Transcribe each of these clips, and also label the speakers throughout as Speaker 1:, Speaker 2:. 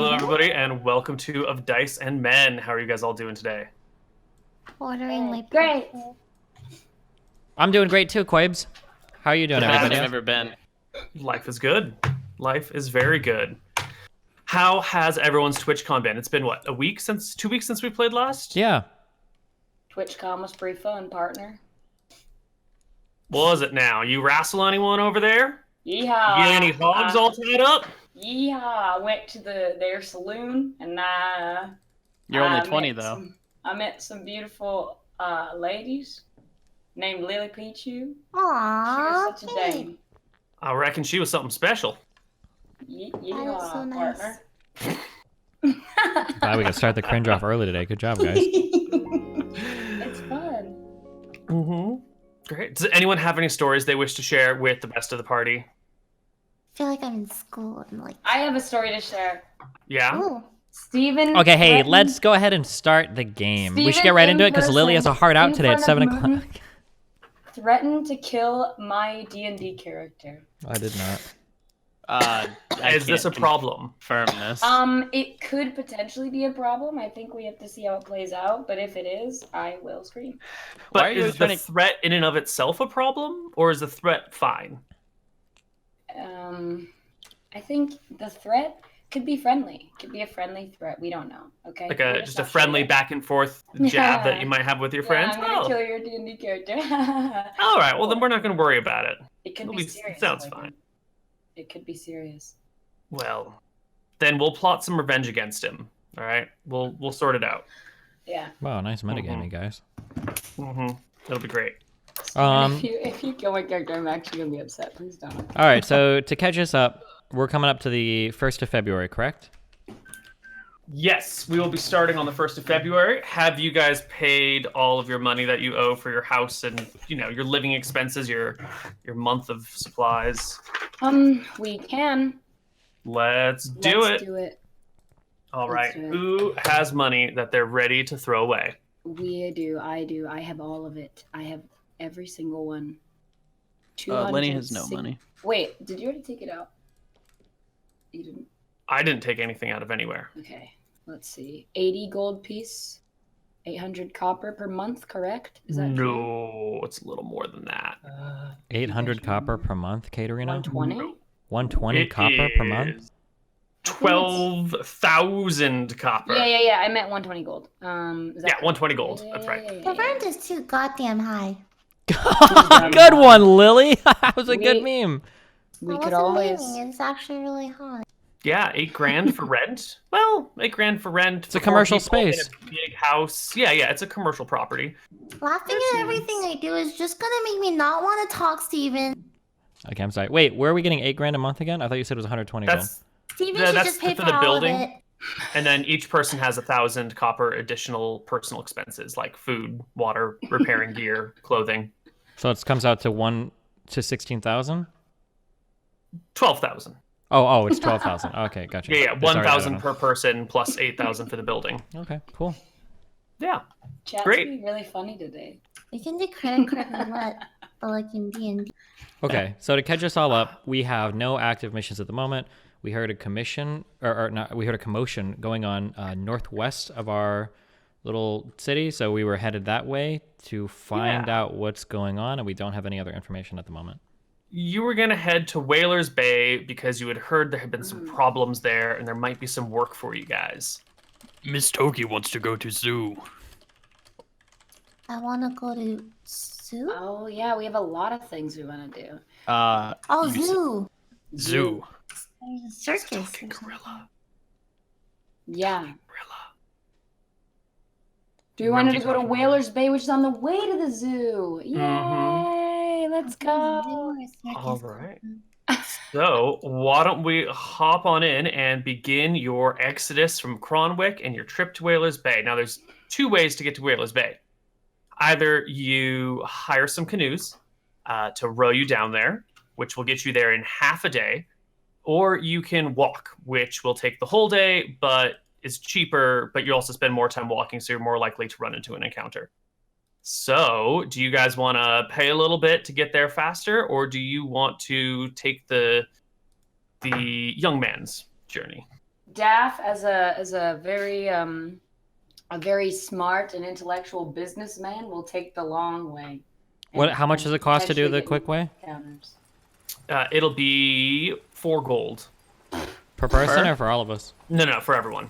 Speaker 1: Hello, everybody, and welcome to Of Dice and Men. How are you guys all doing today?
Speaker 2: Ordering my
Speaker 3: Great.
Speaker 4: I'm doing great too, Quabes. How are you doing, everybody?
Speaker 5: I've never been.
Speaker 1: Life is good. Life is very good. How has everyone's TwitchCon been? It's been, what, 2 weeks since we played last?
Speaker 4: Yeah.
Speaker 3: TwitchCon was pretty fun, partner.
Speaker 1: What was it now? You wrestle anyone over there?
Speaker 3: Yeehaw!
Speaker 1: You get any hogs all tied up?
Speaker 3: Yeehaw! I went to their saloon and
Speaker 5: You're only 20 though.
Speaker 3: I met some beautiful ladies named LilyPichu.
Speaker 2: Aww,
Speaker 3: She was such a dame.
Speaker 1: I reckon she was something special.
Speaker 3: Yeehaw,
Speaker 2: so nice.
Speaker 3: partner.
Speaker 4: Glad we could start the cringe off early today. Good job, guys.
Speaker 3: It's fun.
Speaker 1: Mm-hmm. Great. Does anyone have any stories they wish to share with the rest of the party?
Speaker 2: I feel like I'm in school. I'm like,
Speaker 3: I have a story to share.
Speaker 1: Yeah?
Speaker 2: oh,
Speaker 3: Steven.
Speaker 4: Okay, hey,
Speaker 3: threatened-
Speaker 4: let's go ahead and start the game. We should
Speaker 3: Steven
Speaker 4: get right
Speaker 3: in
Speaker 4: into it because Lily has a hard out
Speaker 3: in
Speaker 4: today at
Speaker 3: front
Speaker 4: 7
Speaker 3: of
Speaker 4: o'clock.
Speaker 3: Moon Threatened to kill my D&D character.
Speaker 4: I did not.
Speaker 1: Is this a problem?
Speaker 5: Confirm this.
Speaker 3: It could potentially be a problem. I think we have to see how it plays out, but if it is, I will scream.
Speaker 1: But
Speaker 5: Why are you
Speaker 1: is
Speaker 5: trying
Speaker 1: the
Speaker 5: to-
Speaker 1: threat in and of itself a problem, or is the threat fine?
Speaker 3: I think the threat could be friendly. Could be a friendly threat. We don't know. Okay.
Speaker 1: Like
Speaker 3: We're
Speaker 1: just a
Speaker 3: not
Speaker 1: friendly
Speaker 3: sure yet.
Speaker 1: back and forth jab that you might have with your friends?
Speaker 3: Yeah, I'm gonna
Speaker 1: Oh.
Speaker 3: kill your D&D character.
Speaker 1: All right, well then we're not going to worry about it.
Speaker 3: It could
Speaker 1: It'll
Speaker 3: be
Speaker 1: be-
Speaker 3: serious.
Speaker 1: sounds
Speaker 3: Logan.
Speaker 1: fine.
Speaker 3: It could be serious.
Speaker 1: Well, then we'll plot some revenge against him. All right, we'll sort it out.
Speaker 3: Yeah.
Speaker 4: Wow, nice metagaming, guys.
Speaker 1: Mm-hmm. It'll be great.
Speaker 3: If you kill my character, I'm actually gonna be upset. Please don't.
Speaker 4: All right, so to catch us up, we're coming up to the 1st of February, correct?
Speaker 1: Yes, we will be starting on the 1st of February. Have you guys paid all of your money that you owe for your house and your living expenses, your month of supplies?
Speaker 3: We can.
Speaker 1: Let's do
Speaker 3: Let's
Speaker 1: it.
Speaker 3: do it.
Speaker 1: All
Speaker 3: Let's
Speaker 1: right.
Speaker 3: do it.
Speaker 1: Who has money that they're ready to throw away?
Speaker 3: We do. I do. I have all of it. I have every single one.
Speaker 5: Lenny has no
Speaker 3: 206
Speaker 5: money.
Speaker 3: Wait, did you already take it out? You didn't?
Speaker 1: I didn't take anything out of anywhere.
Speaker 3: Okay. Let's see. 80 gold piece. 800 copper per month, correct? Is that true?
Speaker 1: No, it's a little more than that.
Speaker 4: 800 copper per month, Katerino?
Speaker 3: 120?
Speaker 4: 120
Speaker 1: It
Speaker 4: copper per month?
Speaker 1: is 12,000 copper.
Speaker 3: Yeah. I meant 120 gold. Is that
Speaker 1: Yeah, 120 gold.
Speaker 3: Yeah,
Speaker 1: That's
Speaker 3: yeah,
Speaker 1: right.
Speaker 3: yeah,
Speaker 2: the
Speaker 3: yeah.
Speaker 2: rent is too goddamn high.
Speaker 4: Good one, Lily. That was a good
Speaker 3: We-
Speaker 4: meme.
Speaker 3: We
Speaker 2: It
Speaker 3: could
Speaker 2: wasn't
Speaker 3: always.
Speaker 2: meaning, it's actually really high.
Speaker 1: Yeah, $8,000 for rent. Well, $8,000 for rent.
Speaker 4: It's a
Speaker 1: for
Speaker 4: commercial
Speaker 1: people in
Speaker 4: space.
Speaker 1: a big house. Yeah, it's a commercial property.
Speaker 2: Laughing at everything I do is just gonna make me not want to talk, Steven.
Speaker 4: Okay, I'm sorry. Wait, where are we getting $8,000 a month again? I thought you said it was 120 gold.
Speaker 1: That's
Speaker 2: Steven
Speaker 1: Yeah,
Speaker 2: should
Speaker 1: that's
Speaker 2: just pay
Speaker 1: for
Speaker 2: for
Speaker 1: the
Speaker 2: all
Speaker 1: building.
Speaker 2: of it.
Speaker 1: And then each person has 1,000 copper additional personal expenses like food, water, repairing gear, clothing.
Speaker 4: So it comes out to 16,000?
Speaker 1: 12,000.
Speaker 4: Oh, it's 12,000. Okay, gotcha.
Speaker 1: Yeah,
Speaker 4: Sorry, I don't
Speaker 1: 1,000
Speaker 4: know.
Speaker 1: per person plus 8,000 for the building.
Speaker 4: Okay, cool.
Speaker 1: Yeah.
Speaker 3: Chat's
Speaker 1: Great.
Speaker 3: being really funny today.
Speaker 2: We can do credit card roulette, but like in D&D.
Speaker 4: Okay, so to catch us all up, we have no active missions at the moment. We heard a commotion going on northwest of our little city, so we were headed that way to find out what's going on, and we don't have any other information at the moment.
Speaker 1: You were going to head to Whalers Bay because you had heard there had been some problems there and there might be some work for you guys.
Speaker 5: Miss Toki wants to go to zoo.
Speaker 2: I want to go to zoo.
Speaker 3: Oh yeah, we have a lot of things we want to do.
Speaker 2: Oh,
Speaker 5: you
Speaker 2: zoo.
Speaker 5: Zoo.
Speaker 2: There's a circus. or something.
Speaker 1: Gorilla.
Speaker 3: Yeah.
Speaker 1: Gorilla.
Speaker 3: Do we want
Speaker 1: Remember
Speaker 3: to go to
Speaker 1: talking about
Speaker 3: Whalers Bay, which is on the way to the zoo? Yay! Let's
Speaker 2: Zoo
Speaker 3: go.
Speaker 2: or circus.
Speaker 1: All right. So, why don't we hop on in and begin your exodus from Cronwick and your trip to Whalers Bay. Now, there's 2 ways to get to Whalers Bay. Either you hire some canoes to row you down there, which will get you there in half a day, or you can walk, which will take the whole day, but is cheaper, but you also spend more time walking, so you're more likely to run into an encounter. So, do you guys want to pay a little bit to get there faster, or do you want to take the young man's journey?
Speaker 3: Daff, as a very smart and intellectual businessman, will take the long way.
Speaker 4: What? How much does it cost to do the
Speaker 3: potentially
Speaker 4: quick way?
Speaker 3: get counters.
Speaker 1: It'll be 4 gold.
Speaker 4: Per person or for all of us?
Speaker 1: No, for everyone.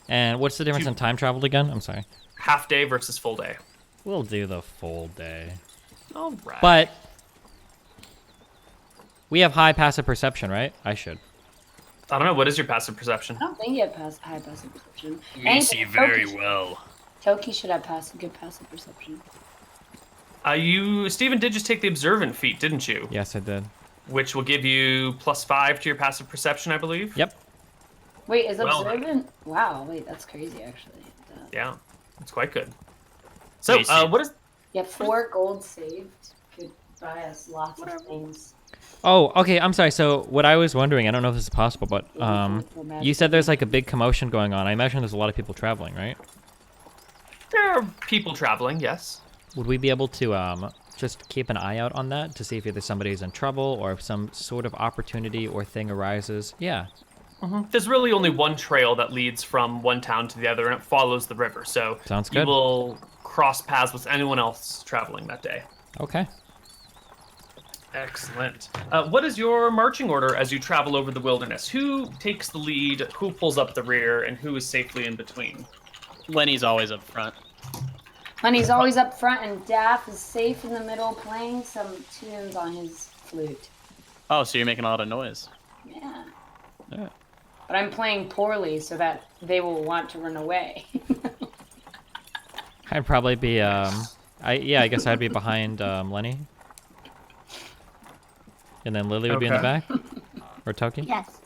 Speaker 4: And what's the difference in time traveled again? I'm sorry.
Speaker 1: Half day versus full day.
Speaker 4: We'll do the full day.
Speaker 1: All right.
Speaker 4: But we have high passive perception, right? I should.
Speaker 1: I don't know. What is your passive perception?
Speaker 3: I don't think you have high passive perception.
Speaker 5: We see very well.
Speaker 3: Toki should have good passive perception.
Speaker 1: Steven did just take the observant feat, didn't you?
Speaker 4: Yes, I did.
Speaker 1: Which will give you +5 to your passive perception, I believe.
Speaker 4: Yep.
Speaker 3: Wait, is
Speaker 1: Well,
Speaker 3: observant? Wow, wait, that's crazy actually.
Speaker 1: Yeah, it's quite good. So,
Speaker 5: Macy.
Speaker 1: what is?
Speaker 3: Yeah, 4 gold saved could buy us lots of things.
Speaker 4: Oh, okay. I'm sorry. So what I was wondering, I don't know if this is possible, but you said there's like a big commotion going on. I imagine there's a lot of people traveling, right?
Speaker 1: There are people traveling, yes.
Speaker 4: Would we be able to just keep an eye out on that to see if either somebody's in trouble or if some sort of opportunity or thing arises? Yeah.
Speaker 1: There's really only one trail that leads from one town to the other, and it follows the river. So
Speaker 4: Sounds
Speaker 1: you
Speaker 4: good.
Speaker 1: will cross paths with anyone else traveling that day.
Speaker 4: Okay.
Speaker 1: Excellent. What is your marching order as you travel over the wilderness? Who takes the lead, who pulls up the rear, and who is safely in between?
Speaker 5: Lenny's always up front.
Speaker 3: Honey's always up front, and Daff is safe in the middle playing some tunes on his flute.
Speaker 5: Oh, so you're making a lot of noise.
Speaker 3: Yeah.
Speaker 5: Yeah.
Speaker 3: But I'm playing poorly so that they will want to run away.
Speaker 4: I'd probably be I guess I'd be behind Lenny. And then Lily would be in the
Speaker 1: Okay.
Speaker 4: back? Or Toki?
Speaker 2: Yes.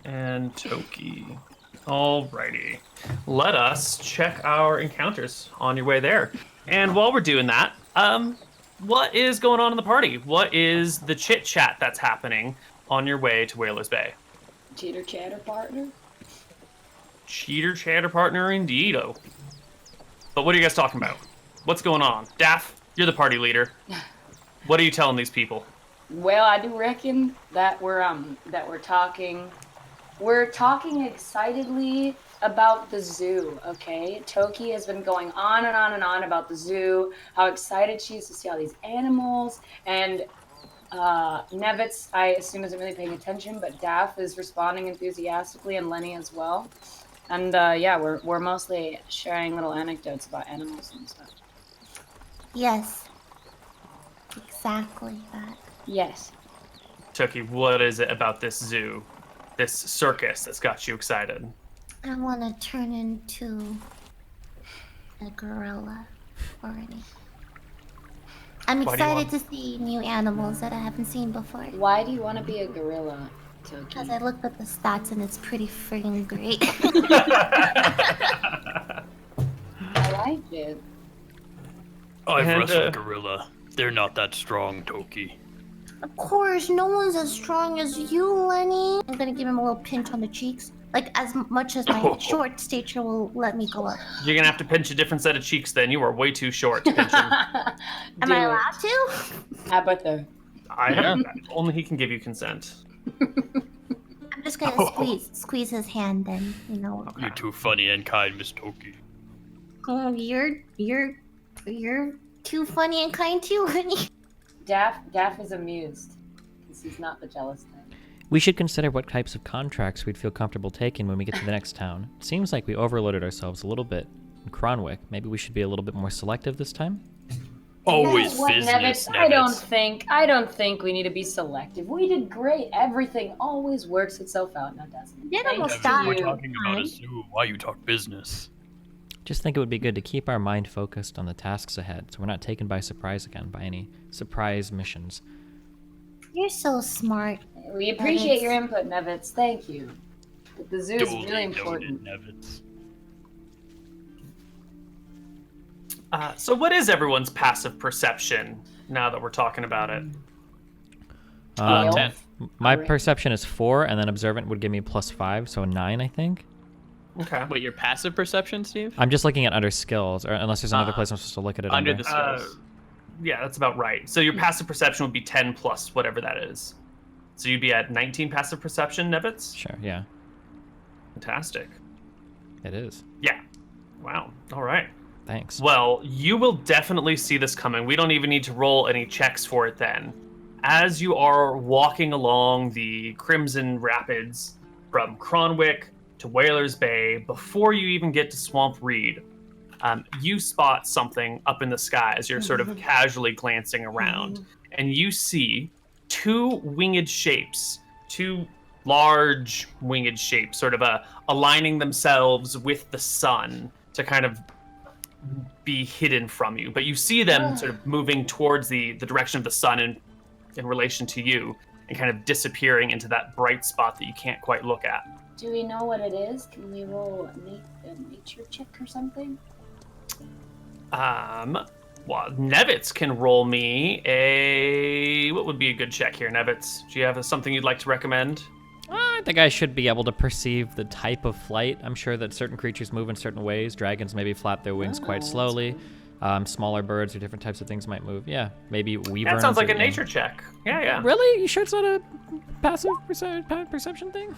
Speaker 1: And Toki. Alrighty. Let us check our encounters on your way there. And while we're doing that, what is going on in the party? What is the chit chat that's happening on your way to Whalers Bay?
Speaker 3: Cheater chatter partner.
Speaker 1: Cheater chatter partner indeed. Oh. But what are you guys talking about? What's going on? Daff, you're the party leader. What are you telling these people?
Speaker 3: Well, I do reckon that we're talking. We're talking excitedly about the zoo, okay? Toki has been going on and on and on about the zoo, how excited she is to see all these animals, and Nevitz, I assume, isn't really paying attention, but Daff is responding enthusiastically, and Lenny as well. And yeah, we're mostly sharing little anecdotes about animals and stuff.
Speaker 2: Yes. Exactly that.
Speaker 3: Yes.
Speaker 1: Toki, what is it about this zoo, this circus that's got you excited?
Speaker 2: I want to turn into a gorilla already. I'm
Speaker 1: Why do you
Speaker 2: excited to see new animals that I haven't seen before.
Speaker 3: Why do you want to be a gorilla, Toki?
Speaker 2: Because I looked at the stats and it's pretty friggin' great.
Speaker 3: I like it.
Speaker 5: I've
Speaker 1: And,
Speaker 5: wrestled gorilla. They're not that strong, Toki.
Speaker 2: Of course, no one's as strong as you, Lenny. I'm gonna give him a little pinch on the cheeks. Like, as much as my short stature will let me go up.
Speaker 1: You're gonna have to pinch a different set of cheeks then. You are way too short to pinch him.
Speaker 2: Am I allowed to?
Speaker 3: How about the?
Speaker 1: I have only he can give you consent.
Speaker 2: I'm just gonna squeeze his hand and, you know.
Speaker 5: You're too funny and kind, Miss Toki.
Speaker 2: Oh, you're too funny and kind too, Lenny.
Speaker 3: Daff is amused because he's not the jealous type.
Speaker 4: We should consider what types of contracts we'd feel comfortable taking when we get to the next town. It seems like we overloaded ourselves a little bit in Cronwick. Maybe we should be a little bit more selective this time?
Speaker 5: Always
Speaker 3: What,
Speaker 5: business,
Speaker 3: Nevitz? I don't think we need to be selective. We did great. Everything always works itself out, now doesn't it?
Speaker 2: Did
Speaker 3: Thank
Speaker 2: almost
Speaker 3: you.
Speaker 2: die.
Speaker 5: We're talking about a zoo. Why you talk business?
Speaker 4: Just think it would be good to keep our mind focused on the tasks ahead so we're not taken by surprise again by any surprise missions.
Speaker 2: You're so smart.
Speaker 3: We appreciate
Speaker 2: Nevitz.
Speaker 3: your input, Nevitz. Thank you. But the zoo is
Speaker 5: Duly
Speaker 3: really
Speaker 5: noted,
Speaker 3: important.
Speaker 5: Nevitz.
Speaker 1: So what is everyone's passive perception now that we're talking about it?
Speaker 3: Well,
Speaker 5: 10.
Speaker 4: My
Speaker 3: Alright.
Speaker 4: perception is 4, and then observant would give me +5, so 9, I think.
Speaker 1: Okay.
Speaker 5: Wait, your passive perception, Steve?
Speaker 4: I'm just looking at under skills, or unless there's another place I'm supposed to look at it
Speaker 5: Under
Speaker 4: under.
Speaker 5: the skills.
Speaker 1: Yeah, that's about right. So your passive perception would be 10 plus whatever that is. So you'd be at 19 passive perception, Nevitz?
Speaker 4: Sure, yeah.
Speaker 1: Fantastic.
Speaker 4: It is.
Speaker 1: Yeah. Wow. All right.
Speaker 4: Thanks.
Speaker 1: Well, you will definitely see this coming. We don't even need to roll any checks for it then. As you are walking along the Crimson Rapids from Cronwick to Whalers Bay, before you even get to Swamp Reed, you spot something up in the sky as you're sort of casually glancing around. And you see two winged shapes, two large winged shapes, sort of aligning themselves with the sun to kind of be hidden from you. But you see them sort of moving towards the direction of the sun in relation to you and kind of disappearing into that bright spot that you can't quite look at.
Speaker 3: Do we know what it is? Can we roll a nature check or something?
Speaker 1: Well, Nevitz can roll me a... What would be a good check here, Nevitz? Do you have something you'd like to recommend?
Speaker 4: I think I should be able to perceive the type of flight. I'm sure that certain creatures move in certain ways. Dragons maybe flap their wings quite slowly. Smaller birds or different types of things might move. Yeah, maybe weaverns.
Speaker 1: That sounds like a
Speaker 4: or-
Speaker 1: nature check. Yeah.
Speaker 4: Really? You sure it's not a passive perception thing?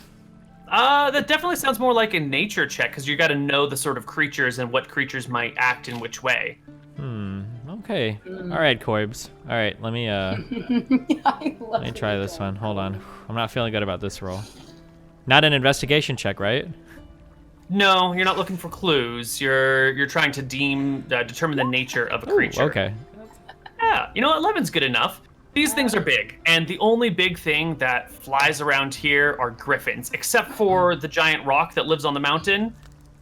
Speaker 1: That definitely sounds more like a nature check, because you got to know the sort of creatures and what creatures might act in which way.
Speaker 4: Okay. All right, Koibs. All right, let me let me try this one. Hold on. I'm not feeling good about this roll. Not an investigation check, right?
Speaker 1: No, you're not looking for clues. You're trying to determine the nature of a creature.
Speaker 4: Okay.
Speaker 1: Yeah, 11's good enough. These things are big, and the only big thing that flies around here are griffins, except for the giant rock that lives on the mountain,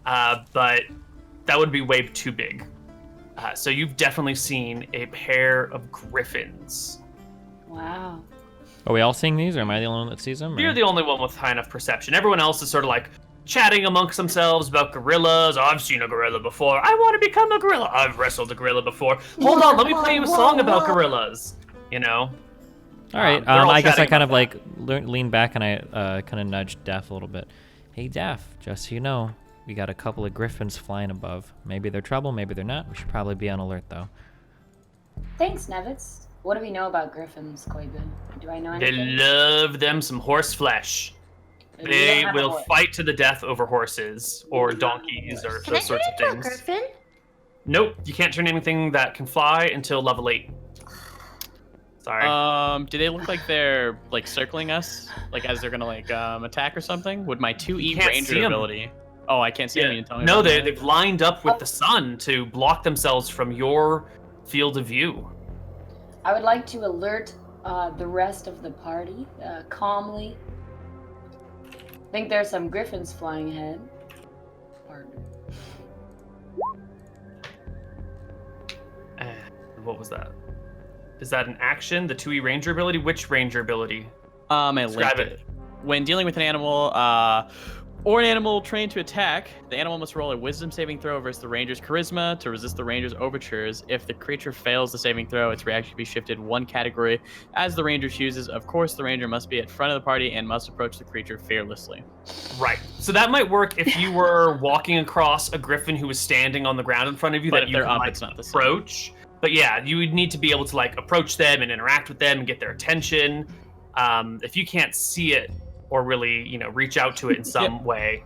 Speaker 1: but that would be way too big. So you've definitely seen a pair of griffins.
Speaker 3: Wow.
Speaker 4: Are we all seeing these, or am I the only one that sees them? or-
Speaker 1: You're the only one with high enough perception. Everyone else is sort of like chatting amongst themselves about gorillas. Oh, I've seen a gorilla before. I want to become a gorilla. I've wrestled a gorilla before. Hold on, let me play you a song about gorillas.
Speaker 4: All right.
Speaker 1: They're all
Speaker 4: I guess I
Speaker 1: chatting
Speaker 4: kind of
Speaker 1: about
Speaker 4: like lean back and I kind of nudged Daph a little bit. Hey, Daph, just so you know, we got a couple of griffins flying above. Maybe they're trouble, maybe they're not. We should probably be on alert, though.
Speaker 3: Thanks, Nevitz. What do we know about griffins, Koibu? Do I know
Speaker 1: They
Speaker 3: anything?
Speaker 1: love them some horse flesh.
Speaker 3: We don't
Speaker 1: They
Speaker 3: have a
Speaker 1: will
Speaker 3: horse.
Speaker 1: fight to the death over horses or donkeys or
Speaker 2: Can I
Speaker 1: those
Speaker 2: turn
Speaker 1: sorts of
Speaker 2: into a
Speaker 1: things.
Speaker 2: griffin?
Speaker 1: Nope, you can't turn anything that can fly until level 8. Sorry.
Speaker 5: Do they look like they're like circling us, like as they're gonna like attack or something? Would my 2E
Speaker 1: can't see
Speaker 5: ranger
Speaker 1: 'em.
Speaker 5: ability? Oh, I can't see them. You tell me.
Speaker 1: No,
Speaker 5: about that.
Speaker 1: they've lined up with the sun to block themselves from your field of view.
Speaker 3: I would like to alert the rest of the party calmly. I think there's some griffins flying ahead. Pardon.
Speaker 1: What was that? Is that an action? The 2E ranger ability? Which ranger ability?
Speaker 5: I
Speaker 1: Describe
Speaker 5: linked
Speaker 1: it.
Speaker 5: When dealing with an animal or an animal trained to attack, the animal must roll a wisdom saving throw versus the ranger's charisma to resist the ranger's overtures. If the creature fails the saving throw, its reaction can be shifted one category as the ranger chooses. Of course, the ranger must be at front of the party and must approach the creature fearlessly.
Speaker 1: Right. So that might work if you were walking across a griffin who was standing on the ground in front of you
Speaker 5: But
Speaker 1: that
Speaker 5: if
Speaker 1: you
Speaker 5: they're
Speaker 1: could,
Speaker 5: up,
Speaker 1: like,
Speaker 5: it's not the same.
Speaker 1: approach. But yeah, you would need to be able to like approach them and interact with them and get their attention. If you can't see it or really, reach out to it in some way,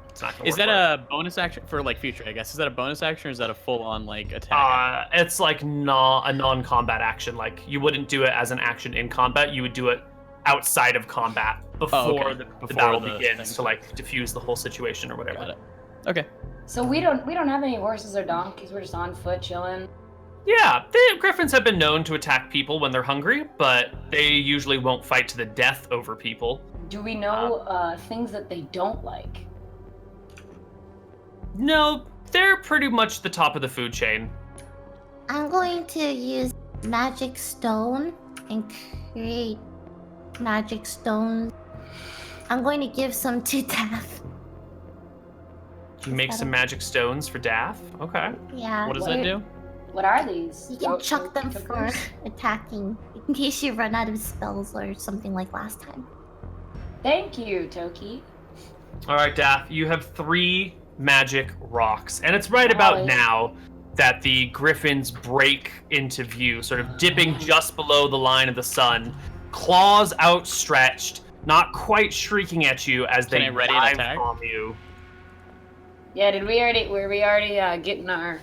Speaker 1: it's not gonna
Speaker 5: Is
Speaker 1: work
Speaker 5: that
Speaker 1: well.
Speaker 5: a bonus action for like future? I guess is that a bonus action or is that a full-on like attack?
Speaker 1: It's like a non-combat action. Like you wouldn't do it as an action in combat. You would do it outside of combat before the
Speaker 5: Before
Speaker 1: battle
Speaker 5: the
Speaker 1: begins
Speaker 5: thing.
Speaker 1: to like diffuse the whole situation or whatever.
Speaker 5: Got it. Okay.
Speaker 3: So we don't have any horses or donkeys. We're just on foot chilling.
Speaker 1: Yeah, the griffins have been known to attack people when they're hungry, but they usually won't fight to the death over people.
Speaker 3: Do we know things that they don't like?
Speaker 1: No, they're pretty much the top of the food chain.
Speaker 2: I'm going to use magic stone and create magic stones. I'm going to give some to Daph.
Speaker 1: You make some magic stones for Daff. Okay.
Speaker 2: Yeah.
Speaker 5: What does that do?
Speaker 3: What are these?
Speaker 2: You can
Speaker 3: Goat-
Speaker 2: chuck them
Speaker 3: goat-
Speaker 2: for attacking in case you run out of spells or something like last time.
Speaker 3: Thank you, Toki.
Speaker 1: All right, Daff, you have 3 magic rocks, and it's right about
Speaker 3: Nice.
Speaker 1: now that the griffins break into view, sort of dipping just below the line of the sun, claws outstretched, not quite shrieking at you as they
Speaker 5: ready to
Speaker 1: dive
Speaker 5: attack?
Speaker 1: on you.
Speaker 3: Yeah, were we already getting our...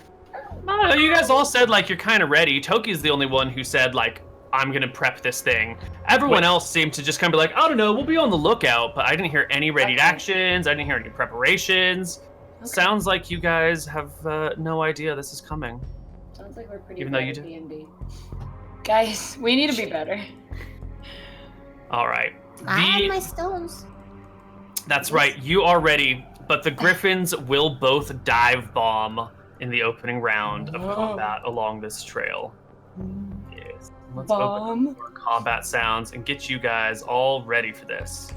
Speaker 1: No, you guys all said like you're kind of ready. Toki's the only one who said like I'm gonna prep this thing. Everyone else seemed to just kind of be like, I don't know, we'll be on the lookout. But I didn't hear any readied actions. I didn't hear any preparations. Okay. Sounds like you guys have no idea this is coming.
Speaker 3: Sounds like we're pretty
Speaker 1: Even though
Speaker 3: bad
Speaker 1: you
Speaker 3: at
Speaker 1: do.
Speaker 3: D&D. Guys, we need to be better.
Speaker 1: All right.
Speaker 2: I have my stones.
Speaker 1: That's right. You are ready, but the griffins will both dive bomb in the opening round of combat along this trail. Yes. Let's open up more combat sounds and get you guys all ready for this.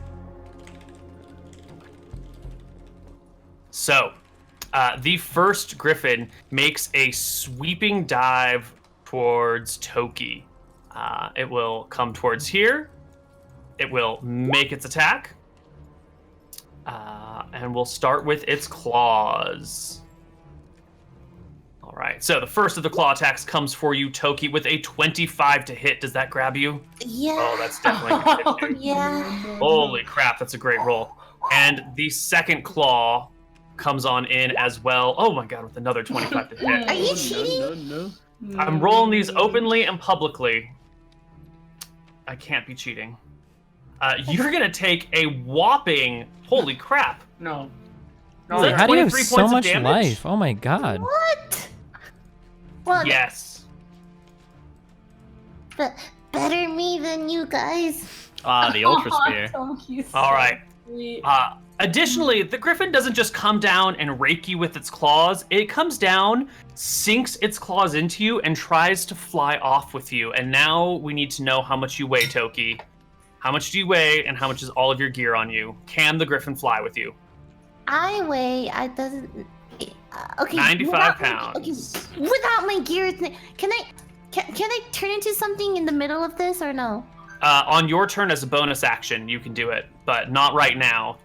Speaker 1: So, the first griffin makes a sweeping dive towards Toki. It will come towards here. It will make its attack. And we'll start with its claws. All right, so the first of the claw attacks comes for you, Toki, with a 25 to hit. Does that grab you?
Speaker 2: Yeah.
Speaker 1: Oh, that's definitely gonna hit you.
Speaker 2: Yeah.
Speaker 1: Holy crap, that's a great roll. And the second claw comes on in as well. Oh my god, with another 25 to hit.
Speaker 2: Are you cheating?
Speaker 5: No.
Speaker 1: I'm rolling these openly and publicly. I can't be cheating. You're gonna take a whopping, holy crap.
Speaker 3: No.
Speaker 4: Wait, how do you have
Speaker 1: 23
Speaker 4: so
Speaker 1: points of
Speaker 4: much
Speaker 1: damage?
Speaker 4: life? Oh my god.
Speaker 2: What? Well,
Speaker 1: Yes.
Speaker 2: better me than you guys.
Speaker 5: The Ultra Spear.
Speaker 1: All right. Additionally, the griffin doesn't just come down and rake you with its claws. It comes down, sinks its claws into you, and tries to fly off with you. And now we need to know how much you weigh, Toki. How much do you weigh, and how much is all of your gear on you? Can the griffin fly with you?
Speaker 2: I weigh. Okay.
Speaker 1: 95
Speaker 2: without
Speaker 1: pounds.
Speaker 2: Without my gear, can I turn into something in the middle of this or no?
Speaker 1: On your turn as a bonus action, you can do it, but not right now.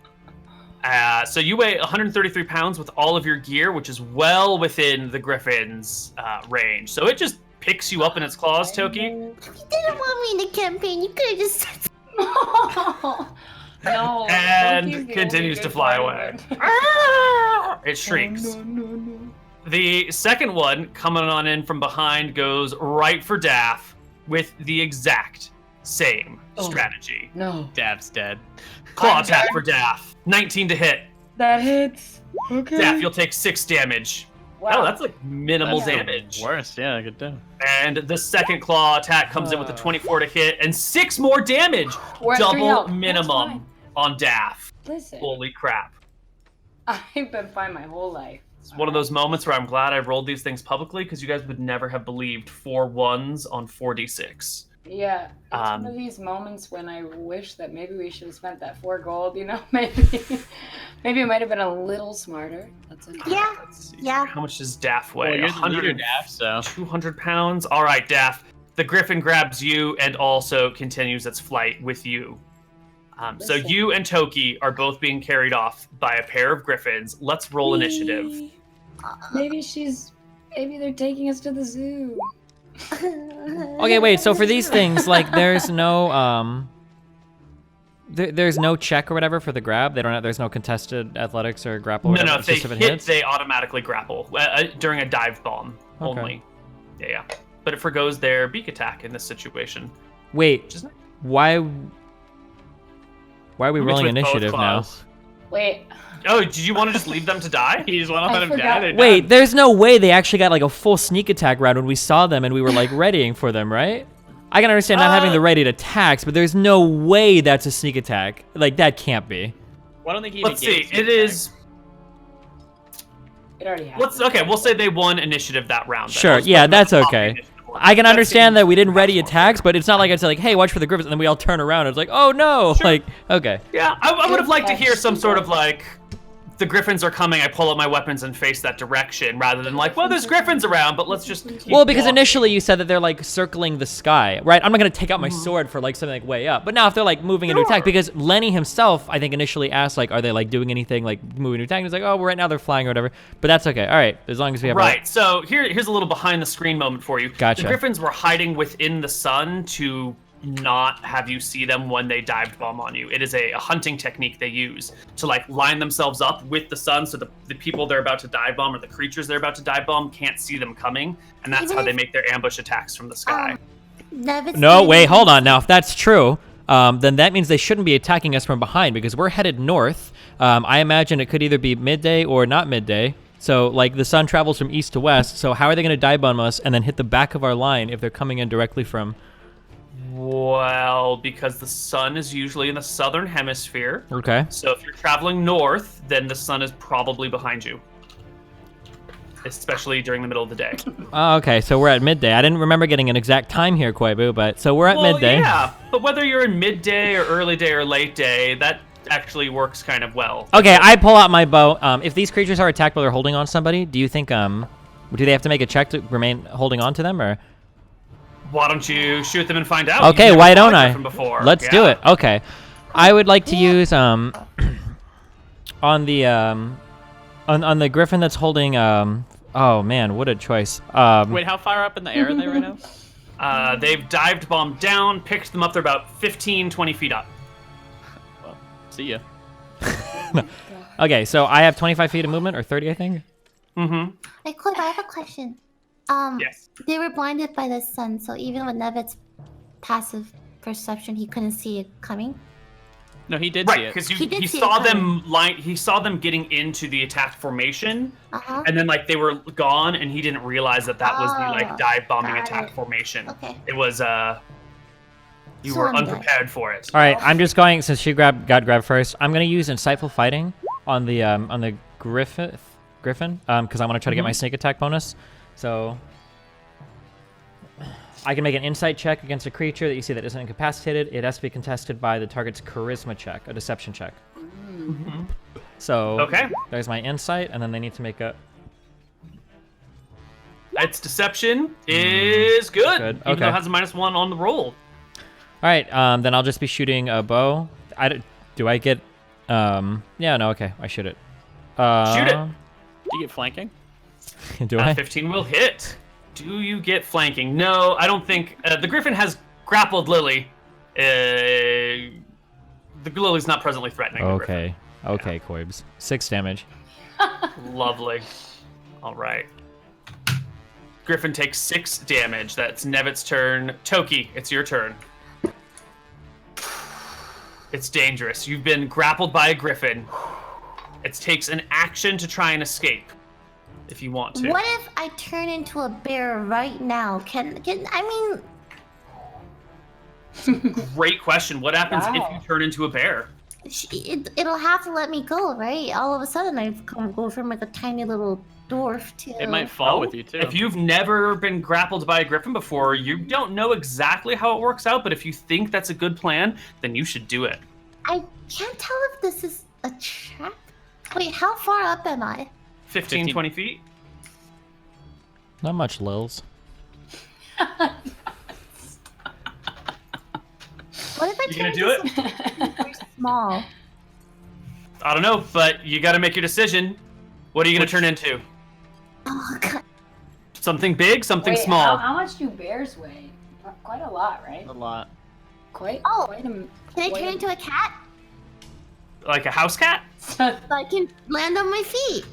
Speaker 1: So you weigh 133 pounds with all of your gear, which is well within the griffin's range. So it just picks you up in its claws, Toki.
Speaker 2: You didn't want me in the campaign. You could have just said.
Speaker 3: No.
Speaker 1: And continues to fly away. It shrieks.
Speaker 3: No.
Speaker 1: The second one, coming on in from behind, goes right for Daff with the exact same strategy.
Speaker 3: No.
Speaker 5: Daff's dead.
Speaker 1: Claw attack for Daff. 19 to hit.
Speaker 3: That hits. Okay.
Speaker 1: Daff, you'll take 6 damage.
Speaker 3: Wow.
Speaker 1: Oh, that's like minimal
Speaker 5: That's the
Speaker 1: damage.
Speaker 5: Worst, yeah, good damn.
Speaker 1: And the second claw attack comes in with a 24 to hit and 6 more damage.
Speaker 3: We're at 3
Speaker 1: Double
Speaker 3: health. That's
Speaker 1: minimum
Speaker 3: fine.
Speaker 1: on Daff.
Speaker 3: Listen,
Speaker 1: Holy crap.
Speaker 3: I've been fine my whole life.
Speaker 1: It's one of those moments where I'm glad I rolled these things publicly because you guys would never have believed 4 1s on 4d6.
Speaker 3: Yeah, it's one of these moments when I wish that maybe we should have spent that 4 gold, you know? Maybe it might have been a little smarter. That's okay.
Speaker 2: Yeah.
Speaker 1: Let's see.
Speaker 2: Yeah.
Speaker 1: How much does Daff weigh?
Speaker 5: Well, you're the leader,
Speaker 1: 100,
Speaker 5: Daff, so.
Speaker 1: 200 pounds? All right, Daff. The griffin grabs you and also continues its flight with you. So
Speaker 3: Listen.
Speaker 1: you and Toki are both being carried off by a pair of griffins. Let's roll initiative.
Speaker 3: Maybe they're taking us to the zoo.
Speaker 4: Okay, wait. So for these things, like, there's no there's no check or whatever for the grab. There's no contested athletics or grapple. Or
Speaker 1: No,
Speaker 4: whatever.
Speaker 1: if they
Speaker 4: It's just
Speaker 1: hit,
Speaker 4: hits?
Speaker 1: they automatically grapple during a dive bomb only. Yeah. But it forgoes their beak attack in this situation.
Speaker 4: Wait,
Speaker 1: Which is
Speaker 4: why are we
Speaker 1: It's
Speaker 4: rolling
Speaker 1: with both
Speaker 4: initiative now?
Speaker 1: claws.
Speaker 3: Wait,
Speaker 1: Oh, did you want to just leave them to die?
Speaker 5: You just want to
Speaker 3: I
Speaker 5: let him
Speaker 3: forgot.
Speaker 5: die? They're
Speaker 4: Wait,
Speaker 5: done.
Speaker 4: there's no way they actually got like a full sneak attack round when we saw them and we were like readying for them, right? I can understand not having the ready attacks, but there's no way that's a sneak attack. Like, that can't be.
Speaker 5: Why don't they keep
Speaker 1: Let's see. It is.
Speaker 3: it already happened.
Speaker 1: Okay, we'll say they won initiative that round. then.
Speaker 4: Sure,
Speaker 1: Let's
Speaker 4: yeah,
Speaker 1: put them at
Speaker 4: that's
Speaker 1: the top of the
Speaker 4: okay.
Speaker 1: initiative order.
Speaker 4: I can
Speaker 1: That
Speaker 4: understand
Speaker 1: seems
Speaker 4: that we didn't ready
Speaker 1: reasonable.
Speaker 4: attacks, but it's not like it's like, hey, watch for the griffins, and then we all turn around and it's like, oh no, like, okay.
Speaker 1: Yeah, I would have liked to
Speaker 3: Good
Speaker 1: hear some
Speaker 3: catch,
Speaker 1: sort of like, the griffins are coming, I pull up my weapons and face that direction, rather than like, well, there's griffins around, but let's just keep
Speaker 4: Well, because
Speaker 1: walking.
Speaker 4: initially you said that they're like circling the sky, right? I'm not gonna take out my sword for like something like way up. But now if they're like moving into attack, because Lenny himself, I think initially asked like, are they like doing anything like moving to attack? And he's like, oh, well, right now they're flying or whatever. But that's okay. All right, as long as we have
Speaker 1: Right, so here's a little behind the screen moment for you.
Speaker 4: Gotcha.
Speaker 1: The griffins were hiding within the sun to not have you see them when they dive bomb on you. It is a hunting technique they use to like line themselves up with the sun, so the people they're about to dive bomb or the creatures they're about to dive bomb can't see them coming, and that's
Speaker 2: Even
Speaker 1: how they
Speaker 2: if-
Speaker 1: make their ambush attacks from the sky.
Speaker 4: No, wait, hold on. Now, if that's true, then that means they shouldn't be attacking us from behind because we're headed north. I imagine it could either be midday or not midday. So, like, the sun travels from east to west. So, how are they going to dive bomb us and then hit the back of our line if they're coming in directly from?
Speaker 1: Well, because the sun is usually in the southern hemisphere.
Speaker 4: Okay.
Speaker 1: So if you're traveling north, then the sun is probably behind you. Especially during the middle of the day.
Speaker 4: Oh, okay, so we're at midday. I didn't remember getting an exact time here, Koibu, but so we're at midday.
Speaker 1: Yeah, but whether you're in midday or early day or late day, that actually works kind of well.
Speaker 4: Okay, I pull out my bow. If these creatures are attacked while they're holding on to somebody, do you think do they have to make a check to remain holding on to them, or?
Speaker 1: Why don't you shoot them and find out?
Speaker 4: Okay,
Speaker 1: You've never
Speaker 4: why
Speaker 1: fought
Speaker 4: don't
Speaker 1: a
Speaker 4: I?
Speaker 1: griffin before.
Speaker 4: Let's do it. Okay, I would like to use on the on the griffin that's holding oh man, what a choice.
Speaker 5: Wait, how far up in the air are they right now?
Speaker 1: They've dived bomb down, picked them up. They're about 15, 20 feet up.
Speaker 5: Well, see ya.
Speaker 4: Okay, so I have 25 feet of movement, or 30, I think.
Speaker 1: Mm-hmm.
Speaker 2: Hey, Cliff, I have a question.
Speaker 1: Yes.
Speaker 2: They were blinded by the sun, so even with Nevet's passive perception, he couldn't see it coming.
Speaker 5: No, he did see
Speaker 1: Right,
Speaker 5: it.
Speaker 1: because
Speaker 2: He did
Speaker 1: he
Speaker 2: see it
Speaker 1: saw
Speaker 2: coming.
Speaker 1: them he saw them getting into the attack formation,
Speaker 2: Uh-huh.
Speaker 1: and then like they were gone, and he didn't realize that that was the like
Speaker 2: Oh,
Speaker 1: dive bombing
Speaker 2: got
Speaker 1: attack
Speaker 2: it.
Speaker 1: formation.
Speaker 2: Okay.
Speaker 1: It was you
Speaker 2: So
Speaker 1: were
Speaker 2: I'm good.
Speaker 1: unprepared for it.
Speaker 4: All right, I'm just going since she got grabbed first. I'm gonna use insightful fighting on the griffin because I want to try to get my sneak attack bonus. So I can make an insight check against a creature that you see that isn't incapacitated. It has to be contested by the target's charisma check, a deception check. So
Speaker 1: Okay.
Speaker 4: there's my insight, and then they need to make a.
Speaker 1: Its deception is good.
Speaker 4: Good,
Speaker 1: Even though
Speaker 4: okay.
Speaker 1: it has a -1 on the roll.
Speaker 4: All right, then I'll just be shooting a bow. Do I get? Yeah, no, okay, I shoot it.
Speaker 1: Shoot it.
Speaker 5: Do you get flanking?
Speaker 4: Do I?
Speaker 1: 15 will hit. Do you get flanking? No, I don't think the griffin has grappled Lily. The Lily's not presently threatening. the griffin.
Speaker 4: Okay, Koibs. 6 damage.
Speaker 1: Lovely. All right. Griffin takes 6 damage. That's Nevet's turn. Toki, it's your turn. It's dangerous. You've been grappled by a griffin. It takes an action to try and escape, if you want to.
Speaker 2: What if I turn into a bear right now? Can I mean,
Speaker 1: Great question. What happens if
Speaker 3: Wow.
Speaker 1: you turn into a bear?
Speaker 2: it'll have to let me go, right? All of a sudden, I've go from like a tiny little dwarf to.
Speaker 5: It might fall with you too.
Speaker 1: If you've never been grappled by a griffin before, you don't know exactly how it works out, but if you think that's a good plan, then you should do it.
Speaker 2: I can't tell if this is a trap. Wait, how far up am I?
Speaker 1: 15, 20 feet?
Speaker 4: Not much, Lils.
Speaker 2: What if I
Speaker 1: You
Speaker 2: turn
Speaker 1: gonna do
Speaker 2: into something very small?
Speaker 1: I don't know, but you gotta make your decision. What are you gonna turn into?
Speaker 2: Oh god.
Speaker 1: Something big, something
Speaker 3: Wait,
Speaker 1: small?
Speaker 3: How much do bears weigh? Quite a lot, right?
Speaker 5: A lot.
Speaker 3: Quite.
Speaker 2: Oh.
Speaker 3: Quite a,
Speaker 2: Can I
Speaker 3: quite
Speaker 2: turn
Speaker 3: a-
Speaker 2: into a cat?
Speaker 1: Like a house cat?
Speaker 2: So I can land on my feet.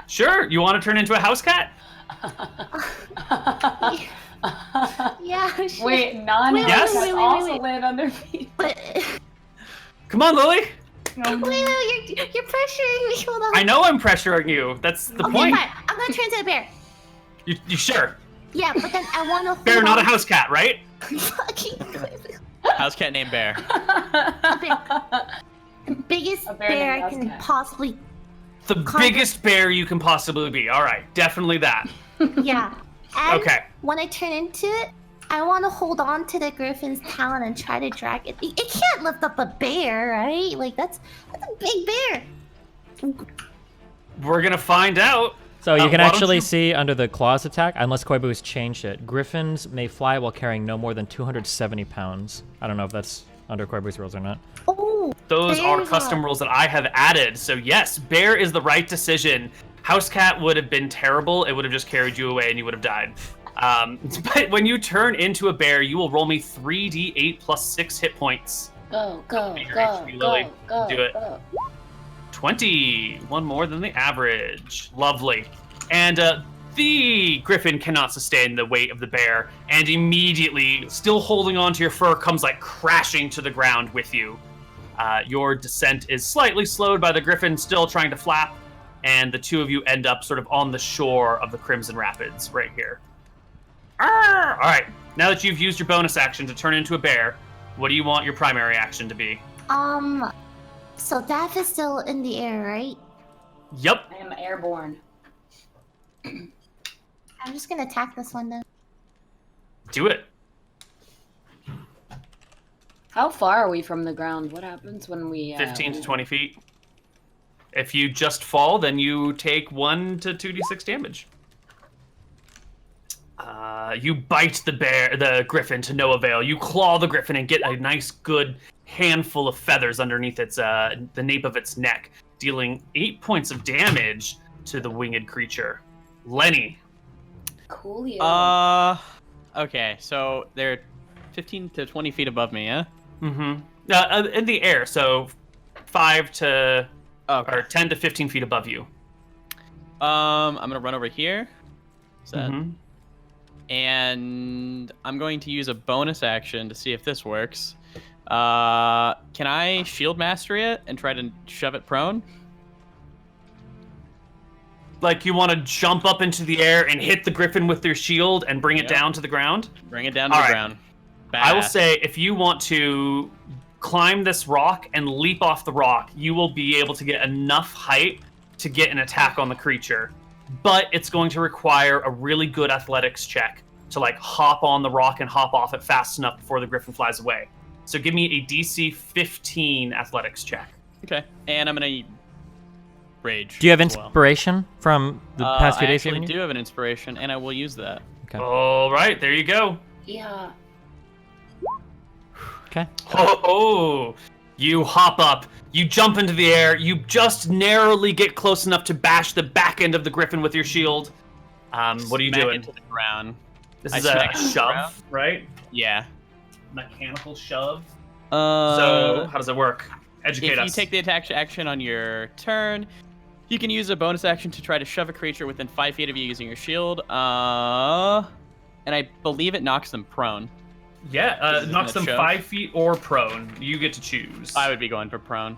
Speaker 1: Sure, you wanna turn into a house cat?
Speaker 2: Yeah, sure.
Speaker 3: Wait, non-house
Speaker 1: Yes?
Speaker 3: cats
Speaker 2: wait,
Speaker 3: also
Speaker 2: wait.
Speaker 3: land on their feet.
Speaker 2: But
Speaker 1: Come on, Lily!
Speaker 2: wait, you're pressuring me. Hold on.
Speaker 1: I know I'm pressuring you. That's the
Speaker 2: Okay,
Speaker 1: point.
Speaker 2: fine. I'm gonna turn into a bear.
Speaker 1: You sure?
Speaker 2: Yeah, but then I want to.
Speaker 1: Bear, not a house cat, right?
Speaker 2: Fucking
Speaker 5: House cat named Bear.
Speaker 2: the biggest
Speaker 3: A bear
Speaker 2: bear
Speaker 3: named
Speaker 2: I can
Speaker 3: House Cat.
Speaker 2: possibly.
Speaker 1: The biggest bear you can possibly be. All right, definitely that.
Speaker 2: Yeah. And
Speaker 1: Okay.
Speaker 2: when I turn into it, I want to hold on to the griffin's talon and try to drag it. It can't lift up a bear, right? Like that's a big bear.
Speaker 1: We're gonna find out.
Speaker 4: So you can
Speaker 1: why don't
Speaker 4: actually
Speaker 1: you-
Speaker 4: see under the claws attack, unless Koibu has changed it, griffins may fly while carrying no more than 270 pounds. I don't know if that's under Koibu's rules or not.
Speaker 2: Oh,
Speaker 1: Those are
Speaker 2: bears
Speaker 1: custom rules that I have added. So yes, bear is the right decision. House cat would have been terrible. It would have just carried you away and you would have died. But when you turn into a bear, you will roll me 3d8 plus 6 hit points.
Speaker 3: Go,
Speaker 1: Your HP, Lily.
Speaker 3: go.
Speaker 1: Do it.
Speaker 3: Go.
Speaker 1: 20. One more than the average. Lovely. And the griffin cannot sustain the weight of the bear, and immediately, still holding on to your fur, comes like crashing to the ground with you. Your descent is slightly slowed by the griffin still trying to flap, and the two of you end up sort of on the shore of the Crimson Rapids right here. Arr! All right, now that you've used your bonus action to turn into a bear, what do you want your primary action to be?
Speaker 2: So Daff is still in the air, right?
Speaker 1: Yep.
Speaker 3: I am airborne.
Speaker 2: I'm just gonna attack this one then.
Speaker 1: Do it.
Speaker 3: How far are we from the ground? What happens when we...
Speaker 1: 15 to 20 feet. If you just fall, then you take 1 to 2d6 damage. You bite the griffin to no avail. You claw the griffin and get a nice, good handful of feathers underneath its the nape of its neck, dealing 8 points of damage to the winged creature. Lenny.
Speaker 3: Coolio.
Speaker 5: Okay, so they're 15 to 20 feet above me, yeah?
Speaker 1: Mm-hmm. In the air, so 5 to...
Speaker 5: Okay.
Speaker 1: Or 10 to 15 feet above you.
Speaker 5: I'm gonna run over here.
Speaker 1: Mhm.
Speaker 5: And I'm going to use a bonus action to see if this works. Can I shield mastery it and try to shove it prone?
Speaker 1: Like you want to jump up into the air and hit the griffin with your shield and bring it
Speaker 5: Yep.
Speaker 1: down to the ground?
Speaker 5: Bring it down to
Speaker 1: All
Speaker 5: the
Speaker 1: right.
Speaker 5: ground.
Speaker 1: I will
Speaker 5: Badass.
Speaker 1: say, if you want to climb this rock and leap off the rock, you will be able to get enough height to get an attack on the creature. But it's going to require a really good athletics check to like hop on the rock and hop off it fast enough before the griffin flies away. So give me a DC 15 athletics check.
Speaker 5: Okay, and I'm gonna rage.
Speaker 4: Do you have
Speaker 5: as well.
Speaker 4: inspiration from the past few
Speaker 5: I
Speaker 4: days?
Speaker 5: actually do have an inspiration, and I will use that.
Speaker 4: Okay.
Speaker 1: All right, there you go.
Speaker 3: Yeah.
Speaker 4: Okay.
Speaker 1: Oh, you hop up, you jump into the air, you just narrowly get close enough to bash the back end of the griffin with your shield. What are you
Speaker 5: Smack
Speaker 1: doing?
Speaker 5: it to the ground.
Speaker 1: This
Speaker 5: I
Speaker 1: is a
Speaker 5: smack it to the ground.
Speaker 1: shove, right?
Speaker 5: Yeah.
Speaker 1: Mechanical shove.
Speaker 5: So
Speaker 1: So, how does it work? Educate
Speaker 5: if you
Speaker 1: us.
Speaker 5: take the attack action on your turn, you can use a bonus action to try to shove a creature within 5 feet of you using your shield. And I believe it knocks them prone.
Speaker 1: Yeah,
Speaker 5: Isn't
Speaker 1: knocks
Speaker 5: it
Speaker 1: them
Speaker 5: shove?
Speaker 1: 5 feet or prone. You get to choose.
Speaker 5: I would be going for prone.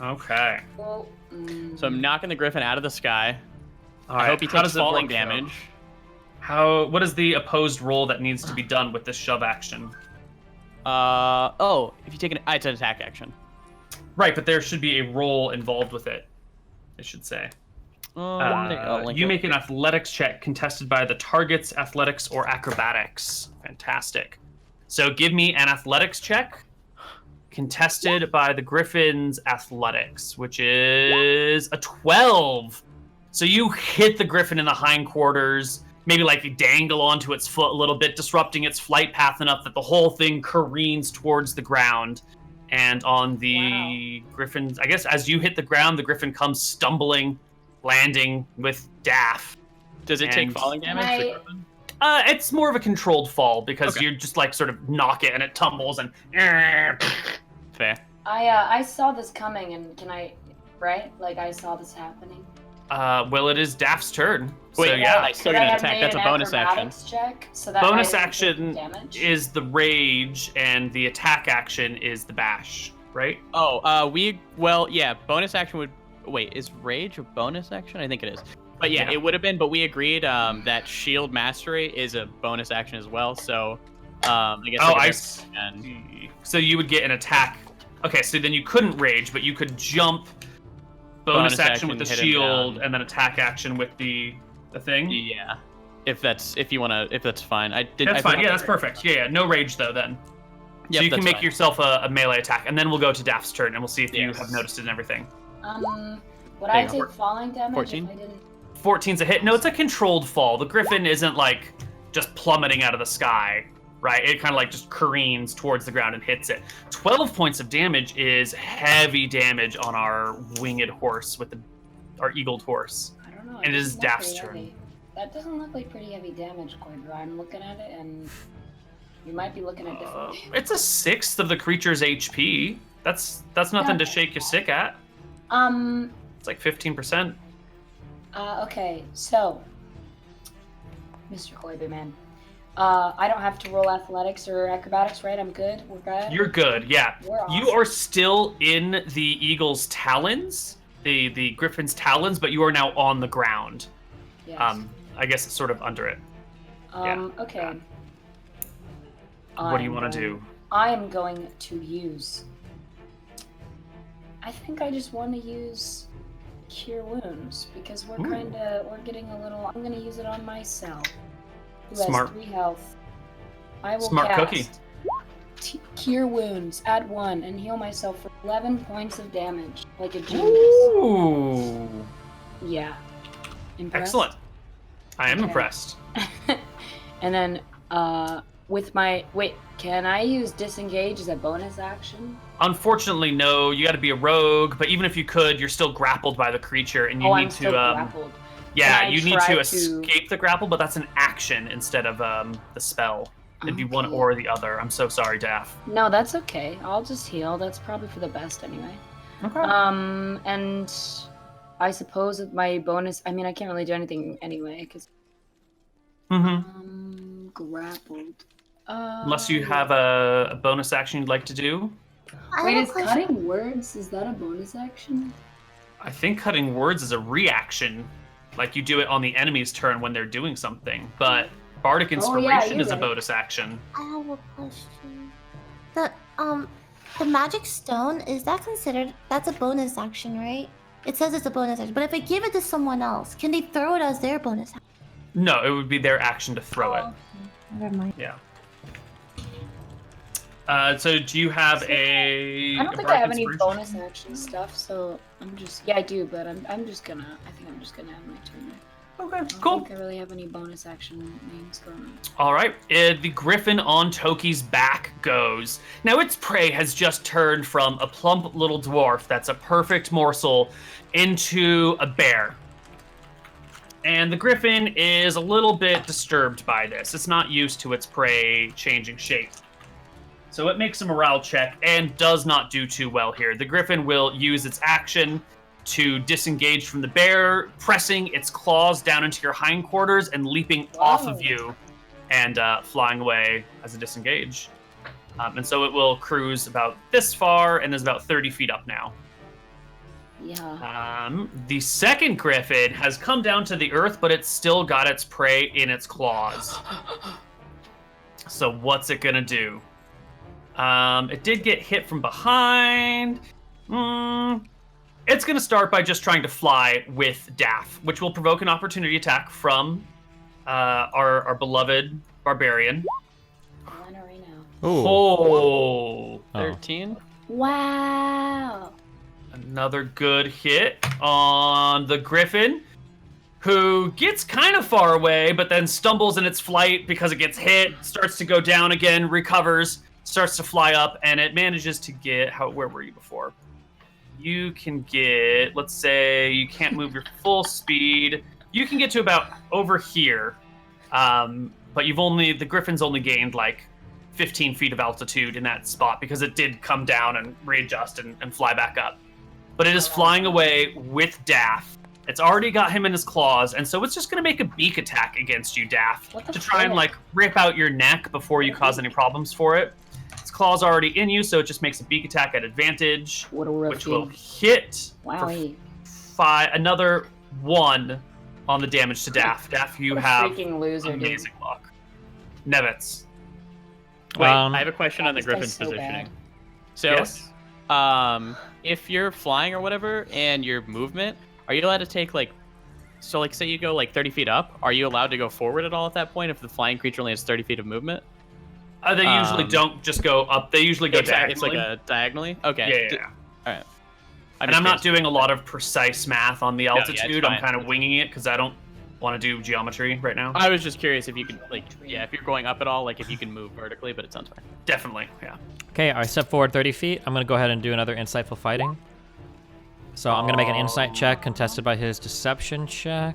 Speaker 1: Okay.
Speaker 3: Well,
Speaker 5: So I'm knocking the griffin out of the sky.
Speaker 1: All
Speaker 5: I
Speaker 1: right.
Speaker 5: hope he
Speaker 1: How
Speaker 5: takes
Speaker 1: does it
Speaker 5: falling
Speaker 1: work, though?
Speaker 5: damage.
Speaker 1: What is the opposed roll that needs to be done with this shove action?
Speaker 5: If you take it's an attack action.
Speaker 1: Right, but there should be a roll involved with it, I should say.
Speaker 5: I'll link
Speaker 1: You
Speaker 5: it.
Speaker 1: make an athletics check contested by the target's athletics or acrobatics. Fantastic. So give me an athletics check contested by the griffin's athletics, which is a 12. So you hit the griffin in the hindquarters, maybe like dangle onto its foot a little bit, disrupting its flight path enough that the whole thing careens towards the ground. And on the griffin's, I guess as you hit the ground, the griffin comes stumbling, landing with Daff.
Speaker 5: Does it take
Speaker 1: and-
Speaker 5: falling damage?
Speaker 3: Can
Speaker 5: the
Speaker 3: I-
Speaker 5: griffin?
Speaker 1: It's more of a controlled fall because
Speaker 5: Okay.
Speaker 1: you just like sort of knock it and it tumbles and.
Speaker 5: Fair.
Speaker 3: I saw this coming, and can I, right? Like I saw this happening.
Speaker 1: Well, it is Daff's turn.
Speaker 5: Wait,
Speaker 1: so yeah,
Speaker 5: I still
Speaker 3: Could
Speaker 5: get
Speaker 3: I
Speaker 5: an
Speaker 3: have
Speaker 5: attack.
Speaker 3: made
Speaker 5: That's a
Speaker 3: an
Speaker 5: bonus action.
Speaker 3: acrobatics check, so that
Speaker 1: bonus
Speaker 3: I didn't
Speaker 1: action
Speaker 3: take damage?
Speaker 1: is the rage and the attack action is the bash, right?
Speaker 5: Bonus action would wait. Is rage a bonus action? I think it is. But yeah,
Speaker 1: Yeah.
Speaker 5: it would have been. But we agreed that shield mastery is a bonus action as well. So I guess.
Speaker 1: Oh,
Speaker 5: I
Speaker 1: I
Speaker 5: could
Speaker 1: see. So you would get an attack. Okay, so then you couldn't rage, but you could jump. Bonus action with the
Speaker 5: hit him
Speaker 1: shield,
Speaker 5: down.
Speaker 1: and then attack action with the thing.
Speaker 5: Yeah. If that's fine. I did.
Speaker 1: That's
Speaker 5: I
Speaker 1: fine.
Speaker 5: forgot
Speaker 1: Yeah, that's
Speaker 5: that.
Speaker 1: perfect. Yeah, no rage though then.
Speaker 5: Yep,
Speaker 1: So you can
Speaker 5: that's
Speaker 1: make
Speaker 5: fine.
Speaker 1: yourself a melee attack, and then we'll go to Daff's turn, and we'll see if you
Speaker 5: Yes.
Speaker 1: have noticed it and everything.
Speaker 3: Would I
Speaker 1: Hang on.
Speaker 3: take falling damage
Speaker 5: 14?
Speaker 3: if I didn't?
Speaker 1: 14's a hit. No, it's a controlled fall. The griffin isn't like just plummeting out of the sky, right? It kind of like just careens towards the ground and hits it. 12 points of damage is heavy damage on our winged horse with our eagled horse.
Speaker 3: I don't know.
Speaker 1: And it is
Speaker 3: isn't that
Speaker 1: Daff's
Speaker 3: pretty
Speaker 1: turn.
Speaker 3: heavy? That doesn't look like pretty heavy damage, Koibu. I'm looking at it, and you might be looking at different.
Speaker 1: It's a sixth of the creature's HP. That's nothing to shake your stick at. It's like 15%.
Speaker 3: Okay, so, Mr. Koibu, man. I don't have to roll athletics or acrobatics, right? I'm good? We're good?
Speaker 1: You're good, yeah.
Speaker 3: We're awesome.
Speaker 1: You are still in the eagle's talons, the griffin's talons, but you are now on the ground.
Speaker 3: Yes.
Speaker 1: I guess it's sort of under it.
Speaker 3: Okay.
Speaker 1: What do you want to do?
Speaker 3: I am going to use... I think I just want to use Cure Wounds, because we're getting a little... I'm going to use it on myself, who
Speaker 1: Smart.
Speaker 3: has 3 health. I will
Speaker 1: Smart
Speaker 3: cast
Speaker 1: cookie.
Speaker 3: Cure Wounds, add 1, and heal myself for 11 points of damage, like a genius.
Speaker 1: Ooh.
Speaker 3: Yeah. Impressed?
Speaker 1: Excellent. I am
Speaker 3: Okay.
Speaker 1: impressed.
Speaker 3: And then, with my... Wait, can I use Disengage as a bonus action?
Speaker 1: Unfortunately, no. You got to be a rogue, but even if you could, you're still grappled by the creature, and you
Speaker 3: I'm
Speaker 1: need
Speaker 3: still
Speaker 1: to.
Speaker 3: grappled.
Speaker 1: Yeah,
Speaker 3: Can I
Speaker 1: you need
Speaker 3: try
Speaker 1: to
Speaker 3: to-
Speaker 1: escape the grapple, but that's an action instead of the spell. It'd be one
Speaker 3: Okay.
Speaker 1: or the other. I'm so sorry, Daff.
Speaker 3: No, that's okay. I'll just heal. That's probably for the best anyway.
Speaker 1: Okay.
Speaker 3: And I suppose with my bonus... I mean, I can't really do anything anyway, because... grappled.
Speaker 1: Unless you have a bonus action you'd like to do.
Speaker 2: I
Speaker 3: Wait,
Speaker 2: have
Speaker 3: is
Speaker 2: a question.
Speaker 3: cutting words, is that a bonus action?
Speaker 1: I think cutting words is a reaction. Like you do it on the enemy's turn when they're doing something. But Bardic Inspiration
Speaker 3: you're
Speaker 1: is a
Speaker 3: right.
Speaker 1: bonus action.
Speaker 2: I have a question. The magic stone, is that considered... That's a bonus action, right? It says it's a bonus action. But if I give it to someone else, can they throw it as their bonus action?
Speaker 1: No, it would be their action to throw it.
Speaker 2: Never mind.
Speaker 1: Yeah. So do you have a...
Speaker 3: I don't think
Speaker 1: Bardic
Speaker 3: I have any
Speaker 1: Inspiration?
Speaker 3: bonus action stuff, so I'm just... Yeah, I do, but I'm just gonna... I think I'm just gonna have my turn.
Speaker 1: Okay,
Speaker 3: I don't
Speaker 1: cool.
Speaker 3: think I really have any bonus action names going on.
Speaker 1: All right, the griffin on Toki's back goes. Now its prey has just turned from a plump little dwarf that's a perfect morsel into a bear. And the griffin is a little bit disturbed by this. It's not used to its prey changing shape. So it makes a morale check and does not do too well here. The griffin will use its action to disengage from the bear, pressing its claws down into your hindquarters and leaping off of you and flying away as a disengage. And so it will cruise about this far and is about 30 feet up now.
Speaker 3: Yeah.
Speaker 1: The second griffin has come down to the earth, but it's still got its prey in its claws. So what's it gonna do? It did get hit from behind. It's going to start by just trying to fly with Daff, which will provoke an opportunity attack from our beloved barbarian.
Speaker 4: Ooh.
Speaker 1: Oh,
Speaker 5: 13.
Speaker 3: Wow.
Speaker 1: another good hit on the griffin, who gets kind of far away, but then stumbles in its flight because it gets hit, starts to go down again, recovers, starts to fly up, and it manages to get... Where were you before? You can get, let's say you can't move your full speed. You can get to about over here. But the griffin's only gained like 15 feet of altitude in that spot because it did come down and readjust and fly back up. But it is flying away with Daff. It's already got him in his claws, and so it's just going to make a beak attack against you, Daff, to try and like rip out your neck before you cause any problems for it. Its claw's already in you, so it just makes a beak attack at advantage, which will hit for another 1 on the damage to Daff. Daff, you have amazing luck. Nevitz.
Speaker 5: Wait, I have a question on the griffin's positioning. So,
Speaker 1: Yes.
Speaker 5: If you're flying or whatever, and your movement, are you allowed to take say you go 30 feet up, are you allowed to go forward at all at that point if the flying creature only has 30 feet of movement?
Speaker 1: They usually don't just go up. They usually go diagonally.
Speaker 5: It's like a diagonally? Okay.
Speaker 1: Yeah.
Speaker 5: All right.
Speaker 1: I'm not doing a lot of precise math on the
Speaker 5: yeah, it's
Speaker 1: altitude.
Speaker 5: fine.
Speaker 1: I'm kind of winging it because I don't want to do geometry right now.
Speaker 5: I was just curious if you could, if you're going up at all, if you can move vertically, but it sounds fine.
Speaker 1: Definitely, yeah.
Speaker 4: Okay, I step forward 30 feet. I'm going to go ahead and do another insightful fighting. So I'm going to make an insight check contested by his deception check.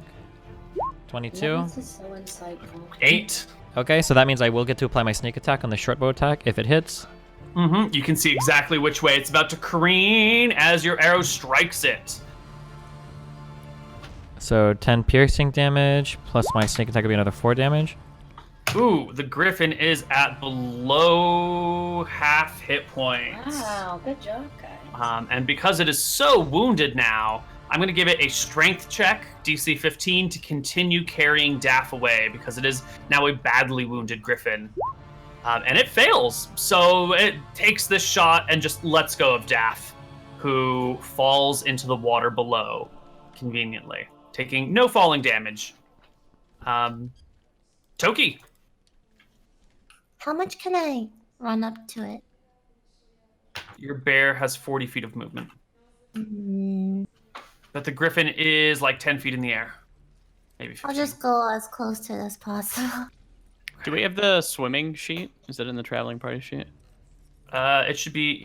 Speaker 4: 22.
Speaker 3: This is so insightful.
Speaker 1: 8.
Speaker 4: Okay, so that means I will get to apply my sneak attack on the short bow attack if it hits.
Speaker 1: You can see exactly which way it's about to careen as your arrow strikes it.
Speaker 4: So 10 piercing damage, plus my sneak attack will be another 4 damage.
Speaker 1: Ooh, the griffin is at below half hit points.
Speaker 3: Wow, good job, guys.
Speaker 1: And because it is so wounded now, I'm going to give it a strength check, DC 15, to continue carrying Daff away, because it is now a badly wounded griffin. And it fails, so it takes this shot and just lets go of Daff, who falls into the water below, conveniently, taking no falling damage. Toki.
Speaker 2: How much can I run up to it?
Speaker 1: Your bear has 40 feet of movement.
Speaker 2: Mm,
Speaker 1: But the griffin is like 10 feet in the air. Maybe 15.
Speaker 2: I'll just go as close to it as possible.
Speaker 5: Do we have the swimming sheet? Is that in the traveling party sheet?
Speaker 1: It should be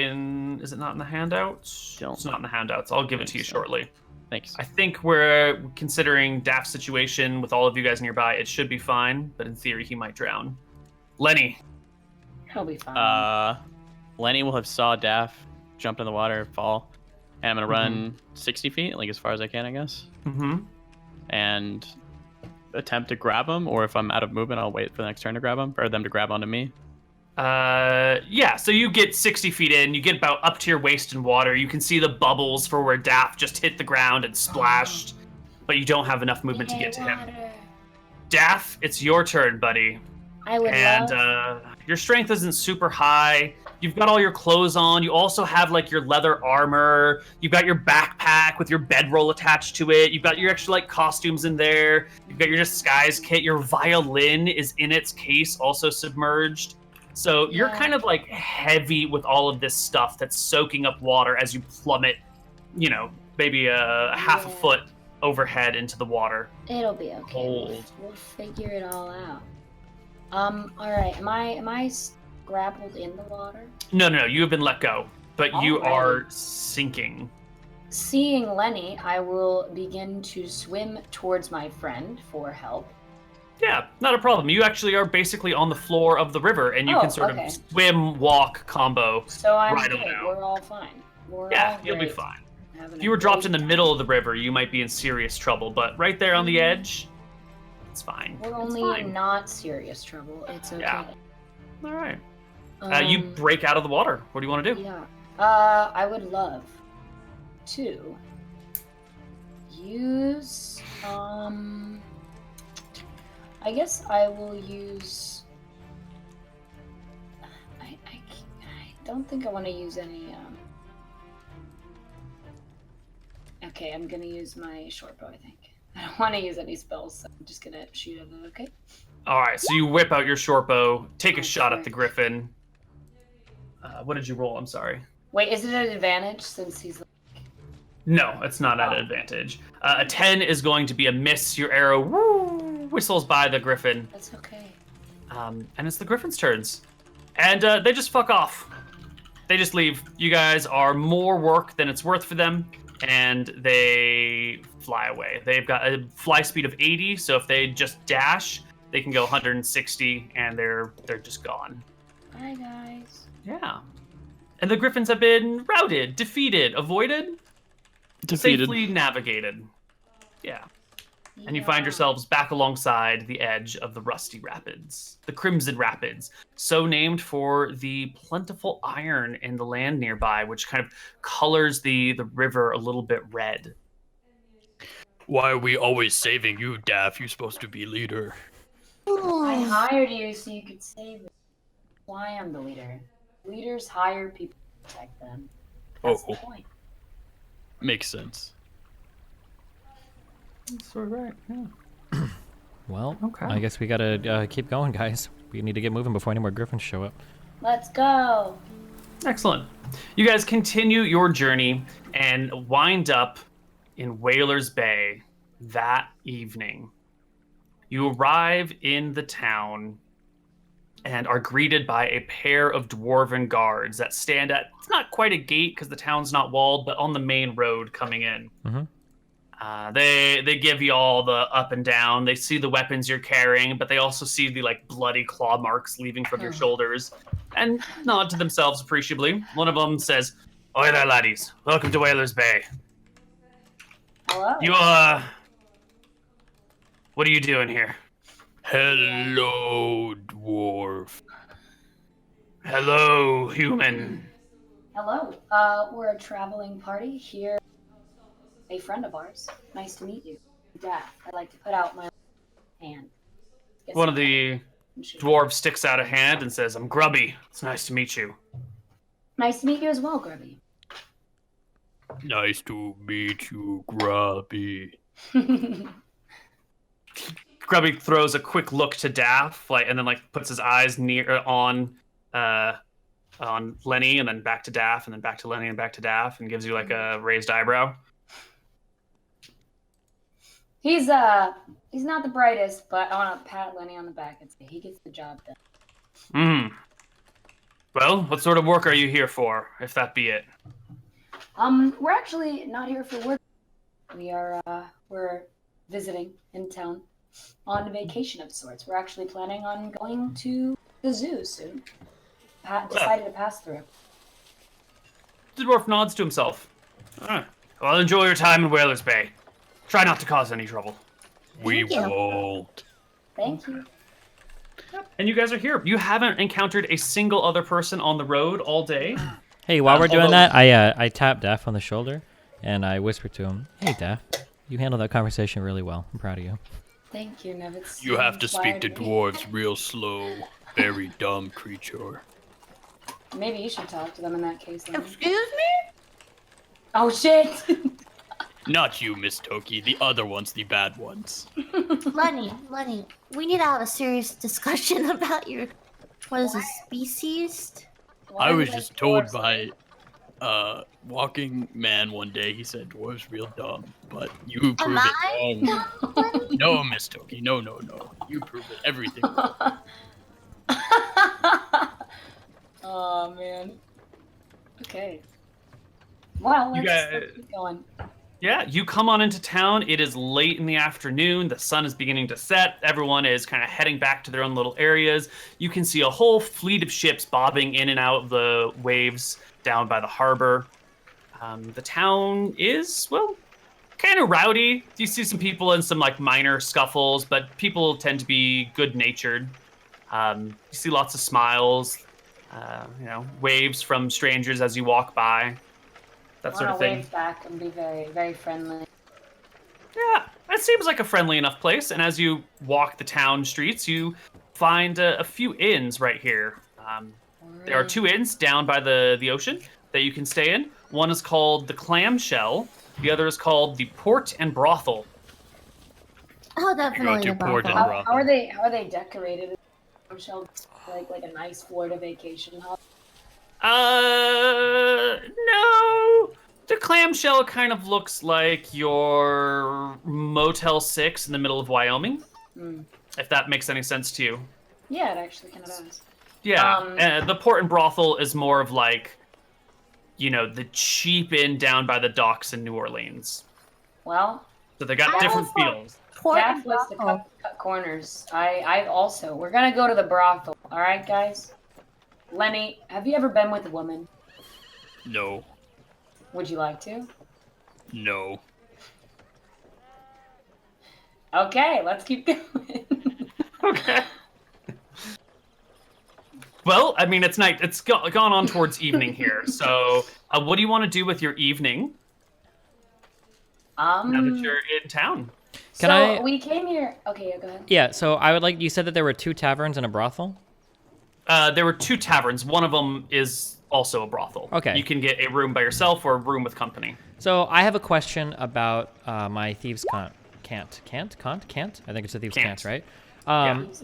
Speaker 1: in... Is it not in the handouts?
Speaker 5: Don't
Speaker 1: It's not in the handouts. I'll give it to you
Speaker 5: think so.
Speaker 1: shortly.
Speaker 5: Thanks.
Speaker 1: I think we're considering Daft's situation with all of you guys nearby. It should be fine, but in theory, he might drown. Lenny.
Speaker 3: He'll be fine.
Speaker 5: Lenny will have saw Daff jump in the water, fall, and I'm gonna run 60 feet, like as far as I can, I guess, and attempt to grab him. Or if I'm out of movement, I'll wait for the next turn to grab him, or them to grab onto me.
Speaker 1: Yeah, so you get 60 feet in, you get about up to your waist in water. You can see the bubbles for where Daff just hit the ground and splashed, but you don't have enough movement to get to him. Daff, it's your turn, buddy.
Speaker 3: I would
Speaker 1: And your strength isn't super high. You've got all your clothes on. You also have like your leather armor. You've got your backpack with your bedroll attached to it. You've got your extra like costumes in there. You've got your disguise kit. Your violin is in its case, also submerged. So you're kind of like heavy with all of this stuff that's soaking up water as you plummet, you know, maybe a half a foot overhead into the water.
Speaker 3: It'll be okay.
Speaker 1: Cold.
Speaker 3: We'll figure it all out. All right. Am I grappled in the water?
Speaker 1: No, you have been let go, but you
Speaker 3: Alrighty.
Speaker 1: are sinking.
Speaker 3: Seeing Lenny, I will begin to swim towards my friend for help.
Speaker 1: Yeah, not a problem. You actually are basically on the floor of the river, and you can sort of swim, walk combo.
Speaker 3: So I'm
Speaker 1: right
Speaker 3: good.
Speaker 1: now.
Speaker 3: We're all fine.
Speaker 1: Yeah,
Speaker 3: all
Speaker 1: you'll be
Speaker 3: great.
Speaker 1: fine.
Speaker 3: Having
Speaker 1: If
Speaker 3: a
Speaker 1: you were dropped in the
Speaker 3: great
Speaker 1: middle of the river, you might be in serious trouble, but right there on the edge, it's fine.
Speaker 3: We're
Speaker 1: It's
Speaker 3: only
Speaker 1: fine.
Speaker 3: not serious trouble. It's okay.
Speaker 1: Yeah. All right.
Speaker 3: Um,
Speaker 1: You break out of the water. What do you want to do?
Speaker 3: Yeah. I would love to use. I guess I will use. I don't think I want to use any. Okay, I'm gonna use my short bow. I think I don't want to use any spells, so I'm just gonna shoot at it. Okay.
Speaker 1: All right, so you whip out your short bow, take a
Speaker 3: Oh,
Speaker 1: shot at
Speaker 3: sorry.
Speaker 1: the griffin. What did you roll? I'm sorry.
Speaker 3: Wait, is it an advantage since he's?
Speaker 1: No, it's not at an advantage. A 10 is going to be a miss. Your arrow whistles by the griffin.
Speaker 3: That's okay.
Speaker 1: And it's the griffin's turns. And they just fuck off. They just leave. You guys are more work than it's worth for them, and they fly away. They've got a fly speed of 80, so if they just dash, they can go 160, and they're just gone.
Speaker 3: Bye, guys.
Speaker 1: Yeah. And the griffins have been routed, defeated, avoided, safely navigated. Yeah. And you find yourselves back alongside the edge of the Rusty Rapids, the Crimson Rapids, so named for the plentiful iron in the land nearby, which kind of colors the river a little bit red.
Speaker 6: Why are we always saving you, Daff? You're supposed to be leader.
Speaker 3: I hired you so you could save it. Why I'm the leader. Leaders hire people to protect them. That's the point.
Speaker 6: Makes sense.
Speaker 1: Sort of right, yeah.
Speaker 4: Well,
Speaker 1: Okay.
Speaker 4: I guess we gotta keep going, guys. We need to get moving before any more griffins show up.
Speaker 3: Let's go.
Speaker 1: Excellent. You guys continue your journey and wind up in Whalers Bay that evening. You arrive in the town and are greeted by a pair of dwarven guards that stand at, it's not quite a gate because the town's not walled, but on the main road coming in.
Speaker 4: Mhm.
Speaker 1: They give you all the up and down. They see the weapons you're carrying, but they also see the like bloody claw marks leaving from your shoulders, and nod to themselves appreciably. One of them says, "Oi there, laddies! Welcome to Whalers Bay.
Speaker 3: Hello.
Speaker 1: You what are you doing here?"
Speaker 6: Hello, dwarf.
Speaker 1: "Hello, human."
Speaker 3: Hello. We're a traveling party here. A friend of ours. Nice to meet you. Daff. I like to put out my hand. Guess
Speaker 1: One of the dwarves sticks out a hand and says, "I'm Grubby. It's nice to meet you."
Speaker 3: Nice to meet you as well, Grubby.
Speaker 6: Nice to meet you, Grubby.
Speaker 1: Grubby throws a quick look to Daff, and then puts his eyes on Lenny, and then back to Daff, and then back to Lenny, and back to Daff, and gives you a raised eyebrow.
Speaker 3: He's not the brightest, but I want to pat Lenny on the back and say he gets the job done.
Speaker 1: Well, what sort of work are you here for, if that be it?
Speaker 3: We're actually not here for work. We're visiting in town on a vacation of sorts. We're actually planning on going to the zoo soon. Decided to pass through.
Speaker 1: The dwarf nods to himself. Well, enjoy your time in Whalers Bay. Try not to cause any trouble.
Speaker 6: We
Speaker 2: Thank you.
Speaker 6: won't.
Speaker 3: Thank you.
Speaker 1: And you guys are here. You haven't encountered a single other person on the road all day.
Speaker 4: Hey, while we're doing
Speaker 1: although-
Speaker 4: that, I tap Daff on the shoulder, and I whisper to him, "Hey, Daff, you handled that conversation really well. I'm proud of you."
Speaker 3: Thank you, Nev. It's
Speaker 6: You have to speak to
Speaker 3: inspired me.
Speaker 6: dwarves real slow. Very dumb creature.
Speaker 3: Maybe you should talk to them in that case. Lenny.
Speaker 2: Excuse me?
Speaker 3: Oh shit!
Speaker 6: Not you, Miss Toki. The other ones, the bad ones.
Speaker 2: Lenny, we need to have a serious discussion about your, what is this, species?
Speaker 3: Why
Speaker 6: I
Speaker 3: are
Speaker 6: was
Speaker 3: they
Speaker 6: just told
Speaker 3: dwarves?
Speaker 6: by walking man one day. He said dwarves real dumb, but you prove
Speaker 2: Am
Speaker 6: it
Speaker 2: I?
Speaker 6: wrong. No, Miss Toki. No. You prove it. Everything.
Speaker 3: Oh man. Okay. Well,
Speaker 1: You
Speaker 3: let's keep going.
Speaker 1: Yeah, you come on into town. It is late in the afternoon. The sun is beginning to set. Everyone is kind of heading back to their own little areas. You can see a whole fleet of ships bobbing in and out of the waves down by the harbor. The town is, well, kind of rowdy. You see some people in some minor scuffles, but people tend to be good-natured. You see lots of smiles, waves from strangers as you walk by. That sort of thing.
Speaker 3: Wave back and be very, very friendly.
Speaker 1: Yeah, it seems like a friendly enough place. And as you walk the town streets, you find a few inns right here. There are 2 inns down by the ocean that you can stay in. One is called the Clamshell. The other is called the Port and Brothel.
Speaker 2: Oh, definitely
Speaker 6: to
Speaker 2: the
Speaker 6: port and
Speaker 2: brothel.
Speaker 3: How are they decorated? Michelle, like a nice Florida vacation hub.
Speaker 1: No. The Clamshell kind of looks like your Motel 6 in the middle of Wyoming, if that makes any sense to you.
Speaker 3: Yeah, it actually kind of does.
Speaker 1: Yeah, the Port and Brothel is more of the cheap inn down by the docks in New Orleans.
Speaker 3: Well,
Speaker 1: So they got different feels.
Speaker 2: Port
Speaker 3: Dad
Speaker 2: and
Speaker 3: likes to
Speaker 2: brothel.
Speaker 3: cut corners. We're gonna go to the brothel. All right, guys. Lenny, have you ever been with a woman?
Speaker 6: No.
Speaker 3: Would you like to?
Speaker 6: No.
Speaker 3: Okay, let's keep going.
Speaker 1: Okay. Well, I mean, it's night. It's gone on towards evening here. So, what do you want to do with your evening now that you're in town?
Speaker 3: We came here. Okay, yeah, go ahead.
Speaker 4: Yeah, so I would like, you said that there were 2 taverns and a brothel?
Speaker 1: There were 2 taverns. One of them is also a brothel.
Speaker 4: Okay.
Speaker 1: You can get a room by yourself or a room with company.
Speaker 4: So I have a question about my thieves' cant. I think it's a thieves' cant, right?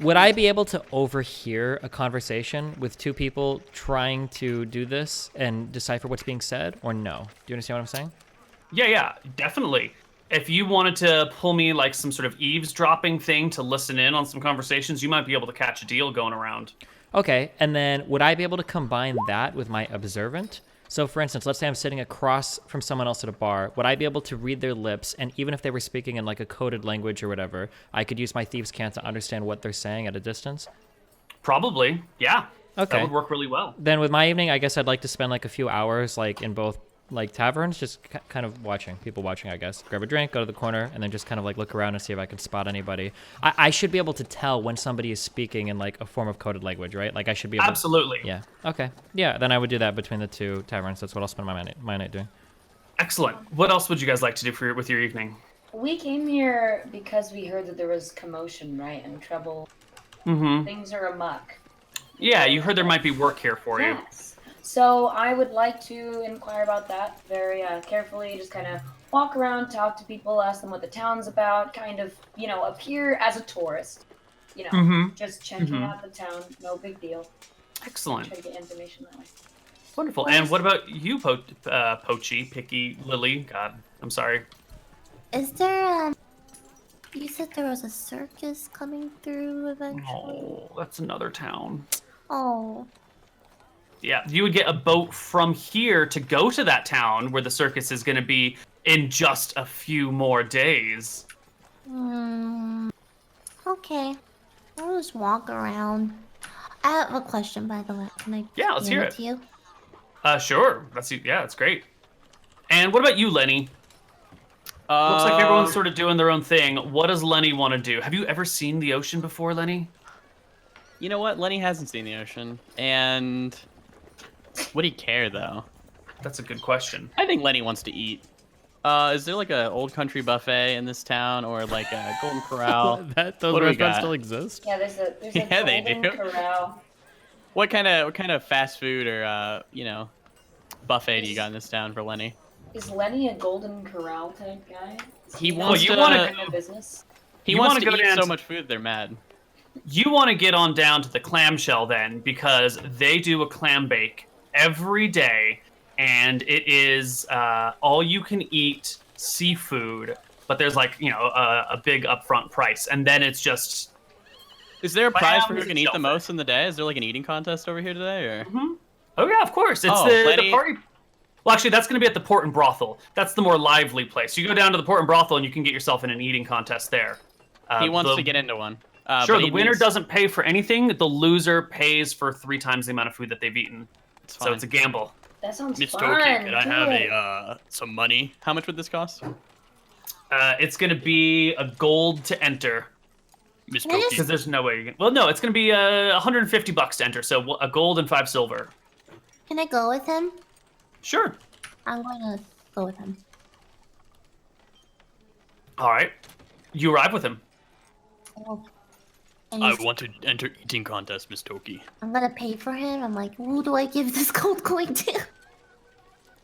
Speaker 4: Would I be able to overhear a conversation with 2 people trying to do this and decipher what's being said, or no? Do you understand what I'm saying?
Speaker 1: Yeah, definitely. If you wanted to pull me some sort of eavesdropping thing to listen in on some conversations, you might be able to catch a deal going around.
Speaker 4: Okay, and then would I be able to combine that with my observant So, for instance, let's say I'm sitting across from someone else at a bar. Would I be able to read their lips? And even if they were speaking in like a coded language or whatever, I could use my thieves' cant to understand what they're saying at a distance?
Speaker 1: Probably, yeah.
Speaker 4: Okay.
Speaker 1: That would work really well.
Speaker 4: Then with my evening, I guess I'd like to spend like a few hours like in both like taverns, just kind of watching, people watching, I guess. Grab a drink, go to the corner, and then just kind of like look around and see if I can spot anybody. I should be able to tell when somebody is speaking in like a form of coded language, right? Like I should be able
Speaker 1: Absolutely.
Speaker 4: Yeah. Okay. Yeah, then I would do that between the two taverns. That's what I'll spend my night doing.
Speaker 1: Excellent. What else would you guys like to do with your evening?
Speaker 3: We came here because we heard that there was commotion, right, and trouble.
Speaker 1: Mm-hmm.
Speaker 3: Things are amok.
Speaker 1: Yeah, you heard there might be work here for you.
Speaker 3: Yes. So I would like to inquire about that very carefully, just kind of walk around, talk to people, ask them what the town's about, kind of, appear as a tourist. Just checking out the town, no big deal.
Speaker 1: Excellent.
Speaker 3: Try to get information that way.
Speaker 1: Wonderful. And what about you, Poachy, Picky, Lily? God, I'm sorry.
Speaker 2: Is there you said there was a circus coming through eventually?
Speaker 1: Oh, that's another town.
Speaker 2: Oh.
Speaker 1: Yeah, you would get a boat from here to go to that town where the circus is going to be in just a few more days.
Speaker 2: Okay. I'll just walk around. I have a question, by the way. Can I
Speaker 1: Yeah, let's
Speaker 2: give
Speaker 1: hear
Speaker 2: it
Speaker 1: it.
Speaker 2: to you?
Speaker 1: Sure. That's great. And what about you, Lenny? Looks like everyone's sort of doing their own thing. What does Lenny want to do? Have you ever seen the ocean before, Lenny?
Speaker 5: You know what? Lenny hasn't seen the ocean, and would he care though?
Speaker 1: That's a good question.
Speaker 5: I think Lenny wants to eat. Is there like a old country buffet in this town, or like a Golden Corral?
Speaker 4: Those
Speaker 5: What do we
Speaker 4: restaurants
Speaker 5: got?
Speaker 4: still exist?
Speaker 3: Yeah, there's a
Speaker 5: Yeah, they
Speaker 3: Golden
Speaker 5: do.
Speaker 3: Corral.
Speaker 5: What kind of fast food or buffet do you got in this town for Lenny?
Speaker 3: Is Lenny a Golden Corral type guy?
Speaker 5: He
Speaker 3: Well,
Speaker 5: wants
Speaker 1: you
Speaker 5: to.
Speaker 1: wanna
Speaker 3: in the business?
Speaker 5: He
Speaker 1: you
Speaker 5: wants
Speaker 1: wanna
Speaker 5: to
Speaker 1: go
Speaker 5: eat
Speaker 1: down
Speaker 5: so
Speaker 1: to-
Speaker 5: much food they're mad.
Speaker 1: You want to get on down to the clamshell then, because they do a clam bake every day, and it is all you can eat seafood, but there's like, a big upfront price, and then it's just...
Speaker 5: Is there a prize for who
Speaker 1: Clams
Speaker 5: can
Speaker 1: and
Speaker 5: eat the
Speaker 1: shellfish.
Speaker 5: most in the day? Is there like an eating contest over here today, or?
Speaker 1: Oh yeah, of course. It's
Speaker 5: Oh,
Speaker 1: the
Speaker 5: Lenny-
Speaker 1: party... Well, actually, that's going to be at the Port and Brothel. That's the more lively place. You go down to the Port and Brothel, and you can get yourself in an eating contest there.
Speaker 5: He wants to get into one.
Speaker 1: Sure,
Speaker 5: but
Speaker 1: the
Speaker 5: he
Speaker 1: winner
Speaker 5: needs-
Speaker 1: doesn't pay for anything. The loser pays for 3 times the amount of food that they've eaten.
Speaker 5: It's
Speaker 1: So
Speaker 5: fine.
Speaker 1: it's a gamble.
Speaker 3: That sounds
Speaker 6: Miss
Speaker 3: fun.
Speaker 6: Toki, could I
Speaker 3: Do
Speaker 6: have
Speaker 3: it.
Speaker 6: some money?
Speaker 5: How much would this cost?
Speaker 1: It's going to be a gold to enter.
Speaker 6: Miss
Speaker 2: Can I just-
Speaker 6: Toki.
Speaker 1: Because there's no way you can... Well, no, it's going to be $150 to enter. So a gold and 5 silver.
Speaker 2: Can I go with him?
Speaker 1: Sure.
Speaker 2: I'm going to go with him.
Speaker 1: All right. You arrive with him.
Speaker 2: Oh. And
Speaker 6: I
Speaker 2: he's-
Speaker 6: want to enter eating contest, Miss Toki.
Speaker 2: I'm gonna pay for him. I'm like, who do I give this gold coin to?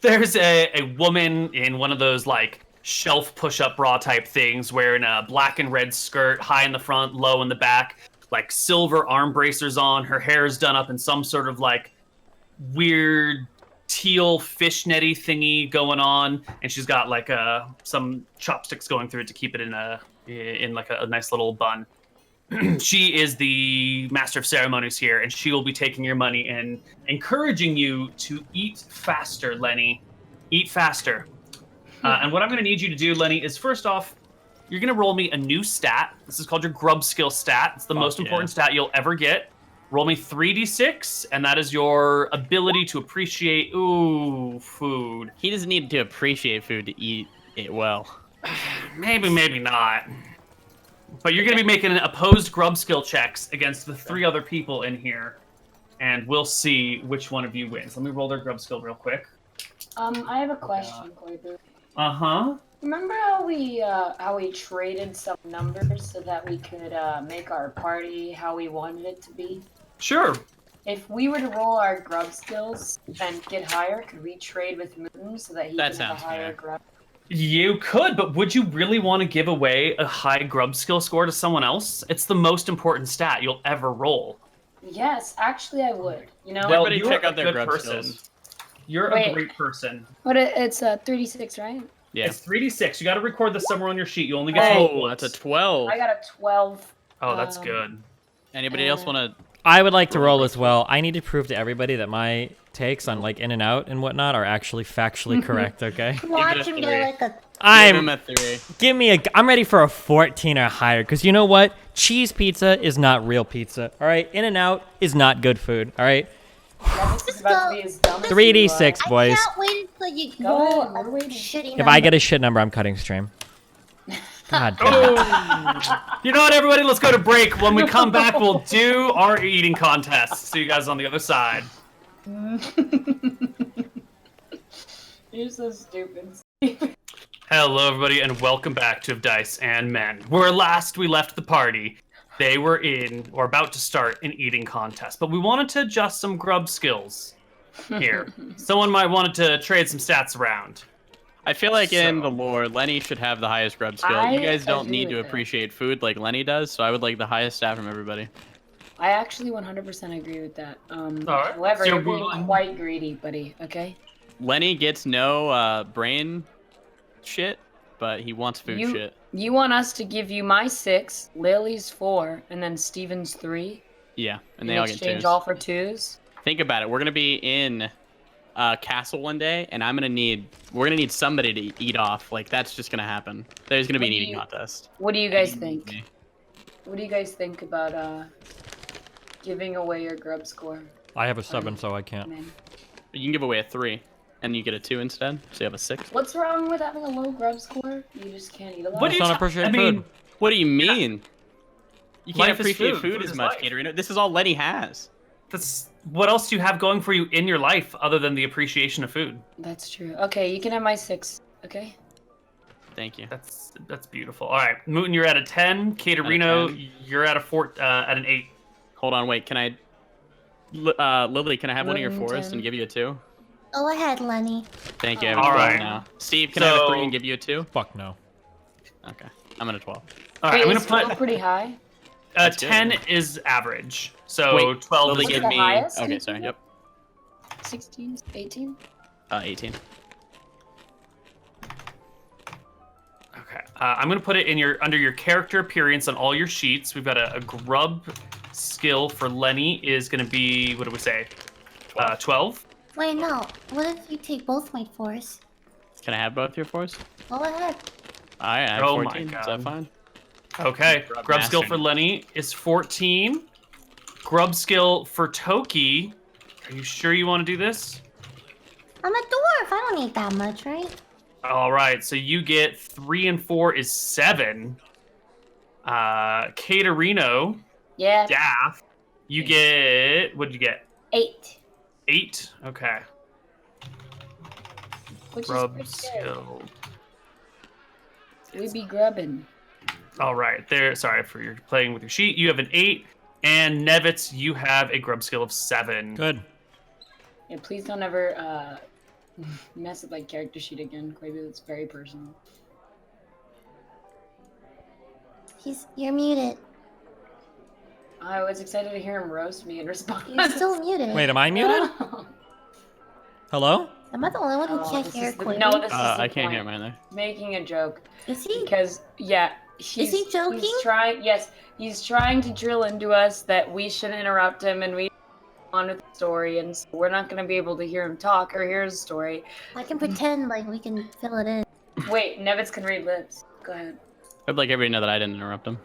Speaker 1: There's a woman in one of those, like, shelf push-up bra type things, wearing a black and red skirt, high in the front, low in the back, like silver arm bracers on. Her hair is done up in some sort of, like, weird teal fishnetty thingy going on, and she's got, like, some chopsticks going through it to keep it in like a nice little bun. She is the master of ceremonies here, and she will be taking your money and encouraging you to eat faster, Lenny. Eat faster. And what I'm going to need you to do, Lenny, is first off, you're going to roll me a new stat. This is called your grub skill stat. It's the most
Speaker 6: yeah.
Speaker 1: important stat you'll ever get. Roll me 3d6, and that is your ability to appreciate, food.
Speaker 5: He doesn't need to appreciate food to eat it well.
Speaker 1: Maybe, maybe not. But you're going to be making opposed grub skill checks against the 3 other people in here, and we'll see which one of you wins. Let me roll their grub skill real quick.
Speaker 3: I have a question, Koibu.
Speaker 1: Uh-huh.
Speaker 3: Remember how we traded some numbers so that we could make our party how we wanted it to be?
Speaker 1: Sure.
Speaker 3: If we were to roll our grub skills and get higher, could we trade with Moon so that he
Speaker 5: That
Speaker 3: could have a
Speaker 5: sounds
Speaker 3: higher
Speaker 5: fair.
Speaker 3: grub?
Speaker 1: You could, but would you really want to give away a high grub skill score to someone else? It's the most important stat you'll ever roll.
Speaker 3: Yes, actually I would. You know,
Speaker 1: Well,
Speaker 5: Everybody
Speaker 1: you're
Speaker 5: check
Speaker 1: a
Speaker 5: out their
Speaker 1: good
Speaker 5: grub
Speaker 1: person.
Speaker 5: skills.
Speaker 1: You're a
Speaker 3: Wait.
Speaker 1: great person.
Speaker 3: but it's 36, right?
Speaker 5: Yeah.
Speaker 1: It's 3d6. You got to record this somewhere on your sheet. You only get to
Speaker 3: Hey.
Speaker 1: roll
Speaker 5: Oh,
Speaker 1: once.
Speaker 5: that's a 12.
Speaker 3: I got a 12.
Speaker 1: Oh, that's
Speaker 3: Um,
Speaker 1: good.
Speaker 5: Anybody else want to
Speaker 4: I would like to roll as well. I need to prove to everybody that my takes on like in and out and whatnot are actually factually correct. Okay.
Speaker 2: Watch him get like a.
Speaker 5: Give him a 3.
Speaker 4: I'm ready for a 14 or higher because you know what? Cheese pizza is not real pizza. All right. In and out is not good food. All right.
Speaker 3: Nevis is about to be as dumb as
Speaker 4: 3d6,
Speaker 3: you
Speaker 4: boys.
Speaker 2: I can't wait until you
Speaker 3: Go
Speaker 2: roll
Speaker 3: ahead, we're
Speaker 2: a
Speaker 3: waiting.
Speaker 2: shitty
Speaker 4: If I get a shit number, I'm cutting stream. God damn it.
Speaker 1: You know what, everybody? Let's go to break. When we come back, we'll do our eating contest. See you guys on the other side.
Speaker 3: You're so stupid.
Speaker 1: Hello, everybody, and welcome back to Of Dice and Men. Where last we left the party, they were in, or about to start, an eating contest. But we wanted to adjust some grub skills here. Someone might want to trade some stats around.
Speaker 5: I feel like in
Speaker 1: So-
Speaker 5: the lore, Lenny should have the highest grub skill.
Speaker 3: I
Speaker 5: You guys don't
Speaker 3: agree
Speaker 5: need to
Speaker 3: with that.
Speaker 5: appreciate food like Lenny does, so I would like the highest stat from everybody.
Speaker 3: I actually 100% agree with that.
Speaker 1: Alright,
Speaker 3: However,
Speaker 1: so
Speaker 3: you're being
Speaker 1: we'll-
Speaker 3: quite greedy, buddy. Okay.
Speaker 5: Lenny gets no brain shit, but he wants food
Speaker 3: You-
Speaker 5: shit.
Speaker 3: You want us to give you my 6, Lily's 4, and then Steven's 3?
Speaker 5: Yeah, and
Speaker 3: In
Speaker 5: they all get
Speaker 3: exchange
Speaker 5: 2s.
Speaker 3: all for 2s?
Speaker 5: Think about it. We're gonna be in castle one day, and we're gonna need somebody to eat off. Like that's just gonna happen. There's gonna be an
Speaker 3: What do
Speaker 5: eating
Speaker 3: you-
Speaker 5: contest.
Speaker 3: What do you guys
Speaker 5: And
Speaker 3: think?
Speaker 5: me.
Speaker 3: What do you guys think about giving away your grub score?
Speaker 4: I have a 7, so I can't.
Speaker 3: Man.
Speaker 5: You can give away a 3, and you get a 2 instead, so you have a 6.
Speaker 3: What's wrong with having a low grub score? You just can't eat a lot.
Speaker 1: What do
Speaker 4: Just
Speaker 1: you
Speaker 4: don't appreciate
Speaker 1: I mean,
Speaker 4: food.
Speaker 5: What do you mean? You can't
Speaker 1: Life is
Speaker 5: appreciate
Speaker 1: food.
Speaker 5: food
Speaker 1: Food
Speaker 5: as
Speaker 1: is
Speaker 5: much,
Speaker 1: life.
Speaker 5: Katerino. This is all Lenny has.
Speaker 1: That's what else do you have going for you in your life other than the appreciation of food?
Speaker 3: That's true. Okay, you can have my 6. Okay.
Speaker 5: Thank you.
Speaker 1: That's beautiful. All right, Mouton, you're at a 10. Katerino,
Speaker 5: 10.
Speaker 1: you're at an 8.
Speaker 5: Hold on, wait. Can I, Lily? Can I have one of your 4s
Speaker 3: 10.
Speaker 5: and give you a 2?
Speaker 2: Go ahead, Lenny.
Speaker 5: Thank you. I have a
Speaker 1: All
Speaker 5: 12
Speaker 1: right.
Speaker 5: now. Steve, can I have a 3
Speaker 1: So-
Speaker 5: and give you a 2?
Speaker 4: Fuck no.
Speaker 5: Okay, I'm at a 12.
Speaker 1: All right,
Speaker 3: Wait,
Speaker 1: I'm gonna
Speaker 3: is 12
Speaker 1: put
Speaker 3: pretty high?
Speaker 5: That's good.
Speaker 1: 10 is average, so
Speaker 5: Wait,
Speaker 1: 12
Speaker 5: Lily
Speaker 1: is
Speaker 3: What's
Speaker 5: give
Speaker 3: the
Speaker 5: me.
Speaker 3: highest?
Speaker 5: Okay, sorry. Yep.
Speaker 3: 16? 18?
Speaker 5: 18.
Speaker 1: Okay, I'm gonna put it in under your character appearance on all your sheets. We've got a grub skill for Lenny is gonna be, what do we say? 12.
Speaker 2: Wait, no. What if you take both my 4s?
Speaker 5: Can I have both your 4s?
Speaker 2: Go ahead.
Speaker 5: All right, I have
Speaker 1: Oh my
Speaker 5: 14. Is
Speaker 1: God.
Speaker 5: that fine?
Speaker 1: Okay,
Speaker 5: Grub
Speaker 1: grub skill
Speaker 5: master.
Speaker 1: for Lenny is 14. Grub skill for Toki. Are you sure you want to do this?
Speaker 2: I'm a dwarf. I don't need that much, right?
Speaker 1: All right, so you get 3 and 4 is 7. Katerino,
Speaker 3: Yeah.
Speaker 1: Daff, you get, what did you get?
Speaker 3: 8.
Speaker 1: 8? Okay.
Speaker 3: Which
Speaker 1: Grub
Speaker 3: is pretty good.
Speaker 1: skill.
Speaker 3: We be grubbing.
Speaker 1: All right, there. Sorry for your playing with your sheet. You have an 8, and Nevitz, you have a grub skill of 7.
Speaker 4: Good.
Speaker 3: Yeah, please don't ever mess with my character sheet again, Koibu. It's very personal.
Speaker 2: You're muted.
Speaker 3: I was excited to hear him roast me in response.
Speaker 2: You're still muted.
Speaker 4: Wait, am I muted? Hello?
Speaker 2: Am I the only one who
Speaker 3: Oh,
Speaker 2: can't
Speaker 3: this
Speaker 2: hear
Speaker 3: is the-
Speaker 2: Koibu?
Speaker 3: no, this is the
Speaker 5: I can't
Speaker 3: point.
Speaker 5: hear him either.
Speaker 3: Making a joke
Speaker 2: Is he?
Speaker 3: because
Speaker 2: Is he joking?
Speaker 3: He's trying. Yes, he's trying to drill into us that we shouldn't interrupt him and we on with the story, and so we're not going to be able to hear him talk or hear his story.
Speaker 2: I can pretend like we can fill it in.
Speaker 3: Wait, Nevitz can read lips. Go ahead.
Speaker 5: I'd like everybody to know that I didn't interrupt him.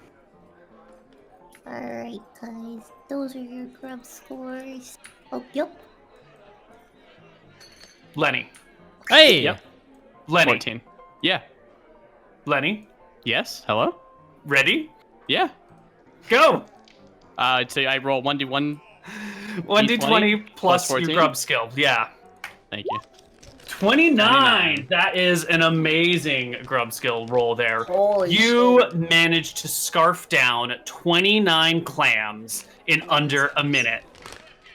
Speaker 2: Alright, guys. Those are your grub scores. Oh, yep.
Speaker 1: Lenny.
Speaker 4: Hey!
Speaker 5: Yep.
Speaker 1: Lenny.
Speaker 5: 14. Yeah.
Speaker 1: Lenny.
Speaker 5: Yes. Hello.
Speaker 1: Ready?
Speaker 5: Yeah.
Speaker 1: Go.
Speaker 5: So I roll 1d1.
Speaker 1: 1d20 plus your
Speaker 5: 14?
Speaker 1: grub skill. Yeah.
Speaker 5: Thank you.
Speaker 1: 29. That is an amazing grub skill roll there.
Speaker 3: Holy
Speaker 1: You
Speaker 3: shit.
Speaker 1: managed to scarf down 29 clams in under a minute.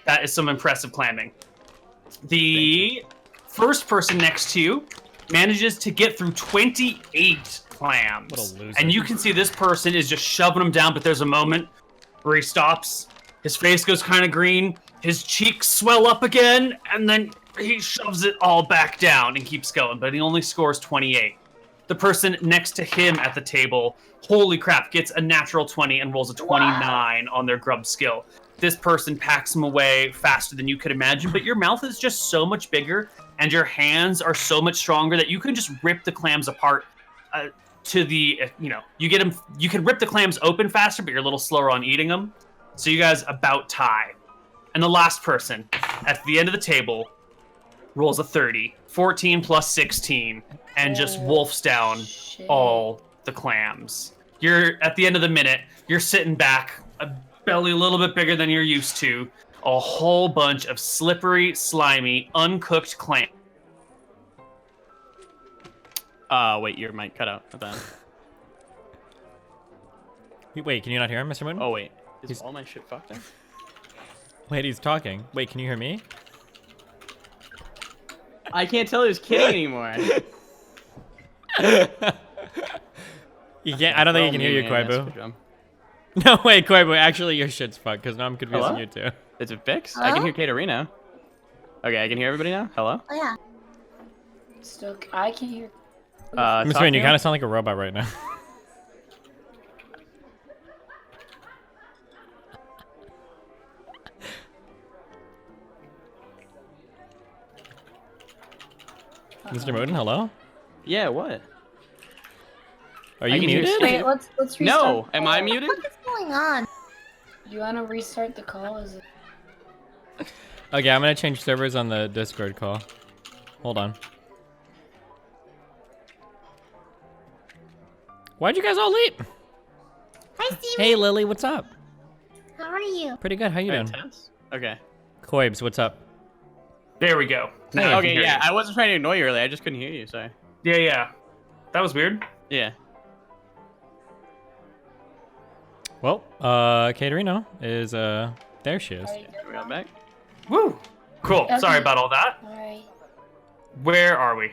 Speaker 1: That is some impressive clamming. The first person next to you manages to get through 28 clams.
Speaker 4: What a loser.
Speaker 1: And you can see this person is just shoving them down, but there's a moment where he stops. His face goes kind of green. His cheeks swell up again, and then he shoves it all back down and keeps going, but he only scores 28. The person next to him at the table, holy crap, gets a natural 20 and rolls a 29 on their grub skill. this person packs them away faster than you could imagine, but your mouth is just so much bigger and your hands are so much stronger that you can just rip the clams apart to the, you get them, you can rip the clams open faster, but you're a little slower on eating them. So you guys about tie. And the last person at the end of the table rolls a 30, 14 plus 16, and just wolfs down all the clams. You're at the end of the minute, you're sitting back, a belly a little bit bigger than you're used to, a whole bunch of slippery, slimy, uncooked clams.
Speaker 5: Wait, your mic cut out. Then.
Speaker 4: Wait, can you not hear him, Mr. Mouton?
Speaker 5: Oh wait, is all my shit fucked up?
Speaker 4: Wait, he's talking. Wait, can you hear me?
Speaker 5: I can't tell who's kidding anymore.
Speaker 4: You can't. I don't think he can hear you, Koibu. No, wait, Koibu. Actually, your shit's fucked because now I'm confusing you too.
Speaker 5: Is it fixed?
Speaker 2: Hello?
Speaker 5: I can hear Katerino. Okay, I can hear everybody now. Hello.
Speaker 2: Oh yeah.
Speaker 3: Still, I can hear.
Speaker 4: Mr. Mouton, you kind of sound like a robot right now. Mr. Mouton, hello?
Speaker 5: Yeah, what?
Speaker 4: Are
Speaker 5: I
Speaker 4: you
Speaker 5: can hear
Speaker 4: muted?
Speaker 3: Wait, let's restart.
Speaker 5: No,
Speaker 3: the
Speaker 5: am
Speaker 3: call.
Speaker 5: I muted?
Speaker 2: What is going on?
Speaker 3: You want to restart the call? Is it?
Speaker 4: Okay, I'm gonna change servers on the Discord call. Hold on. Why'd you guys all leave?
Speaker 2: Hi, Steven.
Speaker 4: Hey, Lily, what's up?
Speaker 2: How are you?
Speaker 4: Pretty good. How you doing?
Speaker 5: Intense? Okay.
Speaker 4: Koibs, what's up?
Speaker 1: There we go. Now I can
Speaker 5: Okay,
Speaker 1: hear
Speaker 5: yeah,
Speaker 1: you.
Speaker 5: I wasn't trying to annoy you earlier. I just couldn't hear you. Sorry.
Speaker 1: Yeah. That was weird.
Speaker 5: Yeah.
Speaker 4: Well, Katerino is, there she is.
Speaker 5: We got back.
Speaker 1: Woo! Cool.
Speaker 3: Okay.
Speaker 1: Sorry about all that.
Speaker 3: All right.
Speaker 1: Where are we?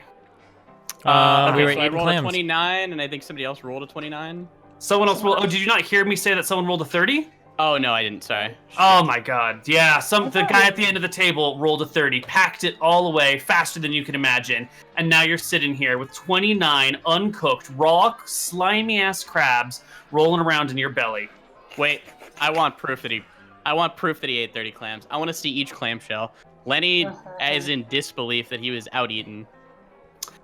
Speaker 4: We
Speaker 5: Okay,
Speaker 4: were
Speaker 5: so I
Speaker 4: eating
Speaker 5: rolled a
Speaker 4: clams.
Speaker 5: 29, and I think somebody else rolled a 29.
Speaker 1: Someone else rolled. Oh, did you not hear me say that someone rolled a 30?
Speaker 5: Oh no, I didn't. Sorry.
Speaker 1: Oh my god. Yeah, the guy at the end of the table rolled a 30, packed it all away faster than you can imagine. And now you're sitting here with 29 uncooked, raw, slimy ass crabs rolling around in your belly.
Speaker 5: Wait, I want proof that he ate 30 clams. I want to see each clamshell. Lenny is in disbelief that he was out-eaten.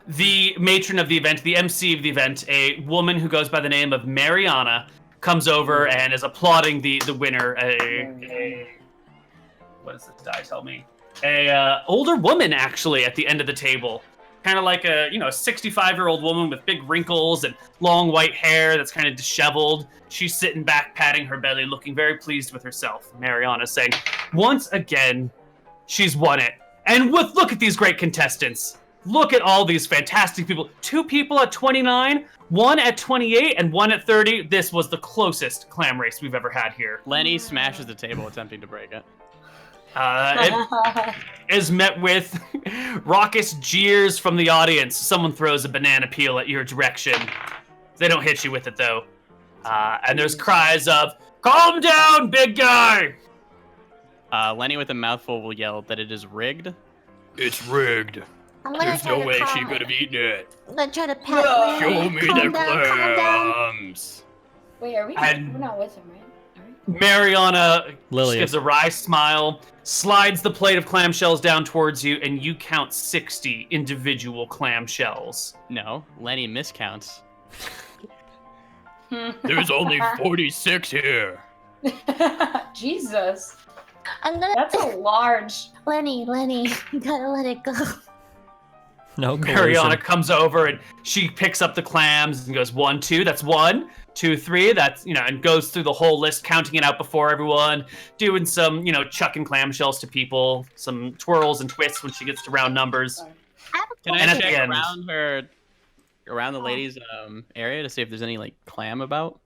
Speaker 1: The matron of the event, the MC of the event, a woman who goes by the name of Mariana, comes over and is applauding the winner. What does this die tell me? A older woman, actually, at the end of the table. Kind of like a 65-year-old woman with big wrinkles and long white hair that's kind of disheveled. She's sitting back, patting her belly, looking very pleased with herself. Mariana saying, once again, she's won it. And look at these great contestants. Look at all these fantastic people. 2 people at 29, 1 at 28, and 1 at 30. This was the closest clam race we've ever had here.
Speaker 5: Lenny smashes the table, attempting to break it.
Speaker 1: It is met with raucous jeers from the audience. Someone throws a banana peel at your direction. They don't hit you with it, though. And there's cries of, "Calm down, big guy!"
Speaker 5: Lenny with a mouthful will yell that it is rigged.
Speaker 6: It's rigged.
Speaker 2: I'm gonna
Speaker 6: There's
Speaker 2: try
Speaker 6: no
Speaker 2: to
Speaker 6: way
Speaker 2: calm
Speaker 6: she could have eaten it.
Speaker 2: I'm gonna try to pat
Speaker 6: Show
Speaker 2: Lenny.
Speaker 6: me
Speaker 2: Calm
Speaker 6: the
Speaker 2: down, calm down.
Speaker 6: clams.
Speaker 3: Wait, are we?
Speaker 1: And-
Speaker 3: We're not with him, right?
Speaker 1: Mariana
Speaker 4: Lily
Speaker 1: just gives a wry smile, slides the plate of clamshells down towards you, and you count 60 individual clamshells.
Speaker 5: No, Lenny miscounts.
Speaker 6: There's only 46 here.
Speaker 3: Jesus,
Speaker 2: I'm gonna.
Speaker 3: that's a large.
Speaker 2: Lenny, you gotta let it go.
Speaker 4: No
Speaker 1: Mariana
Speaker 4: coercion.
Speaker 1: comes over and she picks up the clams and goes, 1, 2, that's 1, 2, 3, that's, and goes through the whole list, counting it out before everyone, doing some, chucking clamshells to people, some twirls and twists when she gets to round numbers.
Speaker 2: I have a
Speaker 5: Can
Speaker 1: And
Speaker 5: I
Speaker 1: at the
Speaker 5: check
Speaker 1: end-
Speaker 5: around the ladies' area to see if there's any clam about?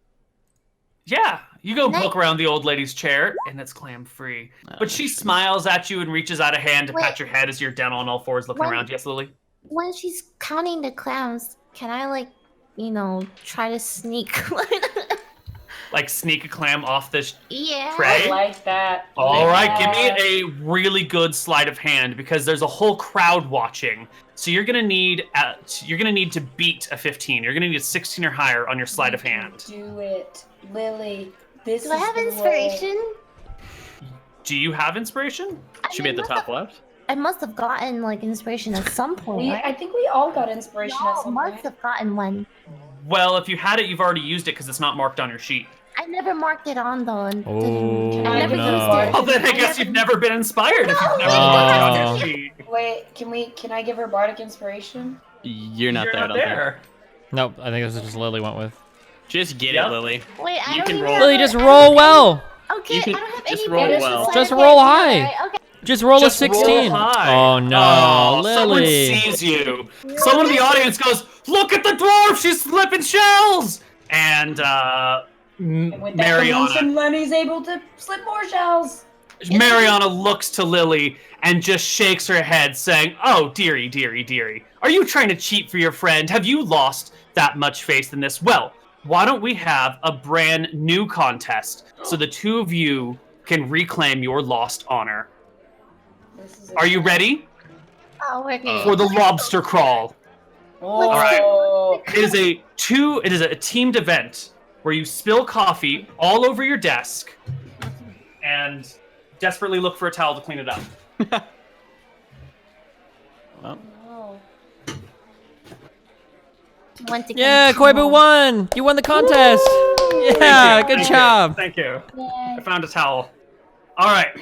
Speaker 1: Yeah, you go
Speaker 2: Nice.
Speaker 1: look around the old lady's chair, and it's clam free. But she smiles at you and reaches out a hand to pat
Speaker 2: Wait.
Speaker 1: your head as you're down on all fours looking
Speaker 2: When-
Speaker 1: around. Yes, Lily?
Speaker 2: When she's counting the clams, can I try to sneak?
Speaker 1: Like sneak a clam off this.
Speaker 2: Yeah.
Speaker 1: Tray?
Speaker 3: I like that.
Speaker 1: All right, give
Speaker 3: Yeah.
Speaker 1: me a really good sleight of hand because there's a whole crowd watching. So you're gonna need to beat a 15. You're gonna need a 16 or higher on your sleight of hand.
Speaker 3: Do it, Lily. This
Speaker 2: Do I
Speaker 3: is
Speaker 2: have
Speaker 3: the way.
Speaker 2: inspiration?
Speaker 1: Do you have inspiration?
Speaker 5: Should be at the top left.
Speaker 2: I must have gotten like inspiration at some point. Right?
Speaker 3: I think we all got inspiration at
Speaker 2: Y'all
Speaker 3: some
Speaker 2: must
Speaker 3: point.
Speaker 2: have gotten one.
Speaker 1: Well, if you had it, you've already used it because it's not marked on your sheet.
Speaker 2: I never marked it on though. And
Speaker 4: Oh,
Speaker 2: I never
Speaker 4: no.
Speaker 2: used it.
Speaker 1: Well, then I guess you've never been inspired if you've never
Speaker 2: No,
Speaker 1: marked it on
Speaker 4: Oh.
Speaker 1: your sheet.
Speaker 3: Wait, can I give her bardic inspiration?
Speaker 5: You're not
Speaker 1: You're
Speaker 5: there. I
Speaker 1: not
Speaker 5: don't think.
Speaker 1: there.
Speaker 4: Nope, I think this is just Lily went with.
Speaker 5: Just get
Speaker 1: Yep.
Speaker 5: it, Lily.
Speaker 2: Wait, I
Speaker 5: You
Speaker 2: don't
Speaker 5: can
Speaker 2: even
Speaker 5: roll.
Speaker 2: have
Speaker 4: Lily,
Speaker 2: a-
Speaker 4: just
Speaker 2: I don't
Speaker 4: roll
Speaker 2: have
Speaker 4: well.
Speaker 2: any- Okay,
Speaker 5: You can
Speaker 2: I don't have
Speaker 5: just
Speaker 2: any
Speaker 5: roll
Speaker 2: bonus,
Speaker 5: well.
Speaker 2: so I
Speaker 4: Just
Speaker 2: can't
Speaker 4: roll
Speaker 2: do
Speaker 4: high.
Speaker 2: it, right? Okay.
Speaker 4: Just roll
Speaker 1: Just
Speaker 4: a 16.
Speaker 1: roll high.
Speaker 4: Oh no,
Speaker 1: Someone
Speaker 4: Lily.
Speaker 1: sees you. Someone in the audience goes, "Look at the dwarf! She's slipping shells!" And
Speaker 3: And with that
Speaker 1: Mariana,
Speaker 3: promotion, Lenny's able to slip more shells.
Speaker 1: Mariana looks to Lily and just shakes her head, saying, "Oh, dearie, dearie, dearie, are you trying to cheat for your friend? Have you lost that much faith in this? Well, why don't we have a brand new contest so the two of you can reclaim your lost honor? Are you ready
Speaker 2: Oh, we're good.
Speaker 1: for the lobster crawl?"
Speaker 3: All
Speaker 1: right. It is a teamed event where you spill coffee all over your desk and desperately look for a towel to clean it up.
Speaker 5: Well,
Speaker 2: Want to
Speaker 4: Yeah,
Speaker 2: continue.
Speaker 4: Koibu won. You won the contest. Yeah,
Speaker 1: Thank you,
Speaker 4: good
Speaker 1: thank
Speaker 4: job.
Speaker 1: You, thank you.
Speaker 2: Yay.
Speaker 1: I found a towel. All right.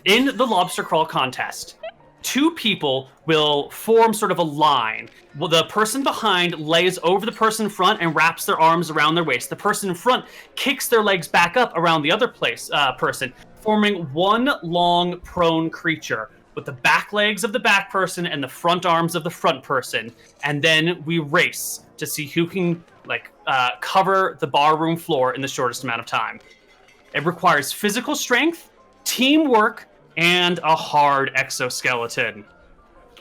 Speaker 1: In the lobster crawl contest, two people will form sort of a line. Well, the person behind lays over the person in front and wraps their arms around their waist. The person in front kicks their legs back up around the other person, forming one long prone creature with the back legs of the back person and the front arms of the front person. And then we race to see who can cover the barroom floor in the shortest amount of time. It requires physical strength, teamwork, and a hard exoskeleton.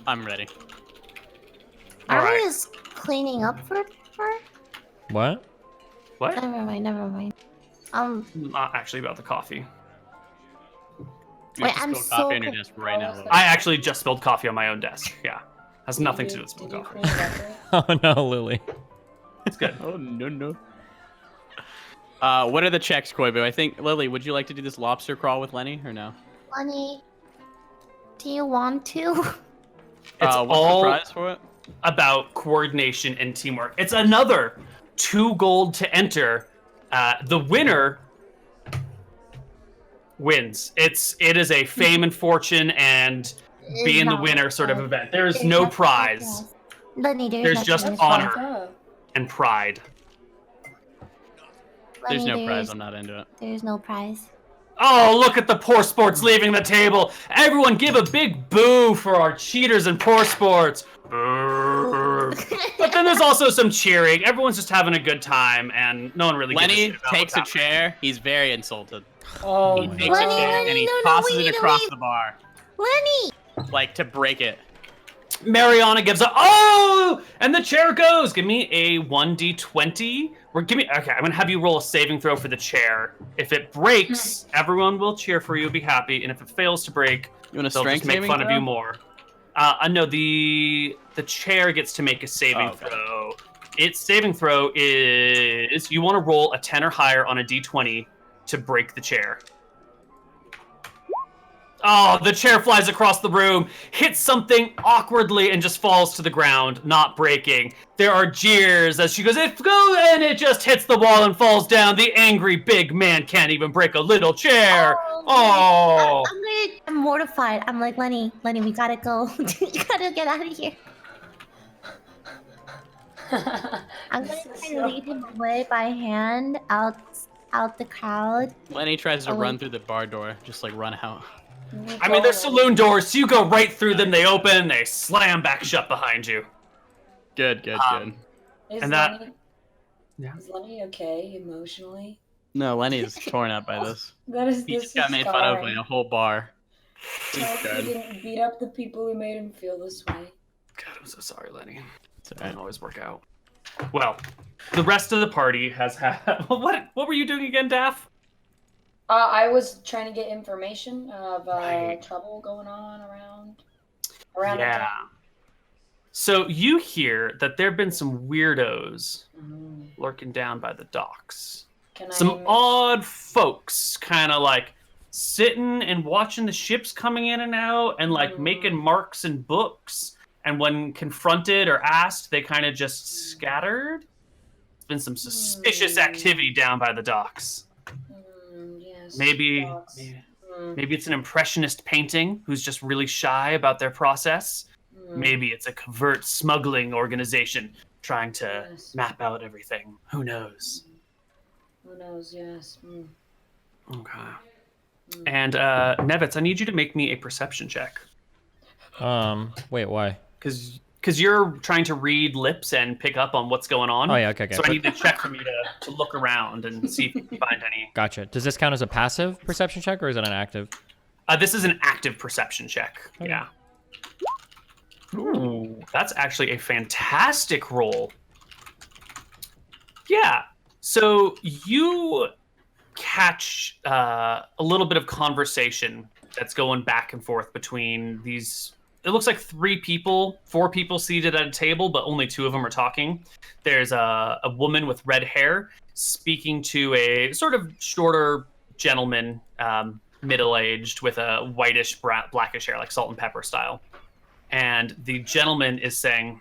Speaker 5: I'm ready.
Speaker 1: All
Speaker 2: Are
Speaker 1: right.
Speaker 2: we just cleaning up for her?
Speaker 4: What?
Speaker 1: What?
Speaker 2: Never mind, never mind.
Speaker 1: Not actually about the coffee.
Speaker 5: You have
Speaker 2: Wait,
Speaker 5: to
Speaker 2: I'm
Speaker 5: spill coffee on
Speaker 2: so
Speaker 5: your desk right now. Lily.
Speaker 1: I actually just spilled coffee on my own desk. Yeah. Has nothing to do with spilled
Speaker 3: Did you
Speaker 1: coffee.
Speaker 3: clean it up, right?
Speaker 4: Oh no, Lily.
Speaker 1: It's good.
Speaker 5: Oh no. What are the checks, Koibu? I think Lily, would you like to do this lobster crawl with Lenny or no?
Speaker 2: Lenny, do you want to?
Speaker 1: It's
Speaker 5: What's
Speaker 1: all
Speaker 5: the prize for it?
Speaker 1: about coordination and teamwork. It's another 2 gold to enter. The winner wins. It is a fame and fortune and being the winner sort of event. There is no prize
Speaker 2: Lenny,
Speaker 1: There's
Speaker 2: no
Speaker 1: just
Speaker 2: prize.
Speaker 1: honor.
Speaker 3: Oh.
Speaker 1: and pride.
Speaker 5: There's
Speaker 2: Lenny,
Speaker 5: no prize. I'm not into it.
Speaker 2: There's no prize.
Speaker 1: Oh, look at the poor sports leaving the table. Everyone give a big boo for our cheaters and poor sports. Boo. But then there's also some cheering. Everyone's just having a good time, and no one really gives a
Speaker 5: Lenny
Speaker 1: shit about
Speaker 5: takes a
Speaker 1: what's happening.
Speaker 5: chair. He's very insulted.
Speaker 3: Oh,
Speaker 5: He takes
Speaker 2: Lenny,
Speaker 5: a chair
Speaker 2: Lenny,
Speaker 5: and he
Speaker 2: no,
Speaker 5: tosses
Speaker 2: wait,
Speaker 5: it across
Speaker 2: wait.
Speaker 5: the bar,
Speaker 2: Lenny!
Speaker 5: like to break it.
Speaker 1: Mariana gives a oh, and the chair goes. Give me a 1d20. Okay, I'm gonna have you roll a saving throw for the chair. If it breaks, everyone will cheer for you, be happy, and if it fails to break,
Speaker 5: You want a
Speaker 1: they'll
Speaker 5: strength
Speaker 1: just make
Speaker 5: saving
Speaker 1: fun of
Speaker 5: throw?
Speaker 1: you more. No, the chair gets to make a saving
Speaker 5: okay.
Speaker 1: throw. Its saving throw is you want to roll a 10 or higher on a d20 to break the chair. Oh, the chair flies across the room, hits something awkwardly, and just falls to the ground, not breaking. There are jeers as she goes, "It goes," and it just hits the wall and falls down. The angry big man can't even break a little chair. Oh.
Speaker 2: I'm mortified. I'm like, Lenny, we gotta go. You gotta get out of here. I'm gonna try to lead him away by hand out the crowd.
Speaker 5: Lenny tries to
Speaker 2: Oh,
Speaker 5: run
Speaker 2: wait.
Speaker 5: through the bar door, just like run out.
Speaker 1: I mean, there's saloon doors, so you go right through them. They open, they slam back shut behind you.
Speaker 5: Good.
Speaker 3: Is
Speaker 1: and that-
Speaker 3: Lenny,
Speaker 1: Yeah.
Speaker 3: is Lenny okay emotionally?
Speaker 5: No, Lenny is torn up by this.
Speaker 3: That is
Speaker 5: He
Speaker 3: this
Speaker 5: just got
Speaker 3: is
Speaker 5: made fun of by
Speaker 3: scarring.
Speaker 5: a whole bar.
Speaker 3: I hope he
Speaker 5: Good.
Speaker 3: didn't beat up the people who made him feel this way.
Speaker 1: God, I'm so sorry, Lenny.
Speaker 5: It's all
Speaker 1: Doesn't
Speaker 5: right.
Speaker 1: always work out. Well, the rest of the party has had. What were you doing again, Daff?
Speaker 3: I was trying to get information of
Speaker 1: Right.
Speaker 3: trouble going on around.
Speaker 1: Yeah. So you hear that there have been some weirdos
Speaker 3: Mhm.
Speaker 1: lurking down by the docks.
Speaker 3: Can
Speaker 1: Some
Speaker 3: I?
Speaker 1: odd folks, kind of like sitting and watching the ships coming in and out and like making marks in books. And when confronted or asked, they kind of just scattered. There's been some suspicious activity down by the docks.
Speaker 3: Yes.
Speaker 1: Maybe it's an impressionist painting who's just really shy about their process. Maybe it's a covert smuggling organization trying to map out everything. Who knows?
Speaker 3: Who knows? Yes.
Speaker 1: Okay. And Nevitz, I need you to make me a perception check.
Speaker 4: Wait, why?
Speaker 1: Because you're trying to read lips and pick up on what's going on.
Speaker 4: Oh yeah, okay.
Speaker 1: So I need to check from you to look around and see if you can find any.
Speaker 4: Gotcha. Does this count as a passive perception check, or is it an active?
Speaker 1: This is an active perception check. Okay. Yeah. Ooh, that's actually a fantastic roll. Yeah. So you catch a little bit of conversation that's going back and forth between these. It looks like 4 people seated at a table, but only 2 of them are talking. There's a woman with red hair speaking to a sort of shorter gentleman, middle-aged, with a whitish, blackish hair, like salt and pepper style. And the gentleman is saying,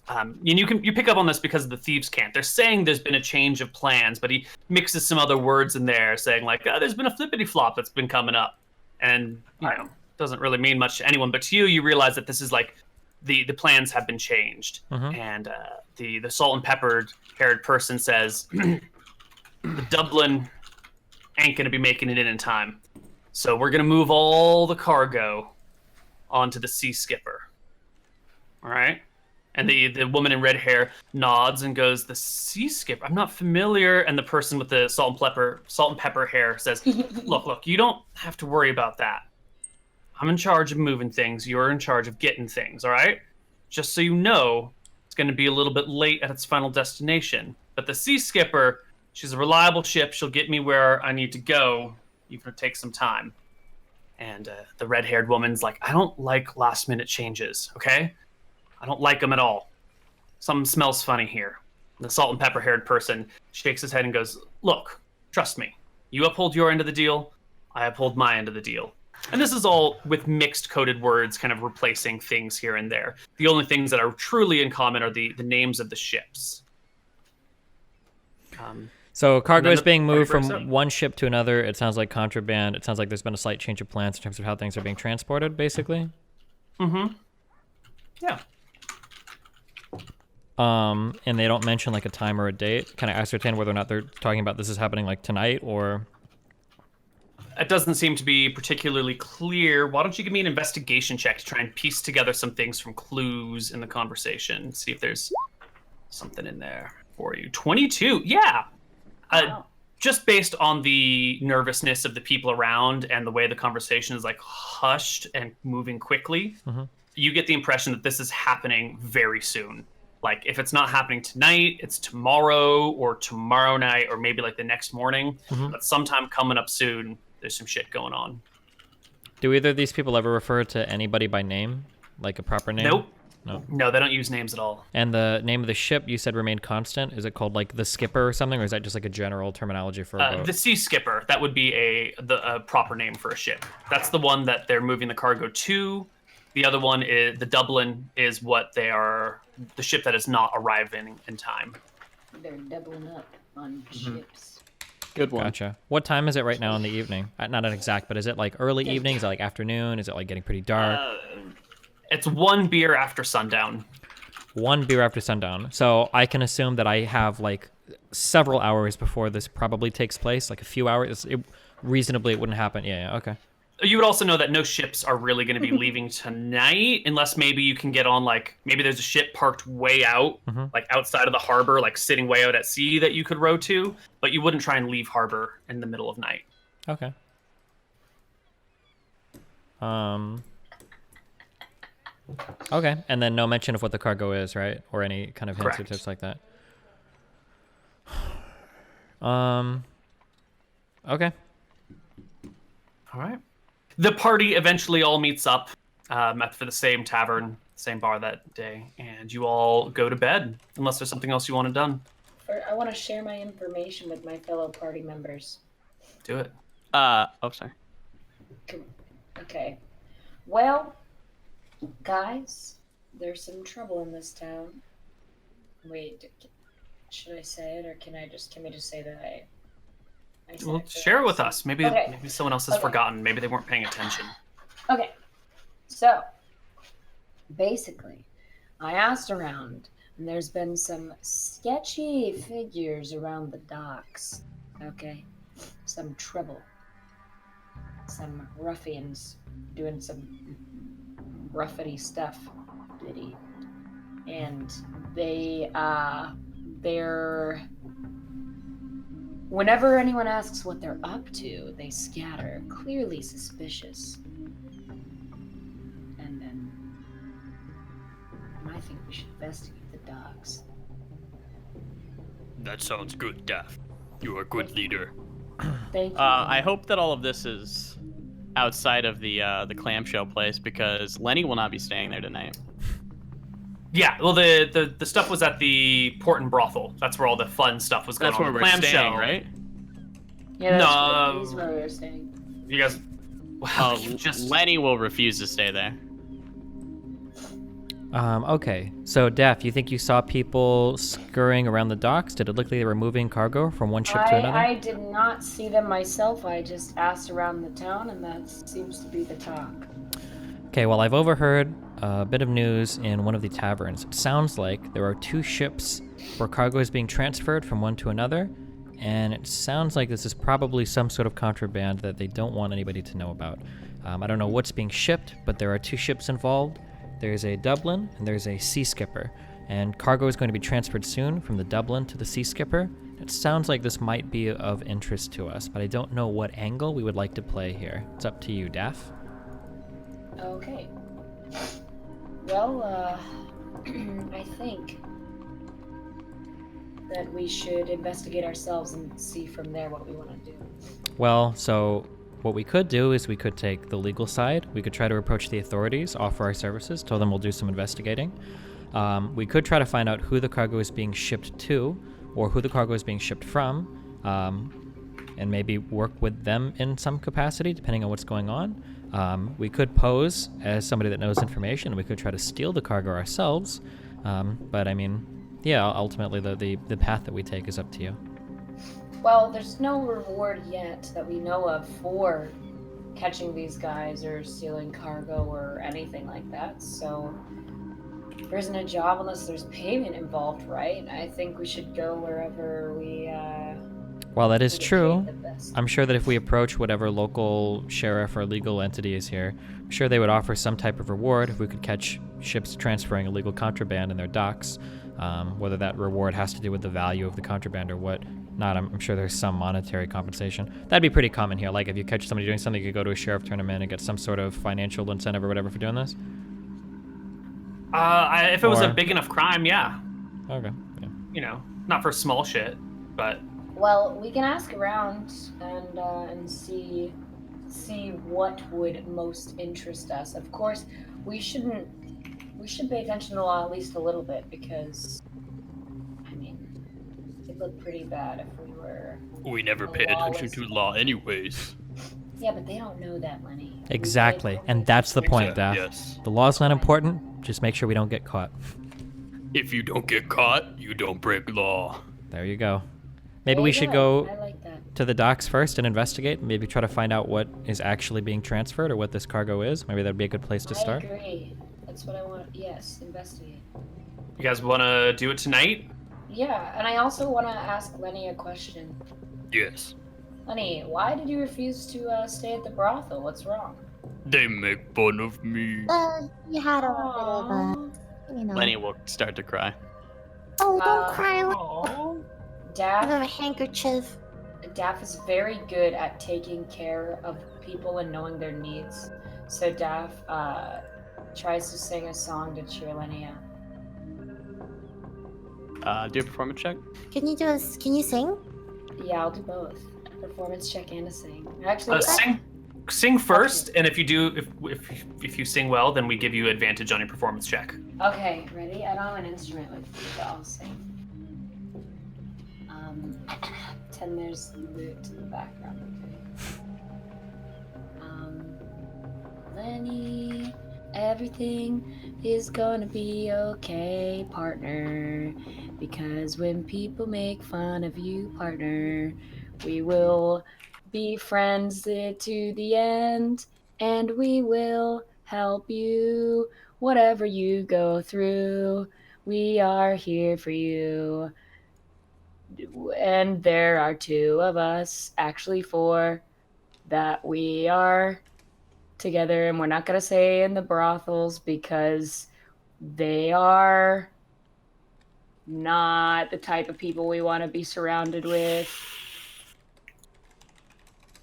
Speaker 1: and you pick up on this because of the thieves' cant. They're saying there's been a change of plans, but he mixes some other words in there, saying like, there's been a flippity flop that's been coming up, and you know, doesn't really mean much to anyone. But to you, you realize that this is like the plans have been changed, and the salt and peppered haired person says, the Dublin ain't gonna be making it in time, so we're gonna move all the cargo onto the Sea Skipper. All right. And the woman in red hair nods and goes, the Sea Skipper? I'm not familiar. And the person with the salt and pepper hair says, look, you don't have to worry about that. I'm in charge of moving things. You're in charge of getting things, all right? Just so you know, it's going to be a little bit late at its final destination. But the Sea Skipper, she's a reliable ship. She'll get me where I need to go, even if it takes some time. And the red-haired woman's like, I don't like last-minute changes, okay? I don't like them at all. Something smells funny here. The salt and pepper-haired person shakes his head and goes, look, trust me. You uphold your end of the deal, I uphold my end of the deal. And this is all with mixed coded words kind of replacing things here and there. The only things that are truly in common are the names of the ships.
Speaker 4: So cargo is being moved from one ship to another. It sounds like contraband. It sounds like there's been a slight change of plans in terms of how things are being transported, basically.
Speaker 1: Mm-hmm. Yeah.
Speaker 4: And they don't mention like a time or a date. Can I ascertain whether or not they're talking about this is happening like tonight or?
Speaker 1: It doesn't seem to be particularly clear. Why don't you give me an investigation check to try and piece together some things from clues in the conversation. See if there's something in there for you. 22. Yeah.
Speaker 3: Wow.
Speaker 1: Just based on the nervousness of the people around and the way the conversation is like hushed and moving quickly, you get the impression that this is happening very soon. Like if it's not happening tonight, it's tomorrow or tomorrow night or maybe like the next morning. But sometime coming up soon, there's some shit going on.
Speaker 4: Do either of these people ever refer to anybody by name, like a proper name?
Speaker 1: Nope.
Speaker 4: No,
Speaker 1: they don't use names at all.
Speaker 4: And the name of the ship you said remained constant. Is it called like the Skipper or something, or is that just like a general terminology for a boat?
Speaker 1: The Sea Skipper? That would be a proper name for a ship. That's the one that they're moving the cargo to. The other one is the Dublin, is what they are. The ship that is not arriving in time.
Speaker 3: They're doubling up on ships.
Speaker 5: Good one.
Speaker 4: Gotcha. What time is it right now in the evening? Not an exact, but is it like early evening? Is it like afternoon? Is it like getting pretty dark?
Speaker 1: It's 1 beer after sundown.
Speaker 4: 1 beer after sundown. So I can assume that I have like several hours before this probably takes place, like a few hours. Reasonably, it wouldn't happen. Yeah, okay.
Speaker 1: You would also know that no ships are really going to be leaving tonight, unless maybe you can get on, like, maybe there's a ship parked way out, like outside of the harbor, like sitting way out at sea that you could row to, but you wouldn't try and leave harbor in the middle of night.
Speaker 4: Okay. Okay, and then no mention of what the cargo is, right? Or any kind of hints or tips like that. Okay.
Speaker 1: All right. The party eventually all meets up for the same tavern, same bar that day, and you all go to bed, unless there's something else you want done.
Speaker 3: I want to share my information with my fellow party members.
Speaker 1: Do it.
Speaker 5: Sorry.
Speaker 3: Okay. Well, guys, there's some trouble in this town. Wait, should I say it, or can we just say that I said
Speaker 1: Well,
Speaker 3: it
Speaker 1: share it with
Speaker 3: first?
Speaker 1: us. Maybe
Speaker 3: Okay.
Speaker 1: maybe someone else has
Speaker 3: Okay.
Speaker 1: forgotten. Maybe they weren't paying attention.
Speaker 3: Okay, so basically, I asked around, and there's been some sketchy figures around the docks. Okay, some trouble, some ruffians doing some ruffety stuff, Diddy, and they're. Whenever anyone asks what they're up to, they scatter, clearly suspicious. And then I think we should investigate the dogs.
Speaker 6: That sounds good, Daff. You're a good leader.
Speaker 3: Thank you.
Speaker 5: I hope that all of this is outside of the clamshell place because Lenny will not be staying there tonight.
Speaker 1: Yeah, well, the stuff was at the Port and Brothel. That's where all the fun stuff was going
Speaker 5: That's
Speaker 1: on.
Speaker 5: where
Speaker 1: The
Speaker 5: we're
Speaker 1: clamshell,
Speaker 5: staying, right?
Speaker 3: Yeah, that's
Speaker 1: No.
Speaker 3: That's where we were staying.
Speaker 1: You guys, wow, you just
Speaker 5: Lenny will refuse to stay there.
Speaker 4: Okay, so Daph, you think you saw people scurrying around the docks? Did it look like they were moving cargo from one ship to another?
Speaker 3: I did not see them myself. I just asked around the town, and that seems to be the talk.
Speaker 4: Okay, well, I've overheard a bit of news in one of the taverns. It sounds like there are 2 ships where cargo is being transferred from one to another, and it sounds like this is probably some sort of contraband that they don't want anybody to know about. I don't know what's being shipped, but there are 2 ships involved. There's a Dublin and there's a Sea Skipper, and cargo is going to be transferred soon from the Dublin to the Sea Skipper. It sounds like this might be of interest to us, but I don't know what angle we would like to play here. It's up to you, Daph.
Speaker 3: Okay. Well, I think that we should investigate ourselves and see from there what we want to do.
Speaker 4: Well, so what we could do is we could take the legal side. We could try to approach the authorities, offer our services, tell them we'll do some investigating. We could try to find out who the cargo is being shipped to, or who the cargo is being shipped from, and maybe work with them in some capacity, depending on what's going on. We could pose as somebody that knows information, and we could try to steal the cargo ourselves. But I mean, yeah, ultimately the path that we take is up to you.
Speaker 3: Well, there's no reward yet that we know of for catching these guys or stealing cargo or anything like that. So there isn't a job unless there's payment involved, right? I think we should go wherever we
Speaker 4: While that is
Speaker 3: get
Speaker 4: true,
Speaker 3: paid the best.
Speaker 4: I'm sure that if we approach whatever local sheriff or legal entity is here, I'm sure they would offer some type of reward if we could catch ships transferring illegal contraband in their docks. Whether that reward has to do with the value of the contraband or what not, I'm sure there's some monetary compensation. That'd be pretty common here. Like if you catch somebody doing something, you could go to a sheriff tournament and get some sort of financial incentive or whatever for doing this.
Speaker 1: if it was a
Speaker 4: Or-
Speaker 1: big enough crime, yeah.
Speaker 4: Okay. Yeah.
Speaker 1: You know, not for small shit, but
Speaker 3: Well, we can ask around and see what would most interest us. Of course, we should pay attention to the law at least a little bit because, I mean, it'd look pretty bad if we were.
Speaker 6: We never pay attention to law anyways.
Speaker 3: Yeah, but they don't know that, Lenny. We
Speaker 4: Exactly.
Speaker 3: pay
Speaker 4: And that's the point,
Speaker 6: Exactly,
Speaker 4: Daph.
Speaker 6: yes.
Speaker 4: The law's not important. Just make sure we don't get caught.
Speaker 6: If you don't get caught, you don't break law.
Speaker 4: There you go. Maybe
Speaker 3: There
Speaker 4: we
Speaker 3: you
Speaker 4: should go
Speaker 3: I like that.
Speaker 4: to the docks first and investigate. Maybe try to find out what is actually being transferred or what this cargo is. Maybe that'd be a good place to start.
Speaker 3: I agree. That's what I want. Yes, investigate.
Speaker 1: you guys want to do it tonight?
Speaker 3: Yeah, and I also want to ask Lenny a question.
Speaker 6: Yes.
Speaker 3: Lenny, why did you refuse to stay at the brothel? What's wrong?
Speaker 6: They make fun of me.
Speaker 2: You had a little bit of a, you know.
Speaker 5: Lenny will start to cry.
Speaker 2: Oh, don't cry.
Speaker 1: Oh.
Speaker 2: I have
Speaker 3: Daff,
Speaker 2: a handkerchief.
Speaker 3: Daff is very good at taking care of people and knowing their needs. So Daff tries to sing a song to cheer Lenny up.
Speaker 5: Do a performance check.
Speaker 2: Can you sing?
Speaker 3: Yeah, I'll do both. A performance check and a sing. Actually,
Speaker 1: Sing first, and if you do, if you sing well, then we give you advantage on your performance check.
Speaker 3: okay, ready? I don't have an instrument with me, but I'll sing. Pretend there's the lute in the background. Okay. Lenny, everything is gonna be okay, partner. Because when people make fun of you, partner, we will be friends to the end, and we will help you whatever you go through. We are here for you. And there are two of us, actually four, that we are together, and we're not going to say in the brothels because they are not the type of people we want to be surrounded with.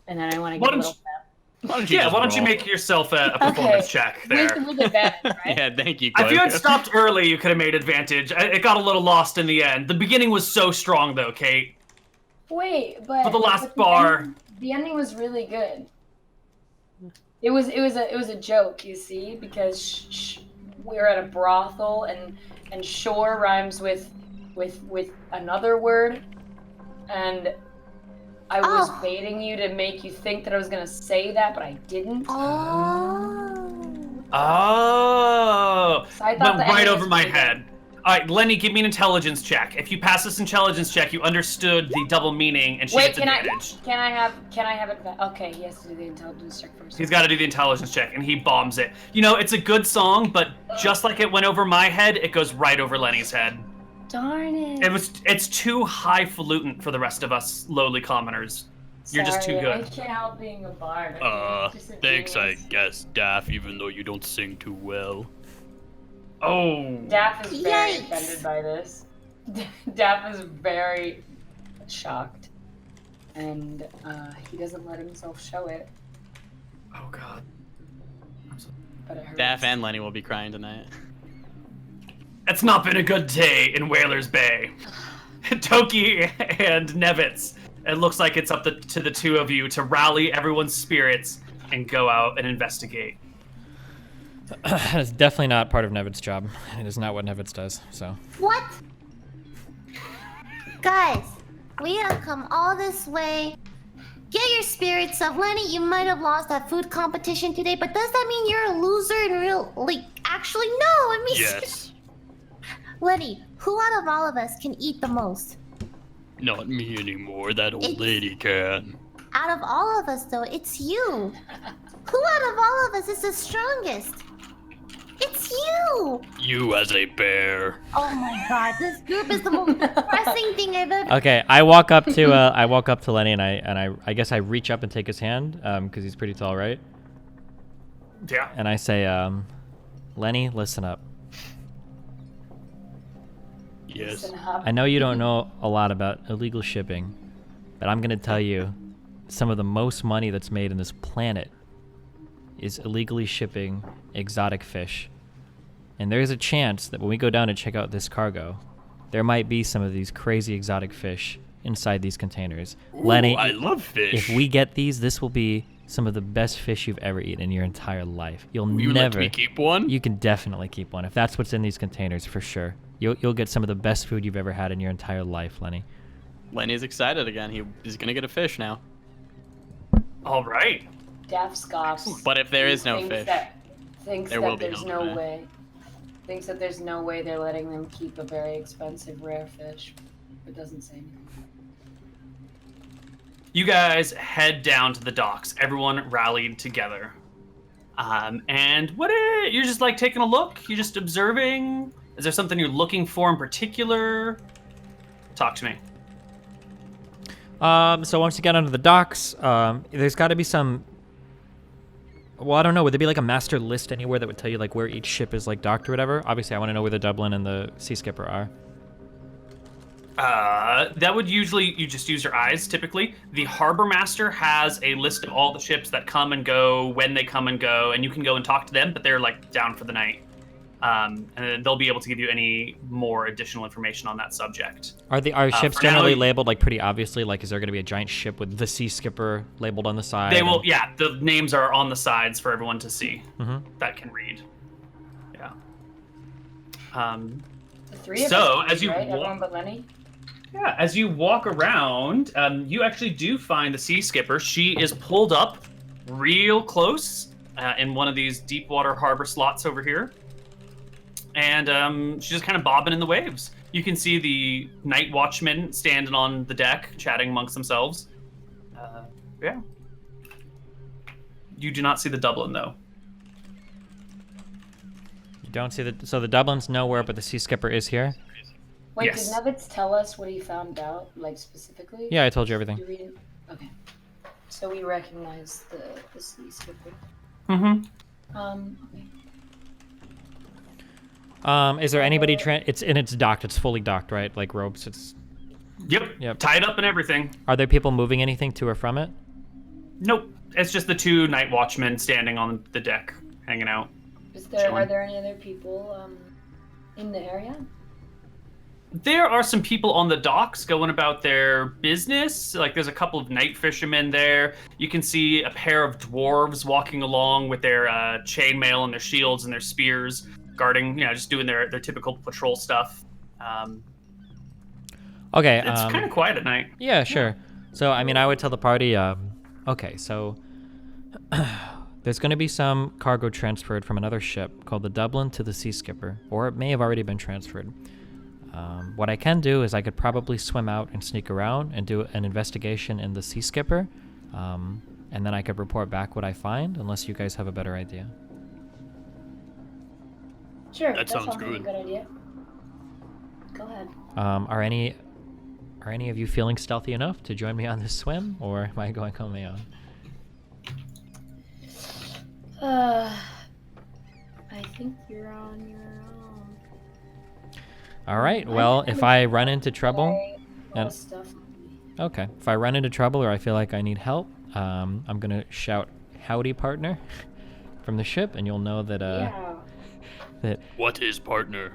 Speaker 3: And then I want to
Speaker 1: Why
Speaker 3: get a
Speaker 1: don't
Speaker 3: little...
Speaker 5: Why don't you
Speaker 1: Yeah,
Speaker 5: just
Speaker 1: why don't you
Speaker 5: roll?
Speaker 1: make yourself a performance check there?
Speaker 3: With advantage, right?
Speaker 5: Yeah, thank you,
Speaker 1: If you had
Speaker 5: Koibu.
Speaker 1: stopped early, you could have made advantage. It got a little lost in the end. The beginning was so strong, though, Kate.
Speaker 3: Wait, but
Speaker 1: For the last
Speaker 3: but
Speaker 1: bar.
Speaker 3: the ending was really good. It was a joke, you see, because we're at a brothel, and shore rhymes with another word, and I was baiting you to make you think that I was gonna say that, but I didn't.
Speaker 2: Oh.
Speaker 1: Oh.
Speaker 3: So I thought
Speaker 1: Went
Speaker 3: the
Speaker 1: right
Speaker 3: ending
Speaker 1: over
Speaker 3: was
Speaker 1: my
Speaker 3: really good.
Speaker 1: head. All right, Lenny, give me an intelligence check. If you pass this intelligence check, you understood the double meaning, and she
Speaker 3: Wait,
Speaker 1: gets
Speaker 3: can
Speaker 1: advantage.
Speaker 3: I have it? Okay, he has to do the intelligence check first.
Speaker 1: He's got to do the intelligence check, and he bombs it. You know, it's a good song, but just like it went over my head, it goes right over Lenny's head.
Speaker 3: Darn it.
Speaker 1: It's too highfalutin for the rest of us lowly commoners. You're just too
Speaker 3: Sorry, I
Speaker 1: good.
Speaker 3: can't help being a bard. I'm just a
Speaker 6: Thanks, I
Speaker 3: genius.
Speaker 6: guess, Daff, even though you don't sing too well.
Speaker 1: Oh.
Speaker 3: Daff is very
Speaker 2: Yikes.
Speaker 3: offended by this. Daff is very shocked, and he doesn't let himself show it,
Speaker 1: Oh God.
Speaker 3: but it hurts.
Speaker 5: Daff and Lenny will be crying tonight.
Speaker 1: It's not been a good day in Whalers Bay. Toki and Nevitz, it looks like it's up to the two of you to rally everyone's spirits and go out and investigate.
Speaker 4: It's definitely not part of Nevid's job. It is not what Nevid's does. So
Speaker 2: What? Guys, we have come all this way. Get your spirits up. Lenny, you might have lost that food competition today, but does that mean you're a loser in real... Like, actually, no. It means...
Speaker 6: Yes.
Speaker 2: Lenny, who out of all of us can eat the most?
Speaker 6: Not me anymore, that old
Speaker 2: It's-
Speaker 6: lady can.
Speaker 2: Out of all of us, though, it's you. Who out of all of us is the strongest? It's you!
Speaker 6: You as a bear.
Speaker 2: Oh my god, this group is the most depressing thing I've ever...
Speaker 4: okay, I walk up to Lenny and I guess I reach up and take his hand because he's pretty tall, right?
Speaker 1: Yeah.
Speaker 4: And I say, Lenny, listen up.
Speaker 6: Yes.
Speaker 3: Listen up.
Speaker 4: I know you don't know a lot about illegal shipping, but I'm gonna tell you, some of the most money that's made in this planet is illegally shipping exotic fish. And there is a chance that when we go down and check out this cargo, there might be some of these crazy exotic fish inside these containers. Lenny,
Speaker 6: Ooh, I love fish.
Speaker 4: if we get these, this will be some of the best fish you've ever eaten in your entire life. You'll
Speaker 6: Will you
Speaker 4: never...
Speaker 6: let me keep one?
Speaker 4: You can definitely keep one if that's what's in these containers, for sure. You'll get some of the best food you've ever had in your entire life, Lenny.
Speaker 5: Lenny's excited again. He's gonna get a fish now.
Speaker 1: All right.
Speaker 3: Daff scoffs.
Speaker 5: But if there is no
Speaker 3: thinks
Speaker 5: fish,
Speaker 3: thinks
Speaker 5: there
Speaker 3: that
Speaker 5: will be
Speaker 3: there's
Speaker 5: no
Speaker 3: no
Speaker 5: fish.
Speaker 3: way. Thinks that there's no way they're letting them keep a very expensive rare fish. It doesn't say anything.
Speaker 1: You guys head down to the docks. Everyone rallied together. And you're just like taking a look? You're just observing? Is there something you're looking for in particular? Talk to me.
Speaker 4: So once you get onto the docks, there's got to be some... Well, I don't know. Would there be like a master list anywhere that would tell you like where each ship is like docked or whatever? Obviously, I want to know where the Dublin and the Sea Skipper are.
Speaker 1: That would usually, you just use your eyes typically. The harbor master has a list of all the ships that come and go, when they come and go, and you can go and talk to them, but they're like down for the night. And they'll be able to give you any more additional information on that subject.
Speaker 4: Are ships
Speaker 1: for now,
Speaker 4: generally
Speaker 1: you-
Speaker 4: labeled like pretty obviously? Like, is there going to be a giant ship with the Sea Skipper labeled on the side?
Speaker 1: They will,
Speaker 4: and-
Speaker 1: yeah, the names are on the sides for everyone to see
Speaker 4: Mhm.
Speaker 1: that can read. Yeah.
Speaker 3: The three of
Speaker 1: So,
Speaker 3: us,
Speaker 1: as you
Speaker 3: right?
Speaker 1: walk-
Speaker 3: Everyone but Lenny.
Speaker 1: Yeah, as you walk around, you actually do find the Sea Skipper. She is pulled up real close in one of these deep water harbor slots over here. And she's just kind of bobbing in the waves. You can see the night watchmen standing on the deck, chatting amongst themselves. Yeah. You do not see the Dublin, though.
Speaker 4: You don't see the... So the Dublin's nowhere, but the Sea Skipper is here?
Speaker 3: Wait,
Speaker 1: Yes.
Speaker 3: did Nevitz tell us what he found out, like, specifically?
Speaker 4: Yeah, I told you everything.
Speaker 3: Do we... Okay. So we recognize the sea skipper.
Speaker 1: Mm-hmm.
Speaker 3: Okay.
Speaker 4: Is there anybody... It's docked. It's fully docked, right? Like ropes. It's...
Speaker 1: Yep. Tied up and everything.
Speaker 4: Are there people moving anything to or from it?
Speaker 1: Nope. It's just the two night watchmen standing on the deck, hanging out.
Speaker 3: Are there any other people in the area?
Speaker 1: There are some people on the docks going about their business. Like, there's a couple of night fishermen there. You can see a pair of dwarves walking along with their chainmail and their shields and their spears, guarding, just doing their typical patrol stuff.
Speaker 4: Okay.
Speaker 1: It's kind of quiet at night.
Speaker 4: Yeah, sure. So, I mean, I would tell the party, okay, so there's going to be some cargo transferred from another ship called the Dublin to the Sea Skipper, or it may have already been transferred. What I can do is I could probably swim out and sneak around and do an investigation in the Sea Skipper, and then I could report back what I find, unless you guys have a better idea.
Speaker 3: Sure,
Speaker 6: That sounds
Speaker 3: like
Speaker 6: good.
Speaker 3: a good idea. Go ahead.
Speaker 4: Are any of you feeling stealthy enough to join me on this swim, or am I going on my own?
Speaker 3: I think you're on your own.
Speaker 4: All right. Well, if I run into trouble, and
Speaker 3: Stuff.
Speaker 4: okay, if I run into trouble or I feel like I need help, I'm gonna shout "Howdy, partner" from the ship, and you'll know that
Speaker 3: Yeah.
Speaker 6: What is partner?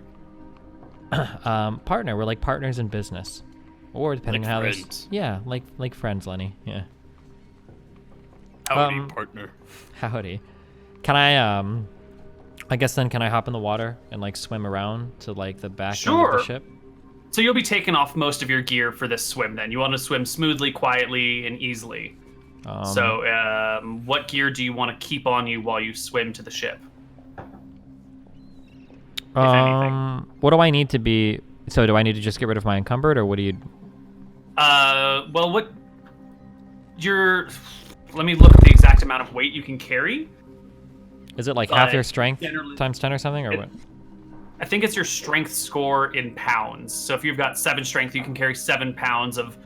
Speaker 4: partner. We're like partners in business, or depending
Speaker 6: Like
Speaker 4: on how
Speaker 6: friends.
Speaker 4: this. Yeah, like friends, Lenny. Yeah.
Speaker 6: Howdy, partner.
Speaker 4: Howdy. Can I guess then can I hop in the water and like swim around to like the back end of
Speaker 1: Sure.
Speaker 4: the ship?
Speaker 1: So you'll be taking off most of your gear for this swim then. You want to swim smoothly, quietly, and easily. What gear do you want to keep on you while you swim to the ship? Anything.
Speaker 4: What do I need to be? So do I need to just get rid of my encumbered, or what do you?
Speaker 1: Well, what your... Let me look at the exact amount of weight you can carry.
Speaker 4: Is it like half
Speaker 1: But
Speaker 4: your strength
Speaker 1: generally-
Speaker 4: times 10 or something, or what?
Speaker 1: I think it's your strength score in pounds. So if you've got 7 strength, you can carry 7 pounds of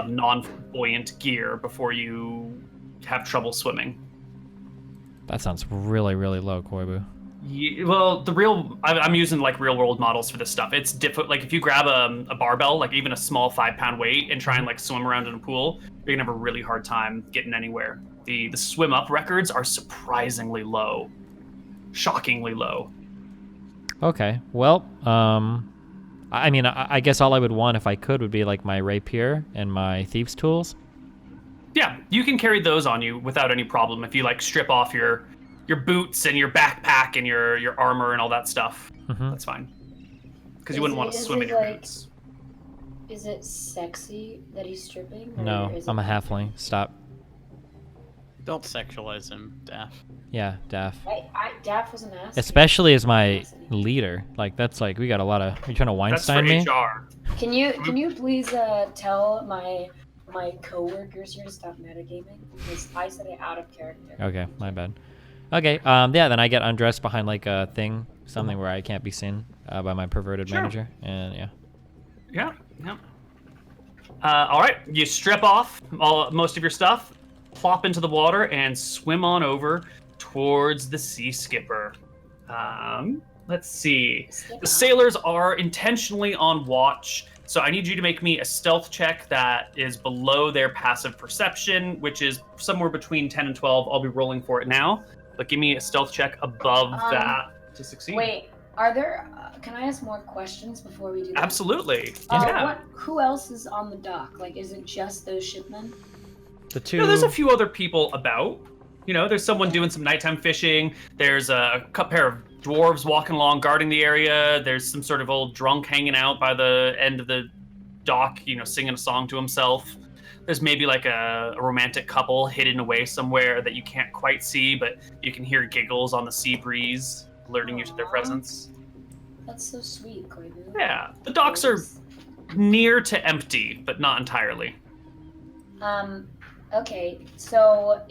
Speaker 1: non-buoyant gear before you have trouble swimming.
Speaker 4: That sounds really, really low, Koibu.
Speaker 1: Yeah, well, I'm using like real world models for this stuff. It's difficult. Like if you grab a barbell, like even a small 5-pound weight, and try and like swim around in a pool, you're gonna have a really hard time getting anywhere. The swim up records are surprisingly low, shockingly low.
Speaker 4: Okay, well, I mean, I guess all I would want if I could would be like my rapier and my thieves' tools.
Speaker 1: Yeah, you can carry those on you without any problem if you like strip off your boots and your backpack and your armor and all that stuff.
Speaker 4: Mhm.
Speaker 1: That's fine. Because you wouldn't want to
Speaker 3: Is
Speaker 1: swim
Speaker 3: it
Speaker 1: in your
Speaker 3: like-
Speaker 1: boots.
Speaker 3: Is it sexy that he's stripping? or
Speaker 4: No,
Speaker 3: is
Speaker 4: I'm a
Speaker 3: it-
Speaker 4: halfling. Stop.
Speaker 5: Don't sexualize him, Daff.
Speaker 4: Yeah, Daff.
Speaker 3: Daff wasn't asking.
Speaker 4: Especially as my leader. Like, that's like, we got a lot of... Are you trying to
Speaker 1: That's for
Speaker 4: Weinstein me?
Speaker 1: HR.
Speaker 3: Can you please tell my coworkers here to stop metagaming? Because I said it out of character.
Speaker 4: Okay, my bad. Okay, yeah, then I get undressed behind like a thing, something where I can't be seen by my perverted
Speaker 1: Sure.
Speaker 4: manager, and yeah.
Speaker 1: Yeah. All right, you strip off most of your stuff, plop into the water, and swim on over towards the Sea Skipper. Let's see. The sailors are intentionally on watch, so I need you to make me a stealth check that is below their passive perception, which is somewhere between 10 and 12. I'll be rolling for it now, but give me a stealth check above that to succeed.
Speaker 3: Wait, are there? Can I ask more questions before we do that?
Speaker 1: Absolutely. Yeah.
Speaker 3: Who else is on the dock? Like, is it just those shipmen?
Speaker 4: The two...
Speaker 1: You know, there's a few other people about. You know, there's someone doing some nighttime fishing. There's a pair of dwarves walking along, guarding the area. There's some sort of old drunk hanging out by the end of the dock, you know, singing a song to himself. There's maybe like a romantic couple hidden away somewhere that you can't quite see, but you can hear giggles on the sea breeze, alerting you to their
Speaker 3: Aw.
Speaker 1: presence.
Speaker 3: That's so sweet, Koibu.
Speaker 1: Yeah, the docks are near to empty, but not entirely.
Speaker 3: Okay, so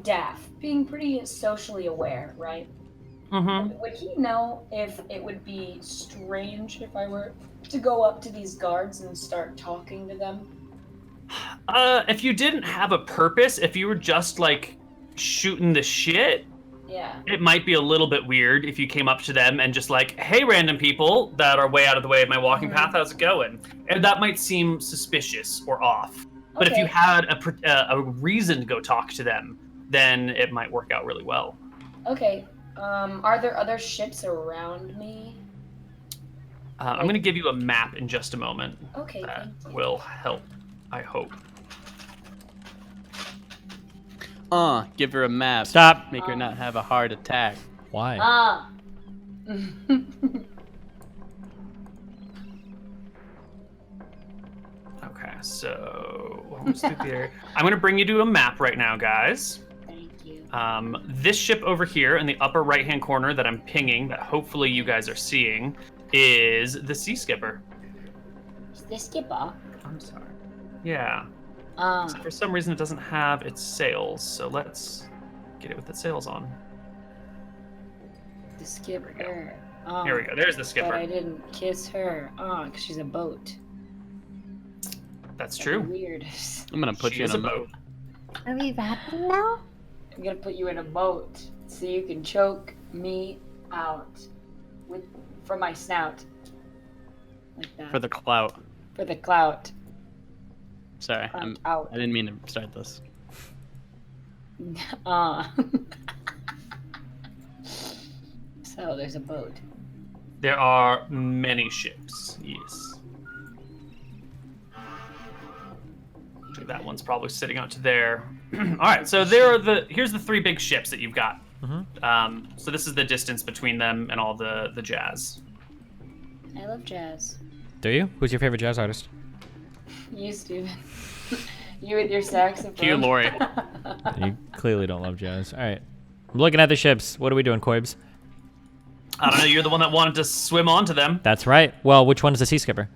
Speaker 3: Daff, being pretty socially aware, right?
Speaker 1: Mm-hmm.
Speaker 3: Would he know if it would be strange if I were to go up to these guards and start talking to them?
Speaker 1: If you didn't have a purpose, if you were just like shooting the shit,
Speaker 3: Yeah.
Speaker 1: it might be a little bit weird if you came up to them and just like, hey, random people that are way out of the way of my walking path, how's it going? And that might seem suspicious or off. But if you
Speaker 3: Okay.
Speaker 1: had a reason to go talk to them, then it might work out really well.
Speaker 3: Okay. Are there other ships around me?
Speaker 1: I'm going to give you a map in just a moment.
Speaker 3: Okay,
Speaker 1: That
Speaker 3: thank you.
Speaker 1: will help, I hope.
Speaker 5: Give her a map.
Speaker 4: Stop.
Speaker 5: Make her not have a heart attack.
Speaker 4: Why?
Speaker 3: Ah.
Speaker 1: Okay, so almost through there. I'm going to bring you to a map right now, guys.
Speaker 3: Thank you.
Speaker 1: This ship over here in the upper right-hand corner that I'm pinging, that hopefully you guys are seeing, is the Sea Skipper.
Speaker 3: Is this skipper?
Speaker 1: I'm sorry. Yeah.
Speaker 3: Ah.
Speaker 1: Except for some reason it doesn't have its sails, so let's get it with its sails on.
Speaker 3: The skipper.
Speaker 1: Here we go. There's the
Speaker 3: But
Speaker 1: Skipper.
Speaker 3: I didn't kiss her. Because she's a boat.
Speaker 1: That's
Speaker 3: That's
Speaker 1: true.
Speaker 3: weird.
Speaker 5: I'm gonna put
Speaker 1: She
Speaker 5: you in
Speaker 1: is
Speaker 5: a
Speaker 1: a
Speaker 5: boat.
Speaker 2: Are we rapping now?
Speaker 3: I'm gonna put you in a boat so you can choke me out from my snout. Like that.
Speaker 5: For the clout.
Speaker 3: For the clout.
Speaker 5: Sorry,
Speaker 3: Clout
Speaker 5: I
Speaker 3: out.
Speaker 5: didn't mean to start this.
Speaker 3: So there's a boat.
Speaker 1: There are many ships, yes. Actually, that one's probably sitting out to there. All right, so here's the three big ships that you've got. So this is the distance between them and all the jazz.
Speaker 3: I love jazz.
Speaker 4: Do you? Who's your favorite jazz artist?
Speaker 3: You, Steven. You with your saxophone.
Speaker 5: Cue Lori.
Speaker 4: You clearly don't love jazz. All right. I'm looking at the ships. What are we doing, Koibs?
Speaker 1: I don't know, you're the one that wanted to swim onto them.
Speaker 4: That's right. Well, which one is the Sea Skipper?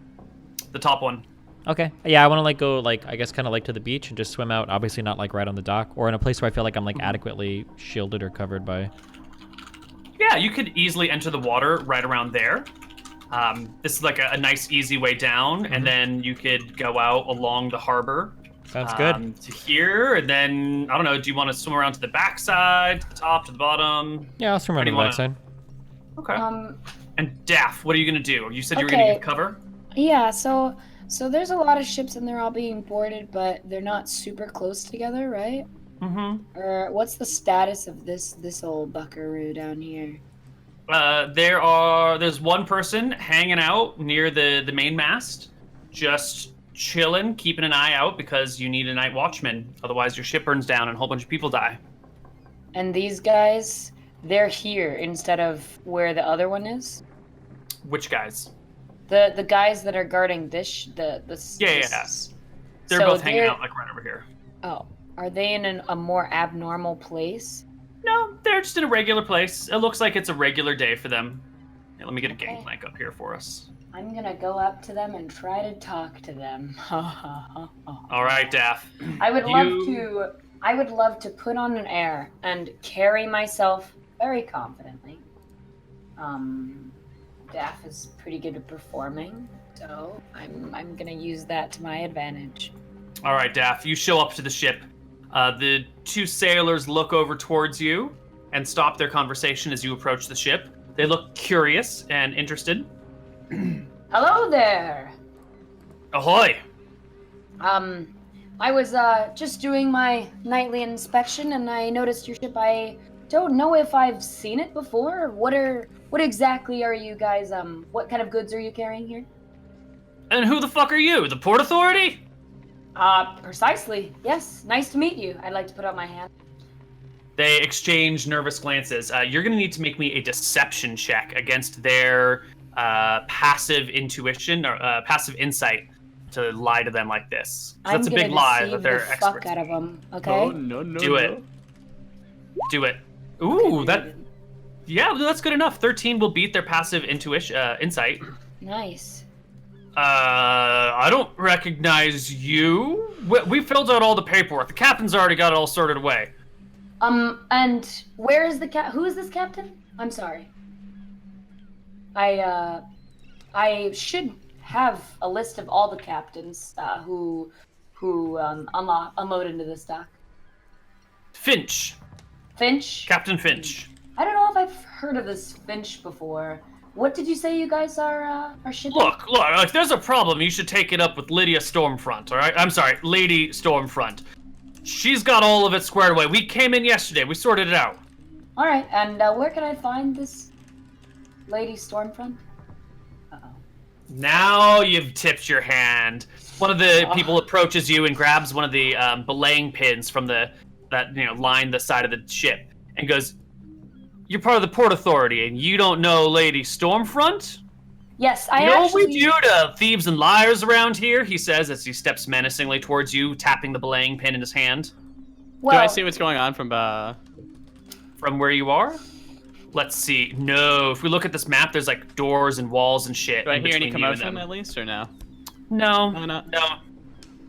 Speaker 1: The top one.
Speaker 4: Okay. Yeah, I want to like go like I guess kind of like to the beach and just swim out. Obviously not like right on the dock or in a place where I feel like I'm like adequately shielded or covered by.
Speaker 1: Yeah, you could easily enter the water right around there. This is like a nice, easy way down, and then you could go out along the harbor.
Speaker 4: Sounds good.
Speaker 1: To here, and then, I don't know, do you want to swim around to the backside, to the top, to the bottom?
Speaker 4: Yeah, I'll swim around
Speaker 1: do
Speaker 4: to
Speaker 1: you
Speaker 4: the
Speaker 1: wanna-
Speaker 4: backside.
Speaker 1: Okay. And Daff, what are you going to do? You said you were going to
Speaker 3: Okay.
Speaker 1: give cover?
Speaker 3: Yeah, so there's a lot of ships and they're all being boarded, but they're not super close together, right?
Speaker 1: Mm-hmm.
Speaker 3: Or what's the status of this old buckaroo down here?
Speaker 1: There's one person hanging out near the main mast, just chilling, keeping an eye out because you need a night watchman. Otherwise, your ship burns down and a whole bunch of people die.
Speaker 3: And these guys, they're here instead of where the other one is.
Speaker 1: Which guys?
Speaker 3: The guys that are guarding this
Speaker 1: Yeah. They're
Speaker 3: So
Speaker 1: both hanging
Speaker 3: they're-
Speaker 1: out like right over here.
Speaker 3: Oh, are they in a more abnormal place?
Speaker 1: No, they're just in a regular place. It looks like it's a regular day for them. Yeah, let me get a
Speaker 3: Okay.
Speaker 1: gangplank up here for us.
Speaker 3: I'm gonna go up to them and try to talk to them.
Speaker 1: All right, Daff.
Speaker 3: I would love to put on an air and carry myself very confidently. Daff is pretty good at performing, so I'm gonna use that to my advantage.
Speaker 1: All right, Daff, you show up to the ship. The two sailors look over towards you and stop their conversation as you approach the ship. They look curious and interested.
Speaker 3: Hello there.
Speaker 1: Ahoy!
Speaker 3: I was just doing my nightly inspection and I noticed your ship. I don't know if I've seen it before. What exactly are you guys what kind of goods are you carrying here?
Speaker 1: And who the fuck are you? The Port Authority?
Speaker 3: Precisely. Yes. Nice to meet you. I'd like to put out my hand.
Speaker 1: They exchange nervous glances. You're going to need to make me a deception check against their passive intuition or passive insight to lie to them like this.
Speaker 3: I'm
Speaker 1: That's a
Speaker 3: gonna
Speaker 1: big lie
Speaker 3: deceive
Speaker 1: that they're
Speaker 3: the
Speaker 1: experts.
Speaker 3: fuck out of them. Okay.
Speaker 5: Oh, no.
Speaker 1: Do it. Do it. Ooh, that's good enough. 13 will beat their passive insight.
Speaker 3: Nice.
Speaker 1: I don't recognize you. We filled out all the paperwork. The captain's already got it all sorted away.
Speaker 3: And where is the who is this captain? I'm sorry. I should have a list of all the captains who unload into this dock.
Speaker 1: Finch.
Speaker 3: Finch?
Speaker 1: Captain Finch.
Speaker 3: I don't know if I've heard of this Finch before. What did you say you guys are shipping?
Speaker 1: Look, if there's a problem, you should take it up with Lydia Stormfront, all right? I'm sorry, Lady Stormfront. She's got all of it squared away. We came in yesterday. We sorted it out.
Speaker 3: All right, and where can I find this Lady Stormfront? Uh-oh.
Speaker 1: Now you've tipped your hand. One of the people approaches you and grabs one of the belaying pins from that line the side of the ship and goes, "You're part of the Port Authority, and you don't know Lady Stormfront?
Speaker 3: Yes,
Speaker 1: You know what we do to thieves and liars around here?" he says as he steps menacingly towards you, tapping the belaying pin in his hand.
Speaker 3: Well,
Speaker 5: Do I see what's going on from
Speaker 1: From where you are? Let's see. No, if we look at this map, there's like doors and walls and shit.
Speaker 5: Do I
Speaker 1: in
Speaker 5: hear any
Speaker 1: between you and
Speaker 5: commotion
Speaker 1: them.
Speaker 5: at least, or no?
Speaker 1: No,
Speaker 5: No, not.
Speaker 1: no.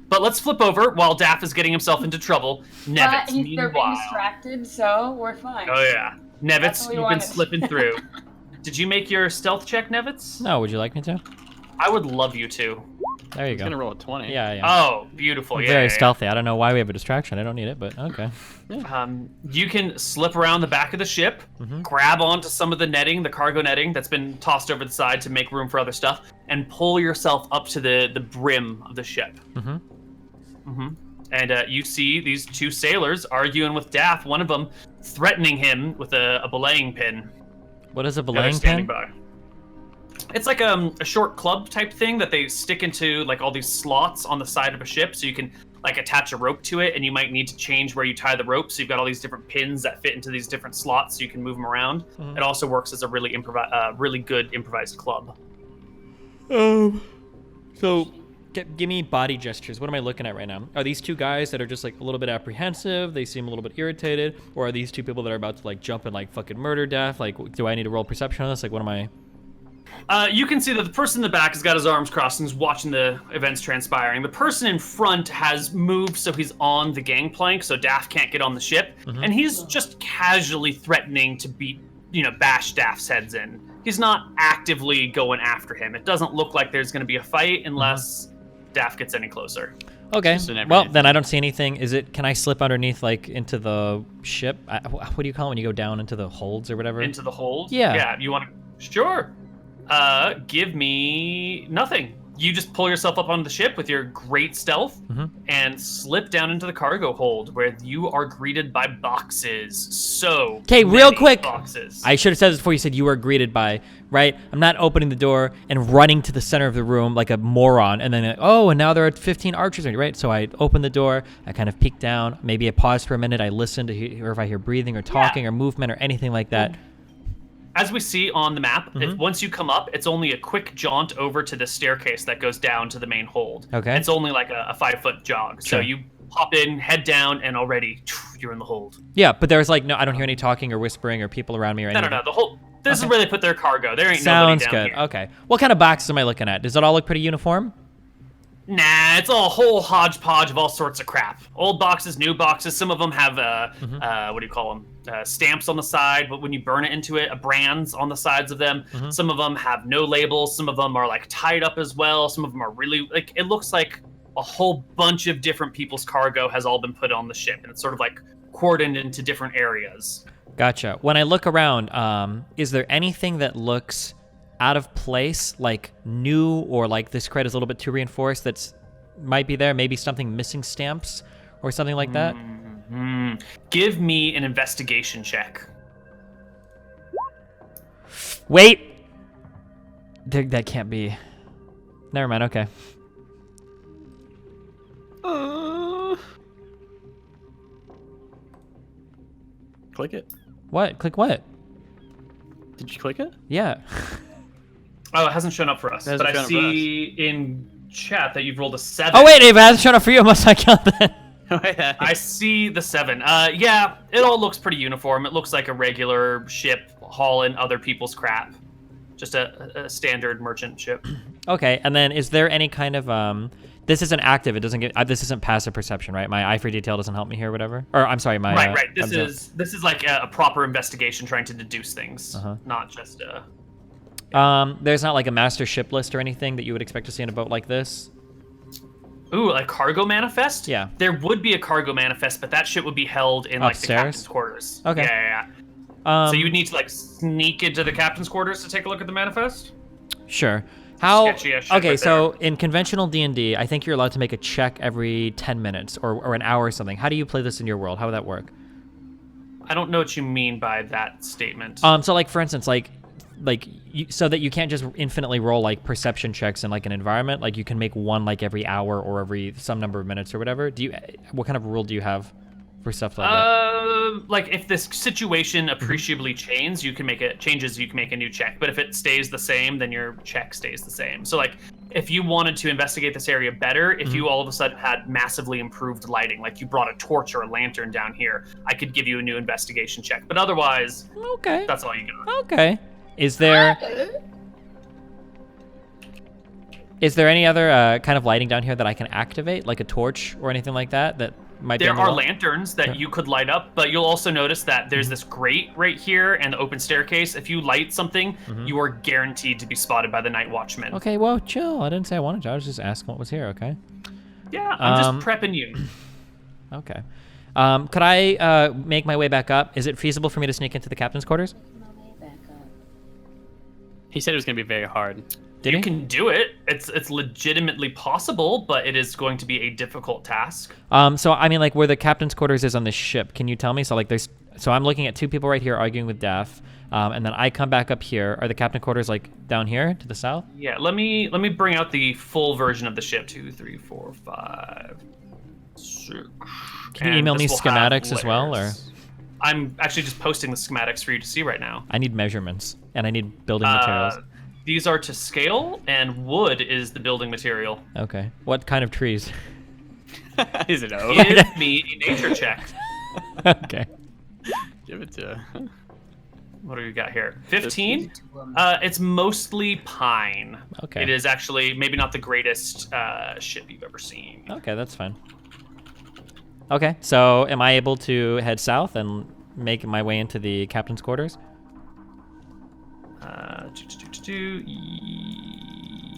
Speaker 1: But let's flip over while Daff is getting himself into trouble.
Speaker 3: but
Speaker 1: Nevitz,
Speaker 3: they're being
Speaker 1: meanwhile.
Speaker 3: distracted, so we're fine.
Speaker 1: Oh yeah,
Speaker 3: That's
Speaker 1: Nevitz,
Speaker 3: what we
Speaker 1: you've been
Speaker 3: wanted.
Speaker 1: slipping through. Did you make your stealth check, Nevitz?
Speaker 4: No, would you like me to?
Speaker 1: I would love you to.
Speaker 4: There you
Speaker 5: He's
Speaker 4: go.
Speaker 5: gonna roll a 20.
Speaker 4: Yeah, yeah.
Speaker 1: Oh, beautiful. Yeah,
Speaker 4: Very
Speaker 1: yeah,
Speaker 4: stealthy. I don't know why we have a distraction. I don't need it, but okay.
Speaker 1: yeah. You can slip around the back of the ship,
Speaker 4: Mhm.
Speaker 1: grab onto some of the netting, the cargo netting that's been tossed over the side to make room for other stuff, and pull yourself up to the brim of the ship.
Speaker 4: Mhm.
Speaker 1: And you see these two sailors arguing with Daff, one of them threatening him with a belaying pin.
Speaker 4: What is a
Speaker 1: The other
Speaker 4: belaying
Speaker 1: standing
Speaker 4: pin?
Speaker 1: by. It's like a short club type thing that they stick into like all these slots on the side of a ship, so you can like attach a rope to it, and you might need to change where you tie the rope. So you've got all these different pins that fit into these different slots, so you can move them around.
Speaker 4: Mhm.
Speaker 1: It also works as a really really good improvised club.
Speaker 4: So, give me body gestures. What am I looking at right now? Are these two guys that are just like a little bit apprehensive? They seem a little bit irritated, or are these two people that are about to like jump and like fucking murder Daff? Like, do I need to roll perception on this? Like, what am I?
Speaker 1: You can see that the person in the back has got his arms crossed and is watching the events transpiring. The person in front has moved, so he's on the gangplank, so Daff can't get on the ship, and he's just casually threatening to bash Daff's heads in. He's not actively going after him. It doesn't look like there's going to be a fight unless Daff gets any closer.
Speaker 4: Okay.
Speaker 5: Just an
Speaker 4: Well,
Speaker 5: everyday
Speaker 4: then I don't see anything. Can I slip underneath like into the ship? What do you call it when you go down into the holds or whatever?
Speaker 1: Into the hold?
Speaker 4: Yeah.
Speaker 1: Yeah, you want to... Sure. Give me nothing. You just pull yourself up onto the ship with your great stealth and slip down into the cargo hold where you are greeted by boxes. So,
Speaker 4: Okay, real
Speaker 1: many
Speaker 4: quick.
Speaker 1: boxes.
Speaker 4: I should have said this before you said you were greeted by, right? I'm not opening the door and running to the center of the room like a moron and then, and now there are 15 archers, right? So I open the door, I kind of peek down, maybe I pause for a minute, I listen to hear if I hear breathing or talking or movement or anything like that.
Speaker 1: As we see on the map, once you come up, it's only a quick jaunt over to the staircase that goes down to the main hold.
Speaker 4: Okay.
Speaker 1: It's only like a 5-foot jog.
Speaker 4: Sure.
Speaker 1: So you hop in, head down, and already you're in the hold.
Speaker 4: Yeah, but there's like, no, I don't hear any talking or whispering or people around me or
Speaker 1: No,
Speaker 4: anything.
Speaker 1: no, the whole... This is where they put their cargo. There ain't
Speaker 4: Sounds
Speaker 1: nobody
Speaker 4: good.
Speaker 1: down here.
Speaker 4: Okay. What kind of boxes am I looking at? Does it all look pretty uniform?
Speaker 1: Nah, it's all a whole hodgepodge of all sorts of crap. Old boxes, new boxes. Some of them have what do you call them? Stamps on the side, but when you burn it into it, brands on the sides of them. Some of them have no labels. Some of them are like tied up as well. Some of them are really like it looks like a whole bunch of different people's cargo has all been put on the ship, and it's sort of like cordoned into different areas.
Speaker 4: Gotcha. When I look around, is there anything that looks out of place, like new, or like this credit is a little bit too reinforced that's might be there? Maybe something missing stamps or something like that?
Speaker 1: Give me an investigation check.
Speaker 4: Wait! That can't be. Never mind, okay.
Speaker 5: Click it.
Speaker 4: What? Click what?
Speaker 5: Did you click it?
Speaker 4: Yeah.
Speaker 1: Oh, it hasn't shown up for us,
Speaker 5: It hasn't
Speaker 1: but I
Speaker 5: shown up for
Speaker 1: see in chat that you've rolled a 7.
Speaker 4: Oh wait, if I was trying to free you, must I count that?
Speaker 1: I see the 7. Yeah, it all looks pretty uniform. It looks like a regular ship hauling other people's crap. Just a standard merchant ship.
Speaker 4: Okay, and then is there any kind of this isn't active. It doesn't get. This isn't passive perception, right? My eye for detail doesn't help me here, or whatever. Or I'm sorry, my
Speaker 1: right. This is like a proper investigation, trying to deduce things, not just
Speaker 4: There's not like a master ship list or anything that you would expect to see in a boat like this.
Speaker 1: Ooh, a cargo manifest?
Speaker 4: Yeah.
Speaker 1: There would be a cargo manifest, but that shit would be held in like the
Speaker 4: Upstairs?
Speaker 1: captain's quarters.
Speaker 4: Okay.
Speaker 1: Yeah. So you would need to like sneak into the captain's quarters to take a look at the manifest?
Speaker 4: Sure. How?
Speaker 1: Sketchy as shit
Speaker 4: Okay,
Speaker 1: right
Speaker 4: so in conventional D&D, I think you're allowed to make a check every 10 minutes or an hour or something. How do you play this in your world? How would that work?
Speaker 1: I don't know what you mean by that statement.
Speaker 4: So like for instance, so that you can't just infinitely roll like perception checks in like an environment. Like you can make one like every hour or every some number of minutes or whatever. What kind of rule do you have for stuff like that?
Speaker 1: Like if this situation appreciably changes, you can make a new check. But if it stays the same, then your check stays the same. So like if you wanted to investigate this area better, if you all of a sudden had massively improved lighting, like you brought a torch or a lantern down here, I could give you a new investigation check. But otherwise,
Speaker 4: Okay.
Speaker 1: that's all you got.
Speaker 4: Okay. Is there any other kind of lighting down here that I can activate, like a torch or anything like that? That might be
Speaker 1: There
Speaker 4: on the
Speaker 1: are
Speaker 4: wall?
Speaker 1: lanterns that you could light up, but you'll also notice that there's this grate right here and the open staircase. If you light something, you are guaranteed to be spotted by the night watchman.
Speaker 4: Okay, well, chill. I didn't say I wanted to. I was just asking what was here. Okay.
Speaker 1: Yeah, I'm just prepping you.
Speaker 4: Okay. Could I make my way back up? Is it feasible for me to sneak into the captain's quarters?
Speaker 5: He said it was going to be very hard.
Speaker 4: Did
Speaker 1: You
Speaker 4: he?
Speaker 1: can do it. It's legitimately possible, but it is going to be a difficult task.
Speaker 4: So I mean, like where the captain's quarters is on this ship, can you tell me? So like so I'm looking at two people right here arguing with Daff, and then I come back up here. Are the captain quarters like down here to the south?
Speaker 1: Yeah, let me bring out the full version of the ship. 2, 3, 4, 5, 6.
Speaker 4: Can you
Speaker 1: And
Speaker 4: email me
Speaker 1: this will have
Speaker 4: schematics as well, or?
Speaker 1: layers. I'm actually just posting the schematics for you to see right now.
Speaker 4: I need measurements, and I need building materials.
Speaker 1: These are to scale, and wood is the building material.
Speaker 4: Okay. What kind of trees?
Speaker 5: Is it over?
Speaker 1: Give me a nature check.
Speaker 4: Okay.
Speaker 5: Give it to.
Speaker 1: What do we got here? 15? It's mostly pine.
Speaker 4: Okay.
Speaker 1: It is actually maybe not the greatest ship you've ever seen.
Speaker 4: Okay, that's fine. Okay, so am I able to head south and make my way into the captain's quarters?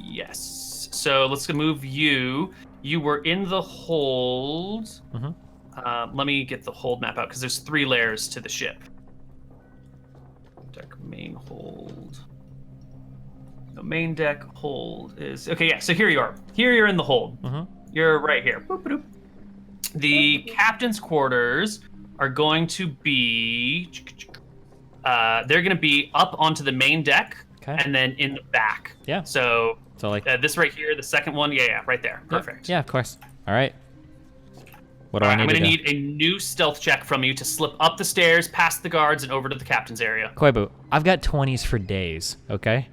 Speaker 1: Yes. So let's move you. You were in the hold. Let me get the hold map out because there's 3 layers to the ship. Deck main hold. The main deck hold is okay. Yeah. So here you are. Here you're in the hold. You're right here. Boop, boop. The captain's quarters are going to be. They're going to be up onto the main deck, and then in the back.
Speaker 4: Yeah.
Speaker 1: So
Speaker 4: like
Speaker 1: this right here, the second one. Yeah, right there. Perfect.
Speaker 4: Yeah, of course. All right. What do
Speaker 1: All
Speaker 4: I
Speaker 1: right, I'm
Speaker 4: need
Speaker 1: going
Speaker 4: to
Speaker 1: to
Speaker 4: do?
Speaker 1: need a new stealth check from you to slip up the stairs, past the guards, and over to the captain's area.
Speaker 4: Koibu, I've got 20s for days, okay?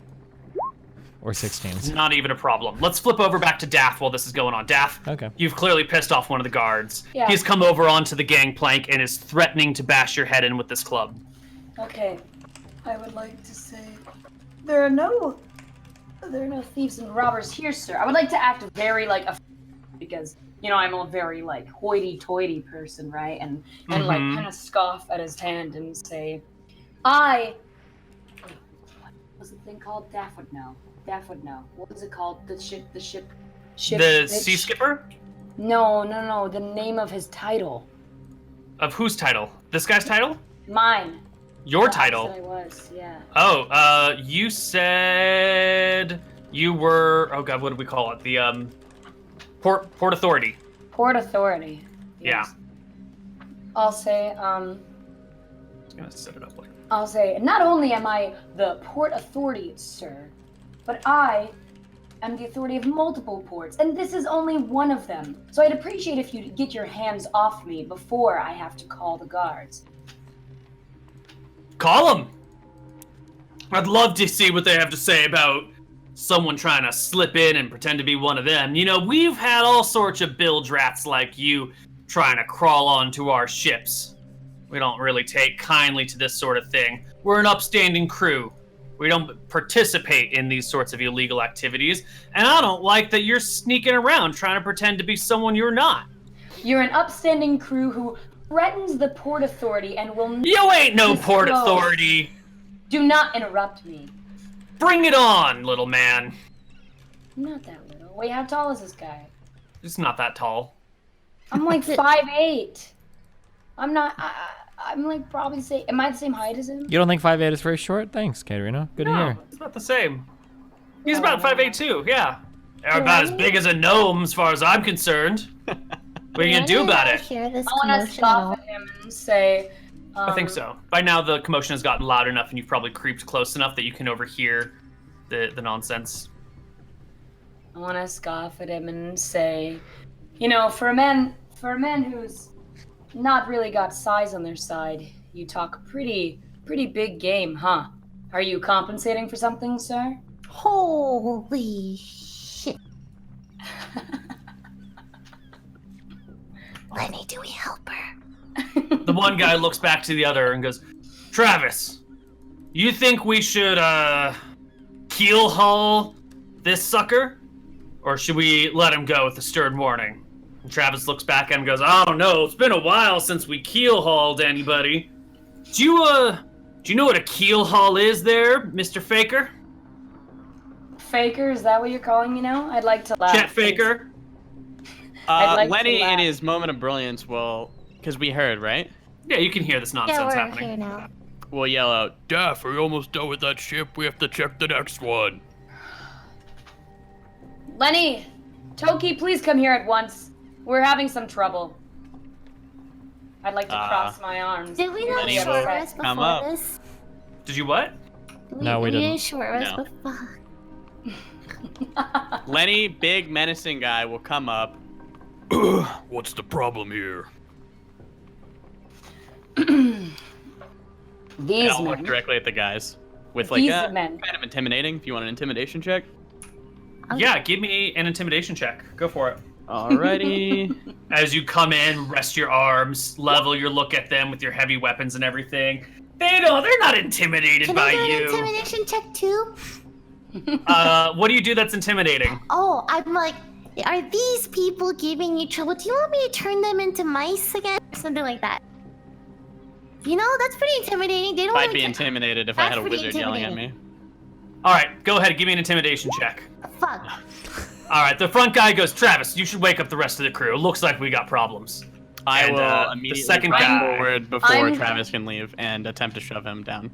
Speaker 4: Or 16s.
Speaker 1: Not even a problem. Let's flip over back to Daff while this is going on. Daff,
Speaker 4: Okay.
Speaker 1: you've clearly pissed off one of the guards.
Speaker 3: Yeah.
Speaker 1: He's come over onto the gangplank and is threatening to bash your head in with this club.
Speaker 3: Okay, I would like to say there are no thieves and robbers here, sir. I would like to act very because I'm a very hoity-toity person, right? And like kind of scoff at his hand and say, what's the thing called? Daff would know. What is it called? The ship.
Speaker 1: The
Speaker 3: bitch?
Speaker 1: sea skipper?
Speaker 3: No. The name of his title.
Speaker 1: Of whose title? This guy's title?
Speaker 3: Mine.
Speaker 1: Your
Speaker 3: The
Speaker 1: title?
Speaker 3: opposite I was, yeah.
Speaker 1: Oh, you said you were. Oh God, what do we call it? The port authority.
Speaker 3: Port authority.
Speaker 1: Yeah.
Speaker 3: I'll say
Speaker 1: I'm gonna set it up like.
Speaker 3: I'll say, not only am I the port authority, sir, but I am the authority of multiple ports, and this is only one of them. So I'd appreciate if you'd get your hands off me before I have to call the guards.
Speaker 1: Call them. I'd love to see what they have to say about someone trying to slip in and pretend to be one of them. You know, we've had all sorts of bilge rats like you trying to crawl onto our ships. We don't really take kindly to this sort of thing. We're an upstanding crew. We don't participate in these sorts of illegal activities, and I don't like that you're sneaking around trying to pretend to be someone you're not.
Speaker 3: You're an upstanding crew who threatens the Port Authority and will not
Speaker 1: You ain't no
Speaker 3: disclose.
Speaker 1: Port Authority.
Speaker 3: Do not interrupt me.
Speaker 1: Bring it on, little man.
Speaker 3: I'm not that little. Wait, how tall is this guy?
Speaker 1: It's not that tall.
Speaker 3: I'm like 5'8". I'm not. I'm like probably say. Am I the same height as him?
Speaker 4: You don't think 5'8" is very short? Thanks, Katerino. Good to
Speaker 1: No,
Speaker 4: hear.
Speaker 1: it's about the same. He's
Speaker 3: Oh,
Speaker 1: about
Speaker 3: wow.
Speaker 1: 5'8" too, yeah. They're about as big as a gnome as far as I'm concerned. What are you gonna do about it?
Speaker 2: Hear this
Speaker 3: I want to
Speaker 2: commotion at all?
Speaker 3: scoff at him and say.
Speaker 1: I think so. By now the commotion has gotten loud enough and you've probably creeped close enough that you can overhear the nonsense.
Speaker 3: I want to scoff at him and say, you know, for a man who's not really got size on their side, you talk pretty big game, huh? Are you compensating for something, sir?
Speaker 2: Holy shit. Lenny, do we help her?
Speaker 1: The one guy looks back to the other and goes, Travis, you think we should keel haul this sucker? Or should we let him go with a stern warning? And Travis looks back at him and goes, I don't know, it's been a while since we keel hauled anybody. Do you know what a keel haul is there, Mr. Faker?
Speaker 3: Faker, is that what you're calling me now? I'd like to laugh.
Speaker 1: Chet Faker?
Speaker 3: I'd like to
Speaker 5: Lenny, in
Speaker 3: laugh.
Speaker 5: his moment of brilliance, will, because we heard, right?
Speaker 1: Yeah, you can hear this nonsense
Speaker 2: Yeah, we're
Speaker 1: happening.
Speaker 2: here now.
Speaker 5: We'll yell out,
Speaker 6: Daff, are you almost done with that ship? We have to check the next one.
Speaker 3: Lenny, Toki, please come here at once. We're having some trouble. I'd like to cross my arms.
Speaker 2: Did we not
Speaker 5: Lenny,
Speaker 2: short
Speaker 5: will
Speaker 2: rest
Speaker 5: come
Speaker 2: before
Speaker 5: up.
Speaker 2: this?
Speaker 1: Did you what?
Speaker 4: No, we didn't.
Speaker 2: didn't short rest
Speaker 5: No.
Speaker 2: before.
Speaker 5: Lenny, big menacing guy, will come up.
Speaker 6: What's the problem here?
Speaker 5: And
Speaker 3: These
Speaker 5: I'll look
Speaker 3: men.
Speaker 5: directly at the guys. With like
Speaker 3: These
Speaker 5: a
Speaker 3: men.
Speaker 5: kind of intimidating, if you want an intimidation check.
Speaker 1: Yeah, give me an intimidation check. Go for it.
Speaker 5: Alrighty.
Speaker 1: As you come in, rest your arms, level your look at them with your heavy weapons and everything. They're not intimidated
Speaker 2: Can
Speaker 1: by
Speaker 2: I do an
Speaker 1: you.
Speaker 2: intimidation check too?
Speaker 1: What do you do that's intimidating?
Speaker 2: Oh, I'm like, are these people giving you trouble? Do you want me to turn them into mice again? Or something like that. You know, that's pretty intimidating. They don't
Speaker 5: I'd
Speaker 2: wanna
Speaker 5: be
Speaker 2: t-
Speaker 5: intimidated if I
Speaker 2: That's
Speaker 5: had a
Speaker 2: pretty
Speaker 5: wizard yelling at me.
Speaker 1: All right, go ahead, give me an intimidation check.
Speaker 2: Fuck.
Speaker 1: All right, the front guy goes, Travis, you should wake up the rest of the crew. It looks like we got problems.
Speaker 5: I
Speaker 1: And,
Speaker 5: will
Speaker 1: the
Speaker 5: immediately
Speaker 1: second
Speaker 5: run
Speaker 1: guy-
Speaker 5: forward before
Speaker 3: I'm-
Speaker 5: Travis can leave and attempt to shove him down.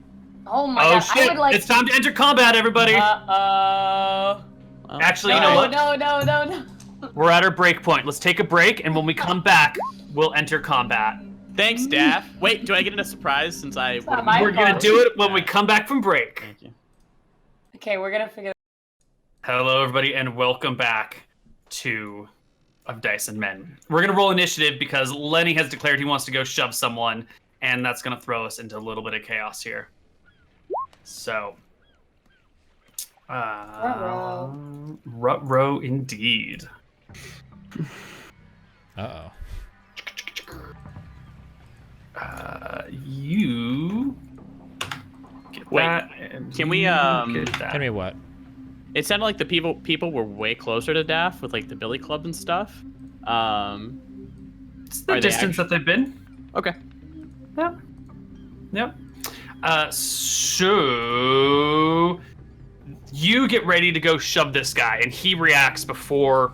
Speaker 3: Oh my
Speaker 1: Oh
Speaker 3: god,
Speaker 1: shit,
Speaker 3: I would like.
Speaker 1: it's time to enter combat, everybody.
Speaker 3: Uh-oh.
Speaker 5: Well,
Speaker 1: Actually, you know what?
Speaker 3: No.
Speaker 1: We're at our break point. Let's take a break, and when we come back, we'll enter combat.
Speaker 5: Thanks, Daff. Wait, do I get a surprise since I
Speaker 3: not
Speaker 5: would've-
Speaker 3: my
Speaker 1: We're gonna
Speaker 3: fault.
Speaker 1: do it when we come back from break.
Speaker 5: Thank you.
Speaker 3: Okay, we're gonna figure.
Speaker 1: Hello, everybody, and welcome back to Of Dice and Men. We're gonna roll initiative because Lenny has declared he wants to go shove someone, and that's gonna throw us into a little bit of chaos here. So, Ruh-roh indeed.
Speaker 4: Uh-oh.
Speaker 1: You get
Speaker 5: Wait,
Speaker 1: that, and
Speaker 5: can we,
Speaker 1: you
Speaker 5: um,
Speaker 1: get that.
Speaker 4: Tell me what?
Speaker 5: It sounded like the people were way closer to Daff with like the billy club and stuff.
Speaker 1: It's the
Speaker 5: Are they
Speaker 1: distance that they've been.
Speaker 5: Okay.
Speaker 1: Yep. So you get ready to go shove this guy, and he reacts before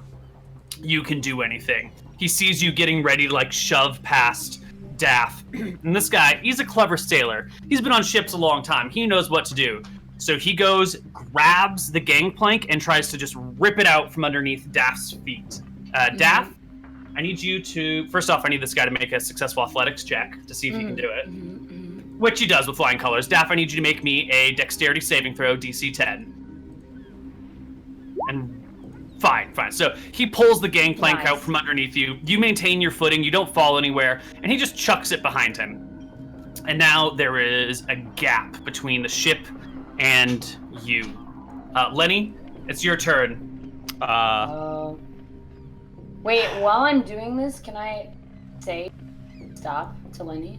Speaker 1: you can do anything. He sees you getting ready to like shove past Daff. And this guy, he's a clever sailor. He's been on ships a long time. He knows what to do. So he goes, grabs the gangplank, and tries to just rip it out from underneath Daff's feet. Daff, I need you to, first off, I need this guy to make a successful athletics check to see if he can do it. Which he does with flying colors. Daff, I need you to make me a dexterity saving throw, DC 10. And fine. So he pulls the gangplank
Speaker 3: Nice.
Speaker 1: out from underneath you. You maintain your footing, you don't fall anywhere, and he just chucks it behind him. And now there is a gap between the ship and you. Lenny, It's your turn.
Speaker 3: Wait, while I'm doing this, can I say stop to Lenny?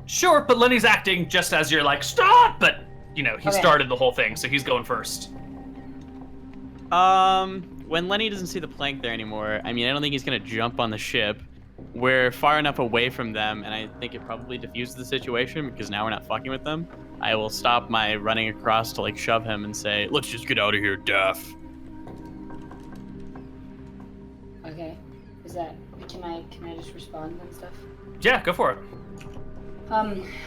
Speaker 1: Sure, but Lenny's acting just as you're like, stop! But, he
Speaker 3: Okay.
Speaker 1: started the whole thing, so he's going first.
Speaker 5: When Lenny doesn't see the plank there anymore, I mean, I don't think he's gonna jump on the ship. We're far enough away from them, and I think it probably diffuses the situation because now we're not fucking with them. I will stop my running across to like shove him and say, "Let's just get out of here, Daff."
Speaker 3: Okay. Is that can I just respond and stuff?
Speaker 1: Yeah, go for it.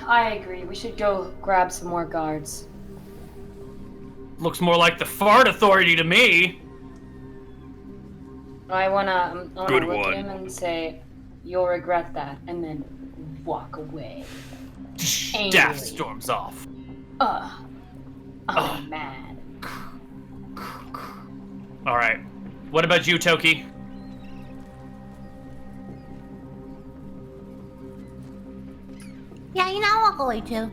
Speaker 3: I agree. We should go grab some more guards.
Speaker 1: Looks more like the fart authority to me.
Speaker 3: I wanna
Speaker 6: Good
Speaker 3: look
Speaker 6: one.
Speaker 3: at him and say, "You'll regret that," and then walk away.
Speaker 1: Daff storms off.
Speaker 3: I'm mad.
Speaker 1: All right. What about you, Toki?
Speaker 2: Yeah, I'll walk away too.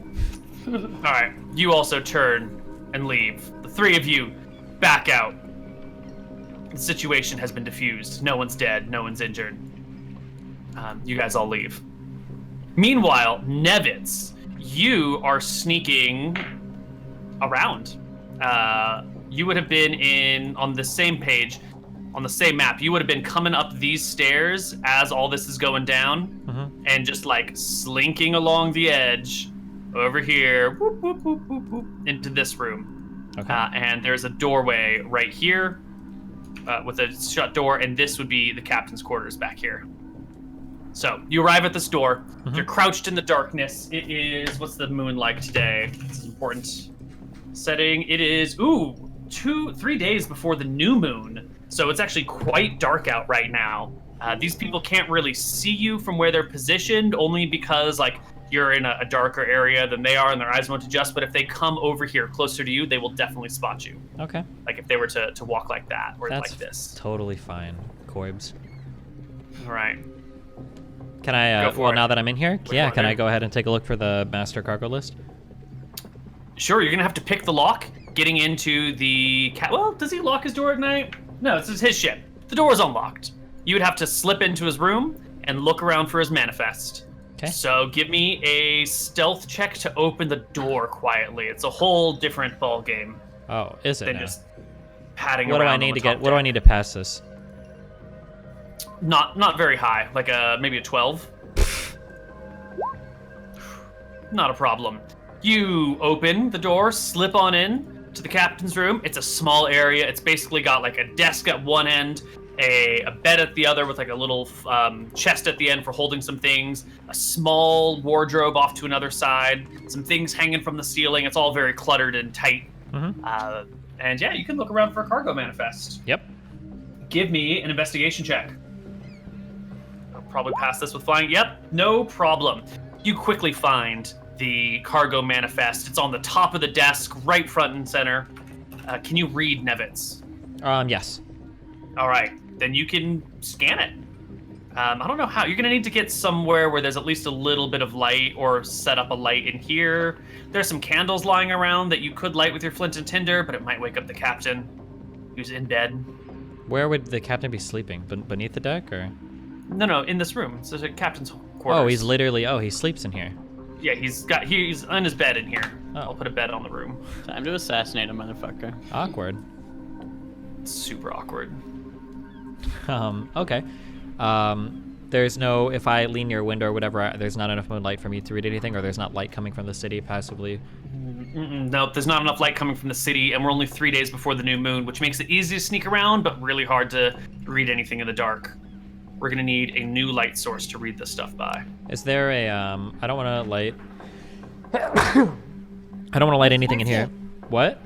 Speaker 1: All right. You also turn and leave. The three of you back out. The situation has been diffused. No one's dead. No one's injured. You guys all leave. Meanwhile, Nevitz, you are sneaking around. You would have been on the same page, on the same map. You would have been coming up these stairs as all this is going down, and just like slinking along the edge over here, whoop, whoop, whoop, whoop, whoop, into this room.
Speaker 4: Okay.
Speaker 1: And there's a doorway right here with a shut door, and this would be the captain's quarters back here. So you arrive at this door. You're crouched in the darkness. It is, what's the moon like today? This is important setting. It is 3 days before the new moon, so it's actually quite dark out right now. These people can't really see you from where they're positioned, only because like you're in a darker area than they are and their eyes won't adjust. But if they come over here closer to you, they will definitely spot you.
Speaker 4: Okay.
Speaker 1: Like if they were to walk like that or
Speaker 4: That's
Speaker 1: like this.
Speaker 4: totally fine, Koibs.
Speaker 1: All right.
Speaker 4: Can I,
Speaker 1: Go for
Speaker 4: well,
Speaker 1: it.
Speaker 4: now that I'm in here,
Speaker 1: do you want
Speaker 4: can
Speaker 1: to
Speaker 4: I
Speaker 1: do?
Speaker 4: go ahead and take a look for the master cargo list?
Speaker 1: Sure, you're gonna have to pick the lock. Getting into the well, does he lock his door at night? No, this is his ship. The door is unlocked. You would have to slip into his room and look around for his manifest.
Speaker 4: Okay.
Speaker 1: So give me a stealth check to open the door quietly. It's a whole different ball game
Speaker 4: Oh, is it
Speaker 1: than
Speaker 4: now?
Speaker 1: just padding
Speaker 4: What do
Speaker 1: around.
Speaker 4: I
Speaker 1: on
Speaker 4: need
Speaker 1: the
Speaker 4: to get?
Speaker 1: top
Speaker 4: What do I
Speaker 1: deck.
Speaker 4: need to pass this?
Speaker 1: Not very high, like maybe a 12. Not a problem. You open the door, slip on in to the captain's room. It's a small area. It's basically got like a desk at one end, a bed at the other with like a little chest at the end for holding some things, a small wardrobe off to another side, some things hanging from the ceiling. It's all very cluttered and tight. And yeah, you can look around for a cargo manifest.
Speaker 4: Yep.
Speaker 1: Give me an investigation check. I'll probably pass this with flying. Yep, no problem. You quickly find the cargo manifest. It's on the top of the desk, right front and center. Can you read, Nevitz?
Speaker 4: Yes.
Speaker 1: All right, then you can scan it. I don't know how. You're going to need to get somewhere where there's at least a little bit of light, or set up a light in here. There's some candles lying around that you could light with your flint and tinder, but it might wake up the captain who's in bed.
Speaker 4: Where would the captain be sleeping? Beneath the deck, or?
Speaker 1: No, in this room. It's a captain's quarters.
Speaker 4: Oh, he's literally. Oh, he sleeps in here.
Speaker 1: Yeah, he's on his bed in here.
Speaker 4: Oh.
Speaker 1: I'll put a bed on the room.
Speaker 5: Time to assassinate a motherfucker.
Speaker 4: Awkward.
Speaker 1: It's super awkward.
Speaker 4: Okay. There's no. If I lean near a window or whatever, there's not enough moonlight for me to read anything, or there's not light coming from the city passively.
Speaker 1: Nope, there's not enough light coming from the city, and we're only 3 days before the new moon, which makes it easy to sneak around, but really hard to read anything in the dark. We're gonna need a new light source to read this stuff by.
Speaker 4: Is there a? I don't want to light. I don't want to light anything in here. What?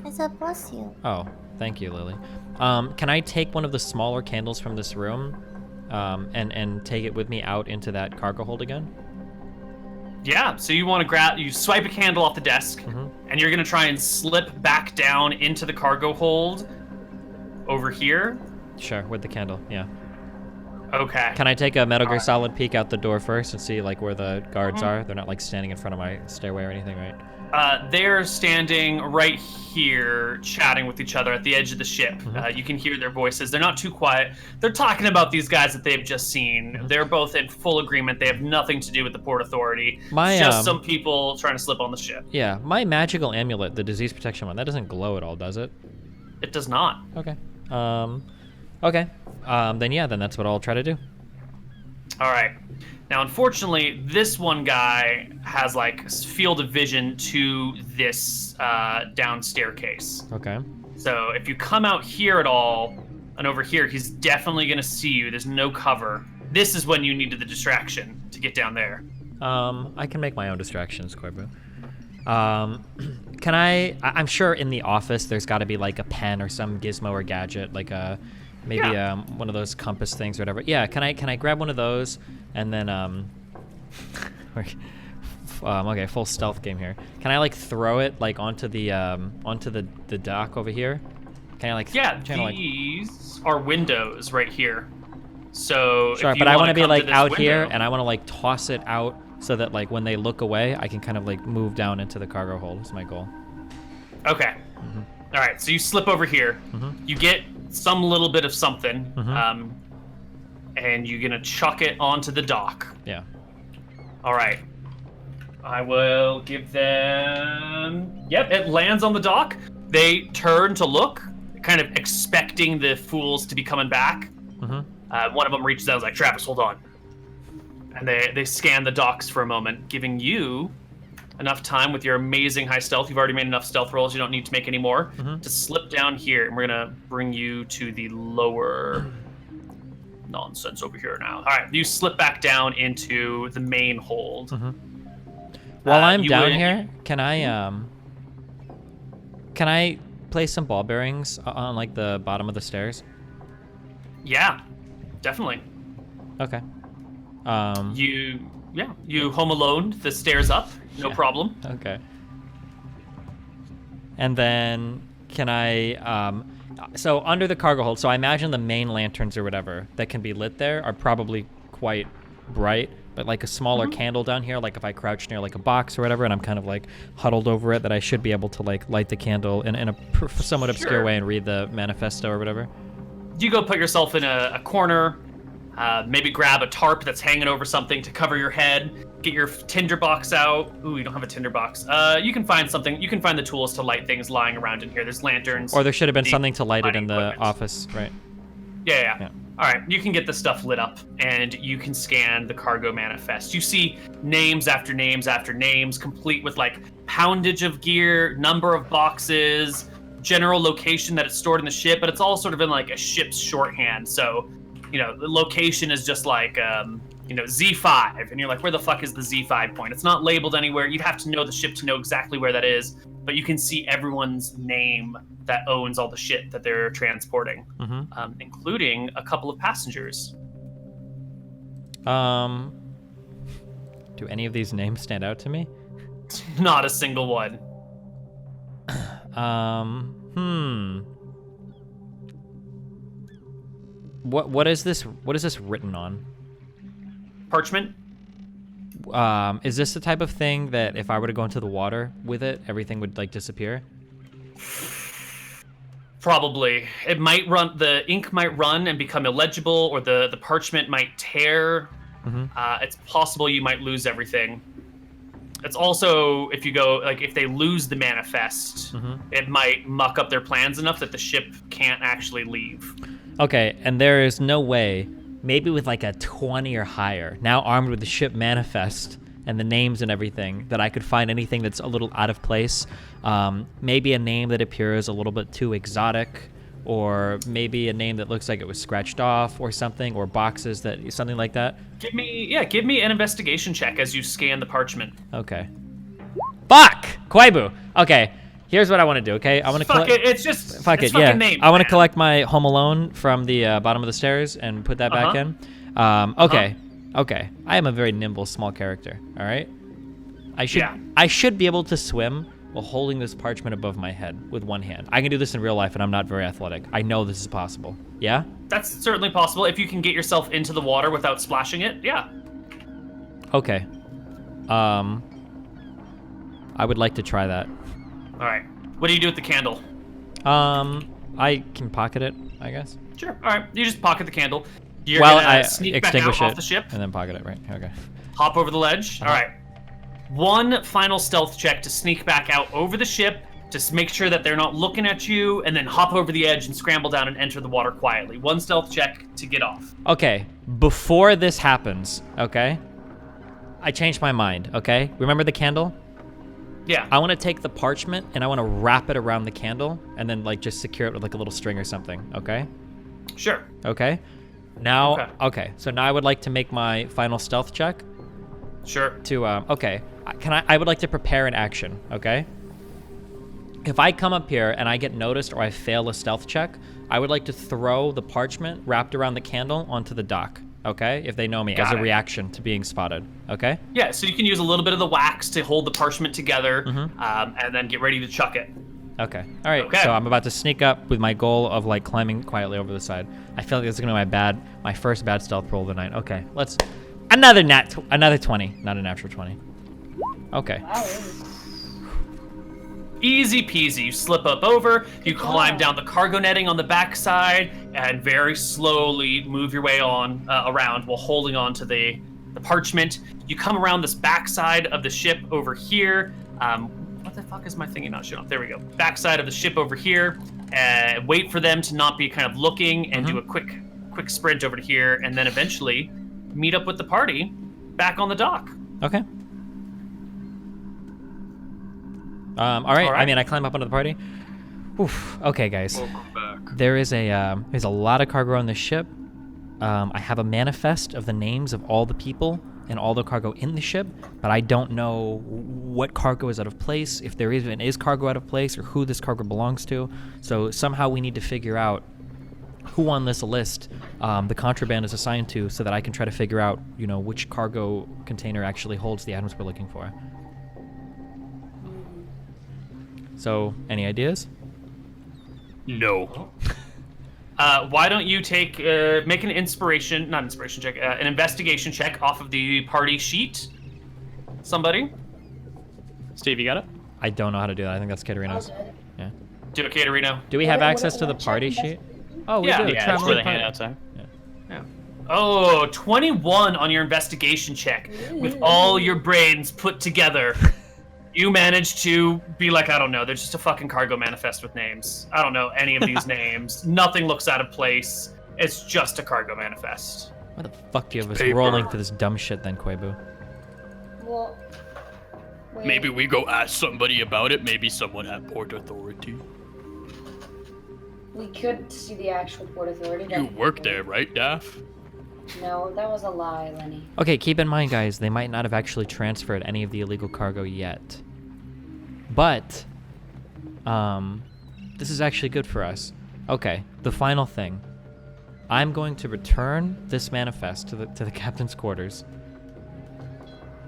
Speaker 2: I said bless you.
Speaker 4: Oh, thank you, Lily. Can I take one of the smaller candles from this room, and take it with me out into that cargo hold again?
Speaker 1: Yeah, so you want to you swipe a candle off the desk, and you're gonna try and slip back down into the cargo hold over here.
Speaker 4: Sure, with the candle, yeah.
Speaker 1: Okay.
Speaker 4: Can I take a Metal Gear Solid peek out the door first and see like where the guards are? They're not like standing in front of my stairway or anything, right?
Speaker 1: They're standing right here, chatting with each other at the edge of the ship. You can hear their voices. They're not too quiet. They're talking about these guys that they've just seen. They're both in full agreement. They have nothing to do with the Port Authority. It's just some people trying to slip on the ship.
Speaker 4: Yeah, my magical amulet, the disease protection one, that doesn't glow at all, does it?
Speaker 1: It does not.
Speaker 4: Okay. Then that's what I'll try to do.
Speaker 1: All right. Now, unfortunately, this one guy has like field of vision to this down staircase.
Speaker 4: Okay.
Speaker 1: So if you come out here at all and over here, he's definitely going to see you. There's no cover. This is when you needed the distraction to get down there.
Speaker 4: I can make my own distractions, Koibu. I'm sure in the office there's got to be like a pen or some gizmo or gadget, like maybe one of those compass things or whatever. Yeah, can I grab one of those and then okay, full stealth game here. Can I like throw it like onto the dock over here? Can I like
Speaker 1: these are windows right here. So
Speaker 4: sure, but I want to be like out here and I want to like toss it out so that like when they look away, I can kind of like move down into the cargo hold. Is my goal.
Speaker 1: Okay. All right. So you slip over here. You get some little bit of something, and you're gonna chuck it onto the dock.
Speaker 4: Yeah.
Speaker 1: All right. I will give them. Yep, it lands on the dock. They turn to look, kind of expecting the fools to be coming back. One of them reaches out and is like, Travis, hold on. And they scan the docks for a moment, giving you enough time with your amazing high stealth. You've already made enough stealth rolls. You don't need to make any more. To slip down here, and we're going to bring you to the lower nonsense over here now. All right, you slip back down into the main hold.
Speaker 4: While I'm down here, can I place some ball bearings on like the bottom of the stairs?
Speaker 1: Yeah, definitely.
Speaker 4: Okay.
Speaker 1: You home alone the stairs up, no problem.
Speaker 4: Okay. And then can I so under the cargo hold, so I imagine the main lanterns or whatever that can be lit there are probably quite bright, but like a smaller candle down here, like if I crouch near like a box or whatever and I'm kind of like huddled over it, that I should be able to like light the candle in a somewhat obscure way and read the manifesto or whatever.
Speaker 1: You go put yourself in a corner. Maybe grab a tarp that's hanging over something to cover your head. Get your tinder box out. Ooh, you don't have a tinder box. You can find something. You can find the tools to light things lying around in here. There's lanterns.
Speaker 4: Or there should have been something to light it in the office, right?
Speaker 1: Yeah. All right, you can get the stuff lit up, and you can scan the cargo manifest. You see names after names after names, complete with like poundage of gear, number of boxes, general location that it's stored in the ship, but it's all sort of in like a ship's shorthand. So, the location is just like, Z5, and you're like, where the fuck is the Z5 point? It's not labeled anywhere. You'd have to know the ship to know exactly where that is, but you can see everyone's name that owns all the shit that they're transporting, including a couple of passengers.
Speaker 4: Do any of these names stand out to me?
Speaker 1: Not a single one.
Speaker 4: What is this? What is this written on?
Speaker 1: Parchment.
Speaker 4: Is this the type of thing that if I were to go into the water with it, everything would like disappear?
Speaker 1: Probably. It might run. The ink might run and become illegible, or the parchment might tear. It's possible you might lose everything. It's also, if you go, like, if they lose the manifest, it might muck up their plans enough that the ship can't actually leave.
Speaker 4: Okay, and there is no way, maybe with like a 20 or higher, now armed with the ship manifest and the names and everything, that I could find anything that's a little out of place. Maybe a name that appears a little bit too exotic, or maybe a name that looks like it was scratched off or something, or boxes something like that.
Speaker 1: Give me an investigation check as you scan the parchment.
Speaker 4: Okay. Fuck! Koibu! Okay, here's what I want to do, okay? I want to
Speaker 1: Fuck it, it's fucking names,
Speaker 4: I want to collect my Home Alone from the bottom of the stairs and put that back in. Okay. I am a very nimble, small character, all right? I should be able to swim while holding this parchment above my head with one hand. I can do this in real life, and I'm not very athletic. I know this is possible. Yeah?
Speaker 1: That's certainly possible. If you can get yourself into the water without splashing it, yeah.
Speaker 4: Okay. I would like to try that.
Speaker 1: All right. What do you do with the candle?
Speaker 4: I can pocket it, I guess.
Speaker 1: Sure. All right. You just pocket the candle. You're
Speaker 4: Well,
Speaker 1: gonna
Speaker 4: I
Speaker 1: sneak back out
Speaker 4: extinguish
Speaker 1: off
Speaker 4: it
Speaker 1: the ship.
Speaker 4: and then pocket it, right? Okay.
Speaker 1: Hop over the ledge. All right. One final stealth check to sneak back out over the ship, to make sure that they're not looking at you, and then hop over the edge and scramble down and enter the water quietly. One stealth check to get off.
Speaker 4: Okay. Before this happens, okay? I changed my mind, okay? Remember the candle?
Speaker 1: Yeah.
Speaker 4: I want to take the parchment and I want to wrap it around the candle and then like just secure it with like a little string or something, okay?
Speaker 1: Sure.
Speaker 4: Okay. Now, okay. So now I would like to make my final stealth check
Speaker 1: Sure.
Speaker 4: to okay. I would like to prepare an action, okay? If I come up here and I get noticed or I fail a stealth check, I would like to throw the parchment wrapped around the candle onto the dock, okay? If they know me, as a reaction to being spotted, okay?
Speaker 1: Yeah, so you can use a little bit of the wax to hold the parchment together, and then get ready to chuck it.
Speaker 4: Okay. All right.
Speaker 1: Okay.
Speaker 4: So I'm about to sneak up with my goal of like climbing quietly over the side. I feel like this is gonna be my first bad stealth roll of the night. Okay. Let's another 20, not a natural 20. Okay.
Speaker 3: Wow.
Speaker 1: Easy peasy. You slip up over, you climb down the cargo netting on the backside, and very slowly move your way on around while holding on to the parchment. You come around this backside of the ship over here. What the fuck is my thingy not showing up? There we go. Backside of the ship over here. Wait for them to not be kind of looking, and do a quick sprint over to here, and then eventually meet up with the party back on the dock.
Speaker 4: Okay. All right. I mean, I climb up onto the party. Oof. Okay, guys.
Speaker 6: Welcome back.
Speaker 4: There's a lot of cargo on this ship. I have a manifest of the names of all the people and all the cargo in the ship, but I don't know what cargo is out of place, if there even is cargo out of place, or who this cargo belongs to. So somehow we need to figure out who on this list the contraband is assigned to, so that I can try to figure out, which cargo container actually holds the items we're looking for. So, any ideas?
Speaker 6: No.
Speaker 1: Why don't you make an investigation check off of the party sheet? Somebody?
Speaker 5: Steve, you got it?
Speaker 4: I don't know how to do that. I think that's Katerino's. Yeah.
Speaker 1: Do it, Katerino.
Speaker 4: Do we have access to the party sheet? Oh, we do.
Speaker 1: Yeah,
Speaker 5: Yeah, that's where the handouts are.
Speaker 1: Oh, 21 on your investigation check. With all your brains put together, you managed to be like, I don't know, there's just a fucking cargo manifest with names. I don't know any of these names. Nothing looks out of place. It's just a cargo manifest.
Speaker 4: Why the fuck do you have us
Speaker 6: Paper.
Speaker 4: rolling for this dumb shit then, Koibu?
Speaker 3: Well, wait.
Speaker 6: Maybe we go ask somebody about it. Maybe someone at Port Authority.
Speaker 3: We could see the actual Port Authority.
Speaker 6: You work there, right, Daff?
Speaker 3: No, that was a lie, Lenny.
Speaker 4: Okay, keep in mind, guys, they might not have actually transferred any of the illegal cargo yet. But, this is actually good for us. Okay, the final thing. I'm going to return this manifest to the captain's quarters.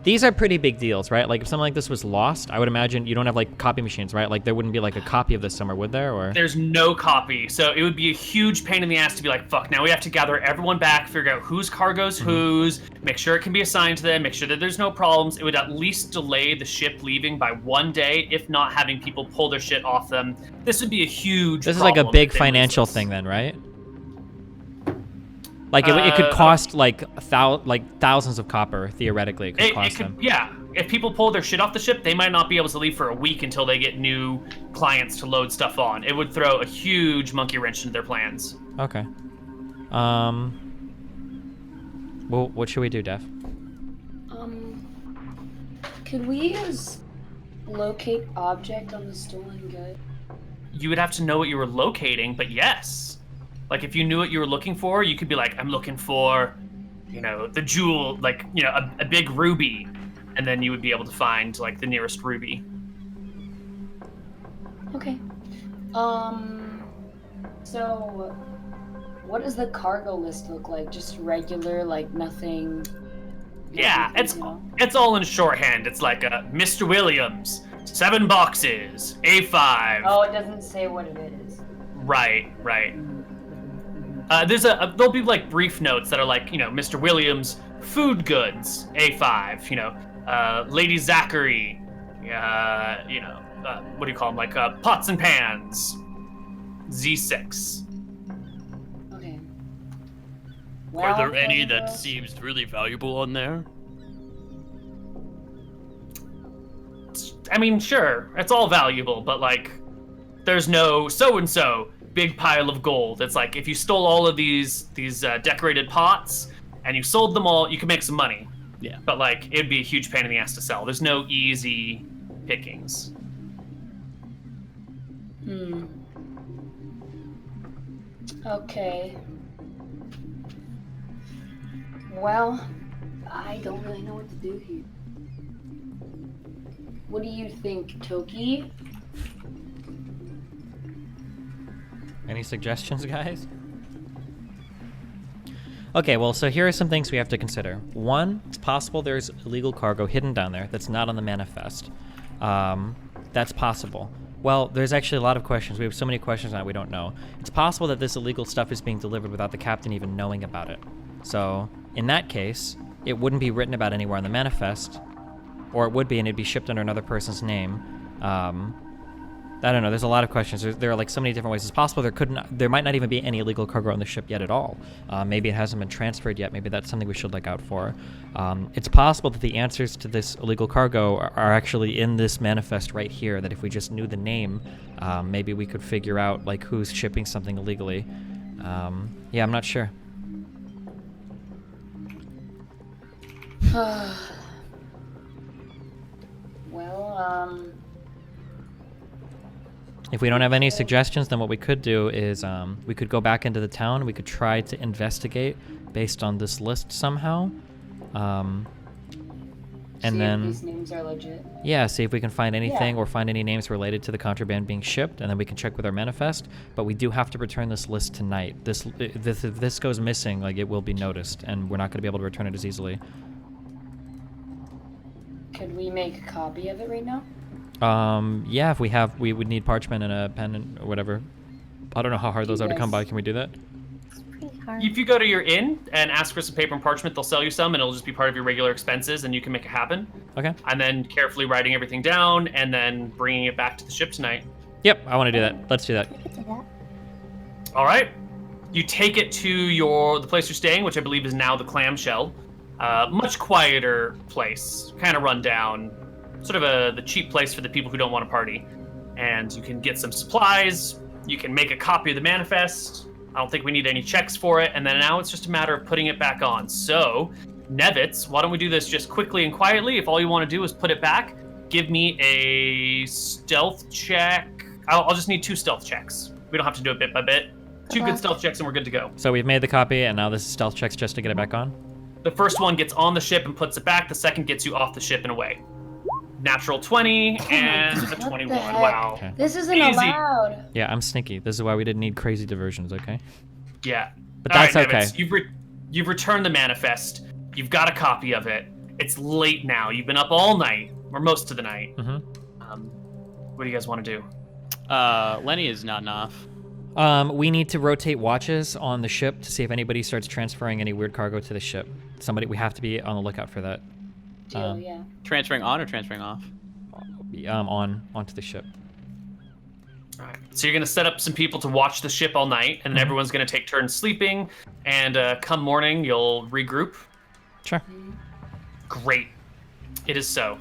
Speaker 4: These are pretty big deals, right? Like, if something like this was lost, I would imagine you don't have, like, copy machines, right? Like, there wouldn't be, like, a copy of this somewhere, would there? Or
Speaker 1: There's no copy, so it would be a huge pain in the ass to be like, fuck, now we have to gather everyone back, figure out whose cargo's whose, make sure it can be assigned to them, make sure that there's no problems. It would at least delay the ship leaving by one day, if not having people pull their shit off them. This would be a huge
Speaker 4: this is like a
Speaker 1: problem
Speaker 4: big
Speaker 1: if they lose
Speaker 4: financial
Speaker 1: this.
Speaker 4: thing then, right? Like, it could cost, like, thousands of copper, theoretically, it could cost them.
Speaker 1: Yeah, if people pull their shit off the ship, they might not be able to leave for a week until they get new clients to load stuff on. It would throw a huge monkey wrench into their plans.
Speaker 4: Okay. Well, what should we do, Def?
Speaker 3: Could we use locate object on the stolen good?
Speaker 1: You would have to know what you were locating, but yes. Like, if you knew what you were looking for, you could be like, I'm looking for, the jewel, like, a big ruby. And then you would be able to find, like, the nearest ruby.
Speaker 3: Okay. So, what does the cargo list look like? Just regular, like, nothing...
Speaker 1: Yeah,
Speaker 3: nothing,
Speaker 1: it's all in shorthand. It's like, Mr. Williams, 7 boxes, A5.
Speaker 3: Oh, it doesn't say what it is.
Speaker 1: Right. There'll be like brief notes that are like, Mr. Williams, food goods, A5. Lady Zachary, what do you call them? Like pots and pans, Z6.
Speaker 3: Okay.
Speaker 6: Are there any
Speaker 3: Koibu,
Speaker 6: that seems really valuable on there?
Speaker 1: I mean, sure, it's all valuable, but like, there's no so-and-so big pile of gold. It's like if you stole all of these decorated pots and you sold them all, you could make some money.
Speaker 5: Yeah.
Speaker 1: But like, it'd be a huge pain in the ass to sell. There's no easy pickings.
Speaker 3: Okay. Well, I don't really know what to do here. What do you think, Toki?
Speaker 4: Any suggestions, guys? Okay, well, so here are some things we have to consider. One, it's possible there's illegal cargo hidden down there that's not on the manifest. That's possible. Well, there's actually a lot of questions. We have so many questions now we don't know. It's possible that this illegal stuff is being delivered without the captain even knowing about it. So, in that case, it wouldn't be written about anywhere on the manifest, or it would be and it'd be shipped under another person's name. I don't know. There's a lot of questions. There are like so many different ways. It's possible there might not even be any illegal cargo on the ship yet at all. Maybe it hasn't been transferred yet. Maybe that's something we should look out for. It's possible that the answers to this illegal cargo are actually in this manifest right here. That if we just knew the name, maybe we could figure out like who's shipping something illegally. Yeah, I'm not sure.
Speaker 3: Well,
Speaker 4: If we don't have any suggestions, then what we could do is we could go back into the town. We could try to investigate based on this list somehow. And
Speaker 3: see
Speaker 4: then,
Speaker 3: if these names are legit.
Speaker 4: yeah, see if we can find anything
Speaker 3: Yeah.
Speaker 4: or find any names related to the contraband being shipped, and then we can check with our manifest. But we do have to return this list tonight. If this goes missing, like it will be noticed, and we're not going to be able to return it as easily.
Speaker 3: Could we make a copy of it right now?
Speaker 4: Yeah, if we would need parchment and a pen and or whatever. I don't know how hard those are to come by. Can we do that?
Speaker 2: It's pretty hard.
Speaker 1: If you go to your inn and ask for some paper and parchment, they'll sell you some, and it'll just be part of your regular expenses, and you can make it happen.
Speaker 4: Okay.
Speaker 1: And then carefully writing everything down, and then bringing it back to the ship tonight.
Speaker 4: Yep, I want to do that. Let's do that.
Speaker 2: I could do that.
Speaker 1: All right. You take it to the place you're staying, which I believe is now the Clamshell. Much quieter place, kind of run down, sort of the cheap place for the people who don't want to party. And you can get some supplies. You can make a copy of the manifest. I don't think we need any checks for it. And then now it's just a matter of putting it back on. So, Nevitz, why don't we do this just quickly and quietly? If all you want to do is put it back, give me a stealth check. I'll just need 2 stealth checks. We don't have to do it bit by bit. 2 good stealth checks and we're good to go.
Speaker 4: So we've made the copy, and now this is stealth checks just to get it back on?
Speaker 1: The first one gets on the ship and puts it back. The second gets you off the ship and away. Natural 20 and a 21.
Speaker 3: heck?
Speaker 1: Wow.
Speaker 4: Okay.
Speaker 3: This isn't
Speaker 1: Easy.
Speaker 3: allowed.
Speaker 4: Yeah, I'm sneaky. This is why we didn't need crazy diversions, okay?
Speaker 1: Yeah.
Speaker 4: But
Speaker 1: All
Speaker 4: that's
Speaker 1: right,
Speaker 4: okay.
Speaker 1: Nevitz, you've returned the manifest. You've got a copy of it. It's late now. You've been up all night, or most of the night.
Speaker 4: Mm-hmm.
Speaker 1: What do you guys want to do?
Speaker 5: Lenny is nodding off.
Speaker 4: We need to rotate watches on the ship to see if anybody starts transferring any weird cargo to the ship. We have to be on the lookout for that.
Speaker 3: Deal, yeah.
Speaker 5: Transferring on or transferring off?
Speaker 4: Onto the ship.
Speaker 1: All right. So you're going to set up some people to watch the ship all night, and then everyone's going to take turns sleeping, and come morning, you'll regroup.
Speaker 4: Sure.
Speaker 1: Great. It is so.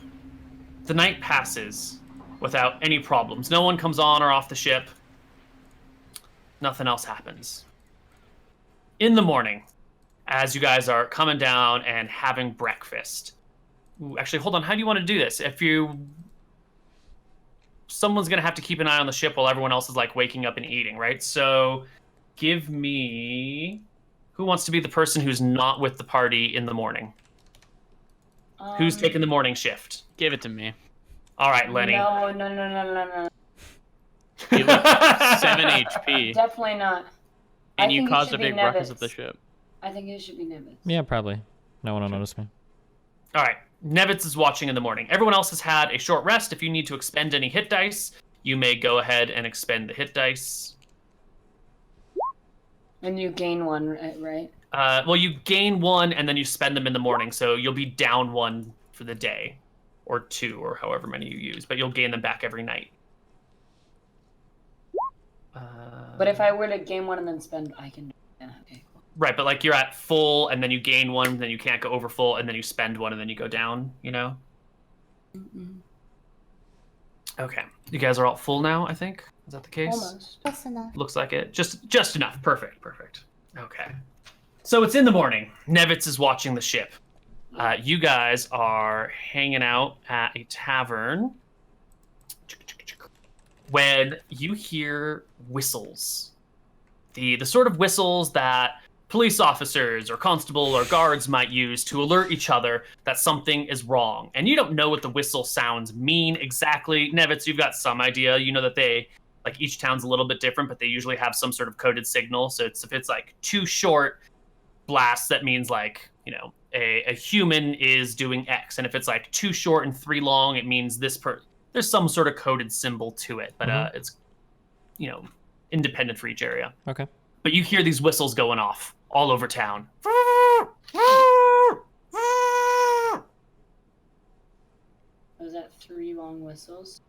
Speaker 1: The night passes without any problems. No one comes on or off the ship. Nothing else happens. In the morning, as you guys are coming down and having breakfast. Ooh, actually, hold on. How do you want to do this? Someone's going to have to keep an eye on the ship while everyone else is like waking up and eating, right? So give me... Who wants to be the person who's not with the party in the morning? Who's taking the morning shift?
Speaker 5: Give it to me.
Speaker 1: All right, Lenny.
Speaker 3: No.
Speaker 5: You look 7 HP,
Speaker 3: Definitely not.
Speaker 5: and
Speaker 3: I
Speaker 5: you
Speaker 3: think it
Speaker 5: caused
Speaker 3: should
Speaker 5: a
Speaker 3: be
Speaker 5: big ruckus at
Speaker 3: Nevitz.
Speaker 5: the ship.
Speaker 3: I think it should be Nimbus.
Speaker 4: Yeah, probably. No one will notice me.
Speaker 1: All right. Nevitz is watching in the morning. Everyone else has had a short rest. If you need to expend any hit dice, you may go ahead and expend the hit dice.
Speaker 3: And you gain one, right?
Speaker 1: Well, you gain one and then you spend them in the morning, so you'll be down one for the day, or 2, or however many you use, but you'll gain them back every night.
Speaker 3: But if I were to gain one and then spend, I can. Yeah, okay, cool.
Speaker 1: Right, but like you're at full, and then you gain one, then you can't go over full, and then you spend one, and then you go down. You know.
Speaker 3: Mm-mm.
Speaker 1: Okay, you guys are all full now. I think is that the case?
Speaker 3: Almost.
Speaker 2: That's enough.
Speaker 1: Looks like it. Just enough. Perfect. Okay. So it's in the morning. Nevitz is watching the ship. You guys are hanging out at a tavern when you hear whistles. The sort of whistles that police officers or constable or guards might use to alert each other that something is wrong. And you don't know what the whistle sounds mean exactly. Nevitz, you've got some idea. You know that they, like, each town's a little bit different, but they usually have some sort of coded signal. So if it's like 2 short blasts, that means like, you know, a human is doing X. And if it's like 2 short and 3 long, it means there's some sort of coded symbol to it, but it's, you know, independent for each area.
Speaker 4: Okay.
Speaker 1: But you hear these whistles going off all over town.
Speaker 3: Was that 3 long whistles?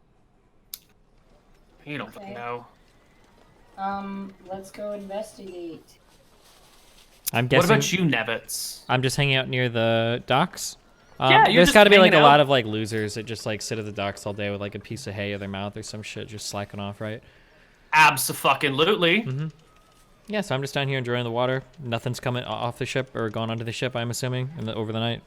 Speaker 1: You don't fucking know.
Speaker 3: Let's go investigate.
Speaker 4: I'm guessing.
Speaker 1: What about you, Nevitz?
Speaker 4: I'm just hanging out near the docks.
Speaker 1: Yeah, you're
Speaker 4: there's
Speaker 1: just
Speaker 4: got to be like a
Speaker 1: hanging
Speaker 4: lot
Speaker 1: out.
Speaker 4: of like losers that just like sit at the docks all day with like a piece of hay in their mouth or some shit, just slacking off, right?
Speaker 1: Abso-fucking-lutely.
Speaker 4: Mm-hmm. Yeah, so I'm just down here enjoying the water. Nothing's coming off the ship or gone onto the ship, I'm assuming, over the night.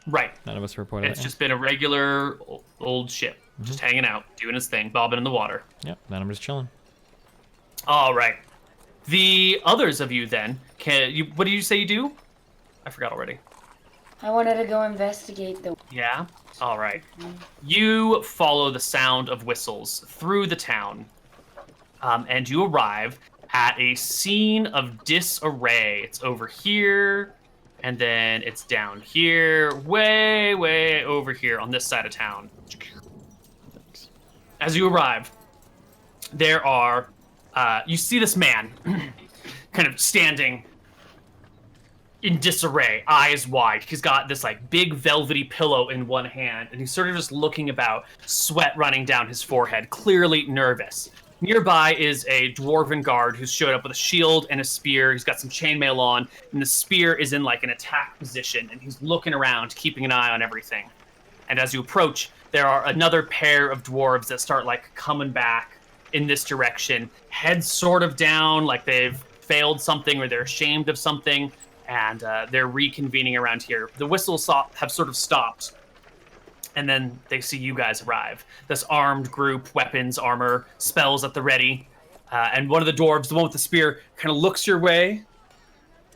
Speaker 1: Right.
Speaker 4: None of us reported
Speaker 1: It's
Speaker 4: it.
Speaker 1: just been a regular old ship, just hanging out, doing its thing, bobbing in the water.
Speaker 4: Yep, then I'm just chilling.
Speaker 1: All right. The others of you then, what did you say you do? I forgot already.
Speaker 3: I wanted to go investigate the.
Speaker 1: Yeah? All right. You follow the sound of whistles through the town, and you arrive at a scene of disarray. It's over here, and then it's down here, way over here on this side of town. As you arrive, there are, you see this man kind of standing in disarray, eyes wide. He's got this like big velvety pillow in one hand, and he's sort of just looking about, sweat running down his forehead, clearly nervous. Nearby is a dwarven guard who's showed up with a shield and a spear. He's got some chainmail on, and the spear is in like an attack position, and he's looking around, keeping an eye on everything. And as you approach, there are another pair of dwarves that start like coming back in this direction, heads sort of down, like they've failed something or they're ashamed of something, and they're reconvening around here. The whistles have sort of stopped, and then they see you guys arrive. This armed group, weapons, armor, spells at the ready, and one of the dwarves, the one with the spear, kind of looks your way,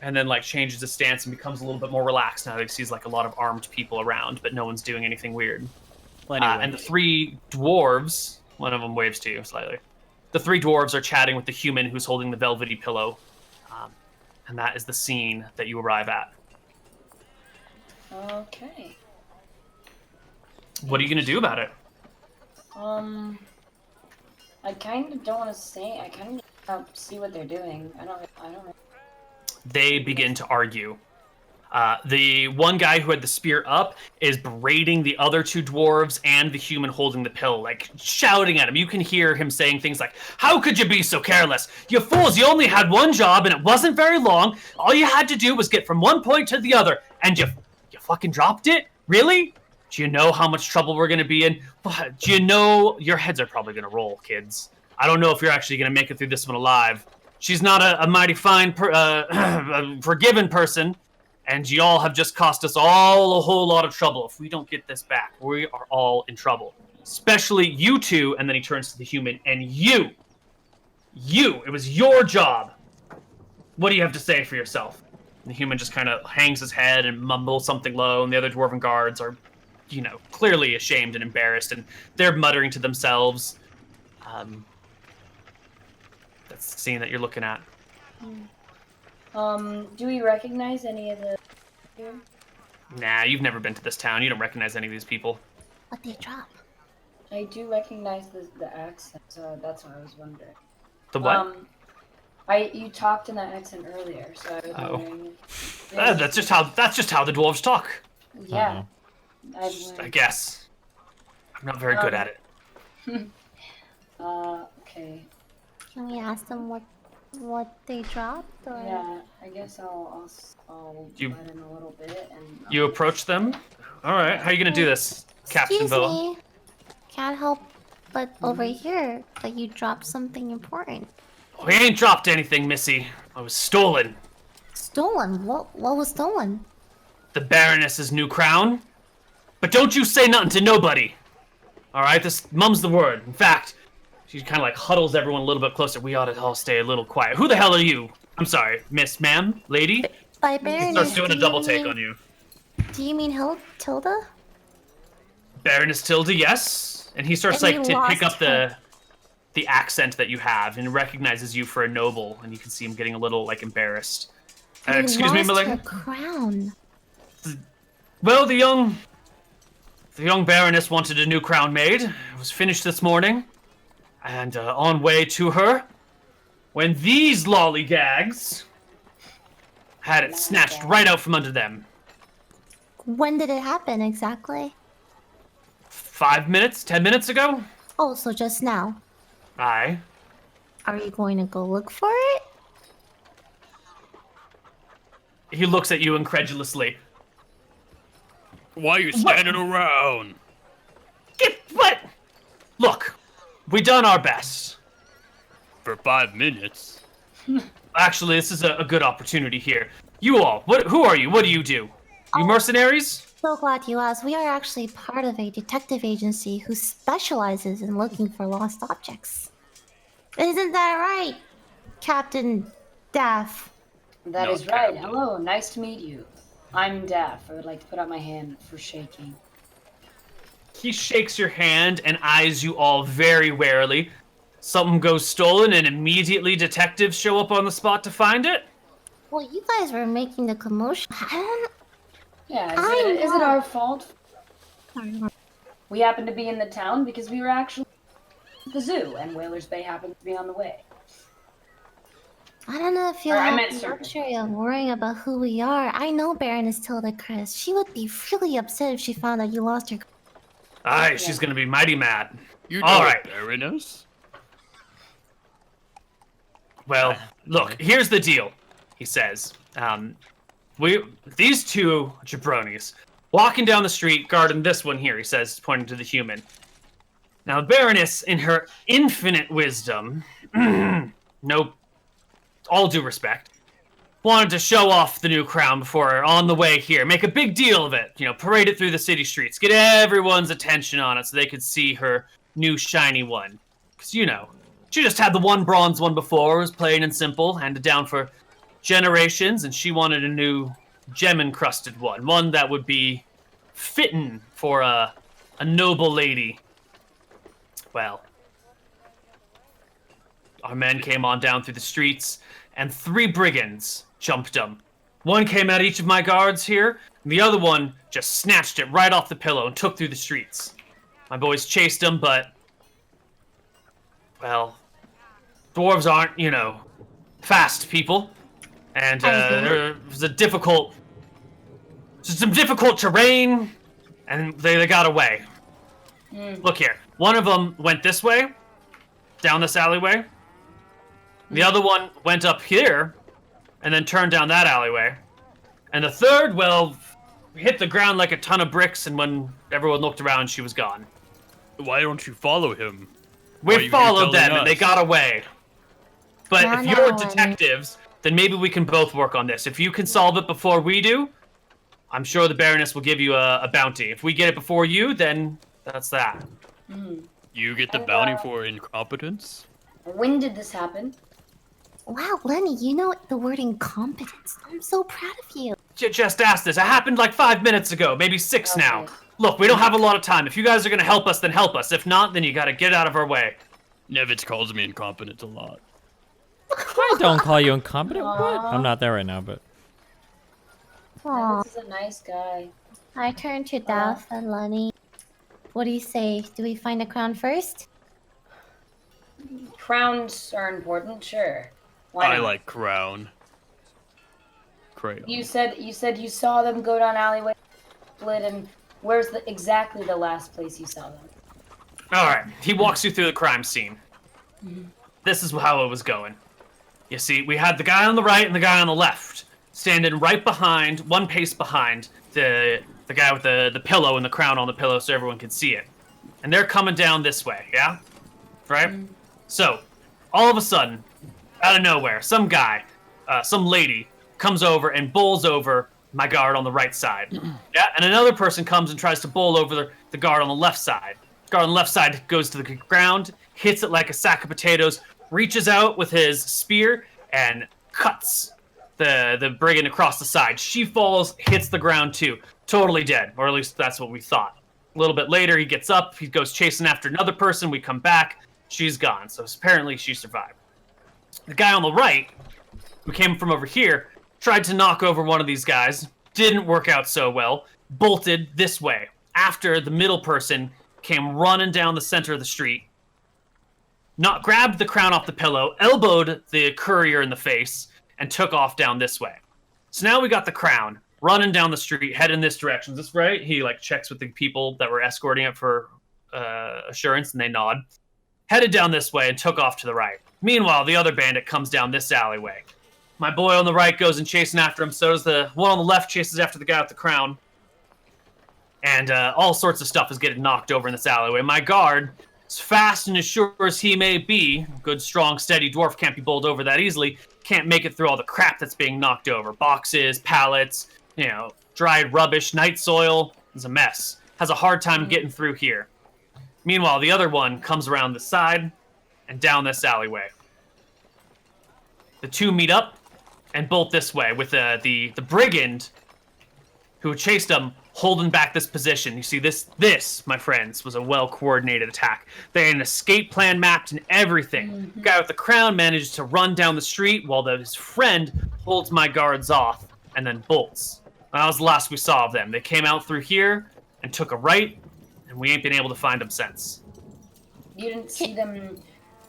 Speaker 1: and then like changes his stance and becomes a little bit more relaxed now that he sees like a lot of armed people around, but no one's doing anything weird. And the 3 dwarves, one of them waves to you slightly. The 3 dwarves are chatting with the human who's holding the velvety pillow, and that is the scene that you arrive at.
Speaker 3: Okay.
Speaker 1: What are you gonna do about it?
Speaker 3: I kind of don't want to say. I kind of see what they're doing. I don't.
Speaker 1: They begin to argue. The one guy who had the spear up is berating the other 2 dwarves and the human holding the pill, like shouting at him. You can hear him saying things like, "How could you be so careless? You fools, you only had one job and it wasn't very long. All you had to do was get from one point to the other, and you fucking dropped it? Really? Do you know how much trouble we're gonna be in? Do you know your heads are probably gonna roll, kids? I don't know if you're actually gonna make it through this one alive. She's not a mighty fine, forgiven person, and y'all have just cost us all a whole lot of trouble. If we don't get this back, we are all in trouble. Especially you 2," and then he turns to the human, "and you, it was your job. What do you have to say for yourself?" And the human just kind of hangs his head and mumbles something low, and the other dwarven guards are, you know, clearly ashamed and embarrassed, and they're muttering to themselves. That's the scene that you're looking at.
Speaker 3: Do we recognize any of the?
Speaker 1: Nah, you've never been to this town. You don't recognize any of these people.
Speaker 2: What they drop?
Speaker 3: I do recognize the accent, so that's what I was wondering.
Speaker 1: The what?
Speaker 3: You talked in that accent earlier, so I was wondering.
Speaker 1: That's just how the dwarves talk.
Speaker 3: Yeah.
Speaker 1: I guess. I'm not very good at it.
Speaker 3: Okay.
Speaker 2: Can we ask them what they dropped? Or...
Speaker 3: Yeah, I guess I'll
Speaker 1: You-
Speaker 3: let in a little bit and.
Speaker 1: You approach them. All right. How are you gonna do this, Captain
Speaker 2: Excuse
Speaker 1: Villa?
Speaker 2: me. Can't help but over here that you dropped something important.
Speaker 1: We ain't dropped anything, Missy. I was stolen.
Speaker 2: Stolen? What was stolen?
Speaker 1: The Baroness's new crown. But don't you say nothing to nobody. All right, this mum's the word. In fact, she kind of like huddles everyone a little bit closer. We ought to all stay a little quiet. Who the hell are you? I'm sorry, ma'am, lady.
Speaker 2: By
Speaker 1: He
Speaker 2: Baroness,
Speaker 1: starts doing a
Speaker 2: do
Speaker 1: double
Speaker 2: you
Speaker 1: take
Speaker 2: mean-
Speaker 1: on you.
Speaker 2: Do you mean Tilda?
Speaker 1: Baroness Tilda, yes. And he starts
Speaker 2: And
Speaker 1: like
Speaker 2: you
Speaker 1: to pick
Speaker 2: lost
Speaker 1: up the accent that you have and recognizes you for a noble, and you can see him getting a little like embarrassed.
Speaker 2: You
Speaker 1: Excuse me,
Speaker 2: lost her
Speaker 1: milady.
Speaker 2: crown.
Speaker 1: Well, the young Baroness wanted a new crown made. It was finished this morning, and on way to her, when these lollygags had it snatched right out from under them.
Speaker 2: When did it happen exactly?
Speaker 1: 5 minutes, 10 minutes ago.
Speaker 2: Oh, so just now.
Speaker 1: Aye.
Speaker 2: Are you going to go look for it?
Speaker 1: He looks at you incredulously.
Speaker 6: Why are you standing around?
Speaker 1: Get what? Look, we done our best.
Speaker 6: For 5 minutes.
Speaker 1: Actually, this is a good opportunity here. You all, who are you? What do you do? You mercenaries?
Speaker 2: So glad you asked. We are actually part of a detective agency who specializes in looking for lost objects. Isn't that right, Captain Daff?
Speaker 3: That
Speaker 6: No,
Speaker 3: is right.
Speaker 6: Captain.
Speaker 3: Hello, nice to meet you. I'm Daff. I would like to put out my hand for shaking.
Speaker 1: He shakes your hand and eyes you all very warily. Something goes stolen and immediately detectives show up on the spot to find it?
Speaker 2: Well, you guys were making the commotion. I don't
Speaker 3: Yeah,
Speaker 2: I
Speaker 3: is it
Speaker 2: know.
Speaker 3: our fault?
Speaker 2: know.
Speaker 3: We happened to be in the town because we were actually at the zoo, and Whalers Bay happened to be on the way.
Speaker 2: I don't know if you
Speaker 3: Or I
Speaker 2: have
Speaker 3: meant
Speaker 2: the
Speaker 3: circle.
Speaker 2: luxury of worrying about who we are. I know Baroness Tilda, Chris. She would be really upset if she found out you lost her.
Speaker 1: Aye, she's gonna be mighty mad.
Speaker 6: You know
Speaker 1: All right.
Speaker 6: Baroness?
Speaker 1: Well, look, here's the deal, he says. These two jabronis walking down the street, guarding this one here, he says, pointing to the human. Now, the Baroness, in her infinite wisdom, no, all due respect, wanted to show off the new crown before on the way here, make a big deal of it, parade it through the city streets, get everyone's attention on it so they could see her new shiny one. Because, she just had the one bronze one before, it was plain and simple, handed down for generations, and she wanted a new gem-encrusted one that would be fitting for a noble lady. Well, our men came on down through the streets, and 3 brigands jumped them. One came at each of my guards here, and the other one just snatched it right off the pillow and took through the streets. My boys chased them, but, well, dwarves aren't, fast people. And there was some difficult terrain, and they got away. Look here. One of them went this way, down this alleyway. The other one went up here, and then turned down that alleyway. And the third, well, hit the ground like a ton of bricks, and when everyone looked around, she was gone.
Speaker 6: Why don't you follow him? Why are
Speaker 1: We
Speaker 6: you
Speaker 1: followed them,
Speaker 6: telling
Speaker 1: and they
Speaker 6: us?
Speaker 1: got away. But
Speaker 2: No,
Speaker 1: if
Speaker 2: no,
Speaker 1: you're
Speaker 2: and-
Speaker 1: detectives, then maybe we can both work on this. If you can solve it before we do, I'm sure the Baroness will give you a bounty. If we get it before you, then that's that.
Speaker 6: You get the
Speaker 3: And,
Speaker 6: bounty for incompetence?
Speaker 3: When did this happen?
Speaker 2: Wow, Lenny, you know the word incompetence. I'm so proud of you.
Speaker 1: Just ask this. It happened like 5 minutes ago, maybe 6 now.
Speaker 3: Okay.
Speaker 1: Look, we don't have a lot of time. If you guys are gonna help us, then help us. If not, then you gotta get out of our way.
Speaker 6: Nevitz calls me incompetent a lot.
Speaker 4: I don't call you incompetent. What? I'm not there right now, but
Speaker 2: Aw.
Speaker 3: This is a nice guy.
Speaker 2: I turn to Daff and Lenny. What do you say? Do we find a crown first?
Speaker 3: Crowns are important, sure. Why
Speaker 6: I
Speaker 3: not?
Speaker 6: like crown. Crayon.
Speaker 3: You said you saw them go down alleyway, split, and where's exactly the last place you saw them?
Speaker 1: All right. He walks you through the crime scene. This is how it was going. You see, we had the guy on the right and the guy on the left, standing right behind, one pace behind the guy with the pillow and the crown on the pillow so everyone could see it. And they're coming down this way, yeah? Right? So, all of a sudden, out of nowhere, some guy, some lady, comes over and bowls over my guard on the right side. Yeah, and another person comes and tries to bowl over the guard on the left side. Guard on the left side goes to the ground, hits it like a sack of potatoes, reaches out with his spear, and cuts the brigand across the side. She falls, hits the ground too. Totally dead, or at least that's what we thought. A little bit later, he gets up, he goes chasing after another person, we come back, she's gone. So apparently she survived. The guy on the right, who came from over here, tried to knock over one of these guys, didn't work out so well, bolted this way, after the middle person came running down the center of the street, grabbed the crown off the pillow, elbowed the courier in the face, and took off down this way. So now we got the crown running down the street, heading this direction. Is this right? He checks with the people that were escorting it for assurance, and they nod. Headed down this way and took off to the right. Meanwhile, the other bandit comes down this alleyway. My boy on the right goes and chasing after him. So does the one on the left chases after the guy with the crown. And all sorts of stuff is getting knocked over in this alleyway. My guard, as fast and as sure as he may be, good, strong, steady dwarf can't be bowled over that easily, can't make it through all the crap that's being knocked over. Boxes, pallets, dried rubbish, night soil. It's a mess. Has a hard time getting through here. Meanwhile, the other one comes around the side and down this alleyway. The two meet up and bolt this way with the brigand who chased them holding back this position. You see, this, my friends, was a well-coordinated attack. They had an escape plan mapped and everything. The guy with the crown managed to run down the street while his friend holds my guards off and then bolts. That was the last we saw of them. They came out through here and took a right, and we ain't been able to find them since.
Speaker 3: You didn't see them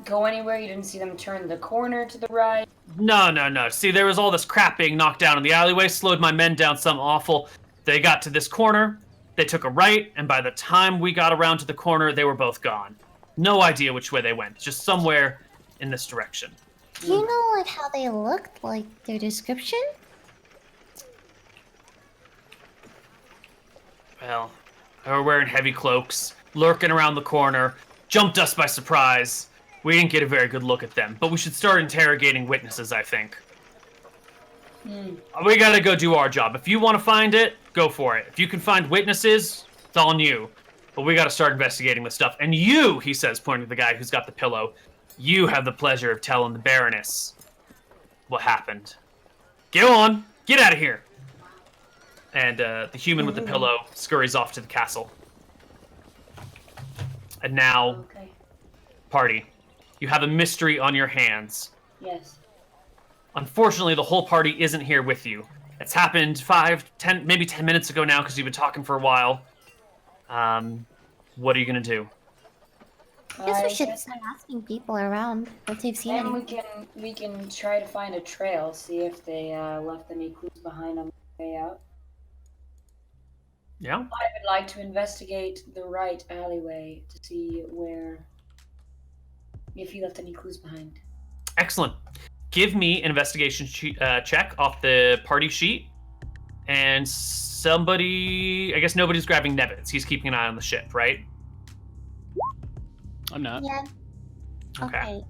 Speaker 3: go anywhere? You didn't see them turn the corner to the right?
Speaker 1: No. See, there was all this crap being knocked down in the alleyway, slowed my men down something awful. They got to this corner, they took a right, and by the time we got around to the corner, they were both gone. No idea which way they went, just somewhere in this direction.
Speaker 2: Do you know how they looked, like their description?
Speaker 1: Well, they were wearing heavy cloaks, lurking around the corner, jumped us by surprise. We didn't get a very good look at them, but we should start interrogating witnesses, I think. We gotta go do our job. If you want to find it, go for it. If you can find witnesses, it's on you. But we gotta start investigating this stuff. And you, he says, pointing to the guy who's got the pillow, you have the pleasure of telling the Baroness what happened. Get on! Get out of here! And the human with the pillow scurries off to the castle. And now,
Speaker 3: Okay.
Speaker 1: party, you have a mystery on your hands.
Speaker 3: Yes.
Speaker 1: Unfortunately, the whole party isn't here with you. It's happened 10 minutes ago now because you've been talking for a while. What are you gonna do?
Speaker 2: I guess we should start asking people around if they've seen
Speaker 3: And
Speaker 2: anything.
Speaker 3: we can try to find a trail, see if they left any clues behind on the way out.
Speaker 1: Yeah?
Speaker 3: I would like to investigate the right alleyway to see if he left any clues behind.
Speaker 1: Excellent. Give me an investigation check off the party sheet. And somebody... I guess nobody's grabbing Nevitz. He's keeping an eye on the ship, right?
Speaker 5: I'm not.
Speaker 2: Yeah.
Speaker 1: Okay.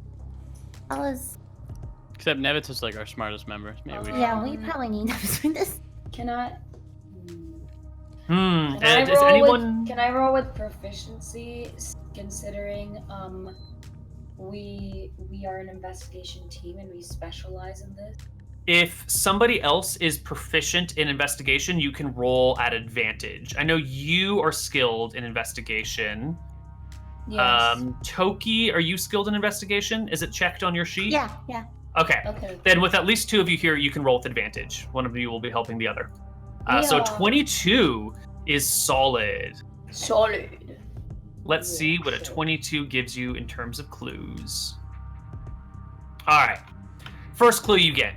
Speaker 2: I was.
Speaker 5: Except Nevitz is like our smartest member. Maybe we
Speaker 2: Yeah, we probably need to do this.
Speaker 3: Can I?
Speaker 1: And
Speaker 3: Can
Speaker 1: is anyone...
Speaker 3: Can I roll with proficiency, considering we are an investigation team and we specialize in this?
Speaker 1: If somebody else is proficient in investigation, you can roll at advantage. I know you are skilled in investigation.
Speaker 3: Yes.
Speaker 1: Toki, are you skilled in investigation? Is it checked on your sheet?
Speaker 2: Yeah.
Speaker 1: Okay.
Speaker 3: Okay.
Speaker 1: Then with at least two of you here, you can roll with advantage. One of you will be helping the other. So
Speaker 3: Yeah.
Speaker 1: 22 is solid.
Speaker 3: Solid.
Speaker 1: Let's see what a 22 gives you in terms of clues. All right. First clue you get.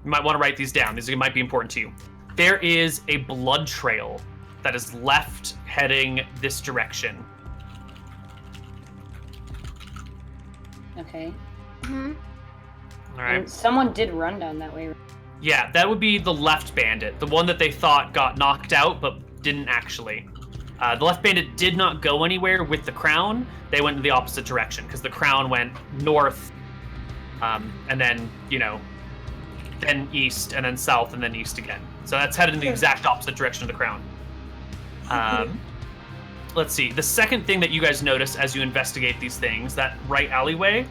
Speaker 1: You might want to write these down. These might be important to you. There is a blood trail that is left heading this direction.
Speaker 3: Okay.
Speaker 2: Mhm.
Speaker 1: All right.
Speaker 3: And someone did run down that way.
Speaker 1: Yeah, that would be the left bandit, the one that they thought got knocked out but didn't actually. The left bandit did not go anywhere with the crown. They went in the opposite direction because the crown went north, and then, then east, and then south, and then east again. So that's headed in the exact opposite direction of the crown. Let's see. The second thing that you guys notice as you investigate these things, that right alleyway,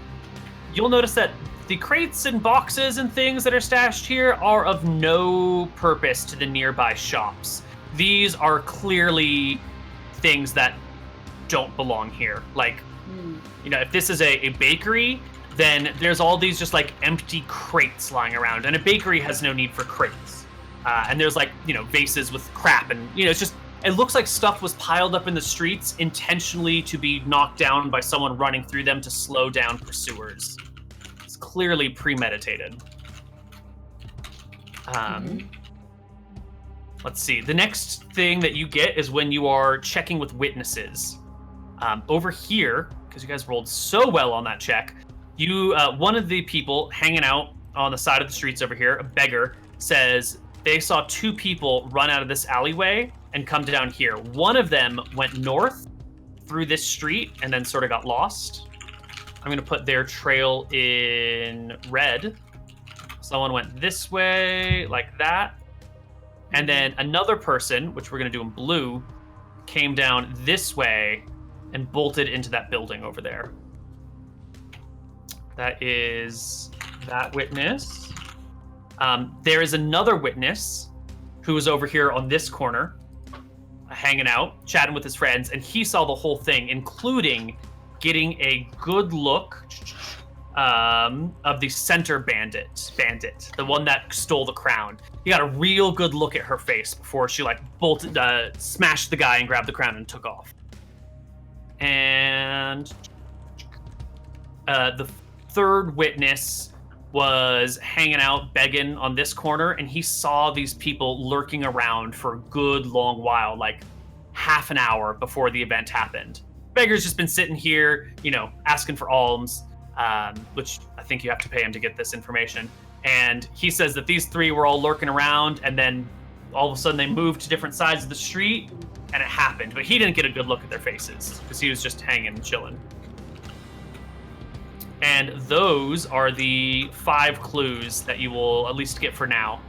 Speaker 1: you'll notice that the crates and boxes and things that are stashed here are of no purpose to the nearby shops. These are clearly things that don't belong here. Like, if this is a bakery, then there's all these just like empty crates lying around, and a bakery has no need for crates. And there's like, vases with crap, and it looks like stuff was piled up in the streets intentionally to be knocked down by someone running through them to slow down pursuers. It's clearly premeditated. Let's see. The next thing that you get is when you are checking with witnesses. Over here, because you guys rolled so well on that check, one of the people hanging out on the side of the streets over here, a beggar, says they saw two people run out of this alleyway and come down here. One of them went north through this street and then sort of got lost. I'm going to put their trail in red. Someone went this way, like that. And then another person, which we're going to do in blue, came down this way and bolted into that building over there. That is that witness. There is another witness who was over here on this corner, hanging out, chatting with his friends, and he saw the whole thing, including getting a good look of the center bandit, the one that stole the crown. He got a real good look at her face before she smashed the guy and grabbed the crown and took off. And the third witness was hanging out, begging on this corner, and he saw these people lurking around for a good long while, like half an hour before the event happened. Beggar's just been sitting here, asking for alms, which I think you have to pay him to get this information. And he says that these three were all lurking around, and then all of a sudden they moved to different sides of the street, and it happened. But he didn't get a good look at their faces because he was just hanging and chilling. And those are the 5 clues that you will at least get for now.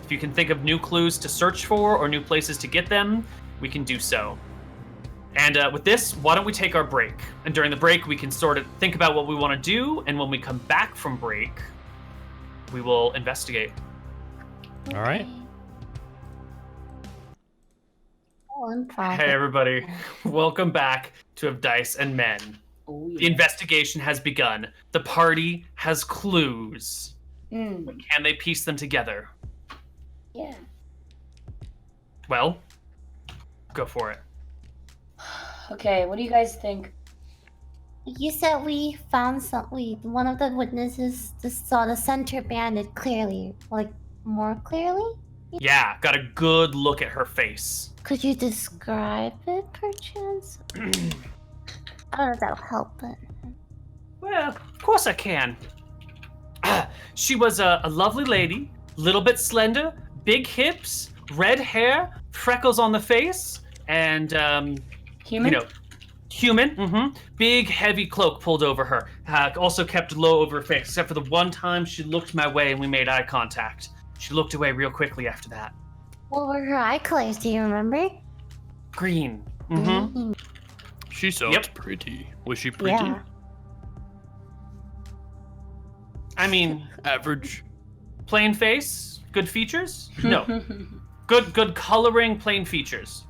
Speaker 1: If you can think of new clues to search for or new places to get them, we can do so. And with this, why don't we take our break? And during the break, we can sort of think about what we want to do. And when we come back from break, we will investigate.
Speaker 4: All right.
Speaker 2: On profit.
Speaker 1: Hey, everybody. Welcome back to Of Dice and Men.
Speaker 3: Oh, yeah.
Speaker 1: The investigation has begun. The party has clues.
Speaker 3: Mm,
Speaker 1: Can they piece them together?
Speaker 3: yeah.
Speaker 1: Well, go for it.
Speaker 3: Okay, what do you guys think?
Speaker 2: You said we found one of the witnesses just saw the center bandit clearly, like more clearly.
Speaker 1: Yeah, got a good look at her face.
Speaker 2: Could you describe it, perchance? I don't know if that'll help, but
Speaker 1: Well, of course I can. She was a lovely lady, little bit slender, big hips, red hair, freckles on the face, and
Speaker 3: Human?
Speaker 1: human. Big heavy cloak pulled over her. Also kept low over her face, except for the one time she looked my way and we made eye contact. She looked away real quickly after that.
Speaker 2: what were her eye colors? Do you remember?
Speaker 1: Green.
Speaker 2: Mm.
Speaker 6: She sounds
Speaker 1: Yep.
Speaker 6: pretty. Was she pretty?
Speaker 2: Yeah.
Speaker 1: I mean,
Speaker 6: Average.
Speaker 1: plain face, good features? No. Good coloring, plain features.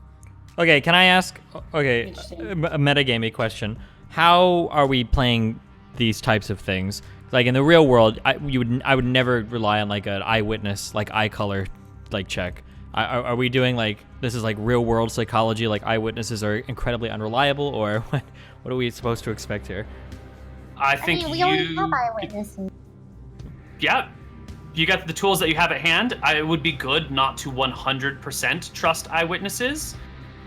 Speaker 4: Okay, can I ask? Okay,
Speaker 3: Interesting.
Speaker 4: a metagamey question. How are we playing these types of things? Like in the real world, I would never rely on like an eyewitness, like eye color, like check. Are we doing like this is like real world psychology? Like eyewitnesses are incredibly unreliable, or what are we supposed to expect here?
Speaker 1: I think
Speaker 2: we only have eyewitnesses.
Speaker 1: Yeah, you got the tools that you have at hand. It would be good not to 100% trust eyewitnesses.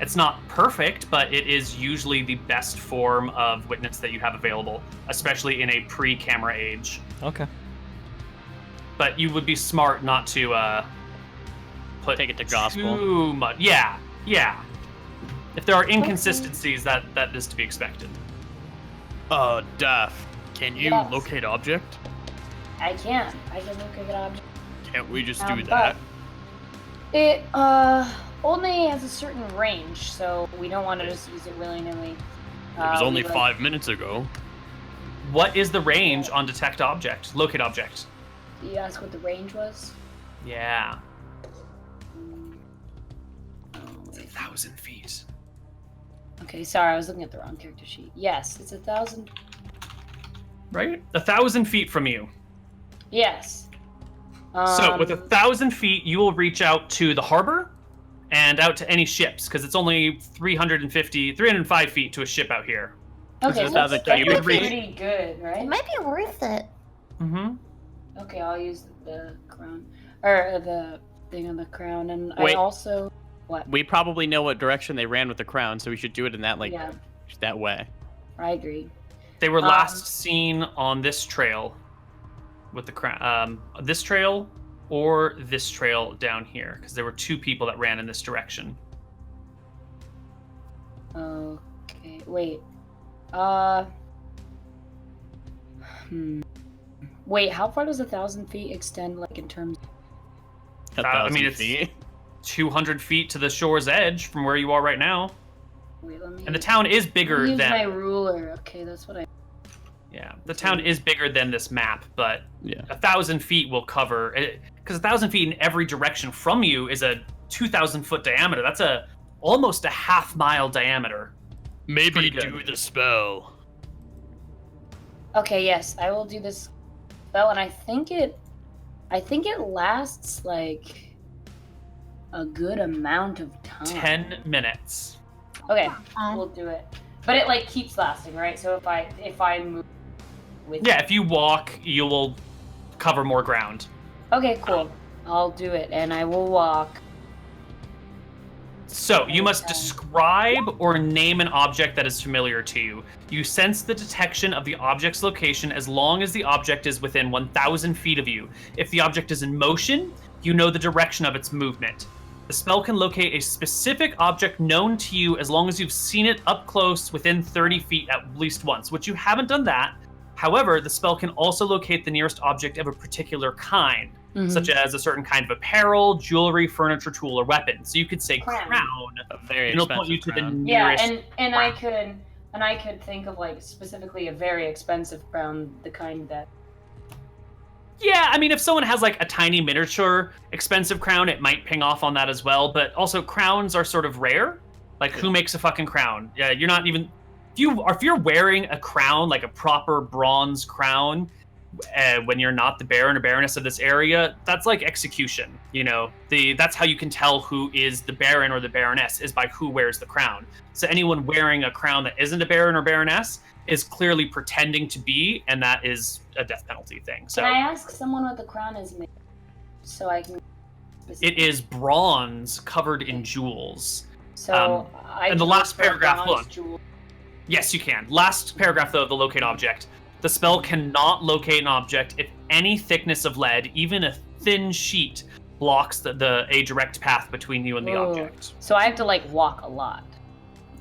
Speaker 1: It's not perfect, but it is usually the best form of witness that you have available, especially in a pre-camera age.
Speaker 4: Okay.
Speaker 1: But you would be smart not to
Speaker 5: Take it to gospel.
Speaker 1: too much. Yeah. If there are inconsistencies, that is to be expected.
Speaker 6: Daff, can you
Speaker 3: Yes.
Speaker 6: locate object?
Speaker 3: I can look at an object.
Speaker 6: Can't we just
Speaker 3: Um,
Speaker 6: do that?
Speaker 3: It only has a certain range, so we don't want to just use it willy-nilly.
Speaker 6: It was only
Speaker 3: we like-
Speaker 6: 5 minutes ago.
Speaker 1: What is the range on detect object, locate object?
Speaker 3: You ask what the range was?
Speaker 1: Yeah. It's 1,000 feet.
Speaker 3: Okay, sorry, I was looking at the wrong character sheet. Yes, it's 1,000.
Speaker 1: Right? 1,000 feet from you.
Speaker 3: Yes.
Speaker 1: So with 1,000 feet, you will reach out to the harbor and out to any ships, because it's only 305 feet to a ship out here.
Speaker 3: Okay,
Speaker 5: Just
Speaker 3: so
Speaker 5: have
Speaker 3: that's
Speaker 5: it- you
Speaker 1: would reach-
Speaker 3: pretty good,
Speaker 2: It
Speaker 3: right?
Speaker 2: might be worth it.
Speaker 1: Mm-hmm.
Speaker 3: Okay, I'll use the crown, or the thing on the crown, and
Speaker 5: Wait.
Speaker 3: I also what?
Speaker 5: We probably know what direction they ran with the crown, so we should do it in that
Speaker 3: Yeah,
Speaker 5: that way.
Speaker 3: I agree.
Speaker 1: They were last seen on this trail with the crown. This trail or this trail down here, because there were two people that ran in this direction.
Speaker 3: Okay, wait. Wait, how far does 1,000 feet extend, like in terms?
Speaker 1: I mean,
Speaker 5: 1,000
Speaker 1: it's
Speaker 5: feet.
Speaker 1: 200 feet to the shore's edge from where you are right now.
Speaker 3: Wait, let me.
Speaker 1: And the town is bigger
Speaker 3: use
Speaker 1: than...
Speaker 3: my ruler. Okay, that's what I.
Speaker 1: Yeah, the town is bigger than this map, but
Speaker 5: Yeah.
Speaker 1: 1,000 feet will cover... Because 1,000 feet in every direction from you is a 2,000 foot diameter. That's almost a half-mile diameter.
Speaker 6: Maybe
Speaker 1: pretty good.
Speaker 6: do the spell.
Speaker 3: Okay, yes, I will do this spell, and I think it lasts like a good amount of time.
Speaker 1: 10 minutes.
Speaker 3: Okay,
Speaker 2: Fun.
Speaker 3: we'll do it. But it like keeps lasting, right? So if I move with
Speaker 1: Yeah, if you walk, you will cover more ground.
Speaker 3: Okay, cool. I'll do it, and I will walk.
Speaker 1: So, you must
Speaker 3: Okay.
Speaker 1: describe or name an object that is familiar to you. You sense the detection of the object's location as long as the object is within 1,000 feet of you. If the object is in motion, you know the direction of its movement. The spell can locate a specific object known to you as long as you've seen it up close within 30 feet at least once, which you haven't done that. However, the spell can also locate the nearest object of a particular kind, such as a certain kind of apparel, jewelry, furniture, tool, or weapon. So you could say
Speaker 3: Crown.
Speaker 1: crown,
Speaker 5: A very
Speaker 1: and it'll point
Speaker 5: expensive
Speaker 1: you to the
Speaker 5: crown.
Speaker 3: Yeah,
Speaker 1: nearest.
Speaker 3: and I could think of like specifically a very expensive crown, the kind that.
Speaker 1: Yeah, I mean, if someone has like a tiny miniature expensive crown, it might ping off on that as well. But also, crowns are sort of rare. Like, who makes a fucking crown? Yeah, you're not even. If you're wearing a crown, like a proper bronze crown, when you're not the baron or baroness of this area, that's like execution. You know, that's how you can tell who is the baron or the baroness, is by who wears the crown. So anyone wearing a crown that isn't a baron or baroness is clearly pretending to be, and that is a death penalty thing. So
Speaker 3: Can I ask someone what the crown is made, so I can?
Speaker 1: it is bronze covered in jewels.
Speaker 3: So I
Speaker 1: and the
Speaker 3: can
Speaker 1: last
Speaker 3: look for
Speaker 1: paragraph, hold
Speaker 3: bronze
Speaker 1: on.
Speaker 3: jewel-
Speaker 1: Yes, you can. Last paragraph, though, of the locate object. The spell cannot locate an object if any thickness of lead, even a thin sheet, blocks a direct path between you and the
Speaker 3: Whoa.
Speaker 1: object.
Speaker 3: So I have to like walk a lot.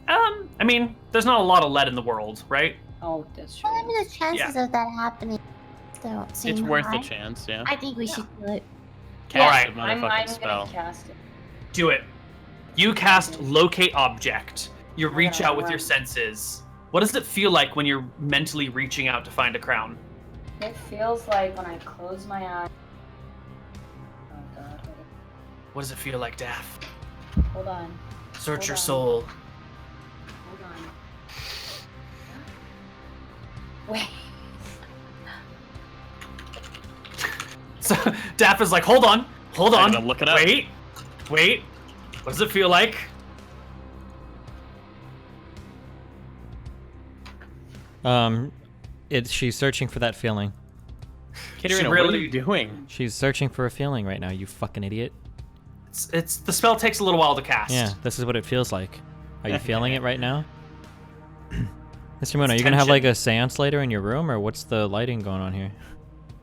Speaker 1: I mean, there's not a lot of lead in the world, right?
Speaker 3: Oh, that's true.
Speaker 2: Well, I mean, the chances of that happening don't seem
Speaker 5: It's worth
Speaker 2: high.
Speaker 5: the chance, yeah.
Speaker 2: I think we should do it.
Speaker 5: Cast
Speaker 1: Alright.
Speaker 5: a
Speaker 3: I'm
Speaker 5: motherfucking spell.
Speaker 3: gonna cast it.
Speaker 1: Do it. You cast locate object. You reach
Speaker 3: gonna
Speaker 1: out with your
Speaker 3: run.
Speaker 1: senses. What does it feel like when you're mentally reaching out to find a crown?
Speaker 3: It feels like when I close my eyes. Oh god.
Speaker 1: What does it feel like, Daff?
Speaker 3: Hold on.
Speaker 1: Search
Speaker 3: Hold
Speaker 1: your
Speaker 3: on.
Speaker 1: soul.
Speaker 3: Hold on. Wait.
Speaker 1: So Daff is like, hold on,
Speaker 5: I'm gonna look it up.
Speaker 1: wait. Wait. What does it feel like?
Speaker 4: She's searching for that feeling.
Speaker 5: Katerino, what are you doing?
Speaker 4: She's searching for a feeling right now, you fucking idiot.
Speaker 1: It's the spell takes a little while to cast.
Speaker 4: Yeah, this is what it feels like. Are you feeling it right now? Mr. Moon, are you gonna have like a seance later in your room, or what's the lighting going on here?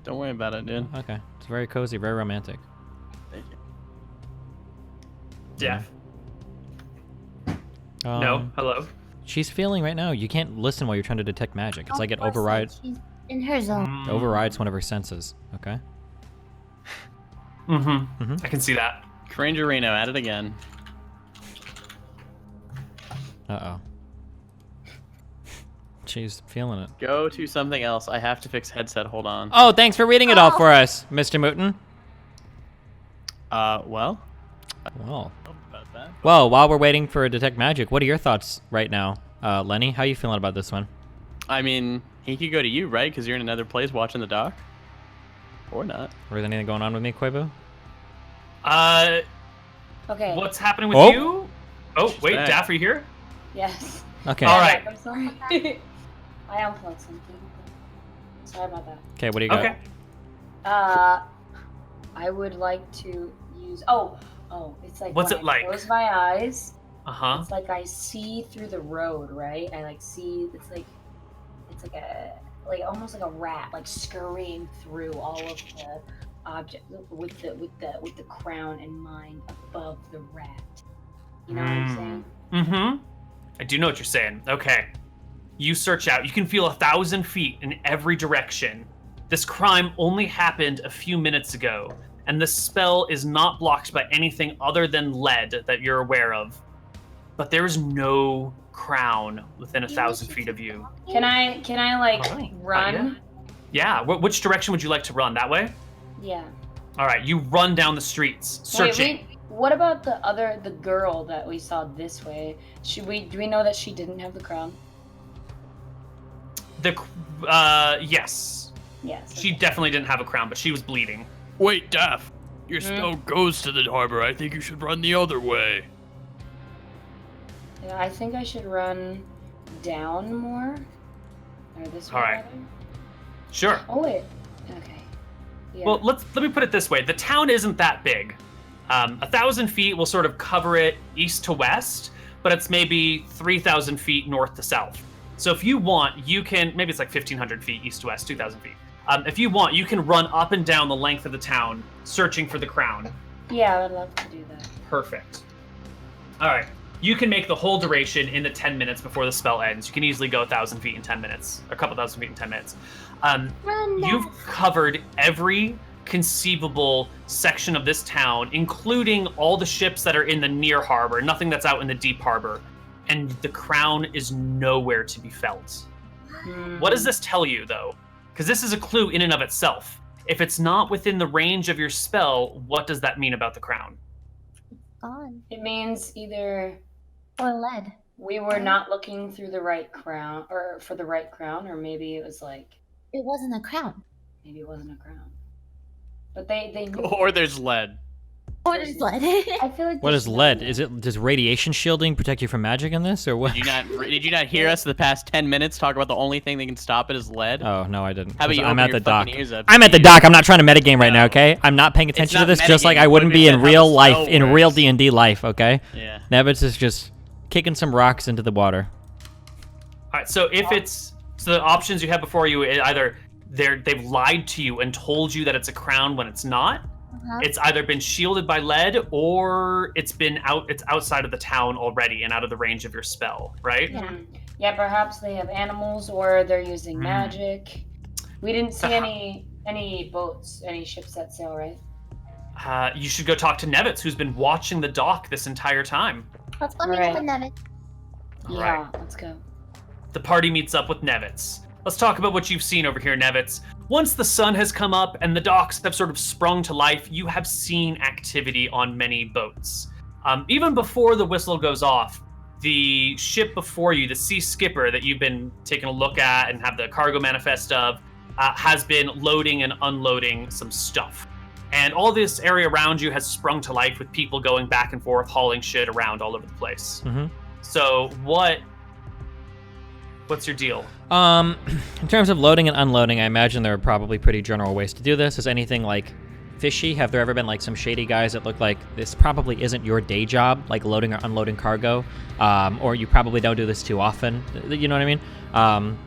Speaker 5: Don't worry about it, dude.
Speaker 4: Okay, it's very cozy, very romantic.
Speaker 5: Thank you.
Speaker 1: Jeff. No. Hello.
Speaker 4: She's feeling right now. You can't listen while you're trying to detect magic. It's like it overrides.
Speaker 2: She's in her zone.
Speaker 4: Overrides one of her senses. Okay.
Speaker 1: I can see that.
Speaker 5: Rangerino, at it again.
Speaker 4: Uh-oh. She's feeling it.
Speaker 5: Go to something else. I have to fix headset. Hold on.
Speaker 4: Oh, thanks for reading it all for us, Mr. Mouton.
Speaker 5: Well.
Speaker 4: Well.
Speaker 5: About that.
Speaker 4: Well, while we're waiting for Detect Magic, what are your thoughts right now? Lenny, how are you feeling about this one?
Speaker 5: I mean, he could go to you, right? Because you're in another place watching the dock. Or not.
Speaker 4: Or is anything going on with me, Koibu?
Speaker 3: Okay.
Speaker 1: What's happening with
Speaker 4: Oh.
Speaker 1: you? Oh, wait,
Speaker 5: Dang.
Speaker 1: Daff, are you here?
Speaker 3: Yes.
Speaker 4: Okay.
Speaker 1: All right.
Speaker 3: I'm sorry. I unplugged something. Sorry about that.
Speaker 4: Okay, what do you got?
Speaker 1: Okay.
Speaker 3: I would like to use. Oh, it's like.
Speaker 1: What's
Speaker 3: when
Speaker 1: it
Speaker 3: I
Speaker 1: like?
Speaker 3: Close my eyes.
Speaker 1: Uh-huh.
Speaker 3: It's like I see through the road, right? I like see. It's like almost like a rat, like scurrying through all of the object with the crown and mind above the rat. You know what I'm saying?
Speaker 1: Mm-hmm. I do know what you're saying. Okay. You search out. You can feel 1,000 feet in every direction. This crime only happened a few minutes ago, and the spell is not blocked by anything other than lead that you're aware of. But there is no crown within 1,000 feet of you.
Speaker 3: Can I like
Speaker 1: All right.
Speaker 3: run?
Speaker 1: Yeah. Which direction would you like to run? That way?
Speaker 3: Yeah.
Speaker 1: All right. You run down the streets, searching.
Speaker 3: Wait, what about the girl that we saw this way? Do we know that she didn't have the crown?
Speaker 1: Yes.
Speaker 3: Yes.
Speaker 1: She definitely didn't have a crown, but she was bleeding.
Speaker 6: Wait, Daff. Your spell goes to the harbor. I think you should run the other way.
Speaker 3: Yeah, I think I should run down more. Or this way.
Speaker 1: All right.
Speaker 3: rather.
Speaker 1: Sure.
Speaker 3: Oh wait. Okay. Yeah.
Speaker 1: Well, let me put it this way: the town isn't that big. 1,000 feet will sort of cover it east to west, but it's maybe 3,000 feet north to south. So if you want, you can, maybe it's like 1,500 feet east to west, 2,000 feet. If you want, you can run up and down the length of the town, searching for the crown.
Speaker 3: Yeah, I would love to do that.
Speaker 1: Perfect. All right. You can make the whole duration in the 10 minutes before the spell ends. You can easily go 1,000 feet in 10 minutes, or a couple thousand feet in 10 minutes. You've covered every conceivable section of this town, including all the ships that are in the near harbor, nothing that's out in the deep harbor. And the crown is nowhere to be felt. What does this tell you, though? Because this is a clue in and of itself. If it's not within the range of your spell, what does that mean about the crown?
Speaker 2: Gone.
Speaker 3: It means either
Speaker 2: Or lead.
Speaker 3: we were not looking through the right crown, or for the right crown, or maybe it was like
Speaker 2: It wasn't a crown.
Speaker 3: maybe it wasn't a crown. But they knew.
Speaker 5: Or there's lead.
Speaker 2: Or there's lead.
Speaker 3: I feel like
Speaker 4: What
Speaker 3: there's
Speaker 4: is lead?
Speaker 3: nothing.
Speaker 4: Does radiation shielding protect you from magic in this, or what?
Speaker 5: Did you not hear us the past 10 minutes talk about the only thing that can stop it is lead?
Speaker 4: Oh, no, I didn't.
Speaker 5: How about you
Speaker 4: I'm
Speaker 5: open
Speaker 4: at
Speaker 5: your
Speaker 4: the dock.
Speaker 5: fucking ears up?
Speaker 4: I'm at the dock. I'm not trying to metagame right now, okay? I'm not paying attention to
Speaker 5: not
Speaker 4: this, just like
Speaker 5: metagaming.
Speaker 4: I wouldn't
Speaker 5: What
Speaker 4: be
Speaker 5: do you
Speaker 4: in
Speaker 5: mean
Speaker 4: real
Speaker 5: how the
Speaker 4: life,
Speaker 5: spell
Speaker 4: in real
Speaker 5: works?
Speaker 4: D&D life, okay?
Speaker 5: Yeah.
Speaker 4: Nevitz is just kicking some rocks into the water.
Speaker 1: All right, so if it's so the options you have before you, either they've lied to you and told you that it's a crown when it's not. It's either been shielded by lead or it's outside of the town already and out of the range of your spell, right?
Speaker 2: Yeah.
Speaker 3: Yeah, perhaps they have animals or they're using magic. We didn't see any boats, any ships that sail, right?
Speaker 1: You should go talk to Nevitz, who's been watching the dock this entire time.
Speaker 2: Let's go meet
Speaker 3: Right.
Speaker 2: up with Nevin.
Speaker 1: All
Speaker 3: Yeah,
Speaker 1: right.
Speaker 3: let's go.
Speaker 1: The party meets up with Nevitz. Let's talk about what you've seen over here, Nevitz. Once the sun has come up and the docks have sort of sprung to life, you have seen activity on many boats. Even before the whistle goes off, the ship before you, the Sea Skipper that you've been taking a look at and have the cargo manifest of, has been loading and unloading some stuff. And all this area around you has sprung to life with people going back and forth, hauling shit around all over the place.
Speaker 4: Mm-hmm.
Speaker 1: So what's your deal?
Speaker 4: In terms of loading and unloading, I imagine there are probably pretty general ways to do this. Is anything like fishy? Have there ever been like some shady guys that look like this probably isn't your day job, like loading or unloading cargo? Or you probably don't do this too often. You know what I mean?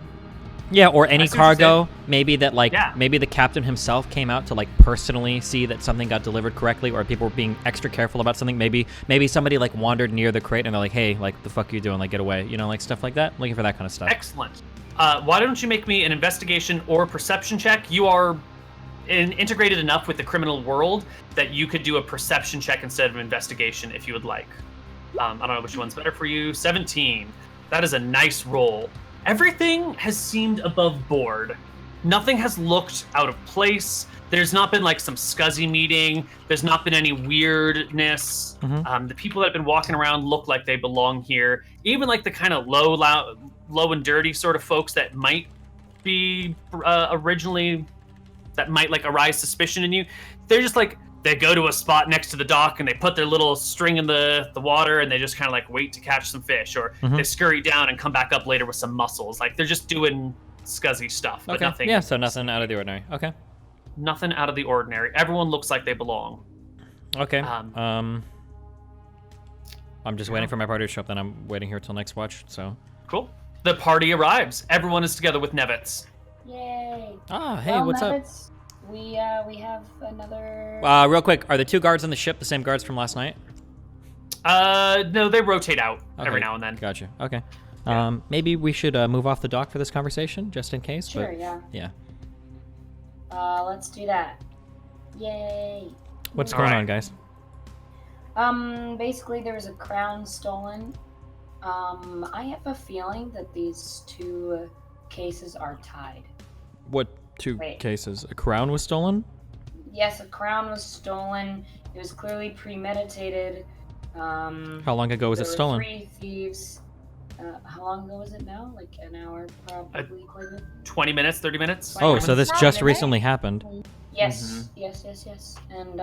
Speaker 4: Yeah, or any cargo, maybe that like maybe the captain himself came out to like personally see that something got delivered correctly, or people were being extra careful about something. Maybe somebody like wandered near the crate and they're like, hey, like the fuck are you doing? Like get away, you know, like stuff like that. Looking for that kind of stuff.
Speaker 1: Excellent. Why don't you make me an investigation or perception check? You are integrated enough with the criminal world that you could do a perception check instead of investigation if you would like. I don't know which one's better for you. 17. That is a nice roll. Everything has seemed above board. Nothing has looked out of place. There's not been like some scuzzy meeting. There's not been any weirdness.
Speaker 4: Mm-hmm.
Speaker 1: The people that have been walking around look like they belong here. Even like the kind of low and dirty sort of folks that might be originally, that might like arise suspicion in you. They're just like, they go to a spot next to the dock and they put their little string in the water and they just kind of like wait to catch some fish, or they scurry down and come back up later with some mussels. Like they're just doing scuzzy stuff, but nothing.
Speaker 4: Yeah, so nothing out of the ordinary. Okay.
Speaker 1: Nothing out of the ordinary. Everyone looks like they belong.
Speaker 4: Okay. I'm just waiting for my party to show up. Then I'm waiting here till next watch. So.
Speaker 1: Cool. The party arrives. Everyone is together with Nevitz.
Speaker 3: Yay!
Speaker 4: Ah, hey, what's up?
Speaker 3: We have another.
Speaker 4: Real quick, are the two guards on the ship the same guards from last night?
Speaker 1: No, they rotate out every now and then.
Speaker 4: Gotcha. Okay. Maybe we should move off the dock for this conversation, just in case.
Speaker 3: Sure.
Speaker 4: But,
Speaker 3: yeah. Let's do that. Yay!
Speaker 4: What's going on, guys?
Speaker 3: Basically, there was a crown stolen. I have a feeling that these two cases are tied.
Speaker 4: What two cases? A crown was stolen?
Speaker 3: Yes, a crown was stolen. It was clearly premeditated.
Speaker 4: How long ago was it stolen?
Speaker 3: 3 thieves. How long ago was it now? Like an hour, probably.
Speaker 1: 20 minutes, 30 minutes?
Speaker 4: Oh, so this just recently happened.
Speaker 3: Yes, yes. And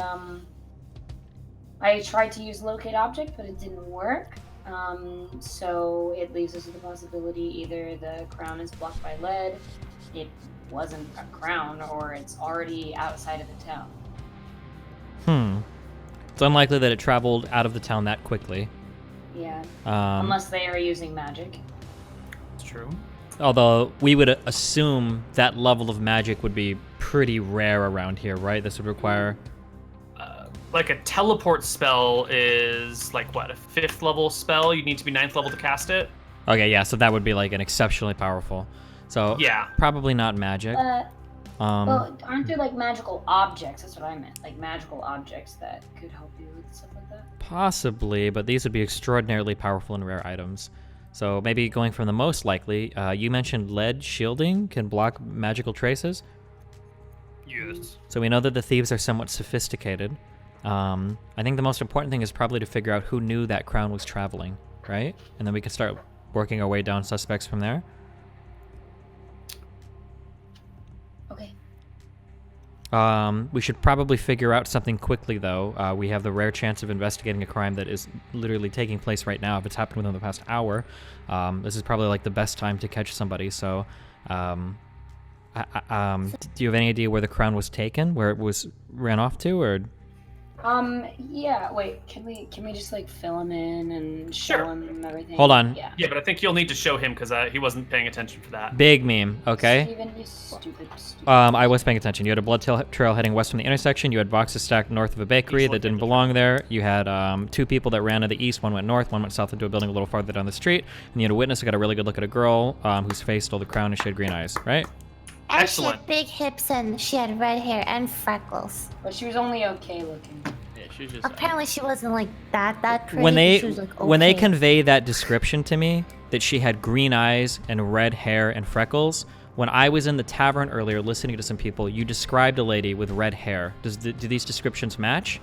Speaker 3: I tried to use locate object, but it didn't work. So it leaves us with the possibility either the crown is blocked by lead, it wasn't a crown, or it's already outside of the town.
Speaker 4: It's unlikely that it traveled out of the town that quickly.
Speaker 3: Yeah. Unless they are using magic.
Speaker 1: It's true.
Speaker 4: Although we would assume that level of magic would be pretty rare around here, right? This would require...
Speaker 1: like a teleport spell is like what, a 5th level spell? You need to be 9th level to cast it.
Speaker 4: Okay, yeah, so that would be like an exceptionally powerful. So
Speaker 1: yeah,
Speaker 4: probably not magic.
Speaker 3: Well, aren't there like magical objects? That's what I meant. Like magical objects that could help you with stuff like that.
Speaker 4: Possibly, but these would be extraordinarily powerful and rare items. So maybe going from the most likely, you mentioned lead shielding can block magical traces.
Speaker 1: Yes.
Speaker 4: So we know that the thieves are somewhat sophisticated. I think the most important thing is probably to figure out who knew that crown was traveling, right? And then we can start working our way down suspects from there.
Speaker 3: Okay.
Speaker 4: We should probably figure out something quickly, though. We have the rare chance of investigating a crime that is literally taking place right now. If it's happened within the past hour, this is probably like the best time to catch somebody. So, do you have any idea where the crown was taken, where it was ran off to, or?
Speaker 3: Yeah, wait, can we just like fill him in and show him everything?
Speaker 4: Hold on.
Speaker 1: Yeah, but I think you'll need to show him because he wasn't paying attention for that.
Speaker 4: Big meme, okay?
Speaker 3: Steven, you stupid.
Speaker 4: I was paying attention. You had a blood trail heading west from the intersection. You had boxes stacked north of a bakery that didn't belong there. You had 2 people that ran to the east. One went north, one went south into a building a little farther down the street. And you had a witness who got a really good look at a girl whose face stole the crown and she had green eyes, right?
Speaker 2: And
Speaker 1: Excellent.
Speaker 2: she had big hips and she had red hair and freckles.
Speaker 3: But she was only okay looking.
Speaker 5: Yeah, she was just.
Speaker 2: Apparently she wasn't like that pretty.
Speaker 4: When they
Speaker 2: she was, like,
Speaker 4: when they
Speaker 2: okay.
Speaker 4: convey that description to me, that she had green eyes and red hair and freckles, when I was in the tavern earlier listening to some people, you described a lady with red hair. Do these descriptions match?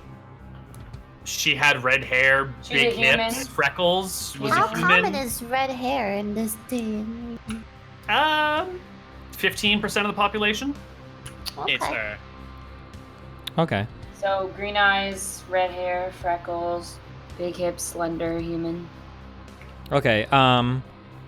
Speaker 1: She had red hair,
Speaker 3: She's
Speaker 1: big
Speaker 3: a human.
Speaker 1: hips, freckles. Was
Speaker 2: How
Speaker 1: a human.
Speaker 2: common is red hair in this day?
Speaker 1: 15% of the population.
Speaker 2: Okay.
Speaker 5: It's her.
Speaker 4: Okay.
Speaker 3: So green eyes, red hair, freckles, big hips, slender, human.
Speaker 4: Okay.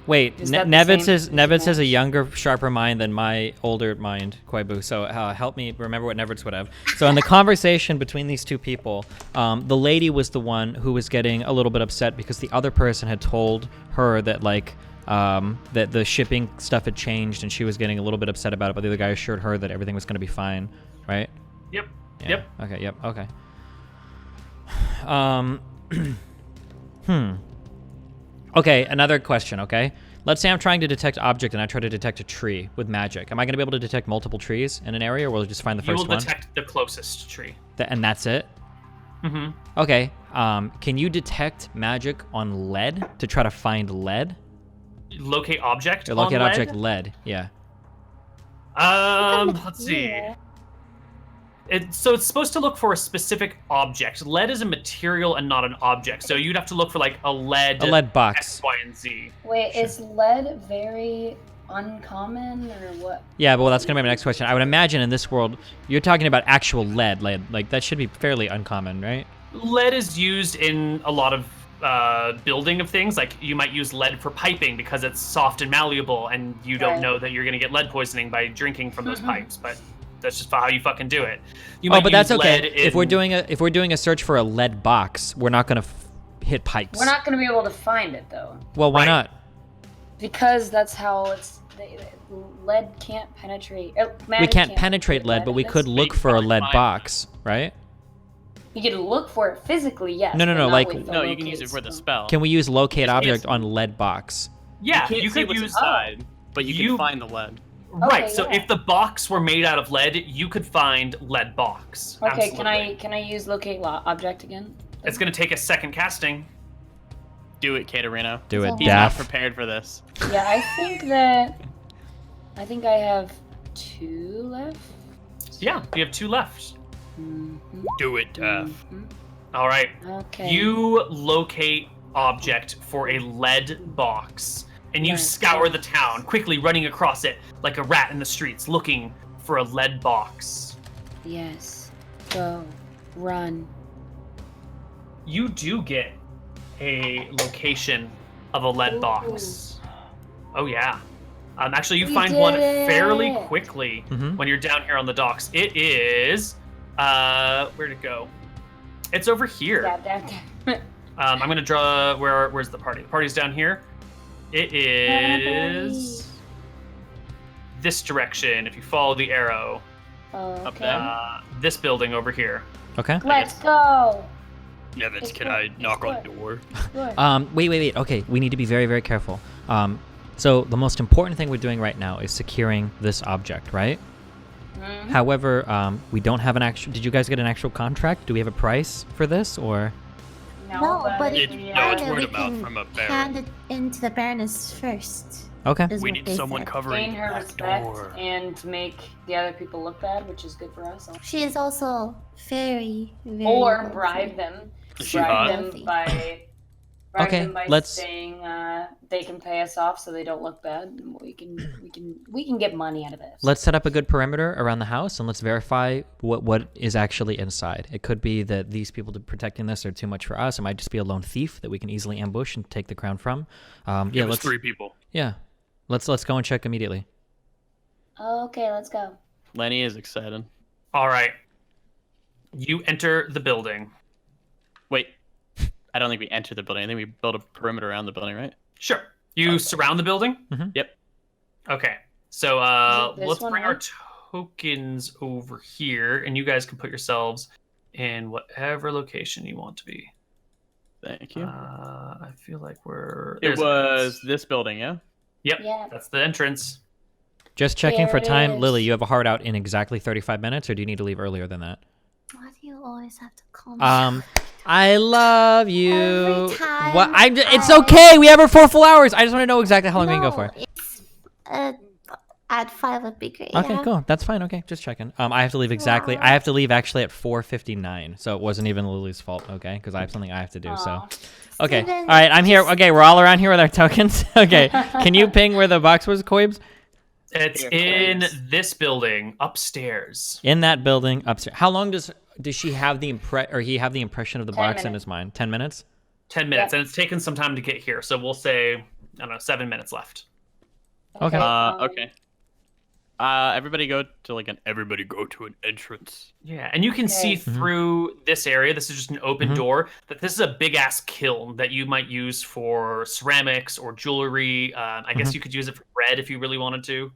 Speaker 4: Wait.
Speaker 3: Is that the
Speaker 4: Nevitz
Speaker 3: same
Speaker 4: is Nevitz has a
Speaker 3: match?
Speaker 4: younger, sharper mind than my older mind, Koibu. So help me remember what Nevitz would have. So in the conversation between these two people, the lady was the one who was getting a little bit upset because the other person had told her that that the shipping stuff had changed, and she was getting a little bit upset about it. But the other guy assured her that everything was going to be fine, right?
Speaker 1: Yep.
Speaker 4: Yeah.
Speaker 1: Yep.
Speaker 4: Okay. Yep. Okay. Okay, another question, okay? Let's say I'm trying to detect object and I try to detect a tree with magic. Am I going to be able to detect multiple trees in an area, or will I just find the
Speaker 1: You
Speaker 4: first
Speaker 1: will
Speaker 4: one?
Speaker 1: detect the closest tree.
Speaker 4: And that's it?
Speaker 1: Mm-hmm.
Speaker 4: Okay, can you detect magic on lead to try to find lead?
Speaker 1: Locate object.
Speaker 4: Or locate
Speaker 1: on
Speaker 4: object
Speaker 1: lead?
Speaker 4: lead, yeah.
Speaker 1: Let's see. So it's supposed to look for a specific object. Lead is a material and not an object. So you'd have to look for like a lead
Speaker 4: box.
Speaker 1: X, Y, and Z.
Speaker 3: Wait, is lead very uncommon or what?
Speaker 4: Yeah, well, that's going to be my next question. I would imagine in this world, you're talking about actual lead. Like that should be fairly uncommon, right?
Speaker 1: Lead is used in a lot of building of things. Like you might use lead for piping because it's soft and malleable, and you don't
Speaker 3: Right.
Speaker 1: know that you're going to get lead poisoning by drinking from those pipes. But that's just how you fucking do it. You
Speaker 4: Oh,
Speaker 1: might
Speaker 4: but that's
Speaker 1: use
Speaker 4: okay.
Speaker 1: lead
Speaker 4: If we're
Speaker 1: in-
Speaker 4: doing a search for a lead box, we're not going to hit pipes.
Speaker 3: We're not going to be able to find it though,
Speaker 4: Well, why
Speaker 1: Right.
Speaker 4: not?
Speaker 3: because that's how it's. Lead can't penetrate.
Speaker 4: We
Speaker 3: magic
Speaker 4: can't penetrate lead, but we
Speaker 3: in
Speaker 4: could
Speaker 3: this.
Speaker 4: look
Speaker 5: you
Speaker 4: for a
Speaker 5: probably
Speaker 4: lead
Speaker 5: find
Speaker 4: box, right?
Speaker 3: You can look for it physically, yes.
Speaker 4: No,
Speaker 3: but not
Speaker 4: like-
Speaker 3: with the
Speaker 5: No, you can use
Speaker 3: locate
Speaker 5: it for the
Speaker 3: spell.
Speaker 5: spell.
Speaker 4: Can we use locate
Speaker 5: Just
Speaker 4: object
Speaker 5: can't-
Speaker 4: on lead box?
Speaker 1: Yeah,
Speaker 5: you
Speaker 1: you
Speaker 5: can't see
Speaker 1: could
Speaker 5: what's
Speaker 1: use
Speaker 5: inside, but you
Speaker 1: you-
Speaker 5: can find the lead.
Speaker 1: right.
Speaker 3: Okay,
Speaker 1: So
Speaker 3: yeah.
Speaker 1: if the box were made out of lead, you could find lead box.
Speaker 3: Okay,
Speaker 1: Absolutely.
Speaker 3: can I use locate object again?
Speaker 1: It's going to take a second casting.
Speaker 5: Do it, Katerino.
Speaker 4: Do it,
Speaker 5: He's not
Speaker 4: Daff.
Speaker 5: prepared for this.
Speaker 3: Yeah, I think I have 2 left.
Speaker 1: Yeah, you have 2 left.
Speaker 3: Mhm,
Speaker 6: Do it, Daff.
Speaker 3: mhm.
Speaker 1: All right.
Speaker 3: Okay.
Speaker 1: You locate object for a lead box, and you
Speaker 3: Yes.
Speaker 1: scour the town, quickly running across it like a rat in the streets, looking for a lead box.
Speaker 3: Yes. Go. Run.
Speaker 1: You do get a location of a lead box. Oh yeah. Actually, you
Speaker 3: We
Speaker 1: find one
Speaker 3: did
Speaker 1: fairly
Speaker 3: it.
Speaker 1: quickly
Speaker 4: Mhm.
Speaker 1: when you're down here on the docks. It is, where'd it go? It's over here.
Speaker 3: Dab.
Speaker 1: I'm gonna draw. Where's the party? The party's down here. It is this direction. If you follow the arrow,
Speaker 3: Okay.
Speaker 5: there.
Speaker 1: this building over here.
Speaker 4: Okay.
Speaker 3: Let's go.
Speaker 6: Nevitz, can I knock on the door?
Speaker 3: Good.
Speaker 4: Wait. Okay, we need to be very, very careful. So the most important thing we're doing right now is securing this object, right?
Speaker 3: Mhm.
Speaker 4: However, we don't have an actual. Did you guys get an actual contract? Do we have a price for this, or?
Speaker 2: No, but if
Speaker 6: It's-
Speaker 2: you
Speaker 6: no, it's
Speaker 2: find it,
Speaker 6: word
Speaker 2: we
Speaker 6: of mouth
Speaker 2: can
Speaker 6: from a baron.
Speaker 2: hand it into the Baroness first.
Speaker 4: Okay.
Speaker 2: is
Speaker 6: We
Speaker 2: what
Speaker 6: need
Speaker 2: they
Speaker 6: someone
Speaker 2: said.
Speaker 6: covering
Speaker 3: Gain
Speaker 6: the
Speaker 3: her
Speaker 6: back
Speaker 3: respect
Speaker 6: door.
Speaker 3: and make the other people look bad, which is good for us.
Speaker 2: She is also very, very
Speaker 3: Or
Speaker 2: wealthy.
Speaker 3: bribe them.
Speaker 6: Is she
Speaker 3: Bribe
Speaker 6: hot?
Speaker 3: them by. Bribe
Speaker 4: Okay,
Speaker 3: them by
Speaker 4: let's-
Speaker 3: saying they can pay us off so they don't look bad. And we can get money out of this.
Speaker 4: Let's set up a good perimeter around the house and let's verify what is actually inside. It could be that these people protecting this are too much for us. It might just be a lone thief that we can easily ambush and take the crown from. Yeah,
Speaker 6: It was
Speaker 4: let's
Speaker 6: 3 people.
Speaker 4: let's go and check immediately.
Speaker 3: Okay, let's go.
Speaker 5: Lenny is excited.
Speaker 1: All right. You enter the building.
Speaker 5: Wait, I don't think we enter the building. I think we build a perimeter around the building, right?
Speaker 1: Sure. You surround the building.
Speaker 5: Yep.
Speaker 1: Okay. So
Speaker 3: Is it this
Speaker 1: let's
Speaker 3: one,
Speaker 1: bring
Speaker 3: right?
Speaker 1: our tokens over here, and you guys can put yourselves in whatever location you want to be.
Speaker 5: Thank you.
Speaker 1: I feel like we're.
Speaker 5: It
Speaker 1: there's-
Speaker 5: was this building, yeah?
Speaker 1: Yep.
Speaker 3: Yeah.
Speaker 1: That's the entrance.
Speaker 4: Just checking for
Speaker 3: There it
Speaker 4: time.
Speaker 3: is.
Speaker 4: Lily, you have a hard out in exactly 35 minutes, or do you need to leave earlier than that?
Speaker 2: Why do you always have to call me?
Speaker 4: I love you.
Speaker 2: Every time
Speaker 4: What? It's
Speaker 2: I-
Speaker 4: okay. We have our 4 full hours. I just want to know exactly how long we can go for.
Speaker 2: It's, at 5 would be great.
Speaker 4: Okay,
Speaker 2: yeah?
Speaker 4: cool. That's fine. Okay, just checking. I have to leave exactly. I have to leave actually at 4:59, so it wasn't even Lily's fault. Okay, because I have something I have to do. So,
Speaker 3: Aw.
Speaker 4: okay.
Speaker 2: Steven,
Speaker 4: All right, I'm here. Okay, we're all around here with our tokens. Okay, can you ping where the box was, Koibs?
Speaker 1: It's
Speaker 5: Here,
Speaker 1: in
Speaker 5: please.
Speaker 1: this building upstairs.
Speaker 4: In that building upstairs. How long does does she have the he have the impression of the
Speaker 3: 10
Speaker 4: box in
Speaker 3: minutes.
Speaker 4: his mind? 10 minutes?
Speaker 1: 10 minutes, and it's taken some time to get here. So we'll say, I don't know, 7 minutes left.
Speaker 4: Okay.
Speaker 5: Okay. Everybody go to an entrance.
Speaker 1: Yeah, and you can see through this area. This is just an open door. That this is a big ass kiln that you might use for ceramics or jewelry. I guess you could use it for bread if you really wanted to.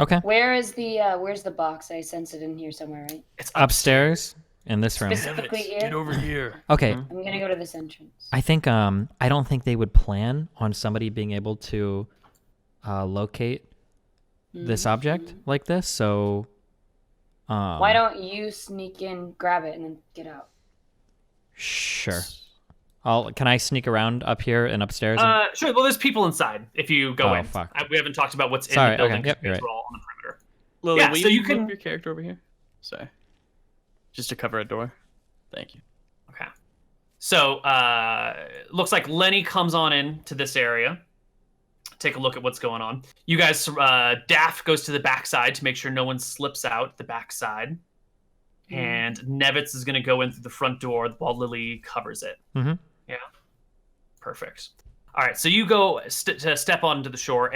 Speaker 4: Okay.
Speaker 3: Where's the box? I sense it in here somewhere, right?
Speaker 1: It's
Speaker 4: Upstairs in this room.
Speaker 3: Specifically here.
Speaker 6: Get over here.
Speaker 4: Okay.
Speaker 3: I'm gonna go to this entrance.
Speaker 4: I think I don't think they would plan on somebody being able to locate this object like this. So
Speaker 3: Why don't you sneak in, grab it, and then get out?
Speaker 4: Sure. Can I sneak around up here and upstairs?
Speaker 1: Sure. Well, there's people inside if you go in.
Speaker 4: Fuck.
Speaker 1: We haven't talked about what's
Speaker 4: Sorry,
Speaker 1: in the building.
Speaker 4: okay, yep,
Speaker 1: because
Speaker 4: you're right.
Speaker 1: we're all on the perimeter.
Speaker 5: Lily,
Speaker 1: Yeah,
Speaker 5: will
Speaker 1: so
Speaker 5: you
Speaker 1: you can-
Speaker 5: move your character over here? Sorry. Just to cover a door. Thank you.
Speaker 1: Okay. So, looks like Lenny comes on in to this area. Take a look at what's going on. You guys, Daft goes to the backside to make sure no one slips out the backside. And Nevitz is going to go in through the front door while Lily covers it.
Speaker 4: Mhm.
Speaker 1: Yeah. Perfect. All right. So you go to step onto the store,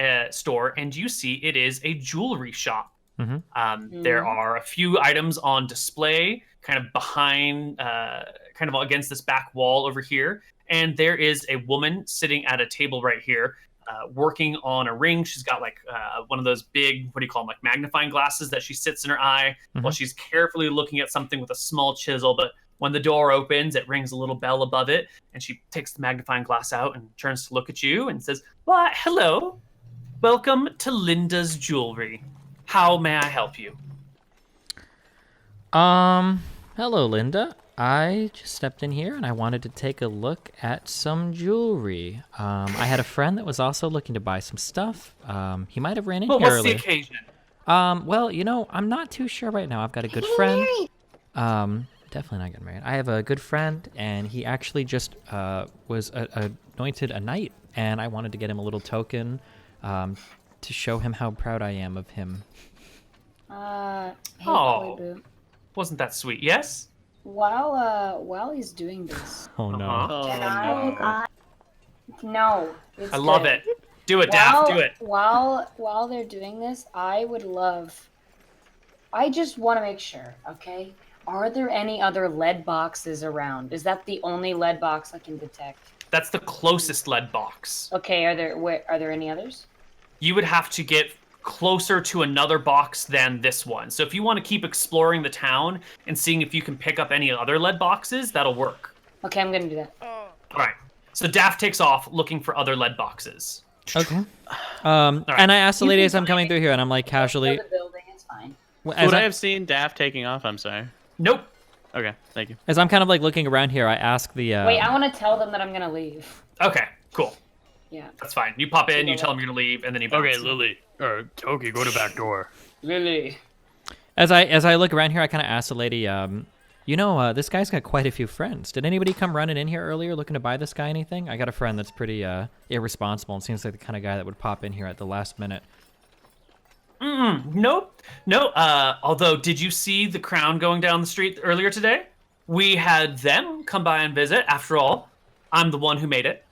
Speaker 1: and you see it is a jewelry shop. There are a few items on display, kind of behind, kind of against this back wall over here. And there is a woman sitting at a table right here, working on a ring. She's got like one of those big, what do you call them, like magnifying glasses that she sits in her eye while she's carefully looking at something with a small chisel. But when the door opens, it rings a little bell above it, and she takes the magnifying glass out and turns to look at you and says, "Why, hello. Welcome to Linda's Jewelry. How may I help you?"
Speaker 4: Hello, Linda. I just stepped in here and I wanted to take a look at some jewelry. I had a friend that was also looking to buy some stuff. He might have ran in
Speaker 1: Well,
Speaker 4: here
Speaker 1: what's the
Speaker 4: earlier.
Speaker 1: occasion?
Speaker 4: Well, I'm not too sure right now. I've got a good friend. Definitely not getting married. I have a good friend, and he actually just was anointed a knight, and I wanted to get him a little token to show him how proud I am of him.
Speaker 3: Hey,
Speaker 1: Oh.
Speaker 3: Koibu.
Speaker 1: Wasn't that sweet? Yes?
Speaker 3: While he's doing this,
Speaker 4: Oh no.
Speaker 1: Uh-huh.
Speaker 3: can
Speaker 2: Oh
Speaker 3: I?
Speaker 2: god.
Speaker 3: No. It's
Speaker 1: I love
Speaker 3: good.
Speaker 1: it. Do it, Daft. Do it.
Speaker 3: While they're doing this, I just want to make sure, okay? Are there any other lead boxes around? Is that the only lead box I can detect?
Speaker 1: That's the closest lead box.
Speaker 3: Okay, are there any others?
Speaker 1: You would have to get closer to another box than this one. So if you want to keep exploring the town and seeing if you can pick up any other lead boxes, that'll work.
Speaker 3: Okay, I'm gonna do that.
Speaker 1: All right. So Daft takes off looking for other lead boxes.
Speaker 4: Okay. And I asked the
Speaker 3: You
Speaker 4: lady
Speaker 3: can
Speaker 4: as I'm
Speaker 3: find
Speaker 4: coming
Speaker 3: it.
Speaker 4: through here, and I'm like casually.
Speaker 3: Go to the building, it's fine.
Speaker 4: As
Speaker 5: Would I
Speaker 4: I-
Speaker 5: have seen Daft taking off? I'm sorry.
Speaker 1: Nope.
Speaker 5: Okay, thank you.
Speaker 4: As I'm kind of like looking around here, I ask the.
Speaker 3: Wait, I want to tell them that I'm gonna leave.
Speaker 1: Okay, cool.
Speaker 3: Yeah.
Speaker 1: That's fine. You pop in, you tell them you're going to leave, and then you bounce.
Speaker 6: Okay, Lily. Or Toki, go to back door.
Speaker 3: Lily.
Speaker 4: As I look around here, I kind of ask the lady, this guy's got quite a few friends. Did anybody come running in here earlier looking to buy this guy anything? I got a friend that's pretty irresponsible and seems like the kind of guy that would pop in here at the last minute.
Speaker 1: Nope. No. Although, did you see the crown going down the street earlier today? We had them come by and visit. After all, I'm the one who made it.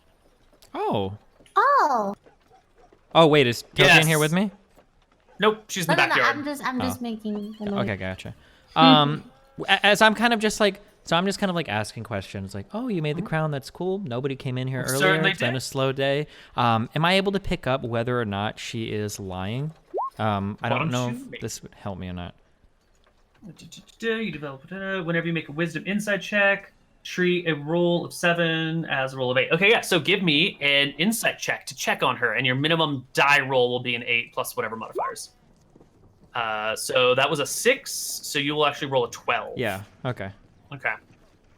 Speaker 4: Oh.
Speaker 2: Oh.
Speaker 4: Oh, wait, is Toki in here
Speaker 1: Yes.
Speaker 4: with me?
Speaker 1: Nope, she's in the
Speaker 2: No,
Speaker 1: backyard.
Speaker 2: I'm just making the noise.
Speaker 4: Okay, gotcha. As I'm kind of just like, so I'm just kind of like asking questions like, oh, you made the crown, that's cool. Nobody came in here earlier.
Speaker 1: certainly
Speaker 4: It's been
Speaker 1: did.
Speaker 4: a slow day. Am I able to pick up whether or not she is lying? I don't
Speaker 1: don't
Speaker 4: know
Speaker 1: you
Speaker 4: if
Speaker 1: make-
Speaker 4: this would help me or not.
Speaker 1: You develop whenever you make a wisdom insight check, treat a roll of 7 as a roll of 8. Okay, yeah. So give me an insight check to check on her, and your minimum die roll will be an 8 plus whatever modifiers. So that was a 6. So you will actually roll a 12.
Speaker 4: Yeah. Okay.
Speaker 1: Okay.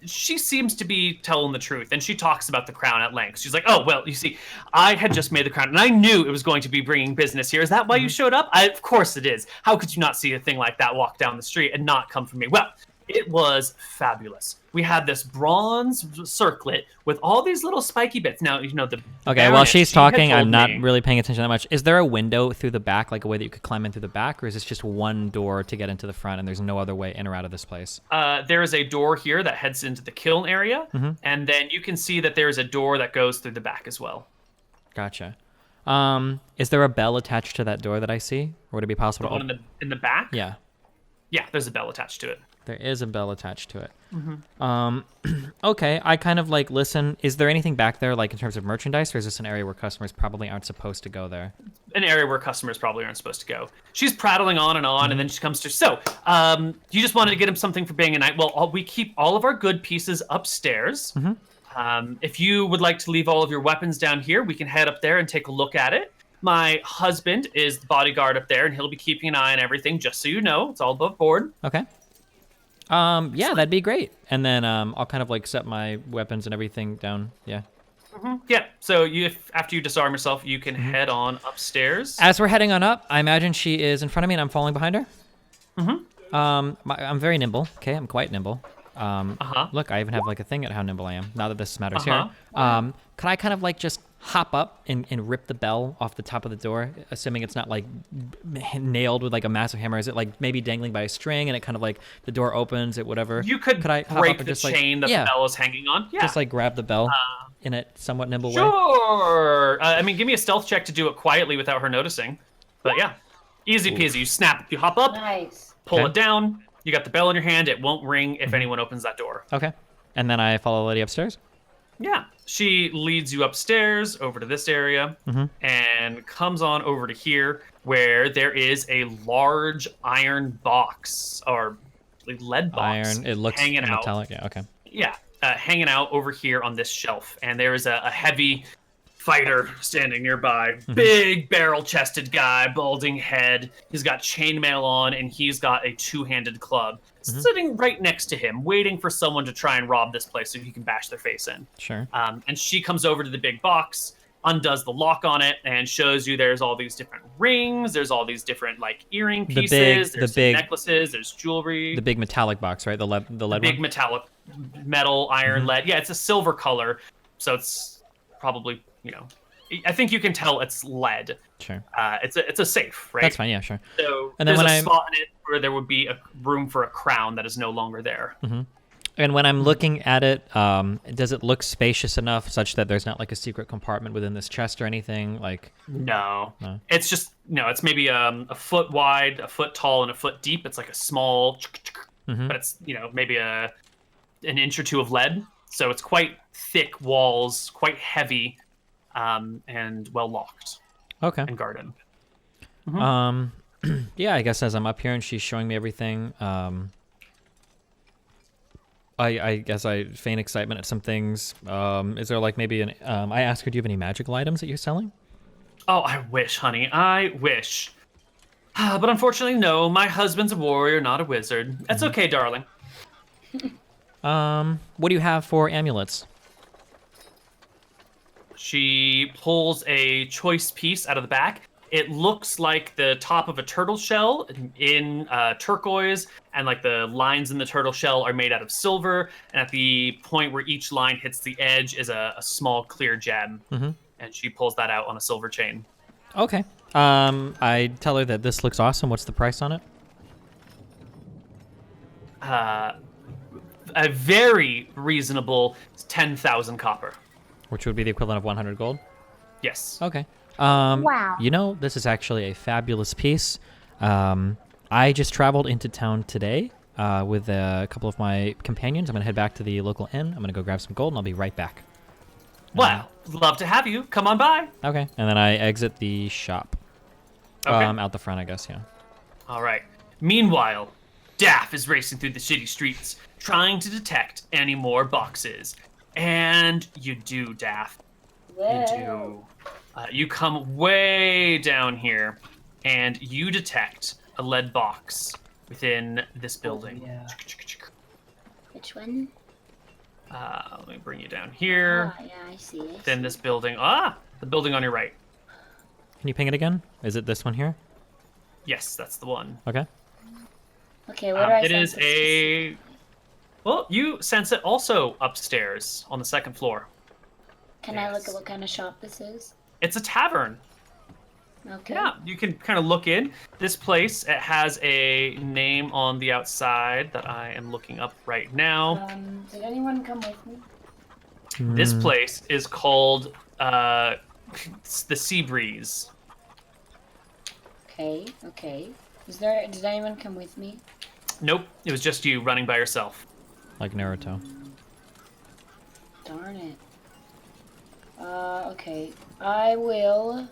Speaker 1: She seems to be telling the truth, and she talks about the crown at length. She's like, "Oh, well, you see, I had just made the crown, and I knew it was going to be bringing business here. Is that why you showed up? Of course it is. How could you not see a thing like that walk down the street and not come from me? Well, It was fabulous. We had this bronze circlet with all these little spiky bits. Now, the
Speaker 4: Okay, while
Speaker 1: Baroness,
Speaker 4: she's
Speaker 1: she had
Speaker 4: talking,
Speaker 1: told
Speaker 4: I'm not
Speaker 1: me-
Speaker 4: really paying attention that much. Is there a window through the back, like a way that you could climb in through the back, or is this just one door to get into the front and there's no other way in or out of this place?
Speaker 1: There is a door here that heads into the kiln area, and then you can see that there is a door that goes through the back as well.
Speaker 4: Gotcha. Is there a bell attached to that door that I see? Or would it be possible
Speaker 1: The
Speaker 4: to
Speaker 1: one in the back?
Speaker 4: Yeah,
Speaker 1: Yeah, there's a bell attached to it.
Speaker 4: there is a bell attached to it. Okay, I kind of like listen. Is there anything back there, like in terms of merchandise, or is this an area where customers probably aren't supposed to go there?
Speaker 1: An area where customers probably aren't supposed to go. She's prattling on, and then she comes to, so, you just wanted to get him something for being a knight. Well, we keep all of our good pieces upstairs. If you would like to leave all of your weapons down here, we can head up there and take a look at it. My husband is the bodyguard up there, and he'll be keeping an eye on everything, just so you know. It's all above board.
Speaker 4: Okay. Yeah, that'd be great. And then I'll kind of like set my weapons and everything down. Yeah.
Speaker 1: Yeah, so after you disarm yourself, you can head on upstairs.
Speaker 4: As we're heading on up, I imagine she is in front of me and I'm falling behind her. I'm very nimble. Okay, I'm quite nimble. Look, I even have like a thing at how nimble I am. Now that this matters here. Could I kind of like just hop up and rip the bell off the top of the door, assuming it's not like nailed with like a massive hammer? Is it like maybe dangling by a string and it kind of like the door opens, it whatever?
Speaker 1: You could
Speaker 4: I hop
Speaker 1: break
Speaker 4: up and
Speaker 1: the
Speaker 4: just, like,
Speaker 1: chain that the bell is hanging on. Yeah.
Speaker 4: Just like grab the bell in a somewhat nimble way.
Speaker 1: Sure. I mean, give me a stealth check to do it quietly without her noticing. But yeah, easy peasy. You snap, you hop up,
Speaker 3: Nice.
Speaker 1: pull
Speaker 4: Okay.
Speaker 1: it down. You got the bell in your hand. It won't ring if anyone opens that door.
Speaker 4: Okay. And then I follow the lady upstairs.
Speaker 1: Yeah. She leads you upstairs over to this area and comes on over to here where there is a large iron box or lead box.
Speaker 4: Iron. It looks
Speaker 1: hanging out.
Speaker 4: metallic. Yeah. Okay.
Speaker 1: Yeah, hanging out over here on this shelf. And there is a heavy fighter standing nearby. Big barrel-chested guy, balding head. He's got chainmail on, and he's got a two-handed club sitting right next to him, waiting for someone to try and rob this place so he can bash their face in.
Speaker 4: Sure.
Speaker 1: And she comes over to the big box, undoes the lock on it, and shows you there's all these different rings, there's all these different like earring pieces, there's some necklaces, there's jewelry.
Speaker 4: The big metallic box, right? The lead
Speaker 1: Big
Speaker 4: one?
Speaker 1: metallic, metal, iron, lead. Yeah, it's a silver color, so it's probably, I think you can tell it's lead.
Speaker 4: Sure.
Speaker 1: It's a safe, right?
Speaker 4: That's fine. Yeah, sure.
Speaker 1: So
Speaker 4: And then
Speaker 1: there's
Speaker 4: when
Speaker 1: a
Speaker 4: I-
Speaker 1: spot in it where there would be a room for a crown that is no longer there.
Speaker 4: And when I'm looking at it, does it look spacious enough such that there's not like a secret compartment within this chest or anything? Like,
Speaker 1: No. It's just, it's maybe a foot wide, a foot tall, and a foot deep. It's like a small, but it's, maybe an inch or two of lead. So it's quite thick walls, quite heavy, and well locked
Speaker 4: okay.
Speaker 1: and guarded.
Speaker 4: Yeah, I guess as I'm up here and she's showing me everything, I guess I feign excitement at some things. Is there like maybe I asked her, do you have any magical items that you're selling?
Speaker 1: Oh, I wish, honey. I wish. But unfortunately, no. My husband's a warrior, not a wizard. That's okay, darling.
Speaker 4: What do you have for amulets?
Speaker 1: She pulls a choice piece out of the back. It looks like the top of a turtle shell in turquoise, and like the lines in the turtle shell are made out of silver. And at the point where each line hits the edge is a small clear gem. And she pulls that out on a silver chain.
Speaker 4: Okay. I tell her that this looks awesome. What's the price on it?
Speaker 1: A very reasonable 10,000 copper.
Speaker 4: Which would be the equivalent of 100 gold?
Speaker 1: Yes.
Speaker 4: Okay.
Speaker 2: Wow.
Speaker 4: This is actually a fabulous piece. I just traveled into town today with a couple of my companions. I'm going to head back to the local inn. I'm going to go grab some gold, and I'll be right back.
Speaker 1: Well, love to have you. Come on by.
Speaker 4: Okay. And then I exit the shop.
Speaker 1: Okay.
Speaker 4: Out the front, I guess, yeah.
Speaker 1: All right. Meanwhile, Daff is racing through the city streets, trying to detect any more boxes. And you do, Daff. You do. You come way down here, and you detect a lead box within this building.
Speaker 3: Yeah. Which one?
Speaker 1: Let me bring you down here.
Speaker 3: Yeah, I see it.
Speaker 1: Then this building. The building on your right.
Speaker 4: Can you ping it again? Is it this one here?
Speaker 1: Yes, that's the one.
Speaker 4: Okay.
Speaker 3: Okay, what do I
Speaker 1: It
Speaker 3: send
Speaker 1: is
Speaker 3: this?
Speaker 1: a Well, you sense it also upstairs on the second floor.
Speaker 3: Can I look at what kind of shop this is?
Speaker 1: It's a tavern.
Speaker 3: Okay.
Speaker 1: Yeah, you can kind of look in. This place, it has a name on the outside that I am looking up right now.
Speaker 3: Did anyone come with me?
Speaker 1: This place is called the Sea Breeze.
Speaker 3: Okay. Did anyone come with me?
Speaker 1: Nope, it was just you running by yourself.
Speaker 4: Like Naruto.
Speaker 3: Darn it. Okay. I will.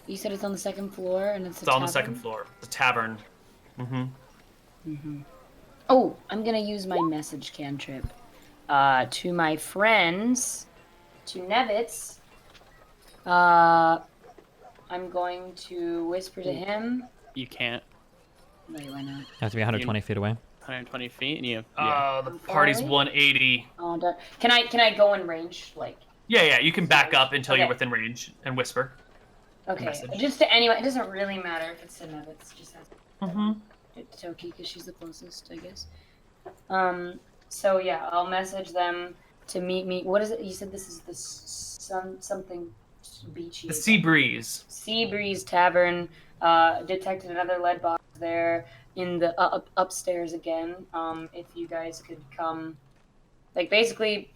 Speaker 3: You said it's on the second floor, and it's
Speaker 1: On the second floor. The tavern.
Speaker 3: Oh, I'm gonna use my message cantrip. To my friends, to Nevitz. I'm going to whisper to him.
Speaker 5: You can't.
Speaker 3: Wait, why not?
Speaker 4: Have to be 120 feet away.
Speaker 5: 120 feet, and you.
Speaker 1: The party's 180.
Speaker 3: Oh, darn. Can I go in range? Like.
Speaker 1: Yeah, you can back up until you're
Speaker 3: Okay.
Speaker 1: within range and whisper.
Speaker 3: Okay.
Speaker 1: Message.
Speaker 3: Just to anyone. It doesn't really matter if it's to Nevitz. Just has to Toki because she's the closest, I guess. So yeah, I'll message them to meet me. What is it? You said this is the something beachy.
Speaker 1: The Sea Breeze.
Speaker 3: Sea Breeze Tavern. Detected another lead box there in the upstairs again. If you guys could come, like basically,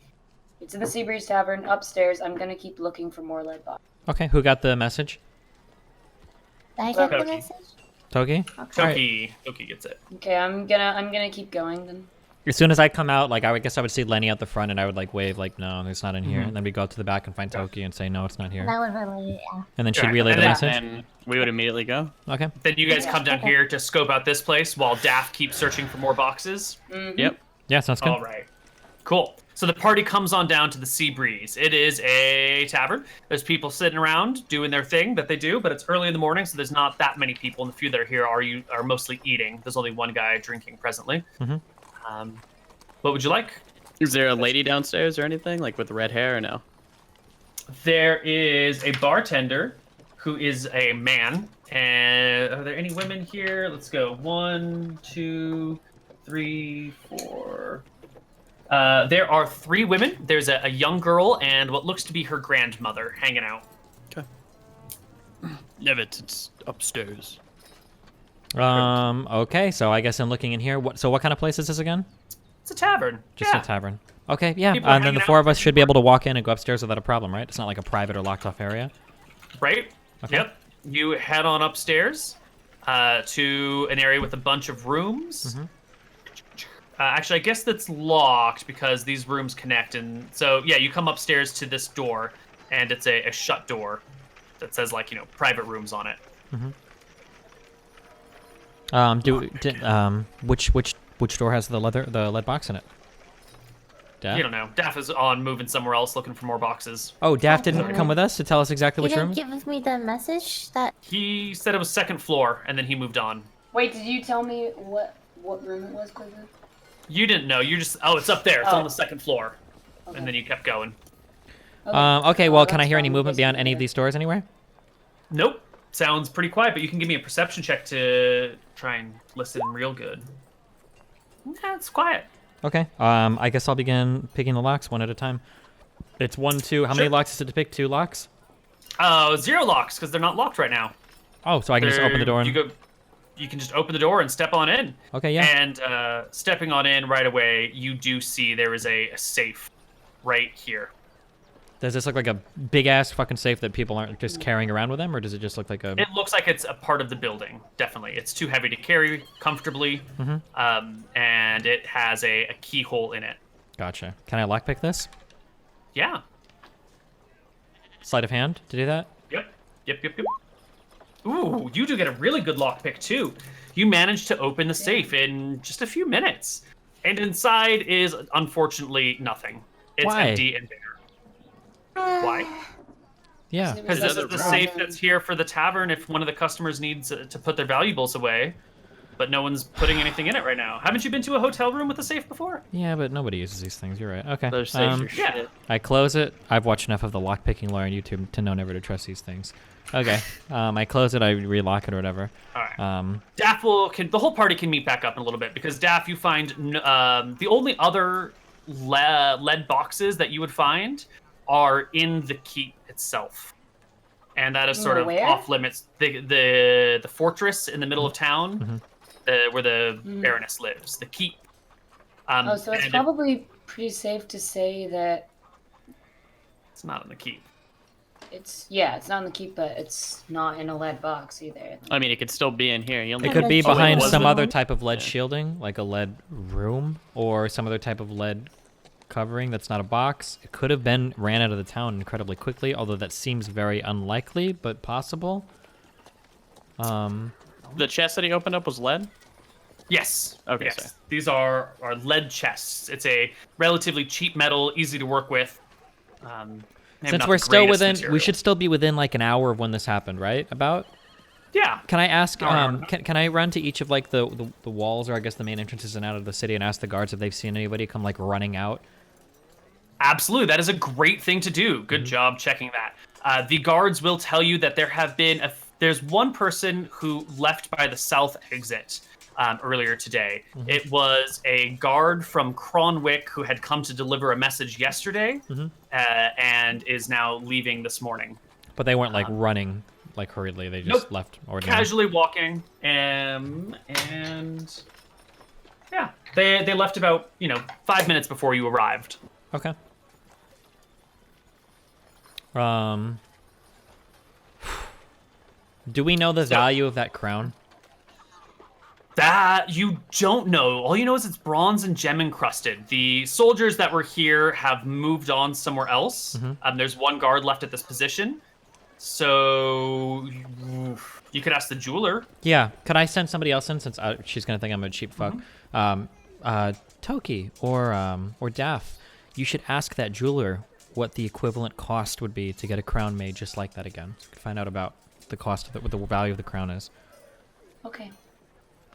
Speaker 3: it's in the Sea Breeze Tavern upstairs. I'm gonna keep looking for more lead boxes.
Speaker 4: Okay, who got the message?
Speaker 2: Did I get the
Speaker 1: Toki.
Speaker 2: message?
Speaker 4: Toki?
Speaker 1: Toki gets it.
Speaker 3: Okay, I'm gonna keep going then.
Speaker 4: As soon as I come out, like I would guess I would see Lenny out the front, and I would like wave like, "No, it's not in here." And then we go to the back and find Toki and say, "No, it's not here."
Speaker 2: That would really, yeah.
Speaker 4: And then she'd
Speaker 1: Alright,
Speaker 4: relay
Speaker 1: and
Speaker 4: the
Speaker 1: then-
Speaker 4: message.
Speaker 5: And we would immediately go.
Speaker 4: Okay.
Speaker 1: Then you guys
Speaker 3: Yeah.
Speaker 1: come down here to scope out this place while Daff keeps searching for more boxes.
Speaker 5: Yep.
Speaker 4: Yeah, sounds good.
Speaker 1: All right. Cool. So the party comes on down to the Sea Breeze. It is a tavern. There's people sitting around doing their thing that they do, but it's early in the morning, so there's not that many people. And the few that are here are mostly eating. There's only one guy drinking presently. What would you like?
Speaker 5: Is there a lady downstairs or anything, like with red hair or no?
Speaker 1: There is a bartender who is a man. And are there any women here? Let's go. 1, 2, 3, 4. There are 3 women. There's a young girl and what looks to be her grandmother hanging out.
Speaker 6: Nevitz, it's upstairs.
Speaker 4: Okay, so I guess I'm looking in here. What kind of place is this again?
Speaker 1: It's a tavern.
Speaker 4: Just
Speaker 1: yeah.
Speaker 4: a tavern. Okay, yeah.
Speaker 1: People are
Speaker 4: And then the
Speaker 1: hanging
Speaker 4: 4
Speaker 1: out.
Speaker 4: of us should be able to walk in and go upstairs without a problem, right? It's not like a private or locked off area.
Speaker 1: Right?
Speaker 4: Okay.
Speaker 1: Yep. You head on upstairs to an area with a bunch of rooms. Actually, I guess that's locked because these rooms connect. And so, yeah, you come upstairs to this door, and it's a shut door that says, like, private rooms on it.
Speaker 4: Which door has the lead box in it? Daff?
Speaker 1: You don't know. Daff is on moving somewhere else looking for more boxes.
Speaker 4: Oh, Daff didn't come with us to tell us exactly
Speaker 2: You
Speaker 4: which
Speaker 2: didn't
Speaker 4: room?
Speaker 2: give me the message that.
Speaker 1: He said it was second floor, and then he moved on.
Speaker 3: Wait, did you tell me what room it was, Koibu?
Speaker 1: You didn't know. You just, it's up there. It's
Speaker 3: Oh.
Speaker 1: on the second floor.
Speaker 3: Okay.
Speaker 1: And then you kept going.
Speaker 4: Okay, well, can I
Speaker 3: that's
Speaker 4: hear any
Speaker 3: fine.
Speaker 4: movement
Speaker 3: Just
Speaker 4: beyond
Speaker 3: leave
Speaker 4: any
Speaker 3: it
Speaker 4: of these doors anywhere?
Speaker 1: Nope. Sounds pretty quiet, but you can give me a perception check to try and listen real good. Yeah, it's quiet.
Speaker 4: Okay. I guess I'll begin picking the locks one at a time. It's 1, 2. How many
Speaker 1: Sure.
Speaker 4: locks is it to pick? 2 locks?
Speaker 1: 0 locks, because they're not locked right now.
Speaker 4: Oh, so I can just open the door and...
Speaker 1: You can just open the door and step on in.
Speaker 4: Okay, yeah.
Speaker 1: And stepping on in right away, you do see there is a safe right here.
Speaker 4: Does this look like a big-ass fucking safe that people aren't just carrying around with them, or does it just look like a...
Speaker 1: It looks like it's a part of the building, definitely. It's too heavy to carry comfortably, and it has a keyhole in it.
Speaker 4: Gotcha. Can I lockpick this?
Speaker 1: Yeah.
Speaker 4: Sleight of hand to do that?
Speaker 1: Yep. Ooh, you do get a really good lockpick, too. You managed to open the safe in just a few minutes. And inside is, unfortunately, nothing. It's
Speaker 4: Why?
Speaker 1: empty and bare. Why?
Speaker 4: Yeah.
Speaker 1: Because this is the safe that's here for the tavern if one of the customers needs to put their valuables away. But no one's putting anything in it right now. Haven't you been to a hotel room with a safe before?
Speaker 4: Yeah, but nobody uses these things. You're right. Okay.
Speaker 5: Those safes are
Speaker 1: Yeah.
Speaker 5: shit.
Speaker 4: I close it. I've watched enough of the lockpicking lore on YouTube to know never to trust these things. Okay. I close it. I relock it or whatever.
Speaker 1: All right. Daff the whole party can meet back up in a little bit because Daff, you find the only other lead boxes that you would find are in the keep itself, and that is sort of
Speaker 3: Where?
Speaker 1: off limits. The fortress in the middle of town, where the Baroness lives, the keep.
Speaker 3: So it's probably pretty safe to say that
Speaker 1: it's not in the keep.
Speaker 3: it's not in the keep, but it's not in a lead box either.
Speaker 5: I mean, it could still be in here.
Speaker 4: It could be behind
Speaker 5: was
Speaker 4: some
Speaker 5: it?
Speaker 4: other type of lead shielding, like a lead room, or some other type of lead covering that's not a box. It could have been ran out of the town incredibly quickly, although that seems very unlikely, but possible.
Speaker 5: The chest that he opened up was lead?
Speaker 1: Yes.
Speaker 5: Okay,
Speaker 1: Yes.
Speaker 5: sorry.
Speaker 1: These are lead chests. It's a relatively cheap metal, easy to work with. Maybe
Speaker 4: Since
Speaker 1: not
Speaker 4: we're
Speaker 1: the
Speaker 4: still
Speaker 1: greatest
Speaker 4: within,
Speaker 1: material.
Speaker 4: we should still be within like an hour of when this happened, right? About.
Speaker 1: Yeah.
Speaker 4: Can I ask?
Speaker 1: Hour.
Speaker 4: Can I run to each of like the walls, or I guess the main entrances and out of the city, and ask the guards if they've seen anybody come like running out?
Speaker 1: Absolutely. That is a great thing to do. Good job checking that. The guards will tell you that there have been there's one person who left by the south exit earlier today. It was a guard from Cronwick who had come to deliver a message yesterday and is now leaving this morning.
Speaker 4: But they weren't like running like hurriedly. They just
Speaker 1: Nope.
Speaker 4: left ordinary.
Speaker 1: Casually walking, and yeah, they left about 5 minutes before you arrived.
Speaker 4: Okay. Do we know the value of that crown?
Speaker 1: That you don't know. All you know is it's bronze and gem encrusted. The soldiers that were here have moved on somewhere else. There's one guard left at this position. So you could ask the jeweler.
Speaker 4: Yeah. Could I send somebody else in since she's gonna think I'm a cheap fuck? Toki or Daff, you should ask that jeweler what the equivalent cost would be to get a crown made just like that again. So you could find out about the cost of it, what the value of the crown is.
Speaker 3: Okay.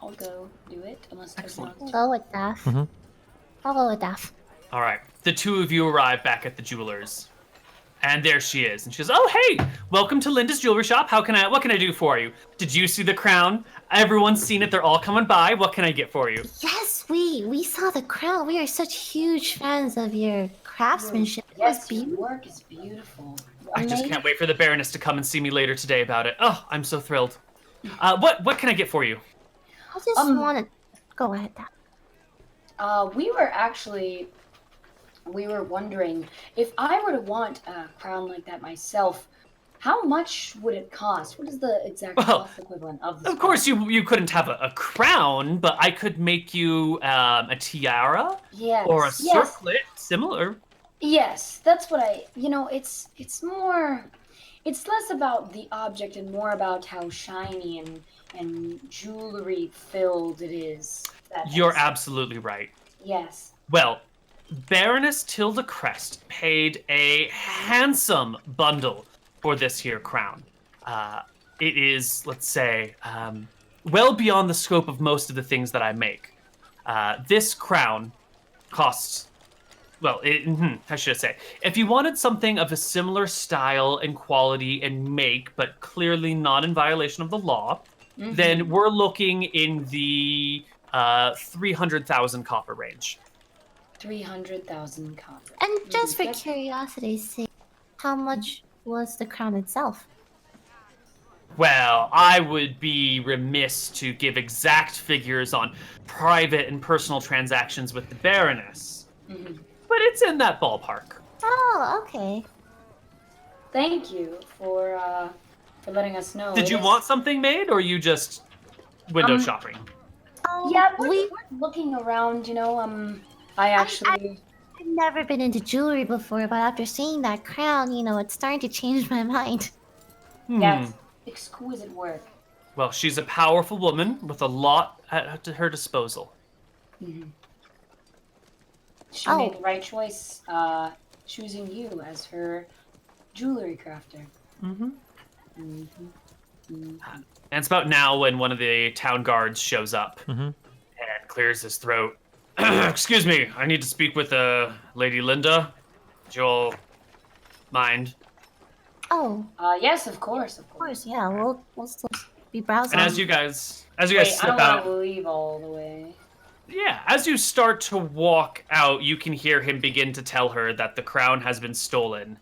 Speaker 3: I'll go do it unless there's
Speaker 1: Excellent.
Speaker 3: not.
Speaker 2: Go with Daff. I'll go with Daff.
Speaker 1: All right. The two of you arrive back at the jeweler's. And there she is. And she goes, "Oh, hey, welcome to Linda's Jewelry Shop. What can I do for you? Did you see the crown? Everyone's seen it. They're all coming by. What can I get for you?"
Speaker 2: Yes, we saw the crown. We are such huge fans of your craftsmanship. It was
Speaker 3: Yes, your
Speaker 2: beautiful.
Speaker 3: work is beautiful.
Speaker 1: I just can't wait for the Baroness to come and see me later today about it. Oh, I'm so thrilled. What can I get for you?
Speaker 2: I just wanted. Go ahead, Daff.
Speaker 3: We were wondering if I were to want a crown like that myself, how much would it cost? What is the exact
Speaker 1: Well,
Speaker 3: cost equivalent of this?
Speaker 1: Of course, you couldn't have a crown, but I could make you a tiara
Speaker 3: Yes.
Speaker 1: or a
Speaker 3: yes.
Speaker 1: circlet, similar.
Speaker 3: Yes, that's what it's more, it's less about the object and more about how shiny and jewelry filled it is.
Speaker 1: You're absolutely right.
Speaker 3: Yes.
Speaker 1: Well, Baroness Tilda Crest paid a handsome bundle for this here crown. It is, let's say, well beyond the scope of most of the things that I make. This crown costs, well, how should I say? If you wanted something of a similar style and quality and make, but clearly not in violation of the law, then we're looking in the 300,000 copper range.
Speaker 3: 300,000 copper.
Speaker 2: And just for
Speaker 3: That's-
Speaker 2: curiosity's sake, how much was the crown itself?
Speaker 1: Well, I would be remiss to give exact figures on private and personal transactions with the Baroness. But it's in that ballpark.
Speaker 2: Oh, okay.
Speaker 3: Thank you for letting us know.
Speaker 1: Did
Speaker 3: It
Speaker 1: you
Speaker 3: is-
Speaker 1: want something made, or you just window shopping?
Speaker 3: Yeah, we're
Speaker 2: we.
Speaker 3: looking around. I actually.
Speaker 2: I've never been into jewelry before, but after seeing that crown, it's starting to change my mind.
Speaker 3: Yes, exquisite work.
Speaker 1: Well, she's a powerful woman with a lot at her disposal.
Speaker 3: She made the right choice, choosing you as her jewelry crafter.
Speaker 1: And it's about now when one of the town guards shows up and clears his throat. Excuse me, I need to speak with Lady Linda. Do you all mind?
Speaker 2: Oh,
Speaker 3: Yes, of course,
Speaker 2: of course. Yeah, we'll still be browsing.
Speaker 1: And as you guys
Speaker 3: Wait, I
Speaker 1: step
Speaker 3: don't
Speaker 1: out,
Speaker 3: want to leave all the way.
Speaker 1: yeah, as you start to walk out, you can hear him begin to tell her that the crown has been stolen.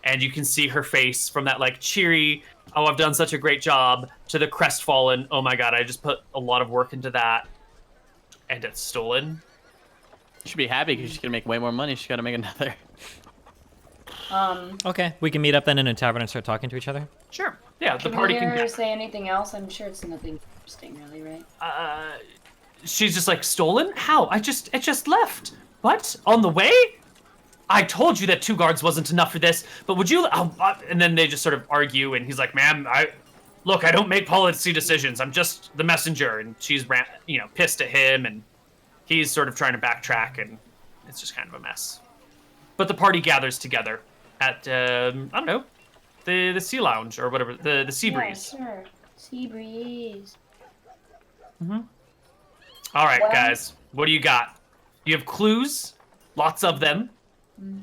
Speaker 1: And you can see her face from that like cheery, oh, I've done such a great job, to the crestfallen, oh my god, I just put a lot of work into that, and it's stolen.
Speaker 5: She should be happy because she's gonna make way more money. She's gotta make another.
Speaker 4: Okay, we can meet up then in a tavern and start talking to each other.
Speaker 1: Sure. Yeah, the
Speaker 3: Can
Speaker 1: party
Speaker 3: we
Speaker 1: can
Speaker 3: hear her
Speaker 1: get.
Speaker 3: say anything else? I'm sure it's nothing interesting, really, right?
Speaker 1: She's just like, stolen? How? It just left. What? On the way? I told you that 2 guards wasn't enough for this, but would you... and then they just sort of argue, and he's like, ma'am, I don't make policy decisions. I'm just the messenger. And she's, pissed at him, and he's sort of trying to backtrack, and it's just kind of a mess. But the party gathers together at, I don't know, the Sea Lounge, or whatever, the Sea Breeze.
Speaker 3: Yeah, sure. Sea breeze.
Speaker 1: All right,
Speaker 3: Well-
Speaker 1: guys, what do you got? You have clues, lots of them.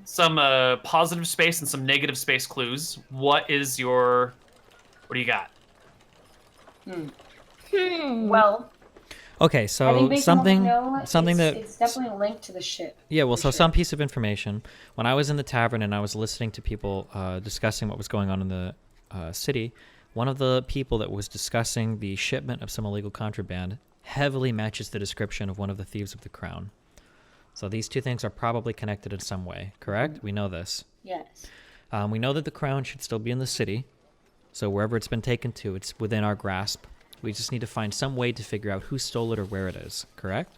Speaker 1: Some positive space and some negative space clues. What do you got?
Speaker 3: Well,
Speaker 4: Okay,
Speaker 3: I
Speaker 4: so
Speaker 3: think based on what we know, it's definitely linked to the ship.
Speaker 4: Yeah, well,
Speaker 3: for
Speaker 4: so
Speaker 3: sure.
Speaker 4: some piece of information. When I was in the tavern and I was listening to people discussing what was going on in the city, one of the people that was discussing the shipment of some illegal contraband heavily matches the description of one of the thieves of the crown. So these two things are probably connected in some way, correct? We know this.
Speaker 3: Yes.
Speaker 4: We know that the crown should still be in the city, so wherever it's been taken to, it's within our grasp. We just need to find some way to figure out who stole it or where it is, correct?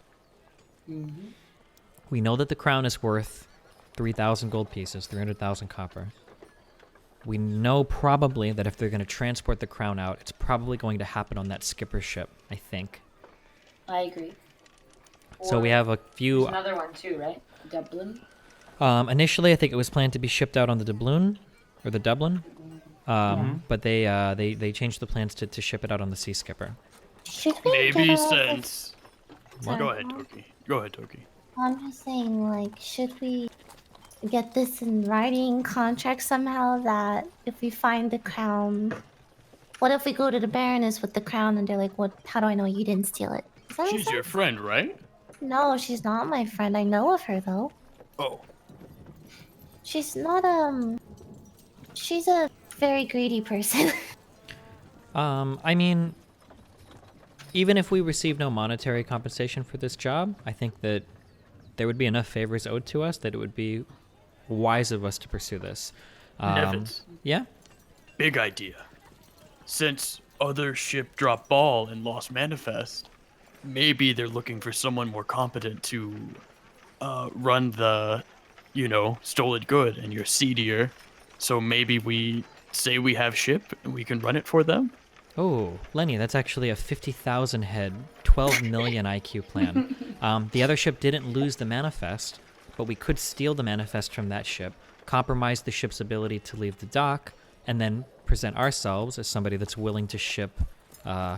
Speaker 3: Mm-hmm.
Speaker 4: We know that the crown is worth 3,000 gold pieces, 300,000 copper. We know probably that if they're going to transport the crown out, it's probably going to happen on that skipper ship, I think.
Speaker 3: I agree.
Speaker 4: So we have a few...
Speaker 3: There's another one too, right? Dublin?
Speaker 4: Initially, I think it was planned to be shipped out on the Dublin, or the Dublin, but they changed the plans to ship it out on the Sea Skipper.
Speaker 2: Should we
Speaker 6: Maybe
Speaker 2: get all
Speaker 6: since.
Speaker 2: What?
Speaker 6: Go ahead, Toki. Go ahead, Toki.
Speaker 2: I'm just saying, like, should we get this in writing contract somehow that if we find the crown, what if we go to the Baroness with the crown and they're like, "What? How do I know you didn't steal it?" Does that make
Speaker 6: She's your
Speaker 2: sense?
Speaker 6: friend, right?
Speaker 2: No, she's not my friend. I know of her though.
Speaker 6: Oh.
Speaker 2: She's not She's a very greedy person.
Speaker 4: I mean, even if we receive no monetary compensation for this job, I think that there would be enough favors owed to us that it would be wise of us to pursue this.
Speaker 6: Evans,
Speaker 4: Yeah?
Speaker 6: big idea. Since other ship dropped ball and lost manifest, maybe they're looking for someone more competent to run the, stolen good, and you're seedier. So maybe we say we have ship and we can run it for them.
Speaker 4: Oh, Lenny, that's actually a 50,000 head, 12 million IQ plan. The other ship didn't lose the manifest, but we could steal the manifest from that ship, compromise the ship's ability to leave the dock, and then present ourselves as somebody that's willing to ship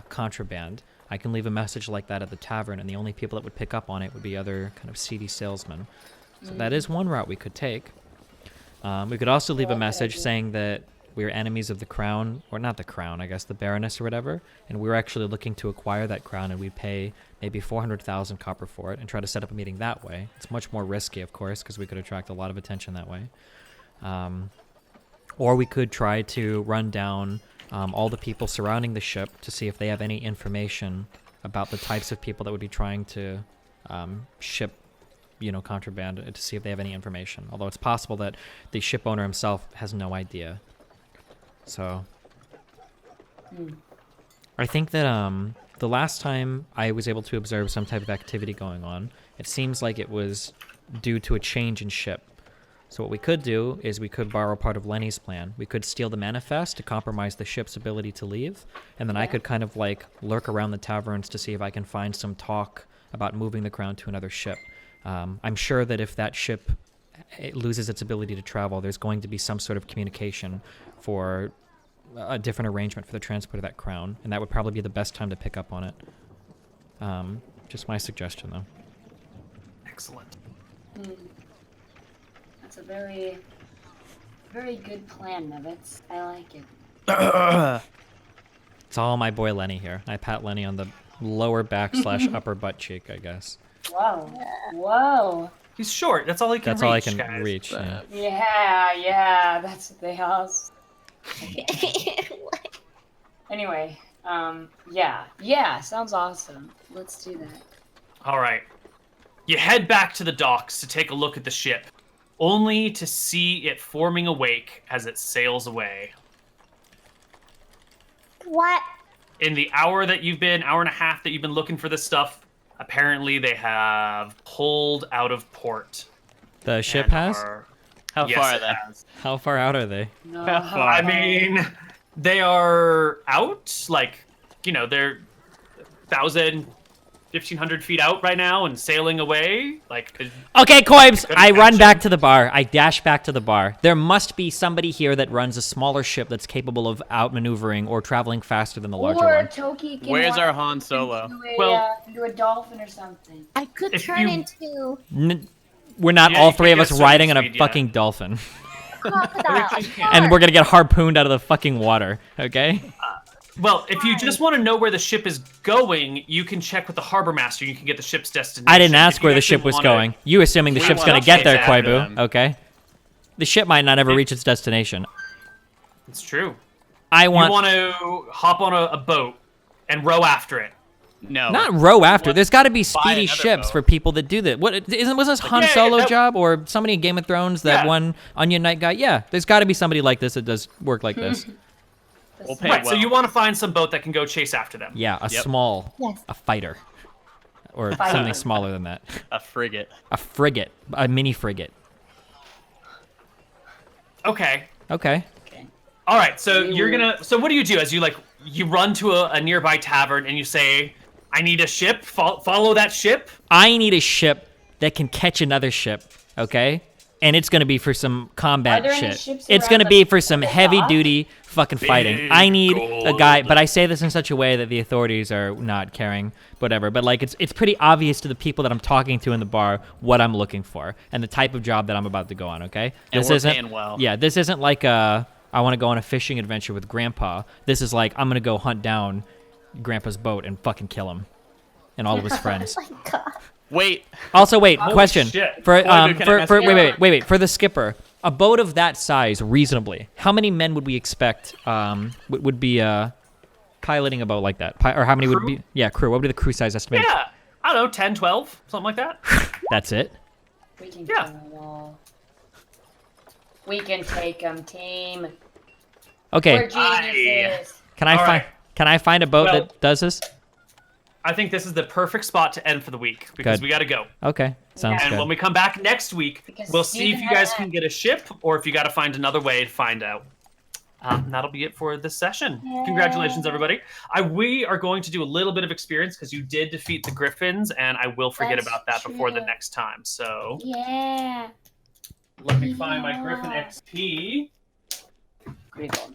Speaker 4: contraband. I can leave a message like that at the tavern, and the only people that would pick up on it would be other kind of seedy salesmen. So that is one route we could take. We could also leave a message saying that we're enemies of the crown, or not the crown, I guess, the Baroness or whatever, and we're actually looking to acquire that crown, and we'd pay maybe 400,000 copper for it and try to set up a meeting that way. It's much more risky, of course, because we could attract a lot of attention that way. Or we could try to run down all the people surrounding the ship to see if they have any information about the types of people that would be trying to ship contraband, to see if they have any information. Although it's possible that the ship owner himself has no idea. So I think that the last time I was able to observe some type of activity going on, it seems like it was due to a change in ship. So what we could do is we could borrow part of Lenny's plan. We could steal the manifest to compromise the ship's ability to leave, and then I could kind of like lurk around the taverns to see if I can find some talk about moving the crown to another ship. I'm sure that if that ship loses its ability to travel, there's going to be some sort of communication for a different arrangement for the transport of that crown, and that would probably be the best time to pick up on it. Just my suggestion, though.
Speaker 1: Excellent.
Speaker 3: That's a very Very good plan, Nevitz. I like it.
Speaker 4: It's all my boy Lenny here. I pat Lenny on the lower back / upper butt cheek, I guess.
Speaker 3: Whoa. Whoa.
Speaker 1: He's short. That's all he can
Speaker 4: That's
Speaker 1: reach,
Speaker 4: all I can
Speaker 1: guys.
Speaker 4: reach. Yeah.
Speaker 3: Yeah, that's what they asked. Anyway, yeah, sounds awesome. Let's do that.
Speaker 1: All right. You head back to the docks to take a look at the ship, only to see it forming a wake as it sails away.
Speaker 2: What?
Speaker 1: In the hour and a half that you've been looking for this stuff, apparently they have pulled out of port.
Speaker 4: The ship
Speaker 1: and
Speaker 4: has?
Speaker 5: How
Speaker 1: Yes,
Speaker 5: far are
Speaker 1: it
Speaker 5: they?
Speaker 1: has.
Speaker 4: How far out are they?
Speaker 3: No.
Speaker 1: I mean, they are out, like, they're 1,000, 1,500 feet out right now and sailing away. Like,
Speaker 4: Okay, Koibs,
Speaker 1: Couldn't
Speaker 4: I run
Speaker 1: catch
Speaker 4: back
Speaker 1: him.
Speaker 4: to the bar. I dash back to the bar. There must be somebody here that runs a smaller ship that's capable of outmaneuvering or traveling faster than the larger
Speaker 3: Or
Speaker 4: one.
Speaker 3: Toki can
Speaker 5: Where's
Speaker 3: walk
Speaker 5: our Han Solo?
Speaker 3: into a dolphin or something.
Speaker 2: I could
Speaker 1: If
Speaker 2: turn
Speaker 1: you-
Speaker 2: into
Speaker 4: We're not
Speaker 1: Yeah,
Speaker 4: all
Speaker 1: you
Speaker 4: three of
Speaker 1: can't
Speaker 4: us
Speaker 1: get swimming
Speaker 4: riding on a
Speaker 1: speed yet.
Speaker 4: fucking dolphin.
Speaker 2: crocodile.
Speaker 4: And we're gonna get harpooned out of the fucking water, okay?
Speaker 1: well, if you just want to know where the ship is going, you can check with the harbor master. You can get the ship's destination.
Speaker 4: I didn't
Speaker 1: If
Speaker 4: ask
Speaker 1: you
Speaker 4: where the
Speaker 1: actually
Speaker 4: ship was
Speaker 1: wanna-
Speaker 4: going. You assuming the
Speaker 5: We
Speaker 4: ship's
Speaker 5: wanna
Speaker 4: gonna get
Speaker 5: chase
Speaker 4: there,
Speaker 5: after
Speaker 4: Koibu,
Speaker 5: them.
Speaker 4: okay? The ship might not ever reach its destination.
Speaker 1: It's true.
Speaker 4: I
Speaker 1: You
Speaker 4: want
Speaker 1: want to hop on a boat and row after it.
Speaker 5: No.
Speaker 4: not row after.
Speaker 5: want
Speaker 4: There's got to be
Speaker 5: buy
Speaker 4: speedy
Speaker 5: another
Speaker 4: ships
Speaker 5: boat.
Speaker 4: for people that do that. What was this Han
Speaker 1: yeah,
Speaker 4: Solo
Speaker 1: that-
Speaker 4: job or somebody in Game of Thrones that
Speaker 1: Yeah.
Speaker 4: one Onion Knight guy? Yeah, there's got to be somebody like this that does work like this.
Speaker 5: We'll pay
Speaker 1: Right,
Speaker 5: well.
Speaker 1: so you want to find some boat that can go chase after them.
Speaker 4: Yeah, a
Speaker 5: Yep.
Speaker 4: small,
Speaker 2: Yes.
Speaker 4: a fighter, or
Speaker 3: Fighter.
Speaker 4: something smaller than that.
Speaker 5: A frigate.
Speaker 4: A frigate, a mini frigate.
Speaker 1: Okay.
Speaker 4: Okay.
Speaker 3: Okay.
Speaker 1: All right. So
Speaker 3: We
Speaker 1: you're
Speaker 3: will-
Speaker 1: gonna. So what do? As you run to a nearby tavern and you say, "I need a ship. Follow that ship."
Speaker 4: I need a ship that can catch another ship. Okay. And it's gonna be for some combat
Speaker 3: Are there any
Speaker 4: shit.
Speaker 3: ships
Speaker 4: It's
Speaker 3: around
Speaker 4: gonna
Speaker 3: the-
Speaker 4: be for some
Speaker 3: the
Speaker 4: heavy
Speaker 3: dock?
Speaker 4: duty fucking fighting.
Speaker 6: Big
Speaker 4: I need a guy,
Speaker 6: gold.
Speaker 4: but I say this in such a way that the authorities are not caring, whatever. But like, it's pretty obvious to the people that I'm talking to in the bar what I'm looking for and the type of job that I'm about to go on. Okay,
Speaker 5: And
Speaker 4: this
Speaker 5: we're
Speaker 4: isn't.
Speaker 5: paying well.
Speaker 4: Yeah, this isn't like I want to go on a fishing adventure with Grandpa. This is like I'm gonna go hunt down Grandpa's boat and fucking kill him and all of his friends.
Speaker 2: Oh my god.
Speaker 5: Wait.
Speaker 4: Also, wait, question
Speaker 1: shit.
Speaker 4: for
Speaker 5: Koibu, can I
Speaker 4: for
Speaker 5: mess you up?
Speaker 4: wait for the skipper. A boat of that size, reasonably, how many men would we expect would be piloting a boat like that? Or how many would
Speaker 1: Crew?
Speaker 4: be? Yeah, crew. What would be the crew size estimate?
Speaker 1: Yeah. I don't know, 10, 12, something like that.
Speaker 4: That's it.
Speaker 3: We can
Speaker 1: Yeah.
Speaker 3: kill them all. We can take them, team.
Speaker 4: Okay,
Speaker 3: We're geniuses.
Speaker 4: can I
Speaker 1: all
Speaker 4: find
Speaker 1: right.
Speaker 4: can I find a boat
Speaker 1: Well-
Speaker 4: that does this?
Speaker 1: I think this is the perfect spot to end for the week because
Speaker 4: Good.
Speaker 1: we got to go.
Speaker 4: Okay, sounds
Speaker 1: And
Speaker 4: good.
Speaker 1: when we come back next week,
Speaker 3: Because
Speaker 1: we'll see if you
Speaker 3: Steven
Speaker 1: guys
Speaker 3: had-
Speaker 1: can get a ship or if you got to find another way to find out. And that'll be it for this session. Congratulations, everybody. We are going to do a little bit of experience because you did defeat the griffins, and I will forget
Speaker 3: That's
Speaker 1: about that before the
Speaker 3: true.
Speaker 1: next time. So
Speaker 3: Yeah.
Speaker 1: let me find my griffin XP.
Speaker 3: Griffon.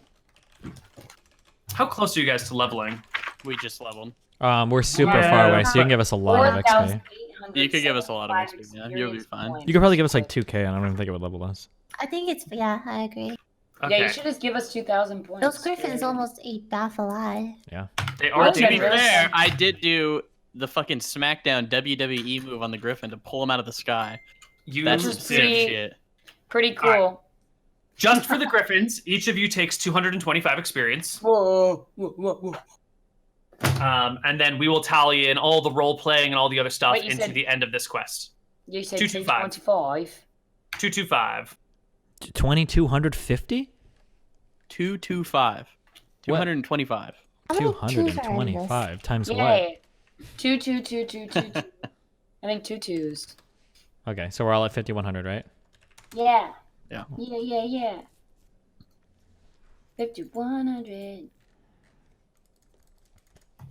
Speaker 1: How close are you guys to leveling?
Speaker 5: We just leveled.
Speaker 4: We're super
Speaker 1: Yeah.
Speaker 4: far away, so you can give us a lot of XP.
Speaker 3: 4,875
Speaker 5: You could give us a lot of XP, yeah. You'll be
Speaker 3: experience
Speaker 5: fine.
Speaker 3: points.
Speaker 4: You could probably give us like 2K, and I don't even think it would level us.
Speaker 2: I think it's yeah. I agree.
Speaker 1: Okay.
Speaker 3: Yeah, you should just give us 2,000 points.
Speaker 2: Those griffins
Speaker 3: dude.
Speaker 2: almost ate Bath alive.
Speaker 1: They
Speaker 3: Well,
Speaker 1: are
Speaker 5: To be
Speaker 1: dangerous.
Speaker 5: fair, I did do the fucking SmackDown WWE move on the Griffin to pull him out of the sky.
Speaker 1: You
Speaker 5: That's
Speaker 3: Which
Speaker 5: some
Speaker 3: is
Speaker 5: sick
Speaker 3: pretty-
Speaker 5: shit.
Speaker 3: Pretty cool.
Speaker 1: just for the griffins, each of you takes 225 experience.
Speaker 3: Whoa.
Speaker 1: And then we will tally in all the role playing and all the other stuff
Speaker 3: Wait, you
Speaker 1: into
Speaker 3: said-
Speaker 1: the end of this quest.
Speaker 3: You said
Speaker 1: 225.
Speaker 3: 225.
Speaker 1: 225.
Speaker 4: 2,250?
Speaker 5: 225. 225.
Speaker 2: How many twos are in this?
Speaker 4: 225 times what?
Speaker 3: Yeah. 2. I think 2 twos.
Speaker 4: Okay, so we're all at 5,100, right?
Speaker 3: Yeah.
Speaker 5: Yeah.
Speaker 3: Yeah. 5,100.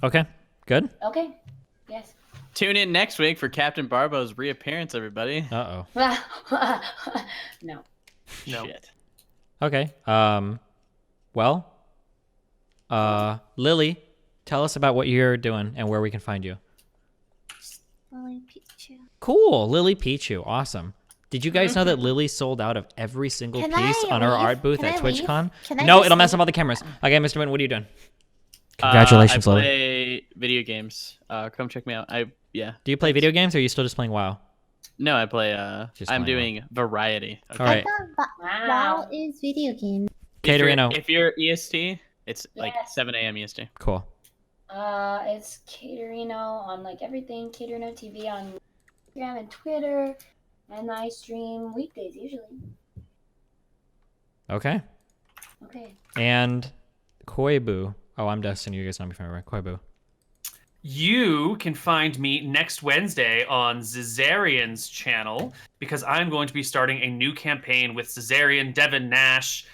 Speaker 4: Okay, good.
Speaker 3: Okay. Yes.
Speaker 5: Tune in next week for Captain Barbo's reappearance, everybody.
Speaker 4: Uh-oh.
Speaker 3: No.
Speaker 1: No.
Speaker 5: Shit.
Speaker 4: Okay. Well, Lily, tell us about what you're doing and where we can find you.
Speaker 2: LilyPichu.
Speaker 4: Cool, LilyPichu. Awesome. Did you guys know that Lily sold out of every single
Speaker 2: Can
Speaker 4: piece
Speaker 2: I
Speaker 4: on her
Speaker 2: leave?
Speaker 4: art booth
Speaker 2: Can
Speaker 4: at
Speaker 2: I leave?
Speaker 4: TwitchCon?
Speaker 2: Can I
Speaker 4: No,
Speaker 2: just
Speaker 4: it'll mess
Speaker 2: leave?
Speaker 4: up all the cameras. Okay, Mr. Mouton, what are you doing? Congratulations,
Speaker 5: I
Speaker 4: Lily.
Speaker 5: play video games. Come check me out.
Speaker 4: Do you play video games or are you still just playing WoW?
Speaker 5: No, I play.
Speaker 4: Just
Speaker 5: I'm
Speaker 4: playing
Speaker 5: doing variety. Okay?
Speaker 4: All right.
Speaker 2: WoW is video game.
Speaker 4: Katerino.
Speaker 5: If you're EST, it's like
Speaker 3: Yes.
Speaker 5: 7 a.m. EST.
Speaker 4: Cool.
Speaker 3: It's Katerino on like everything. Katerino TV on Instagram and Twitter, and I stream weekdays usually.
Speaker 4: Okay.
Speaker 3: Okay.
Speaker 4: And Koibu. Oh, I'm Dustin. You guys know me from everywhere. Koibu.
Speaker 1: You can find me next Wednesday on Zizarian's channel because I'm going to be starting a new campaign with Zizarian, Devin Nash,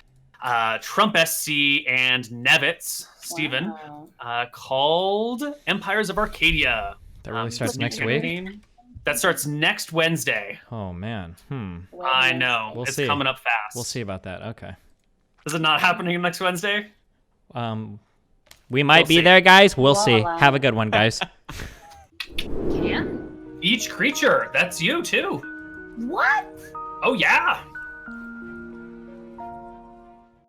Speaker 1: Trump SC, and Nevitz, Steven,
Speaker 3: Wow.
Speaker 1: called Empires of Arcadia.
Speaker 4: That really starts
Speaker 1: this new
Speaker 4: next week?
Speaker 1: campaign. That starts next Wednesday.
Speaker 4: Oh, man.
Speaker 1: I know.
Speaker 4: We'll
Speaker 1: it's
Speaker 4: see.
Speaker 1: coming up fast.
Speaker 4: We'll see about that. Okay.
Speaker 1: Is it not happening next Wednesday?
Speaker 4: We might
Speaker 1: We'll
Speaker 4: be
Speaker 1: see.
Speaker 4: there, guys. We'll see.
Speaker 3: Voila.
Speaker 4: Have a good one, guys.
Speaker 3: Can?
Speaker 1: Each creature. That's you, too.
Speaker 2: What?
Speaker 1: Oh, yeah.